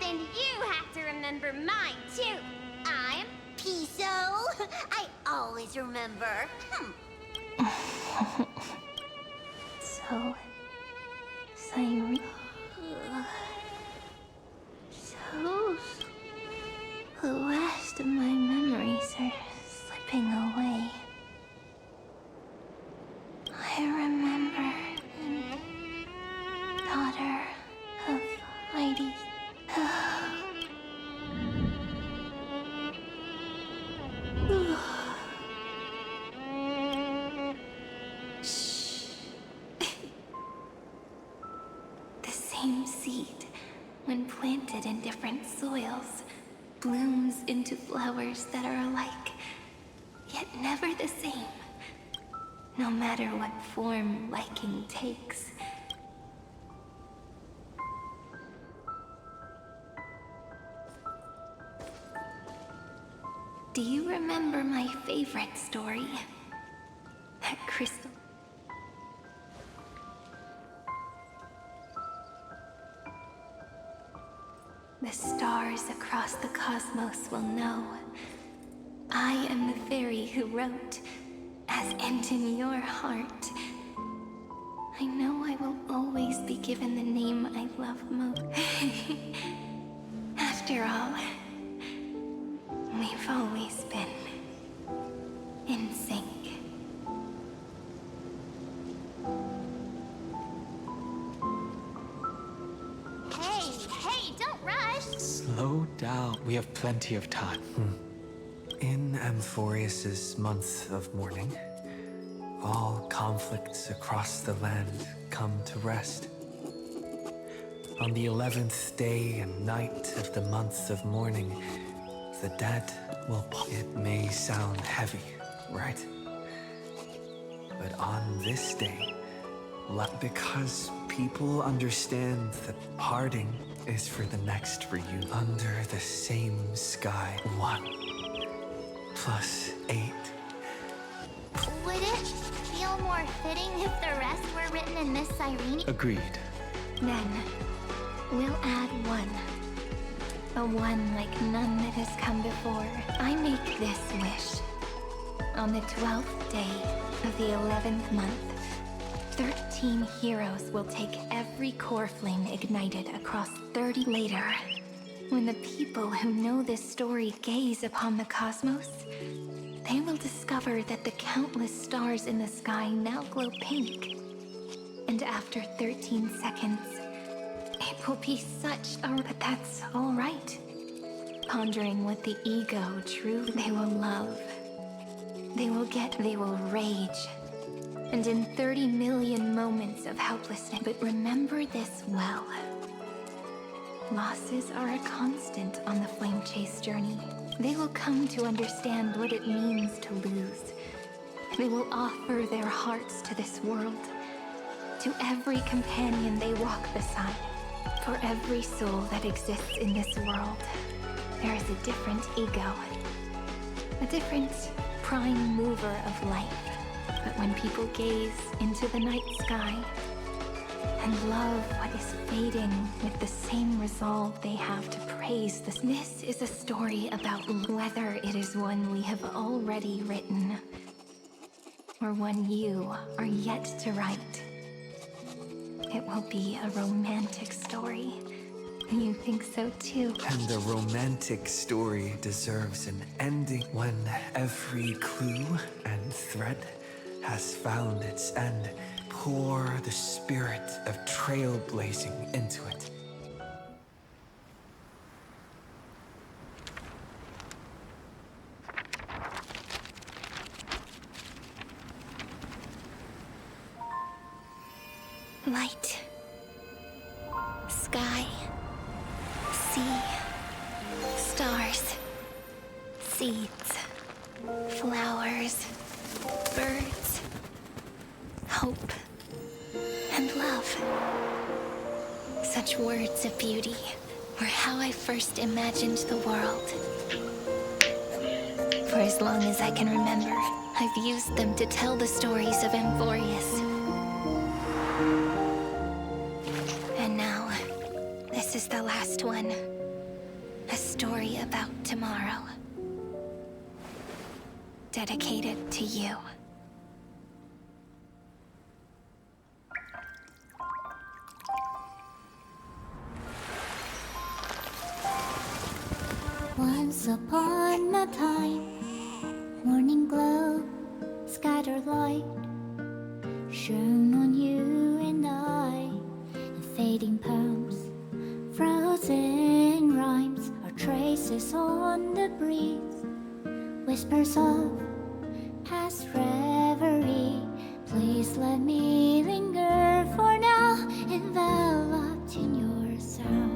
Then you have to remember mine too. I'm Piso. I always remember. So... Cyrene... So... The last of my memories are slipping away. I remember the daughter of Lygus. Shh. The same seed, when planted in different soils, blooms into flowers that are alike, yet never the same. No matter what form liking takes. Do you remember my favorite story? That crystal. The stars across the cosmos will know. I am the fairy who wrote, as end in your heart. I know I will always be given the name I love most. After all, we've always been in sync. Hey, don't rush. Slow down. We have plenty of time. In Amphoreus's month of mourning, all conflicts across the land come to rest. On the 11th day and night of the month of mourning, the dead will... It may sound heavy, right? But on this day, because people understand that parting is for the next reunion. Under the same sky, 1 + 8. Would it feel more Fitting if the rest were written in Miss Cyrene. Agreed. Then, we'll add one. A one like none that has come before. I make this wish. On the 12th day of the 11th month, 13 heroes will take every core flame ignited across 30 later. When the people who know this story gaze upon the cosmos, they will discover that the countless stars in the sky now glow pink. And after 13 seconds, it will be such a... But that's all right. Pondering what the ego truly... They will love. They will rage. And in 30 million moments of helplessness... But remember this well. Losses are a constant on the flame chase journey. They will come to understand what it means to lose. They will offer their hearts to this world. To every companion they walk beside. For every soul that exists in this world, there is a different ego. A different prime mover of life. But when people gaze into the night sky and love what is fading with the same resolve they have to praise this. This is a story about whether it is one we have already written or one you are yet to write. It will be a romantic story. You think so too? And a romantic story deserves an ending when every clue and thread has found its end. Pour the spirit of trailblazing into it. Light. Sky. Sea. Stars. Seeds. Flowers. Birds. Hope. And love. Such words of beauty were how I first imagined the world. For as long as I can remember, I've used them to tell the stories of Amphoreus. And now, this is the last one. A story about tomorrow. Dedicated to you. Once upon a time, morning glow, scattered light, shone on you and I, and fading poems, frozen rhymes, are traces on the breeze, whispers of past reverie. Please let me linger for now, enveloped in your sound.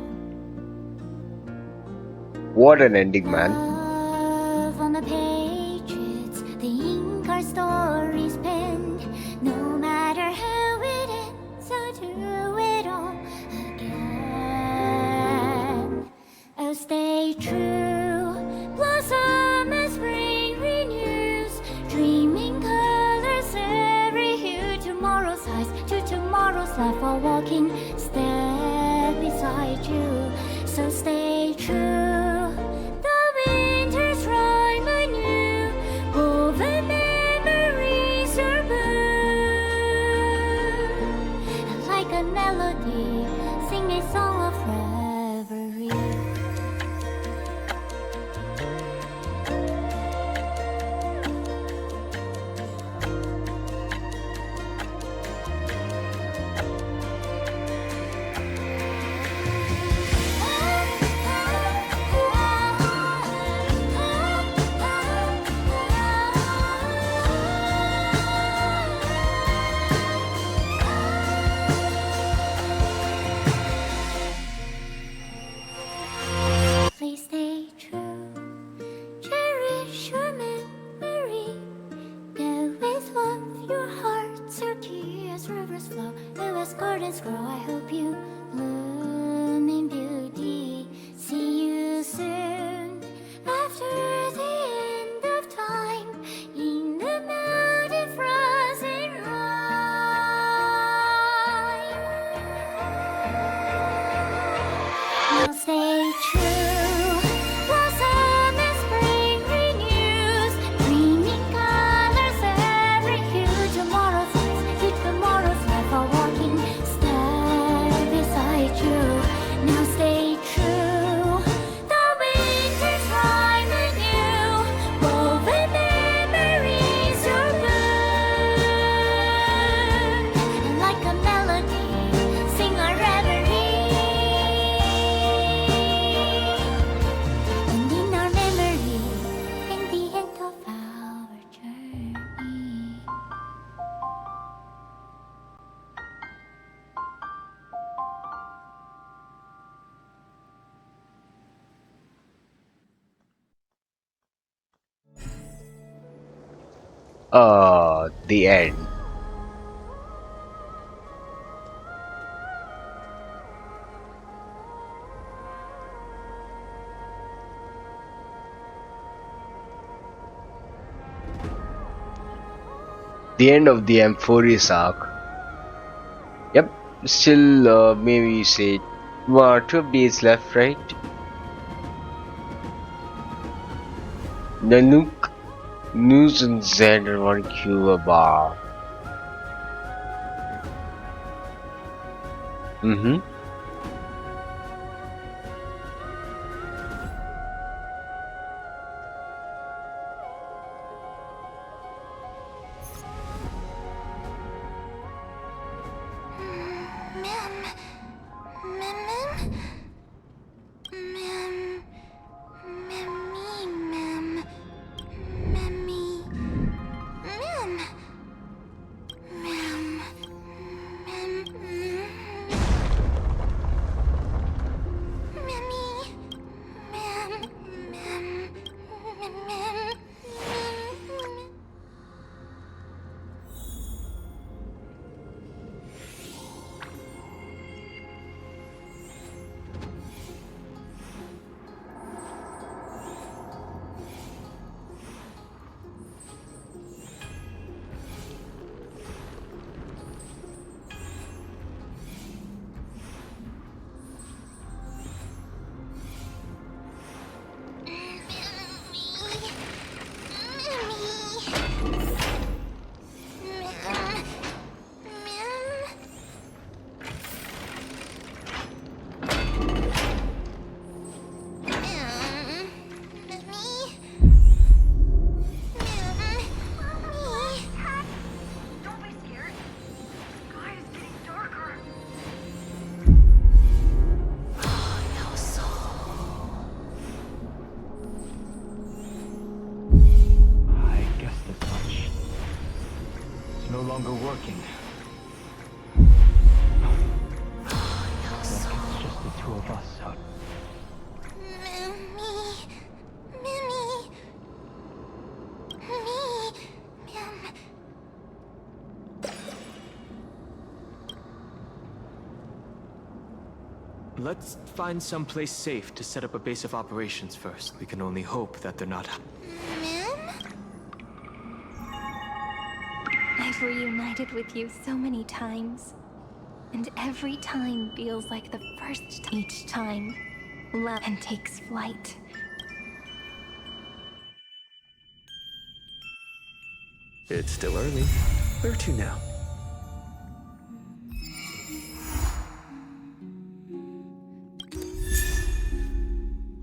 What an ending, man. Love on the pages, the ink our stories penned. No matter how it ends, I'll do it all again. Oh, stay true, blossom as spring renews, dreaming colors every hue. Tomorrow's eyes to tomorrow's life, while walking step beside you. So stay true. The end. The end of the Amphoreus arc. Yep, still maybe say 12 days left, right? Nanook, News and Xander on Cuba Bar. Mm-hmm. No longer working. It's just the two of us out. Let's find someplace safe to set up a base of operations first. We can only hope that they're not... I've reunited with you so many times, and every time feels like the first each time. Love and takes flight. It's still early. Where to now?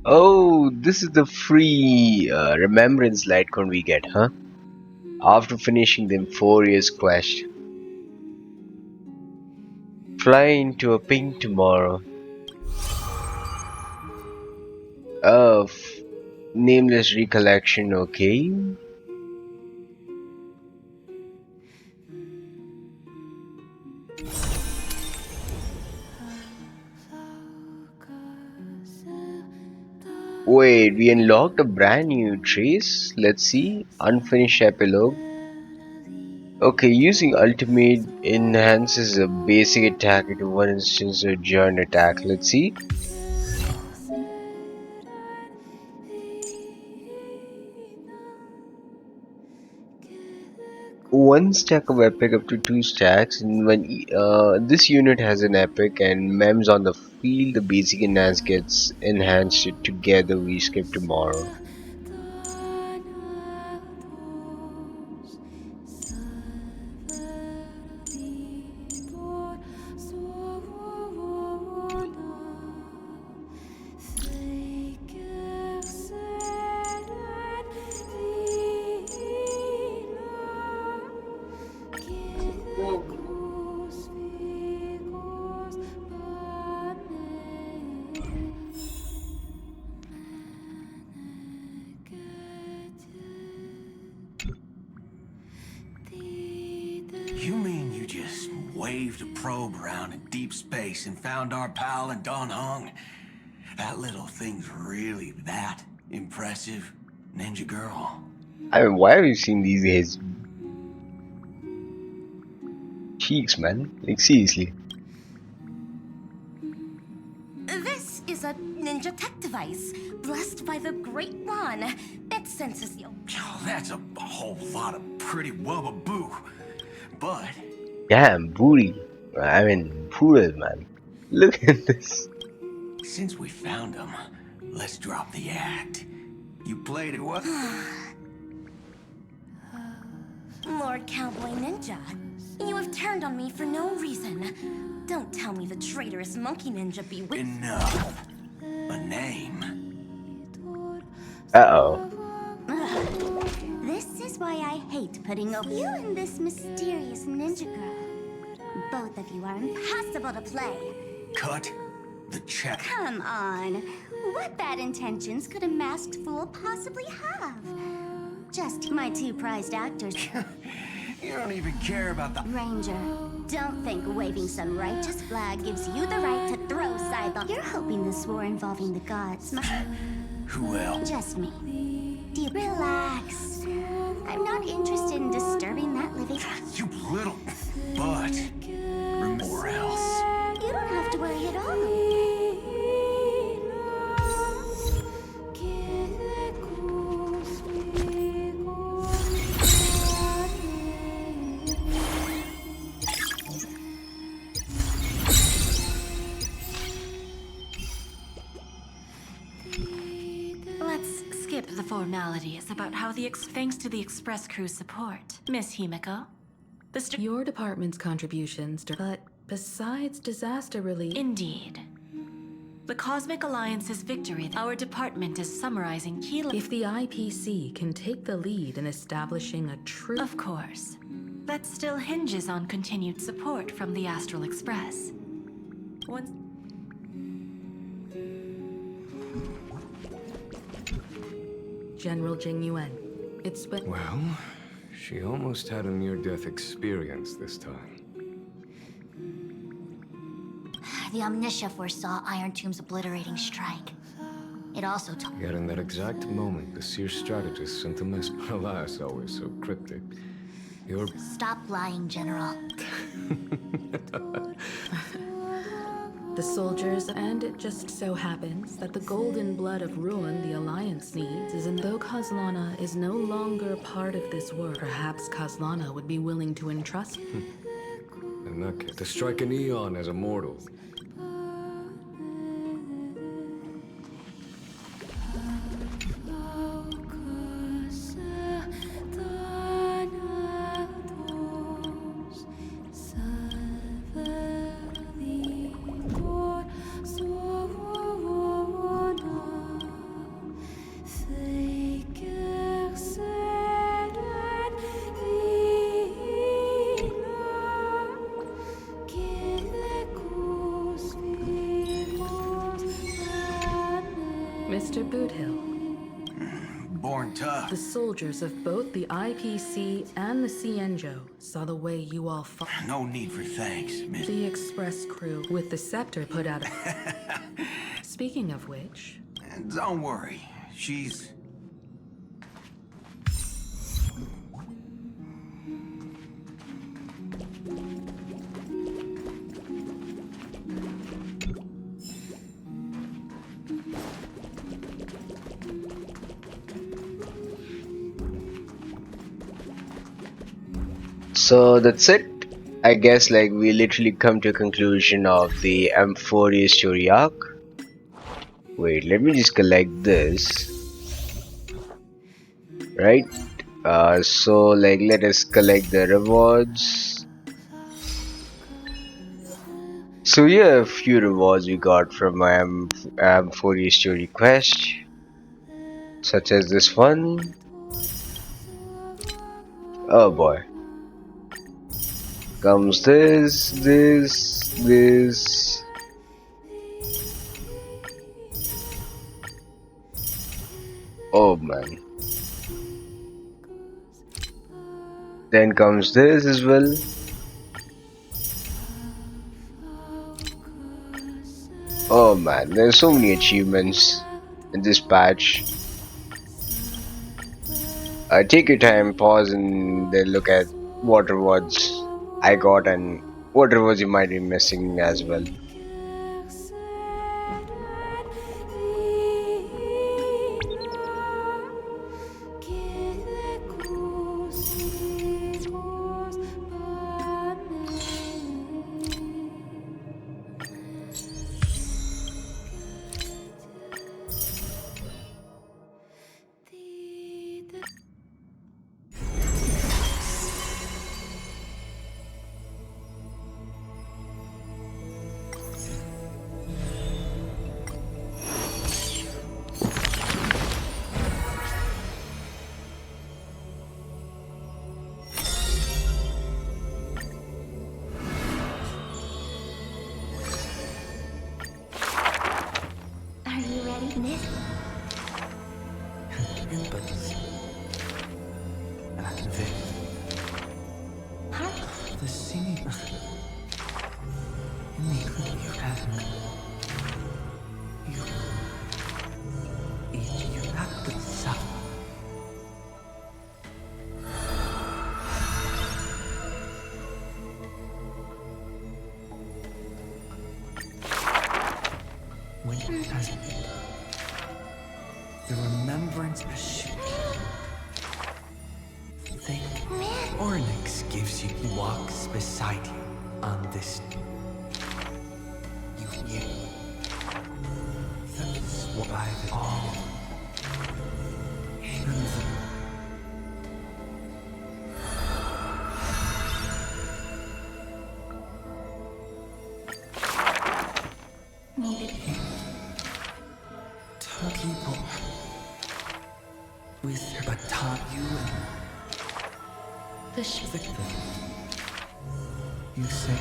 Oh, this is the free remembrance light cone we get, huh? After finishing the Amphoreus Quest. Fly into a pink tomorrow. Oh, nameless recollection, okay. Wait, we unlocked a brand new trace? Let's see. Unfinished epilogue. Okay, using ultimate enhances a basic attack into one instance of joint attack. Let's see. One stack of epic up to 2 stacks, and when this unit has an epic and mems on the field, the basic enhance gets enhanced together. We skip tomorrow. You mean you just waved a probe around in deep space and found our pal and Don Hung? That little thing's really that impressive, Ninja Girl? I mean, why have you seen these guys cheeks, man. Like, seriously. This is a ninja tech device, blessed by the Great One. It senses you. Oh, that's a whole lot of pretty wubba-boo. But Damn, booty. I mean, poodle, man. Look at this. since we found him, let's drop the act. You played it well. Lord Cowboy Ninja, you have turned on me for no reason. Don't tell me the traitorous monkey ninja bewitched. Enough. A name. Uh-oh. This is why I hate putting over you and this mysterious ninja girl. Both of you are impossible to play. Cut the check. Come on. What bad intentions could a masked fool possibly have? Just my two prized actors. You don't even care about the Ranger, don't think waving some righteous flag gives you the right to throw scythe. You're hoping this war involving the gods. Who else? Just me. Do you relax? I'm not interested in disturbing that living. You little. But or else. You don't have to worry at all. Let's skip the formalities about how thanks to the Express Crew's support, Miss Himiko. Your department's contributions, but besides disaster relief... Indeed. The Cosmic Alliance's victory, our department is summarizing key... If the IPC can take the lead in establishing a true... Of course. That still hinges on continued support from the Astral Express. Once... General Jing Yuan. It's been... Well, she almost had a near-death experience this time. The Omniscia foresaw IronTomb's obliterating strike. It also told... Yet in that exact moment, the Seer strategist sent a mess. Alas, always so cryptic. You're... Stop lying, General. The soldiers, and it just so happens that the golden blood of ruin the Alliance needs is in... Though Kozlana is no longer part of this work, perhaps Kozlana would be willing to entrust... In that case, to strike an eon as a mortal. Mr. Boothill. Born tough. The soldiers of both the IPC and the Cienjo saw the way you all fought. No need for thanks, Miss. The Express Crew with the scepter put out a... Speaking of which... Don't worry. She's... So that's it. I guess like we literally come to a conclusion of the Amphoreus story arc. Wait, let me just collect this. Right? So like let us collect the rewards. So yeah, a few rewards we got from my Amphoreus story quest. Such as this one. Oh boy. Comes this. Oh man. Then comes this as well. Oh man, there's so many achievements in this patch. Take your time, pause and then look at what rewards I got, and what rivers you might be missing as well. Are you ready, Miss? The singing in the you had you had the sound. When as the remembrance has think Ornyx gives you, he walks beside you on this. You. That's what I've all. Needed. Turkey boy. With but taught you and The you say.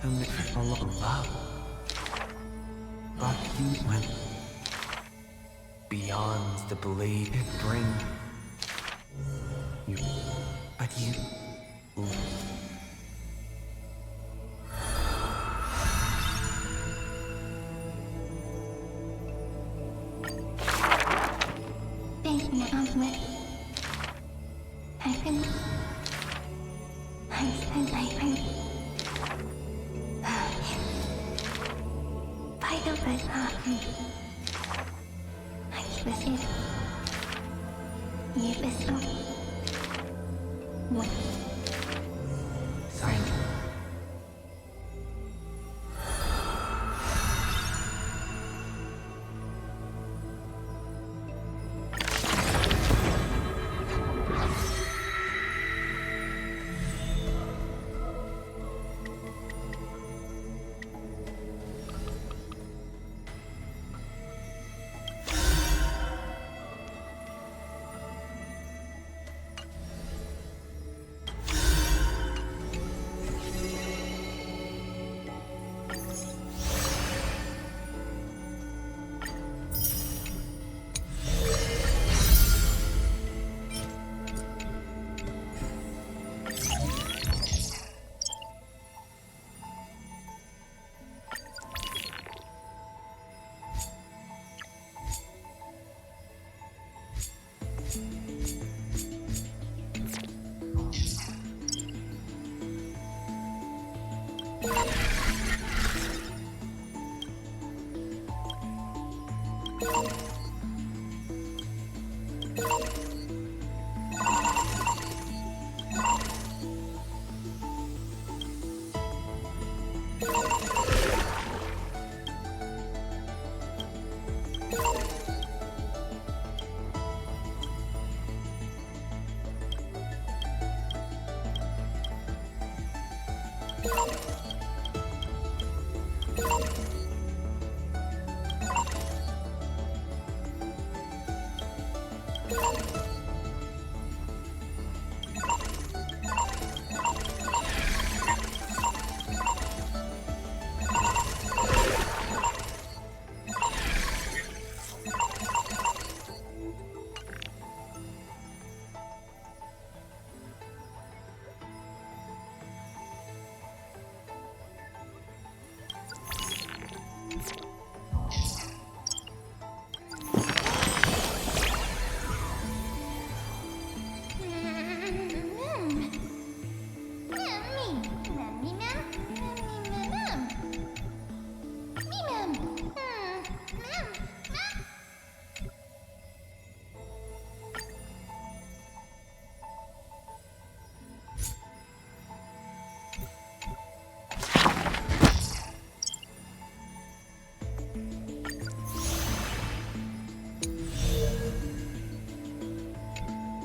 And it's a lot of love. But you went beyond the blade it bring. You, but you. Think now, Miss. I can. By the way, I was it. You was up. What? Sorry.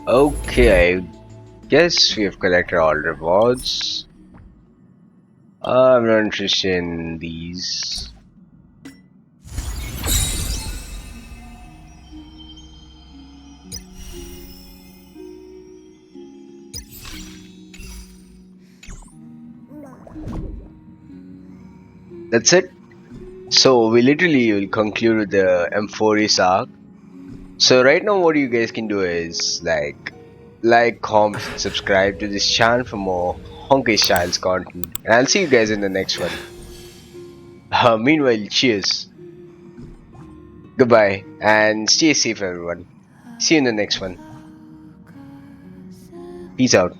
Okay, I guess we have collected all rewards. I'm not interested in these. That's it. So we literally will conclude with the Amphoreus arc. So right now what you guys can do is like, comment, and subscribe to this channel for more Honkai Styles content. And I'll see you guys in the next one. Meanwhile, cheers. Goodbye and stay safe everyone. See you in the next one. Peace out.